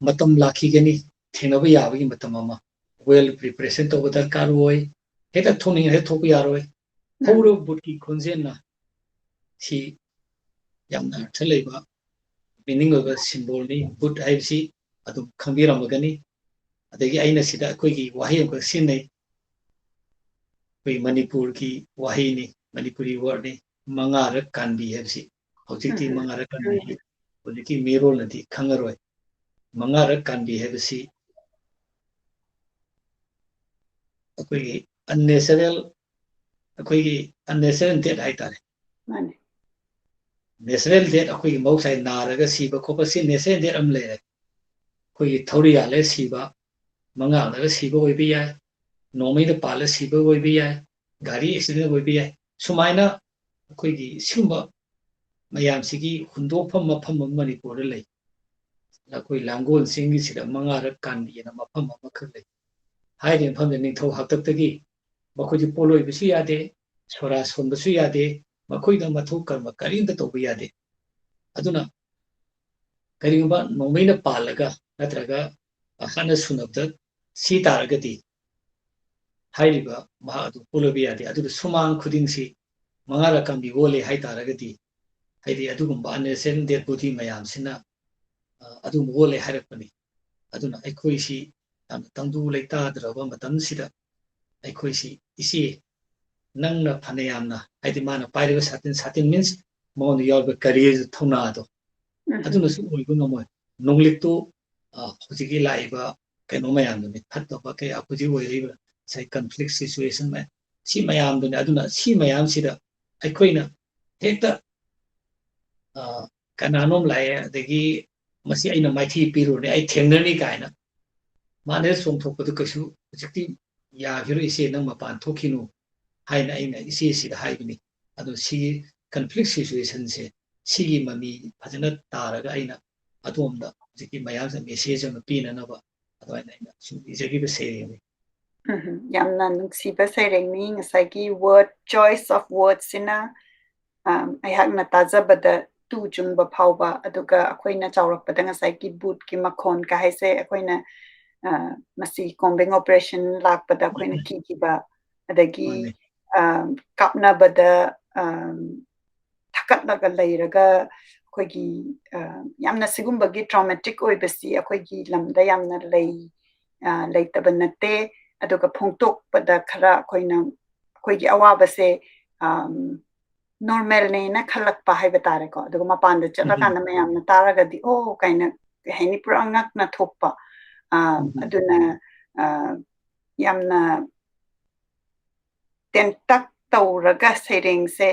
मतम लाखिगनी थेंगनब याबगी मतम अमा वेल प्रिपरेशन तो दरकार होय हेता थोनिंग हे थोप यारोय हौरो बुटकी खोंजेना सी यामना थलेबा मीनिंग ऑफ सिंबल नि बुट हाइबसी अदु खंबिरमगनी अदगी आइना सिदा अखोइगी वाही अमक सिनै कोई मणिपुर की वाही नि मणिपुरी वर्ड नि मंगारक कानबी हेबसी हौजिकती मंगारक कानबी हौजिकी मेरोल नदी खंगरोय मंगारक कानबी हेबसी ꯑꯩꯈꯣꯏꯒꯤ unnatural ꯑꯩꯈꯣꯏꯒꯤ unnatural death ꯍꯥꯏꯇꯥꯔꯦ ꯃꯥꯅꯦ natural death ꯑꯩꯈꯣꯏꯒꯤ ꯃꯍꯧꯁꯥ ꯅꯥꯔꯒ ꯁꯤꯕ ꯈꯣꯠꯄ ꯁꯤ natural death ꯑꯃ ꯂꯩꯔꯦ ꯑꯩꯈꯣꯏꯒꯤ ꯊꯧꯔꯤ ꯌꯥꯜꯂꯒ ꯁꯤꯕ ꯃꯉꯥꯜꯂꯒ ꯁꯤꯕ ꯑꯣꯏꯕ ꯌꯥꯏ ꯅꯣꯡꯃꯩꯗ ꯄꯥꯜꯂ ꯁꯤꯕ ꯑꯣꯏꯕ ꯌꯥꯏ ꯒꯥꯔꯤ ꯑꯦꯛꯁꯤꯗꯦꯟ ꯑꯣꯏꯕ ꯌꯥꯏ ꯁꯨꯃꯥꯏꯅ ꯑꯩꯈꯣꯏꯒꯤ ꯁꯤꯒꯨꯝꯕ ꯃꯌꯥꯝꯁꯤꯒꯤ ꯍꯨꯟꯗꯣꯛꯐꯝ ꯃꯐꯝ ꯑꯃ ꯃꯅꯤꯄꯨꯔꯗ ꯂꯩ ꯑꯩꯈꯣꯏ ꯂꯥꯡꯒꯣꯜ ꯆꯤꯡꯒꯤꯁꯤꯗ ꯃꯉꯥꯔꯛ ꯀꯥꯟꯕꯤꯅ ꯃꯐꯝ ꯑꯃꯈꯛ ꯂꯩ ꯍꯥꯏꯔꯤꯕ ꯃꯐꯝꯗ ꯅꯤꯡꯊꯧ ꯍꯥꯛꯇꯛꯇꯒꯤ ꯃꯈꯣꯏꯁꯨ ꯄꯣꯠꯂꯣꯏꯕꯁꯨ ꯌꯥꯗꯦ ꯁꯣꯔꯥ ꯁꯣꯟꯕꯁꯨ ꯌꯥꯗꯦ ꯃꯈꯣꯏꯗ ꯃꯊꯧ ꯀꯔꯃ ꯀꯔꯤꯝꯇ ꯇꯧꯕ ꯌꯥꯗꯦ ꯑꯗꯨꯅ ꯀꯔꯤꯒꯨꯝꯕ ꯅꯣꯡꯃꯩꯅ ꯄꯥꯜꯂꯒ ꯅꯠꯇ꯭ꯔꯒ ꯍꯥꯟꯅ ꯁꯨꯅꯕꯗ ꯁꯤ ꯇꯥꯔꯒꯗꯤ ꯍꯥꯏꯔꯤꯕ ꯃꯍꯥꯛ ꯑꯗꯨ ꯄꯣꯠꯂꯣꯏꯕ ꯌꯥꯗꯦ ꯑꯗꯨꯒ ꯁꯨꯃꯥꯡ ꯈꯨꯗꯤꯡꯁꯤ ꯃꯉꯥꯔꯛ ꯀꯥꯟꯕꯤ ꯑꯣꯜꯂꯦ ꯍꯥꯏꯇꯥꯔꯒꯗꯤ ꯍꯥꯏꯗꯤ ꯑꯗꯨꯒꯨꯝꯕ unnatural death body ꯃꯌꯥꯝꯁꯤꯅ ꯑꯗꯨꯝ ꯑꯣꯜꯂꯦ ꯍꯥꯏꯔꯛꯄꯅꯤ ꯑꯗꯨꯅ ꯑꯩꯈꯣꯏꯁꯤ ꯌꯥꯝꯅ ꯇꯪꯗꯨ ꯂꯩꯇꯥꯗ꯭ꯔꯕ ꯃꯇꯝꯁꯤꯗ ꯑꯩꯈꯣꯏꯁꯤ ꯏꯆꯦ ꯅꯪꯅ ꯐꯅ ꯌꯥꯝꯅ ꯍꯥꯏꯗꯤ ꯃꯥꯅ ꯄꯥꯏꯔꯤꯕ ꯁꯥꯇꯤꯟ ꯃꯤꯟꯁ ꯃꯉꯣꯟꯗ ꯌꯥꯎꯔꯤꯕ ꯀꯔꯦꯖ ꯊꯧꯅꯥꯗꯣ ꯑꯗꯨꯅꯁꯨ ꯑꯣꯏꯕ ꯉꯝꯃꯣꯏ ꯅꯣꯡꯂꯤꯛꯇꯨ ꯍꯧꯖꯤꯛꯀꯤ ꯂꯥꯛꯏꯕ ꯀꯩꯅꯣ ꯃꯌꯥꯝꯗꯨꯅꯤ ꯐꯠꯇꯕ ꯀꯌꯥ ꯍꯧꯖꯤꯛ ꯑꯣꯏꯔꯤꯕ ꯉꯁꯥꯏ ꯀꯟꯐ꯭ꯂꯤꯛ ꯁꯤꯆꯨꯋꯦꯁꯟ ꯃꯌꯥꯝ ꯁꯤ ꯃꯌꯥꯝꯗꯨꯅꯤ ꯑꯗꯨꯅ ꯁꯤ ꯃꯌꯥꯝꯁꯤꯗ ꯑꯩꯈꯣꯏꯅ ꯍꯦꯛꯇ ꯀꯅꯥꯅꯣꯝ ꯂꯥꯛꯑꯦ ꯑꯗꯒꯤ ꯃꯁꯤ ꯑꯩꯅ ꯃꯥꯏꯊꯤ ꯄꯤꯔꯨꯔꯅꯤ ꯑꯩ ꯊꯦꯡꯅꯅꯤ ꯀꯥꯏꯅ ꯃꯥꯅ ꯆꯣꯡꯊꯣꯛꯄꯗꯨ ꯀꯩꯁꯨ ꯍꯧꯖꯤꯛꯇꯤ ꯌꯥꯈꯤꯔꯣꯏ ꯏꯆꯦ ꯅꯪ ꯃꯄꯥꯟ ꯊꯣꯛꯈꯤꯅꯨ ꯍꯥꯏꯅ ꯑꯩꯅ ꯏꯆꯦꯁꯤꯗ ꯍꯥꯏꯕꯅꯤ ꯑꯗꯣ ꯁꯤꯒꯤ ꯀꯟꯐ꯭ꯂꯤꯛ ꯁꯤꯆꯨꯋꯦꯁꯟꯁꯦ ꯁꯤꯒꯤ ꯃꯃꯤ ꯐꯖꯅ ꯇꯥꯔꯒ ꯑꯩꯅ ꯑꯗꯣꯝꯗ ꯍꯧꯖꯤꯛꯀꯤ ꯃꯌꯥꯝꯁꯦ ꯃꯦꯁꯦꯖ ꯑꯃ ꯄꯤꯅꯅꯕ ꯑꯗꯨꯃꯥꯏꯅ ꯑꯩꯅ ꯁꯨꯝ ꯏꯖꯈꯤꯕ ꯁꯩꯔꯦꯡꯅꯤ ꯌꯥꯝꯅ ꯅꯨꯡꯁꯤꯕ ꯁꯩꯔꯦꯡꯅꯤ ꯉꯁꯥꯏꯒꯤ ꯋꯥꯔꯗ ꯆꯣꯏꯁ ꯑꯣꯐ ꯋꯥꯔꯗꯁꯤꯅ ꯑꯩꯍꯥꯛꯅ ꯇꯥꯖꯕꯗ ꯇꯨ ꯆꯨꯡꯕ ꯐꯥꯎꯕ ꯑꯗꯨꯒ ꯑꯩꯈꯣꯏꯅ ꯆꯥꯎꯔꯛꯄꯗ ꯉꯁꯥꯏꯒꯤ ꯕꯨꯠꯀꯤ ꯃꯈꯣꯟ ꯀ ꯍꯥꯏꯁꯦ ꯑꯩꯈꯣꯏꯅ ꯃꯁꯤ ꯀꯣꯝꯕꯤꯡ ꯑꯣꯄꯔꯦꯁꯟ ꯂꯥꯛꯄꯗ ꯑꯩꯈꯣꯏꯅ ꯀꯤꯈꯤꯕ ꯑꯗꯒꯤ ꯀꯥꯞꯅꯕꯗ ꯊꯛꯀꯠꯂꯒ ꯂꯩꯔꯒ ꯑꯩꯈꯣꯏꯒꯤ ꯌꯥꯝꯅ ꯁꯤꯒꯨꯝꯕꯒꯤ ꯇ꯭ꯔꯣꯃꯦꯇꯤꯛ ꯑꯣꯏꯕꯁꯤ ꯑꯩꯈꯣꯏꯒꯤ ꯂꯝꯗ ꯌꯥꯝꯅ ꯂꯩꯇꯕ ꯅꯠꯇꯦ ꯑꯗꯨꯒ ꯐꯣꯡꯗꯣꯛꯄꯗ ꯈꯔ ꯑꯩꯈꯣꯏꯒꯤ ꯑꯋꯥꯕꯁꯦ ꯅꯣꯔꯃꯦꯜꯅꯦꯅ ꯈꯜꯂꯛꯄ ꯍꯥꯏꯕ ꯇꯥꯔꯦꯀꯣ ꯑꯗꯨꯒ ꯃꯄꯥꯟꯗ ꯆꯠꯂꯀꯥꯟꯗ ꯃꯌꯥꯝꯅ ꯇꯥꯔꯒꯗꯤ ꯑꯣ ꯀꯥꯏꯅ ꯀꯩ ꯍꯥꯏꯅꯤ ꯄꯨꯔꯥ ꯉꯛꯅ ꯊꯣꯛꯄ ꯑꯗꯨꯅ ꯌꯥꯝꯅ ꯇꯦꯟꯇꯛ ꯇꯧꯔꯒ ꯁꯩꯔꯦꯡꯁꯦ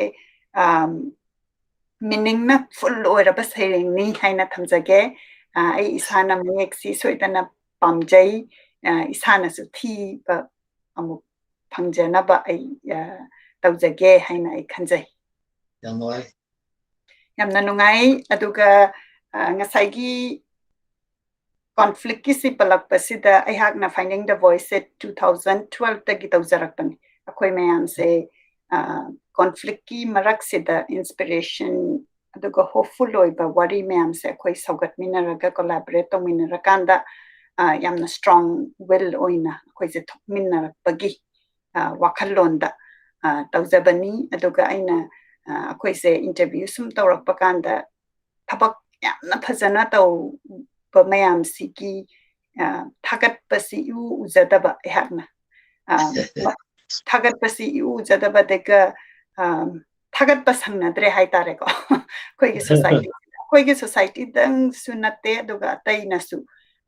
ꯃꯤꯅꯤꯡꯅ ꯐꯨꯜ ꯑꯣꯏꯔꯕ ꯁꯩꯔꯦꯡꯅꯤ ꯍꯥꯏꯅ ꯊꯝꯖꯒꯦ ꯑꯩ ꯏꯁꯥꯅ ꯃꯌꯦꯛꯁꯤ ꯁꯣꯏꯗꯅ ꯄꯥꯝꯖꯩ ꯏꯁꯥꯅꯁꯨ ꯊꯤꯕ ꯑꯃꯨꯛ ꯐꯪꯖꯅꯕ ꯑꯩ ꯇꯧꯖꯒꯦ ꯍꯥꯏꯅ ꯑꯩ ꯈꯟꯖꯩ ꯌꯥꯝꯅ ꯅꯨꯡꯉꯥꯏ ꯑꯗꯨꯒ ꯉꯁꯥꯏꯒꯤ ꯀꯣꯟꯐ꯭ꯂꯤꯛꯀꯤꯁꯤ ꯄꯜꯂꯛꯄꯁꯤꯗ ꯑꯩꯍꯥꯛꯅ ꯐꯥꯏꯟꯗꯤꯡ ꯗ ꯚꯣꯏꯁꯁꯦ 2012ꯗꯒꯤ ꯇꯧꯖꯔꯛꯄꯅꯤ ꯑꯩꯈꯣꯏ ꯃꯌꯥꯝꯁꯦ ꯀꯣꯟꯐ꯭ꯂꯤꯛꯀꯤ ꯃꯔꯛꯁꯤꯗ ꯏꯟꯁꯄꯤꯔꯦꯁꯟ ꯑꯗꯨꯒ ꯍꯣꯞꯐꯨꯜ ꯑꯣꯏꯕ ꯋꯥꯔꯤ ꯃꯌꯥꯝꯁꯦ ꯑꯩꯈꯣꯏ ꯁꯧꯒꯠꯃꯤꯟꯅꯔꯒ ꯀꯣꯂꯥꯕꯣꯔꯦꯠ ꯇꯧꯃꯤꯟꯅꯔꯀꯥꯟꯗ ꯌꯥꯝꯅ ꯁ꯭ꯇ꯭ꯔꯣꯡ ꯋꯤꯜ ꯑꯣꯏꯅ ꯑꯩꯈꯣꯏꯁꯦ ꯊꯣꯛꯃꯤꯟꯅꯔꯛꯄꯒꯤ ꯋꯥꯈꯜꯂꯣꯟꯗ ꯇꯧꯖꯕꯅꯤ ꯑꯗꯨꯒ ꯑꯩꯅ ꯑꯩꯈꯣꯏꯁꯦ ꯏꯟꯇꯔꯚ꯭ꯌꯨ ꯁꯨꯝ ꯇꯧꯔꯛꯄ ꯀꯥꯟꯗ ꯊꯕꯛ ꯌꯥꯝꯅ ꯐꯖꯅ ꯇꯧꯕ ꯃꯌꯥꯝꯁꯤꯒꯤ ꯊꯥꯒꯠꯄꯁꯤ ꯏꯎ ꯎꯖꯗꯕ ꯑꯩꯍꯥꯛꯅ ꯊꯥꯒꯠꯄꯁꯤ ꯏꯎ ꯎꯖꯗꯕꯗꯒ ꯊꯥꯒꯠꯄ ꯁꯪꯅꯗ꯭ꯔꯦ ꯍꯥꯏꯇꯥꯔꯦꯀꯣ ꯑꯩꯈꯣꯏꯒꯤ ꯁꯣꯁꯥꯏꯇꯤꯗꯪꯁꯨ ꯅꯠꯇꯦ ꯑꯗꯨꯒ ꯑꯇꯩꯅꯁꯨ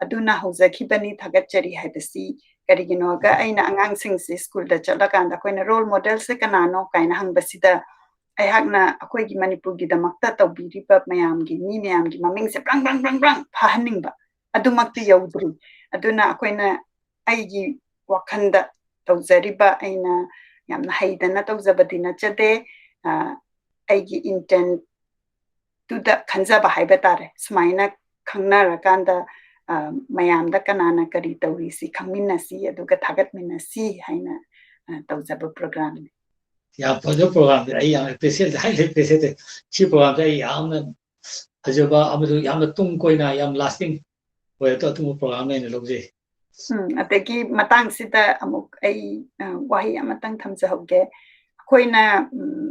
ꯑꯗꯨꯅ ꯍꯧꯖꯈꯤꯕꯅꯤ ꯊꯥꯒꯠꯆꯔꯤ ꯍꯥꯏꯕꯁꯤ ꯀꯔꯤꯒꯤꯅꯣꯒ ꯑꯩꯅ ꯑꯉꯥꯡꯁꯤꯡꯁꯤ ꯁ꯭ꯀꯨꯜꯗ ꯆꯠꯂꯀꯥꯟꯗ ꯑꯩꯈꯣꯏꯅ ꯔꯣꯜ ꯃꯣꯗꯦꯜꯁꯦ ꯀꯅꯥꯅꯣ ꯀꯥꯏꯅ ꯍꯪꯕꯁꯤꯗ ꯑꯩꯍꯥꯛꯅ ꯑꯩꯈꯣꯏꯒꯤ ꯃꯅꯤꯄꯨꯔꯒꯤꯗꯃꯛꯇ ꯇꯧꯕꯤꯔꯤꯕ ꯃꯌꯥꯝꯒꯤ ꯃꯤ ꯃꯌꯥꯝꯒꯤ ꯃꯃꯤꯡꯁꯦ ꯕ꯭ꯔꯪ ꯕ꯭ꯔꯪ ꯕ꯭ꯔꯪ ꯕ꯭ꯔꯪ ꯐꯍꯟꯅꯤꯡꯕ ꯑꯗꯨꯃꯛꯇꯤ ꯌꯧꯗ꯭ꯔꯤ ꯑꯗꯨꯅ ꯑꯩꯈꯣꯏꯅ ꯑꯩꯒꯤ ꯋꯥꯈꯜꯗ ꯇꯧꯖꯔꯤꯕ ꯑꯩꯅ ꯌꯥꯝꯅ ꯍꯩꯗꯅ ꯇꯧꯖꯕꯗꯤ ꯅꯠꯆꯗꯦ ꯑꯩꯒꯤ ꯏꯟꯇꯦꯟꯇꯨꯗ ꯈꯟꯖꯕ ꯍꯥꯏꯕ ꯇꯥꯔꯦ ꯁꯨꯃꯥꯏꯅ ꯈꯪꯅꯔꯀꯥꯟꯗ ꯃꯌꯥꯝꯗ ꯀꯅꯥꯅ ꯀꯔꯤ ꯇꯧꯔꯤꯁꯤ ꯈꯪꯃꯤꯟꯅꯁꯤ ꯑꯗꯨꯒ ꯊꯥꯒꯠꯃꯤꯟꯅꯁꯤ ꯍꯥꯏꯅ ꯇꯧꯖꯕ ꯄ꯭ꯔꯣꯒ꯭ꯔꯥꯝꯅꯤ ꯌꯥꯝ ꯐꯖꯕ ꯄ꯭ꯔꯣꯒ꯭ꯔꯥꯝꯁꯦ ꯑꯩ ꯌꯥꯝ ꯑꯦꯄ꯭ꯔꯤꯁꯤꯌꯦꯠ ꯍꯥꯏꯂꯤ ꯑꯦꯄ꯭ꯔꯤꯁꯤꯌꯦꯠ ꯁꯤ ꯄ꯭ꯔꯣꯒ꯭ꯔꯥꯝꯁꯦ ꯑꯩ ꯌꯥꯝꯅ ꯐꯖꯕ ꯑꯃꯁꯨꯡ ꯌꯥꯝꯅ ꯇꯨꯡ ꯀꯣꯏꯅ ꯌꯥꯝ ꯂꯥꯁꯇꯤꯡ ꯑꯣꯏꯔꯛꯇ ꯑꯗꯨꯒꯨꯝꯕ ꯄ꯭ꯔꯣꯒ꯭ꯔꯥꯝ ꯑꯩꯅ ꯂꯧꯖꯩ ꯑꯗꯒꯤ ꯃꯇꯥꯡꯁꯤꯗ ꯑꯃꯨꯛ ꯑꯩ ꯋꯥꯍꯩ ꯑꯃꯇꯪ ꯊꯝꯖꯍꯧꯒꯦ ꯑꯩꯈꯣꯏꯅ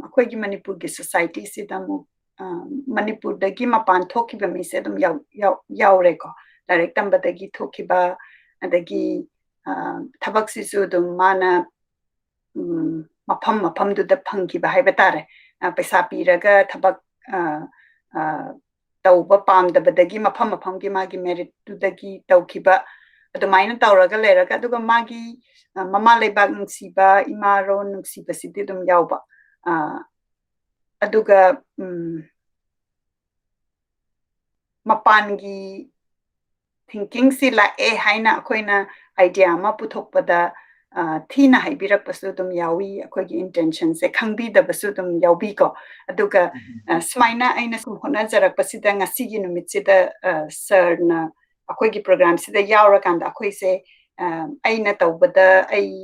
ꯑꯩꯈꯣꯏꯒꯤ ꯃꯅꯤꯄꯨꯔꯒꯤ ꯁꯣꯁꯥꯏꯇꯤꯁꯤꯗ ꯑꯃꯨꯛ ꯃꯅꯤꯄꯨꯔꯗꯒꯤ ꯃꯄꯥꯟ ꯊꯣꯛꯈꯤꯕ ꯃꯤꯁꯦ ꯑꯗꯨꯝ ꯌꯥꯎꯔꯦꯀꯣ ꯂꯥꯏꯔꯤꯛ ꯇꯝꯕꯗꯒꯤ ꯊꯣꯛꯈꯤꯕ ꯑꯗꯒꯤ ꯊꯕꯛꯁꯤꯁꯨ ꯑꯗꯨꯝ ꯃꯥꯅ ꯃꯐꯝꯗꯨꯗ ꯐꯪꯈꯤꯕ ꯍꯥꯏꯕ ꯇꯥꯔꯦ ꯄꯩꯁా ꯄꯤꯔꯒ ꯊꯕꯛ ꯇꯧꯕ ꯄꯥꯝꯗꯕꯗꯒꯤ ꯃꯐꯝꯒꯤ ꯃꯥꯒꯤ ꯃꯦꯔꯤꯠꯇꯨꯗꯒꯤ ꯇꯧꯈꯤꯕ ꯑꯗꯨꯃꯥꯏꯅ ꯇꯧꯔꯒ ꯂꯩꯔꯒ ꯑꯗꯨꯒ ꯃꯥꯒꯤ ꯃꯃꯥ ꯂꯩꯕꯥꯛ ꯅꯨꯡꯁꯤꯕ ꯏꯃꯥꯔꯣꯟ ꯅꯨꯡꯁꯤꯕꯁꯤꯗꯤ ꯑꯗꯨꯝ ꯌꯥꯎꯕ ꯑꯗꯨꯒ ꯃꯄꯥꯟꯒꯤ ꯊꯤꯡꯀꯤꯡꯁꯤ ꯂꯥꯛꯑꯦ ꯍꯥꯏꯅ ꯑꯩꯈꯣꯏꯅ ꯑꯥꯏꯗꯤꯌꯥ ꯑꯃ ꯄꯨꯊꯣꯛꯄꯗ ꯊꯤꯅ ꯍꯥꯏꯕꯤꯔꯛꯄꯁꯨ ꯑꯗꯨꯝ ꯌꯥꯎꯏ ꯑꯩꯈꯣꯏꯒꯤ ꯏꯟꯇꯦꯟꯁꯟꯁꯦ ꯈꯪꯕꯤꯗꯕꯁꯨ ꯑꯗꯨꯝ ꯌꯥꯎꯕꯤꯀꯣ ꯑꯗꯨꯒ ꯁꯨꯃꯥꯏꯅ ꯑꯩꯅ ꯁꯨꯝ ꯍꯣꯠꯅꯖꯔꯛꯄꯁꯤꯗ ꯉꯁꯤꯒꯤ ꯅꯨꯃꯤꯠꯁꯤꯗ ꯁꯔꯅ ꯑꯩꯈꯣꯏꯒꯤ ꯄ꯭ꯔꯣꯒ꯭ꯔꯥꯝꯁꯤꯗ ꯌꯥꯎꯔꯀꯥꯟꯗ ꯑꯩꯈꯣꯏꯁꯦ ꯑꯩꯅ ꯇꯧꯕꯗ ꯑꯩ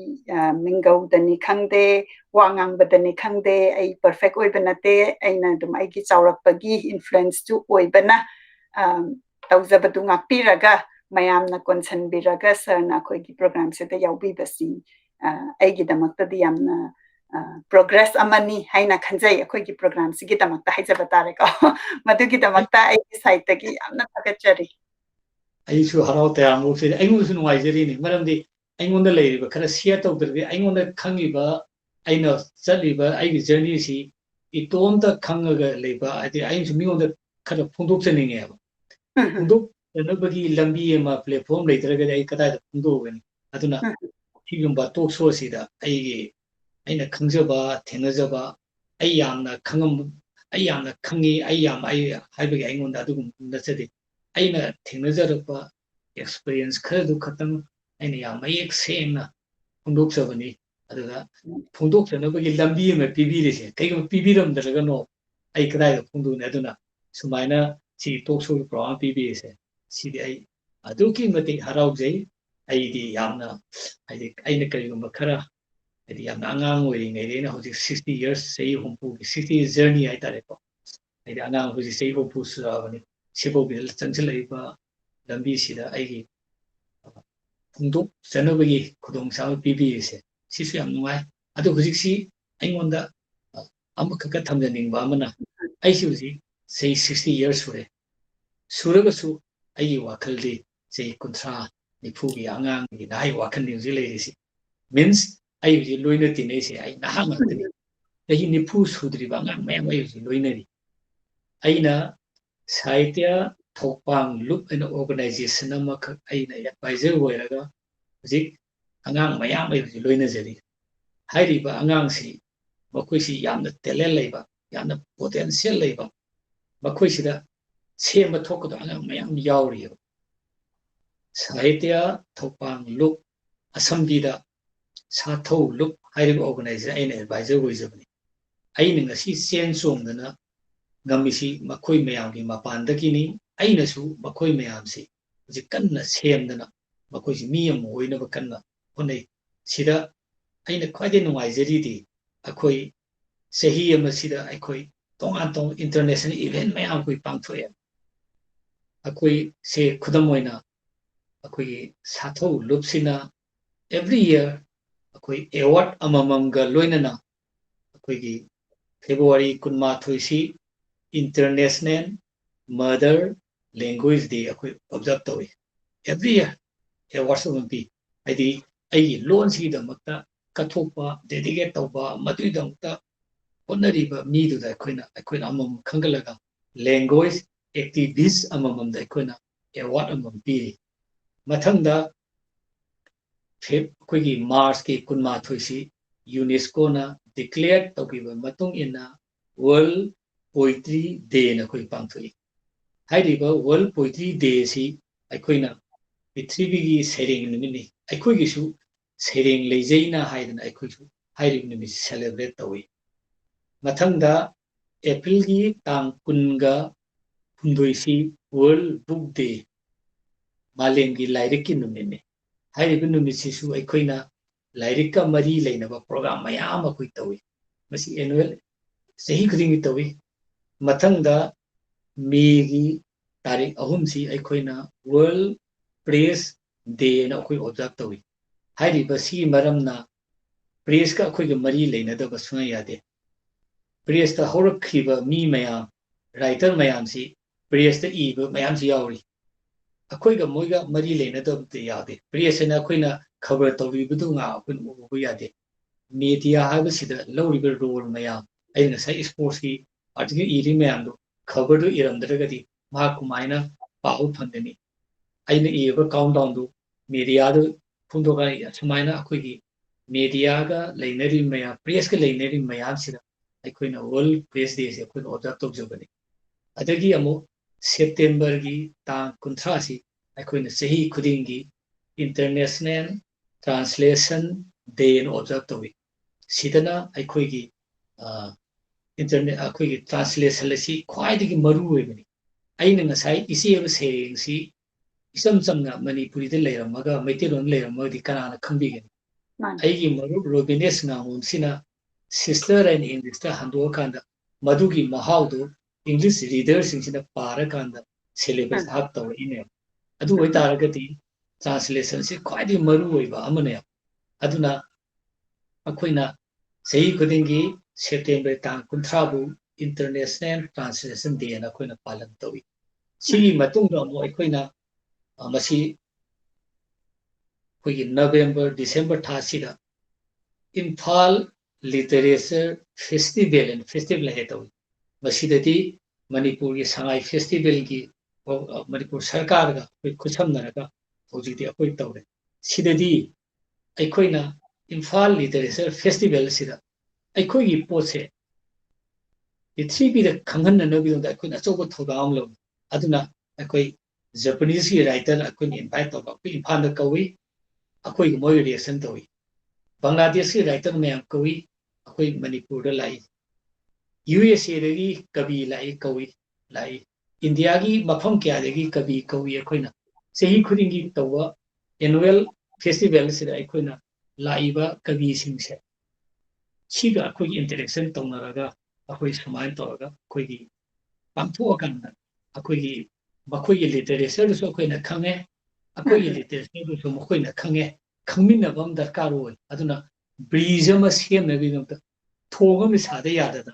ꯃꯤꯡꯒꯧꯗꯅꯤ ꯈꯪꯗꯦ ꯋꯥ ꯉꯥꯡꯕꯗꯅꯤ ꯈꯪꯗꯦ ꯑꯩ ꯄꯔꯐꯦꯛ ꯑꯣꯏꯕ ꯅꯠꯇꯦ ꯑꯩꯅ ꯑꯗꯨꯝ ꯑꯩꯒꯤ ꯆꯥꯎꯔꯛꯄꯒꯤ ꯏꯟꯐ꯭ꯂꯨꯌꯦꯟꯁꯇꯨ ꯑꯣꯏꯕꯅ ꯇꯧꯖꯕꯗꯨ ꯉꯥꯛꯄꯤꯔꯒ ꯃꯌꯥꯝꯅ ꯀꯣꯟꯁꯤꯟꯕꯤꯔꯒ ꯁꯔꯅ ꯑꯩꯈꯣꯏꯒꯤ ꯄ꯭ꯔꯣꯒ꯭ꯔꯥꯝꯁꯤꯗ ꯌꯥꯎꯕꯤꯕꯁꯤ ꯑꯩꯒꯤꯗꯃꯛꯇꯗꯤ ꯌꯥꯝꯅ ꯄ꯭ꯔꯣꯒ꯭ꯔꯦꯁ ꯑꯃꯅꯤ ꯍꯥꯏꯅ ꯈꯟꯖꯩ ꯑꯩꯈꯣꯏꯒꯤ ꯄ꯭ꯔꯣꯒ꯭ꯔꯥꯝꯁꯤꯒꯤꯗꯃꯛꯇ ꯍꯥꯏꯖꯕ ꯇꯥꯔꯦꯀꯣ ꯃꯗꯨꯒꯤꯗꯃꯛꯇ ꯑꯩꯒꯤ ꯁꯥꯏꯠꯇꯒꯤ ꯌꯥꯝꯅ ꯊꯥꯒꯠꯆꯔꯤ ꯑꯩꯁꯨ ꯍꯔꯥꯎ ꯇꯌꯥꯝꯕꯁꯤꯗꯤ ꯑꯩꯉꯣꯟꯗꯁꯨ ꯅꯨꯡꯉꯥꯏꯖꯔꯤꯅꯤ ꯃꯔꯝꯗꯤ ꯑꯩꯉꯣꯟꯗ ꯂꯩꯔꯤꯕ ꯈꯔ ꯁꯤꯌꯔ ꯇꯧꯗ꯭ꯔꯗꯤ ꯑꯩꯉꯣꯟꯗ ꯈꯪꯉꯤꯕ ꯑꯩꯅ ꯆꯠꯂꯤꯕ ꯑꯩꯒꯤ ꯖꯔꯅꯤꯁꯤ ꯏꯇꯣꯝꯇ ꯈꯪꯉꯒ ꯂꯩꯕ ꯍꯥꯏꯗꯤ ꯑꯩꯅꯁꯨ ꯃꯤꯉꯣꯟꯗ ꯈꯔ ꯐꯣꯡꯗꯣꯛꯆꯅꯤꯡꯉꯦꯕ ꯐꯣꯡꯗꯣꯛꯆꯅꯕꯒꯤ ꯂꯝꯕꯤ ꯑꯃ ꯄ꯭ꯂꯦꯠꯐꯣꯝ ꯂꯩꯇ꯭ꯔꯒꯗꯤ ꯑꯩ ꯀꯗꯥꯏꯗ ꯐꯣꯡꯗꯣꯛꯑꯒꯅꯤ ꯑꯗꯨꯅ ꯁꯤꯒꯨꯝꯕ ꯇꯣꯛ ꯁꯣ ꯑꯁꯤꯗ ꯑꯩꯅ ꯈꯪꯖꯕ ꯊꯦꯡꯅꯖꯕ ꯑꯩ ꯌꯥꯝꯅ ꯈꯪꯉꯤ ꯑꯩ ꯍꯥꯏꯕꯒꯤ ꯑꯩꯉꯣꯟꯗ ꯑꯗꯨꯒꯨꯝꯕ ꯅꯠꯆꯗꯦ ꯑꯩꯅ ꯊꯦꯡꯅꯖꯔꯛꯄ ꯑꯦꯛꯁꯄꯤꯔꯤꯌꯦꯟꯁ ꯈꯔꯗꯨ ꯈꯛꯇꯪ ꯑꯩꯅ ꯌꯥꯝ ꯃꯌꯦꯛ ꯁꯦꯡꯅ ꯐꯣꯡꯗꯣꯛꯆꯕꯅꯤ ꯑꯗꯨꯒ ꯐꯣꯡꯗꯣꯛꯆꯅꯕꯒꯤ ꯂꯝꯕꯤ ꯑꯃ ꯄꯤꯕꯤꯔꯤꯁꯦ ꯀꯩꯒꯨꯝꯕ ꯄꯤꯕꯤꯔꯝꯗ꯭ꯔꯒꯅꯣ ꯑꯩ ꯀꯗꯥꯏꯗ ꯐꯣꯡꯗꯣꯛꯅꯤ ꯑꯗꯨꯅ ꯁꯨꯃꯥꯏꯅ ꯁꯤ ꯇꯣꯛ ꯁꯣꯒꯤ ꯄ꯭ꯔꯣꯒ꯭ꯔꯥꯝ ꯄꯤꯕꯤꯔꯤꯁꯦ ꯁꯤꯗꯤ ꯑꯩ ꯑꯗꯨꯛꯀꯤ ꯃꯇꯤꯛ ꯍꯔꯥꯎꯖꯩ ꯑꯩꯗꯤ ꯌꯥꯝꯅ ꯍꯥꯏꯗꯤ ꯑꯩꯅ ꯀꯔꯤꯒꯨꯝꯕ ꯈꯔ ꯍꯥꯏꯗꯤ ꯌꯥꯝꯅ ꯑꯉꯥꯡ ꯑꯣꯏꯔꯤꯉꯩꯗꯩꯅ ꯍꯧꯖꯤꯛ 60 years ꯆꯍꯤ ꯍꯨꯝꯐꯨꯒꯤ 60 years ꯖꯔꯅꯤ ꯍꯥꯏꯇꯥꯔꯦꯀꯣ ꯍꯥꯏꯗꯤ ꯑꯉꯥꯡ ꯍꯧꯖꯤꯛ ꯆꯍꯤ ꯍꯨꯝꯐꯨ ꯁꯨꯔꯛꯑꯕꯅꯤ ꯁꯤꯐꯥꯎꯒꯤꯗ ꯆꯪꯁꯤꯜꯂꯛꯏꯕ ꯂꯝꯕꯤꯁꯤꯗ ꯑꯩꯒꯤ ꯐꯣꯡꯗꯣꯛꯆꯅꯕꯒꯤ ꯈꯨꯗꯣꯡꯆꯥꯕ ꯄꯤꯕꯤꯔꯤꯁꯦ ꯁꯤꯁꯨ ꯌꯥꯝ ꯅꯨꯡꯉꯥꯏ ꯑꯗꯣ ꯍꯧꯖꯤꯛꯁꯤ ꯑꯩꯉꯣꯟꯗ ꯑꯃꯈꯛꯀ ꯊꯝꯖꯅꯤꯡꯕ ꯑꯃꯅ ꯑꯩꯁꯤ ꯍꯧꯖꯤꯛ ꯆꯍꯤ 60 years ꯁꯨꯔꯒꯁꯨ ꯑꯩꯒꯤ ꯋꯥꯈꯜꯗꯤ ꯆꯍꯤ 30 ꯅꯤꯐꯨꯒꯤ ꯑꯉꯥꯡꯒꯤ ꯅꯍꯥꯒꯤ ꯋꯥꯈꯜꯅꯤ ꯍꯧꯖꯤꯛ ꯂꯩꯔꯤꯁꯤ ꯃꯤꯟꯁ ꯑꯩ ꯍꯧꯖꯤꯛ ꯂꯣꯏꯅ ꯇꯤꯟꯅꯩꯁꯦ ꯑꯩ ꯅꯍꯥ ꯉꯥꯛꯇꯅꯤ ꯆꯍꯤ 90 ꯁꯨꯗ꯭ꯔꯤꯕ ꯑꯉꯥꯡ ꯃꯌꯥꯝ ꯑꯩ ꯍꯧꯖꯤꯛ ꯂꯣꯏꯅꯔꯤ ꯑꯩꯅ ꯁꯥꯍꯤꯇ꯭ꯌ ꯊꯣꯛꯄꯥꯡ ꯂꯨꯞ ꯑꯩꯅ ꯑꯣꯔꯒꯅꯥꯏꯖꯦꯁꯟ ꯑꯃꯈꯛ ꯑꯩꯅ ꯑꯦꯗꯚꯥꯏꯖꯔ ꯑꯣꯏꯔꯒ ꯍꯧꯖꯤꯛ ꯑꯉꯥꯡ ꯃꯌꯥꯝ ꯑꯩ ꯍꯧꯖꯤꯛ ꯂꯣꯏꯅꯖꯔꯤ ꯍꯥꯏꯔꯤꯕ ꯑꯉꯥꯡꯁꯤ ꯃꯈꯣꯏꯁꯤ ꯌꯥꯝꯅ ꯇꯦꯂꯦꯟ ꯂꯩꯕ ꯌꯥꯝꯅ ꯄꯣꯇꯦꯟꯁꯤꯌꯦꯜ ꯂꯩꯕ ꯃꯈꯣꯏꯁꯤꯗ ꯁꯦꯝꯕ ꯊꯣꯛꯀꯗꯕ ꯑꯉꯥꯡ ꯃꯌꯥꯝ ꯌꯥꯎꯔꯤꯑꯕ ꯁꯥꯍꯤꯇ꯭ꯌ ꯊꯣꯛꯄꯥꯡ ꯂꯨꯞ ꯑꯁꯝꯕꯤꯗ ꯁꯥꯊꯧ ꯂꯨꯞ ꯍꯥꯏꯔꯤꯕ ꯑꯣꯔꯒꯅꯥꯏꯖꯦꯁꯟ ꯑꯩꯅ ꯑꯦꯗꯚꯥꯏꯖꯔ ꯑꯣꯏꯖꯕꯅꯤ ꯑꯩꯅ ꯉꯁꯤ ꯆꯦꯟ ꯆꯣꯡꯗꯅ ꯉꯝꯃꯤꯁꯤ ꯃꯈꯣꯏ ꯃꯌꯥꯝꯒꯤ ꯃꯄꯥꯟꯗꯒꯤꯅꯤ ꯑꯩꯅꯁꯨ ꯃꯈꯣꯏ ꯃꯌꯥꯝꯁꯤ ꯍꯧꯖꯤꯛ ꯀꯟꯅ ꯁꯦꯝꯗꯅ ꯃꯈꯣꯏꯁꯤ ꯃꯤ ꯑꯃ ꯑꯣꯏꯅꯕ ꯀꯟꯅ ꯍꯣꯠꯅꯩ ꯁꯤꯗ ꯑꯩꯅ ꯈ꯭ꯋꯥꯏꯗꯒꯤ ꯅꯨꯡꯉꯥꯏꯖꯔꯤꯗꯤ ꯑꯩꯈꯣꯏ ꯆꯍꯤ ꯑꯃꯁꯤꯗ ꯑꯩꯈꯣꯏ ꯇꯣꯉꯥꯟ ꯇꯣꯉꯥꯟ ꯏꯟꯇꯔꯅꯦꯁꯅꯦꯜ ꯏꯚꯦꯟ ꯃꯌꯥꯝ ꯑꯩꯈꯣꯏ ꯄꯥꯡꯊꯣꯛꯑꯦ ꯑꯩꯈꯣꯏꯁꯦ ꯈꯨꯗꯝ ꯑꯣꯏꯅ ꯑꯩꯈꯣꯏꯒꯤ ꯁꯥꯊꯧ ꯂꯨꯞꯁꯤꯅ ꯑꯦꯕ꯭ꯔꯤ ꯏꯌꯔ ꯑꯩꯈꯣꯏ ꯑꯦꯋꯥꯔꯗ ꯑꯃꯃꯝꯒ ꯂꯣꯏꯅꯅ ꯑꯩꯈꯣꯏꯒꯤ ꯐꯦꯕ꯭ꯔꯨꯋꯥꯔꯤ 12ꯁꯤ ꯏꯟꯇꯔꯅꯦꯁꯅꯦꯜ ꯃꯗꯔ ꯂꯦꯡꯒ꯭ꯋꯦꯖ ꯗꯦ ꯑꯩꯈꯣꯏ ꯑꯣꯕꯖꯔꯕ ꯇꯧꯏ ꯑꯦꯕ꯭ꯔꯤ ꯏꯌꯔ ꯑꯦꯋꯥꯔꯗꯁ ꯑꯃ ꯄꯤ ꯍꯥꯏꯗꯤ ꯑꯩꯒꯤ ꯂꯣꯟꯁꯤꯒꯤꯗꯃꯛꯇ ꯀꯠꯊꯣꯛꯄ ꯗꯦꯗꯤꯀꯦꯠ ꯇꯧꯕ ꯃꯗꯨꯒꯤꯗꯃꯛꯇ ꯍꯣꯠꯅꯔꯤꯕ ꯃꯤꯗꯨꯗ ꯑꯩꯈꯣꯏꯅ ꯑꯃꯃꯝ ꯈꯪꯒꯠꯂꯒ ꯂꯦꯡꯒ꯭ꯋꯦꯖ ꯑꯦꯛꯇꯤꯚꯤꯁ ꯑꯃꯃꯝꯗ ꯑꯩꯈꯣꯏꯅ ꯑꯦꯋꯥꯔꯗ ꯑꯃꯃꯝ ꯄꯤꯔꯤ ꯃꯊꯪꯗ ꯑꯩꯈꯣꯏꯒꯤ ꯃꯥꯔꯆꯀꯤ 12ꯁꯤ ꯌꯨꯅꯦꯁꯀꯣꯅ ꯗꯤꯀ꯭ꯂꯦꯌꯔ ꯇꯧꯈꯤꯕ ꯃꯇꯨꯡ ꯏꯟꯅ ꯋꯥꯔꯜ ꯄꯣꯏꯇ꯭ꯔꯤ ꯗꯦꯅ ꯑꯩꯈꯣꯏ ꯄꯥꯡꯊꯣꯛꯏ ꯍꯥꯏꯔꯤꯕ ꯋꯥꯔꯜ ꯄꯣꯏꯇ꯭ꯔꯤ ꯗꯦꯁꯤ ꯑꯩꯈꯣꯏꯅ ꯄ꯭ꯔꯤꯊꯤꯕꯤꯒꯤ ꯁꯩꯔꯦꯡ ꯅꯨꯃꯤꯠꯅꯤ ꯑꯩꯈꯣꯏꯒꯤꯁꯨ ꯁꯩꯔꯦꯡ ꯂꯩꯖꯩꯅ ꯍꯥꯏꯗꯅ ꯑꯩꯈꯣꯏꯁꯨ ꯍꯥꯏꯔꯤꯕ ꯅꯨꯃꯤꯠꯁꯤ ꯁꯦꯂꯦꯕ꯭ꯔꯦꯠ ꯇꯧꯏ ꯃꯊꯪꯗ ꯑꯦꯄ꯭ꯔꯤꯜꯒꯤ ꯇꯥꯡ 18ꯁꯤ ꯋꯥꯔꯜ ꯕꯨꯛ ꯗꯦ ꯃꯥꯂꯦꯝꯒꯤ ꯂꯥꯏꯔꯤꯛꯀꯤ ꯅꯨꯃꯤꯠꯅꯤ ꯍꯥꯏꯔꯤꯕ ꯅꯨꯃꯤꯠꯁꯤꯁꯨ ꯑꯩꯈꯣꯏꯅ ꯂꯥꯏꯔꯤꯛꯀ ꯃꯔꯤ ꯂꯩꯅꯕ ꯄ꯭ꯔꯣꯒ꯭ꯔꯥꯝ ꯃꯌꯥꯝ ꯑꯩꯈꯣꯏ ꯇꯧꯏ ꯃꯁꯤ ꯑꯦꯅꯨꯋꯦꯜ ꯆꯍꯤ ꯈꯨꯗꯤꯡꯒꯤ ꯇꯧꯏ ꯃꯊꯪꯗ ꯃꯦꯒꯤ ꯇꯥꯔꯤꯛ 3ꯁꯤ ꯑꯩꯈꯣꯏꯅ ꯋꯥꯔꯜ ꯄ꯭ꯔꯦꯁ ꯗꯦꯅ ꯑꯩꯈꯣꯏ ꯑꯣꯕꯖꯥꯔꯕ ꯇꯧꯏ ꯍꯥꯏꯔꯤꯕ ꯁꯤꯒꯤ ꯃꯔꯝꯅ ꯄ꯭ꯔꯦꯁꯀ ꯑꯩꯈꯣꯏꯒ ꯃꯔꯤ ꯂꯩꯅꯗꯕ ꯁꯨꯡꯌꯥ ꯌꯥꯗꯦ ꯄ꯭ꯔꯦꯁꯇ ꯍꯧꯔꯛꯈꯤꯕ ꯃꯤ ꯃꯌꯥꯝ ꯔꯥꯏꯇꯔ ꯃꯌꯥꯝꯁꯤ ꯄ꯭ꯔꯦꯁꯇ ꯏꯕ ꯃꯌꯥꯝꯁꯤ ꯌꯥꯎꯔꯤ ꯑꯩꯈꯣꯏꯒ ꯃꯣꯏꯒ ꯃꯔꯤ ꯂꯩꯅꯗꯕꯗꯤ ꯌꯥꯗꯦ ꯄ꯭ꯔꯦꯁ ꯍꯥꯏꯅ ꯑꯩꯈꯣꯏꯅ ꯈꯕꯔ ꯇꯧꯕꯤꯕꯗꯨ ꯉꯥꯛ ꯑꯩꯈꯣꯏꯅ ꯎꯕ ꯌꯥꯗꯦ ꯃꯦꯗꯤꯌꯥ ꯍꯥꯏꯕꯁꯤꯗ ꯂꯧꯔꯤꯕ ꯔꯣꯜ ꯃꯌꯥꯝ ꯑꯩꯅ ꯉꯁꯥꯏ ꯁ꯭ꯄꯣꯔꯠꯁꯀꯤ ꯑꯥꯔꯇꯤꯀꯜ ꯏꯔꯤ ꯃꯌꯥꯝꯗꯨ ꯈꯕꯔꯗꯨ ꯏꯔꯝꯗ꯭ꯔꯒꯗꯤ ꯃꯍꯥꯛ ꯀꯃꯥꯏꯅ ꯄꯥꯕ ꯐꯪꯒꯅꯤ ꯑꯩꯅ ꯏꯔꯤꯕ ꯀꯥꯎꯟꯗꯥꯎꯟꯗꯨ मीडिया फोंदोगा सुमायना अखोगी मीडिया का लेनरी मया प्रेस का लेनरी मया सिदा अखोइना वर्ल्ड प्रेस डे से अखोइना ऑब्जर्व तौजबनी अदगी अमो सेप्टेम्बर की तांग कुंथ्रा सी अखोइना सही खुदिंगी इंटरनेशनल ट्रांसलेशन डे न ऑब्जर्व तौवी सिदना अखोगी इंटरनेट अखोगी ट्रांसलेशन लसी ख्वाइदगी मरु होइबनी अइना ngasai isi aba sereng si isam samna manipuri de leiramaga maitiron leiramadi kanana khambigani aigi maru robines ngamum sina sister and english ta hando kanda madugi mahaudu english readers sina para kanda syllabus hak taw ine adu oi taragati translation si khwaidi maru oiba amane aduna akoina sei khudingi september tang kunthrabu international translation day na akoina palan tawi sigi matung do mo akoina masi kogi november december tha sida imphal literature festival he tawi masidati manipur gi sangai festival gi manipur sarkar ga koi khusamna ga hojiti akoi tawre sidadi akoina imphal literature festival sida aikogi pose the kangan na bi da akoina chogo thogam lo aduna akoi Japanese writer akoi invite to ba imphal da kawi akoi moi reaction tawi Bangladeshi writer mayam kawi akoi manipur da lai USA dagi kabi lai kawi lai India gi mafam kya dagi kabi kawi akoina sehi khudingi tawa annual festival sida akoina laiba kabi singse siga akoi interaction tonaraga akoi sumain toraga akoi gi pampu akanda akoi gi bakoi gi literature so akoina khange akoi gi literature so akoina khange khangminna bam darkar oi aduna bridge ma sem na bi nota thogam sade yada da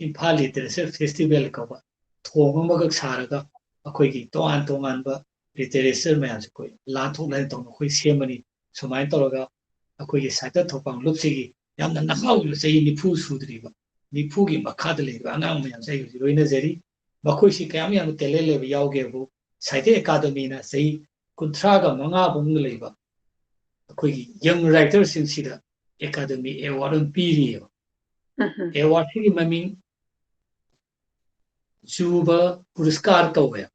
imphal literature festival ka ba thogam ma ga saraga akoi gi toan toman ba literature ma ya koi la thok lai tong akoi semani sumain toraga akoi gi sata thopang lupsigi yamna nakau sei nifu sudriba nifu gi makhad leiba anang ma sei roina jeri bakoi si kayam yam telele yauge bu Sahitya Akademi na sei kunthra ga manga bung leiba akoi young writers in sida Academy award piri award ki maming juba puraskar kawe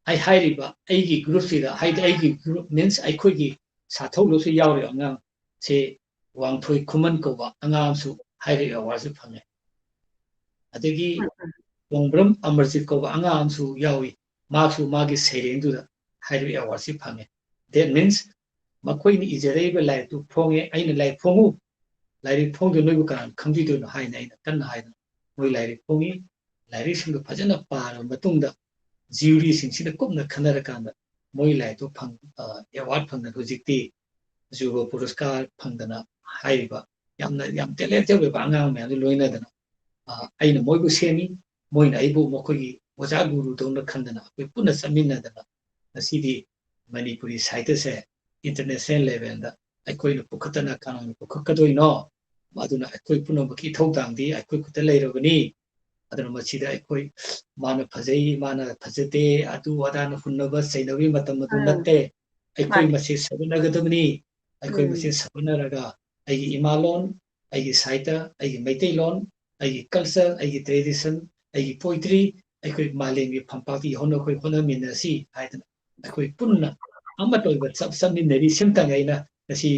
ai hairiba aigi group sida aigi group means aikoi gi sathau lo su yaure angang se wangthoi khuman ko ba angam su hairi award su phange adegi wongbram amarjit ko ba angam su yawi maksu magi sereng du da hairi award su phange that means makoi ni ijarei ba lai tu phonge aina lai phongu lai phong du noi bu kan khangji du na hai nai kan na hai moi lai phongi lai sing phajana par matung da jury sing sida kupna khanara kan moi lai tu phang award phang na hojikti juba puraskar phangdana haiba yam talented we angang me adu loina dana aina moi bu semi moi na ibu mokoi oja guru dona khandana we puna samina dana asidi manipuri sahitya se international level da aikoi no pukhatana kan pukhakadoi no aduna aikoi puna baki thogdang di aikoi kuta leirabani aduna machida aikoi mana phajai mana phajate adu wadana hunnaba sainawi matam adu natte aikoi masi sabinagadabani aikoi masi sabinaraga aigi imalon aigi sahitya aigi maitilon aigi culture aigi tradition aigi poetry aikoi malengi phampati hono koi hona minasi haidana aikoi punna amatoi sab saminari simtangaina asi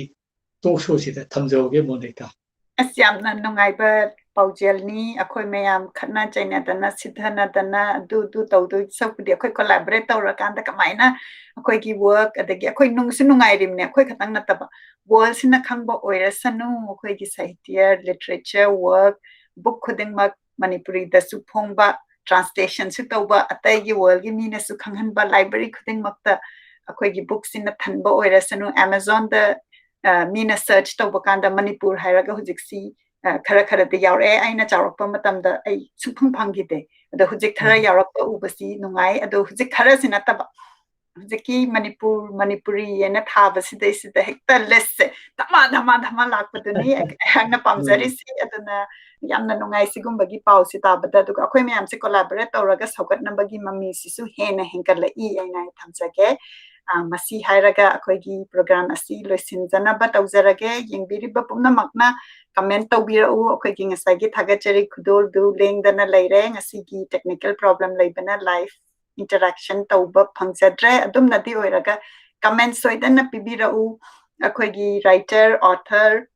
talk show sida thamjoge monika asyamna nungaiba paujelni akoi mayam khatna chaina dana sidhana dana du tawdu sabudi akoi collaborate tawrakanda kamaina akoi gi work adagi akoi nungsu nungairimne akoi khatang nataba world sina khangba oirasanu akoi gi sahitya literature work book khudingmak manipuri da su phongba translation su tawba atai gi world gi mina su khanghanba library khudingmakta akoi gi book sina thanba oirasanu amazon da mina search tawba kanda manipur hairaga hujiksi khara khara de yaure aina charakpa matamda ai suphang phangide ado hujik thara yarakpa ubasi nungai ado hujik khara sinataba hujiki manipuri ena thaba sida sida hekta less dhama lakpaduni hangna pamjari si aduna yamna nungai sigumbagi pau si tabada duga akhoi mayam se collaborate tawraga saugat nambagi mami sisu hena henkala I aina thamsake masi hairaga akoigi program asi loisinjana ba tawjarage yengbiriba pumnamakna comment tawbirau akoigi ngasagi thagachari khudol du lengdana leire ngasigi technical problem leibana live interaction tawba phangsadre adum nadi oiraga comment soidana pibirau akoigi writer author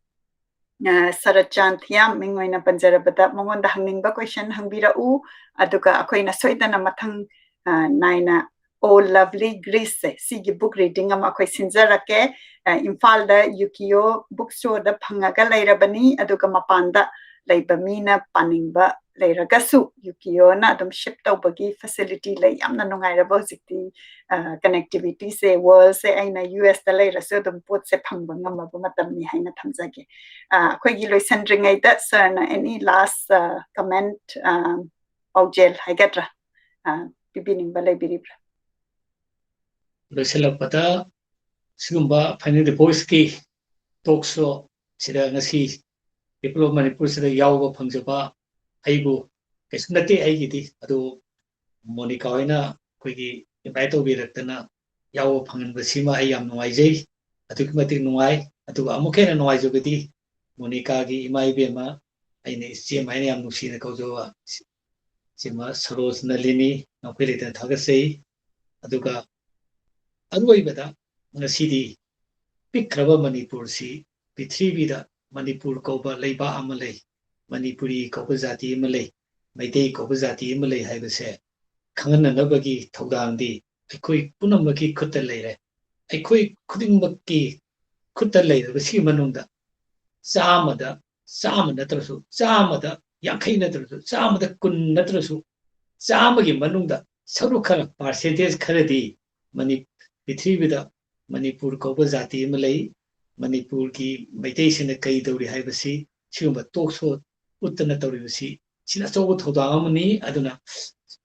Saratchand Thiyam mingoina panjarabada mongonda hangingba question hangbirau aduga akoina soidana mathang naina Oh Lovely Greece sigi book reading ama akhoi sinjarake Imphal da Yukio bookstore da phangaga leirabani aduga mapanda leiba mina paningba leiragasu Yukio na adum ship tawbagi facility lei yamna nungairaba hojikti connectivity se world se aina US da leirasu adum pot se phangba ngamaba matamni haina thamjage akhoi gi loisandringai da sir na any last comment paujel haigatra bibining balai biribra loisalakpada sigumba finding the voice ki talk show sida ngasi people of Manipur sida yawba phangjaba aibu kesunati aigidi adu Monica hoina koigi invite obiratana yawba phanganba sima ai yam nuaijai adu matik nuai adu amukena nuaijogadi Monica gi imai bema aine sim aine yam nusina kaujowa sima Saros Nalini nokwelita thagasei aduga अरुवैबदा ngasidi pikraba Manipur si prithivida Manipur koba leiba amalei Manipuri koba jati amalei maitei koba jati amalei haibase khangananabagi thodangdi aikoi punamaki khutta leire aikoi khudingmakki khutta leirabasi manungda samada natrasu samada yankai natrasu samada kun natrasu samagi manungda sarukhara percentage kharadi mani prithivida Manipur koba jati amalei Manipur ki maitai sina kai dawri haibasi sigumba tokso uttana tawribasi sina chogo thodang amani aduna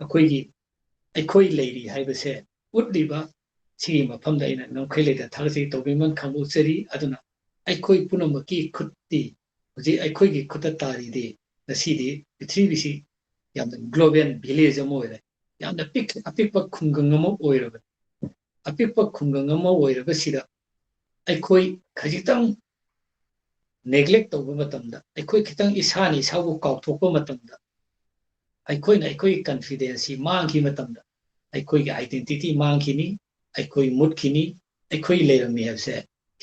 aikoi leiri haibase utliba sigi mafamda ina nongkhaileda thagasi tawbiman khambuchari aduna aikoi punamaki khutti hoji aikoi gi khutta tari de nasidi prithivisi yamna global village amoire yamna apikpa khungang amo oiraba apikpa khungang amo oirabasida aikoi khajitang neglect tawba matamda aikoi khitang isani sabu kautthokpa matamda aikoi confidence mangki matamda aikoi gi identity mangkini aikoi mutkini aikoi leirami habse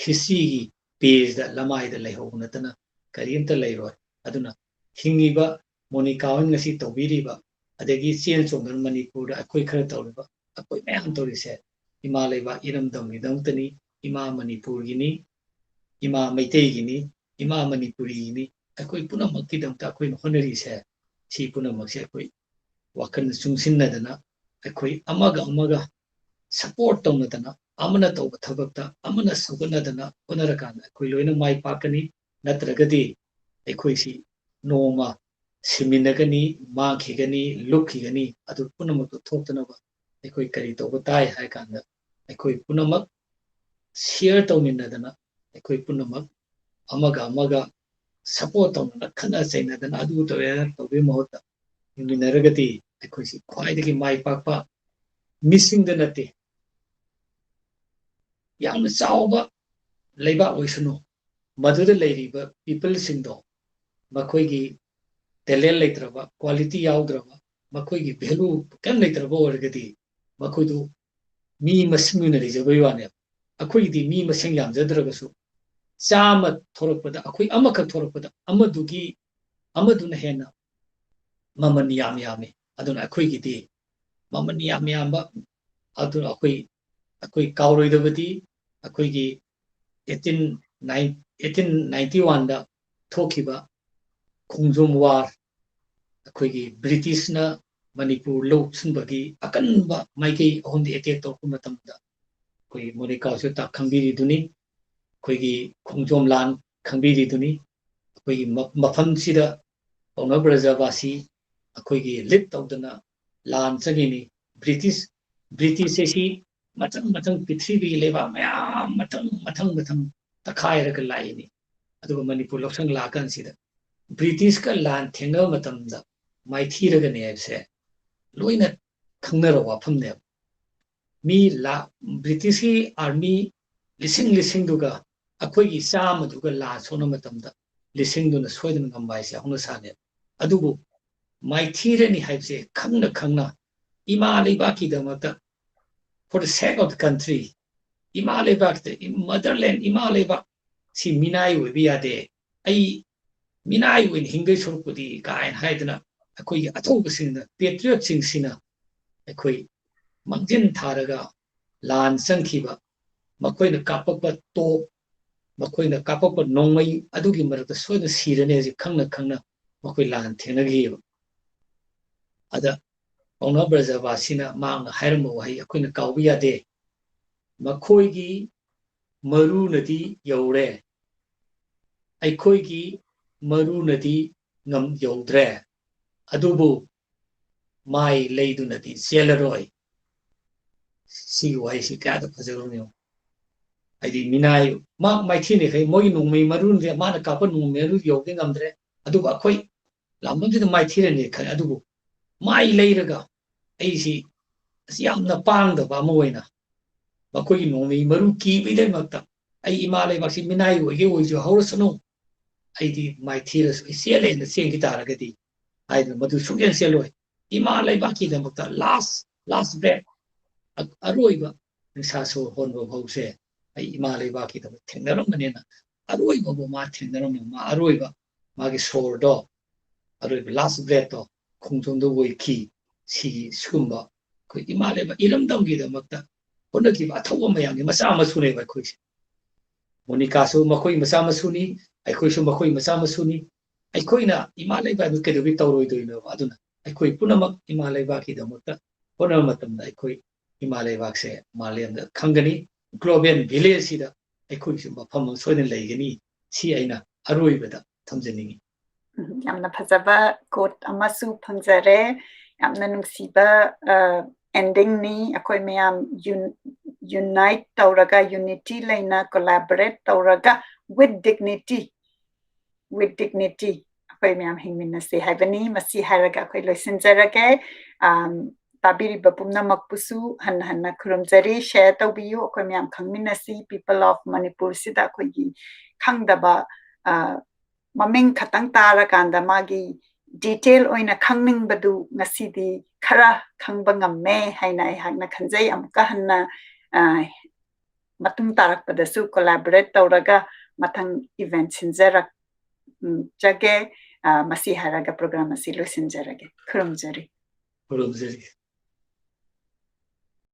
history gi page da lamai da leihobna tana karimta leiroi aduna hingiba Monica ngasi tawbiriba adegi chen chongan Manipur da aikoi khara tawriba aikoi mayam tawrise ima leiba iram damni dangtani ima Manipur gini ima maitei gini ima Manipuri gini aikoi punamakki dangta aikoi honori se si punamakse aikoi wakan chungsinnadana aikoi amaga support tawnadana amana tawba thabakta amana suganadana onarakana aikoi loina mai pakani natragadi aikoi si noma siminagani mangkhigani lukhigani adu punamak thoktanaba aikoi kari tawba tai haikanda aikoi punamak share tawminnadana aikoi punamak amaga support tawna khana chainadana adu tawbe mahota minaragati aikoi si khwaidagi mai pakpa missing the nate yamna chawba leiba oisunu maduda leiriba people singdo makoigi talent leitraba quality yaudraba makoigi value kam leitraba orgadi makoidu mi masinguna rejabai wane akoigi mi masing yamjadragasu chama thorakpada akoi amakak thorakpada amaduna hena maman yami aduna akoigi di maman yamba aduna akoi kauroidabadi akoigi 1891 da thokiba khongjom war akoigi British na Manipur lo sunbagi akanba maikei ahondi attack tawpa matamda koi Monica su ta khangbiri duni koigi khongjom lan khangbiri duni koigi mafam sida pauna brajabasi akoigi lit tawdana lan chagini British si matang prithvi leba mayam matang takhairaga laini aduga Manipur loksang lakan sida British ka lan thenga matamda maithiraga ne se loina khangnara wafamne mi la British army lising duga akhoi gi chama duga la sona matamda lising duna soidana ngambai se hona sane adubu mai thirani haibse khangna ima leiba ki damata for the sake of the country ima leiba the motherland ima leiba si minai we biya de ai minai win hingai surpudi kain haidana akhoi athoba singna patriot sing sina akhoi mangjin tharaga lan sangkhiba makoina kapakpa to makoina kapakpa nongmai adugi marakta soina sirane ji khangna makoi lan thenagi ada Pauna Brajavasina Mang Haramo Hai Akuna Kaubia de Makoigi Maru Nadi Yore Aikoigi Maru Nadi Ngam Yodre Adubu Mai Ladu Nadi Zeleroi Si Wai Si Kata Pazarunio Adi Minai Mark my tini Moinu me Marun de Manakapa no Meru Yoking Andre Adubu Akoi Lamon to the my tyranny Adubu Mai later AC Siamna Pang the Bamoina Makoi no me Maruki Videmata I Imale Maxi Minai you with your horse no I did my tears Ciel and the same guitar agati I don't but to Sugan Seloi Imale Baki the last breath Aroiba and Sasso Hongo Hose I Imale Baki the Tengaromanina Aroiba Martin Ma Aroiba Magi sword dog Aroiba last breath of Kungton the way key si Skumba Imale Ilam Dongi the Mata Honaki Atomayang Masama Sune by Kush Monikaso Makoi Masama Suni I Kushu Makoi Masama Suni I Koina Imale by the Victor do you know Aduna I Koi Punamak Imale Baki the Mata Ponamatam I Koi Imale Vaxe Malian the Kangani Globian Village Sida I Kushu Pam Sweden Lagani Si Aina Aruibeda Tamzani Yamna Pazava quote Amasu Panzare Yamna Nungsiba ending ni Akoi Mayam unite Tauraga unity Laina collaborate Tauraga with dignity Akoi Mayam Hingmina se Havani Masi Haraga Akoi Losinzarage Tabiri Babumna Makpusu Hanna Kurumzari share Tobiu Akoi Mayam Kangminasi people of Manipur Sida Akoi Kangdaba Maming Katang Tara Kanda Magi detail oina khangning badu ngasidi khara khangbangam me haina hakna khanjai amka hanna matung tarak padasu collaborate tawraga mathang event sinjarak jage masi haraga program asi lo sinjarage khurumjari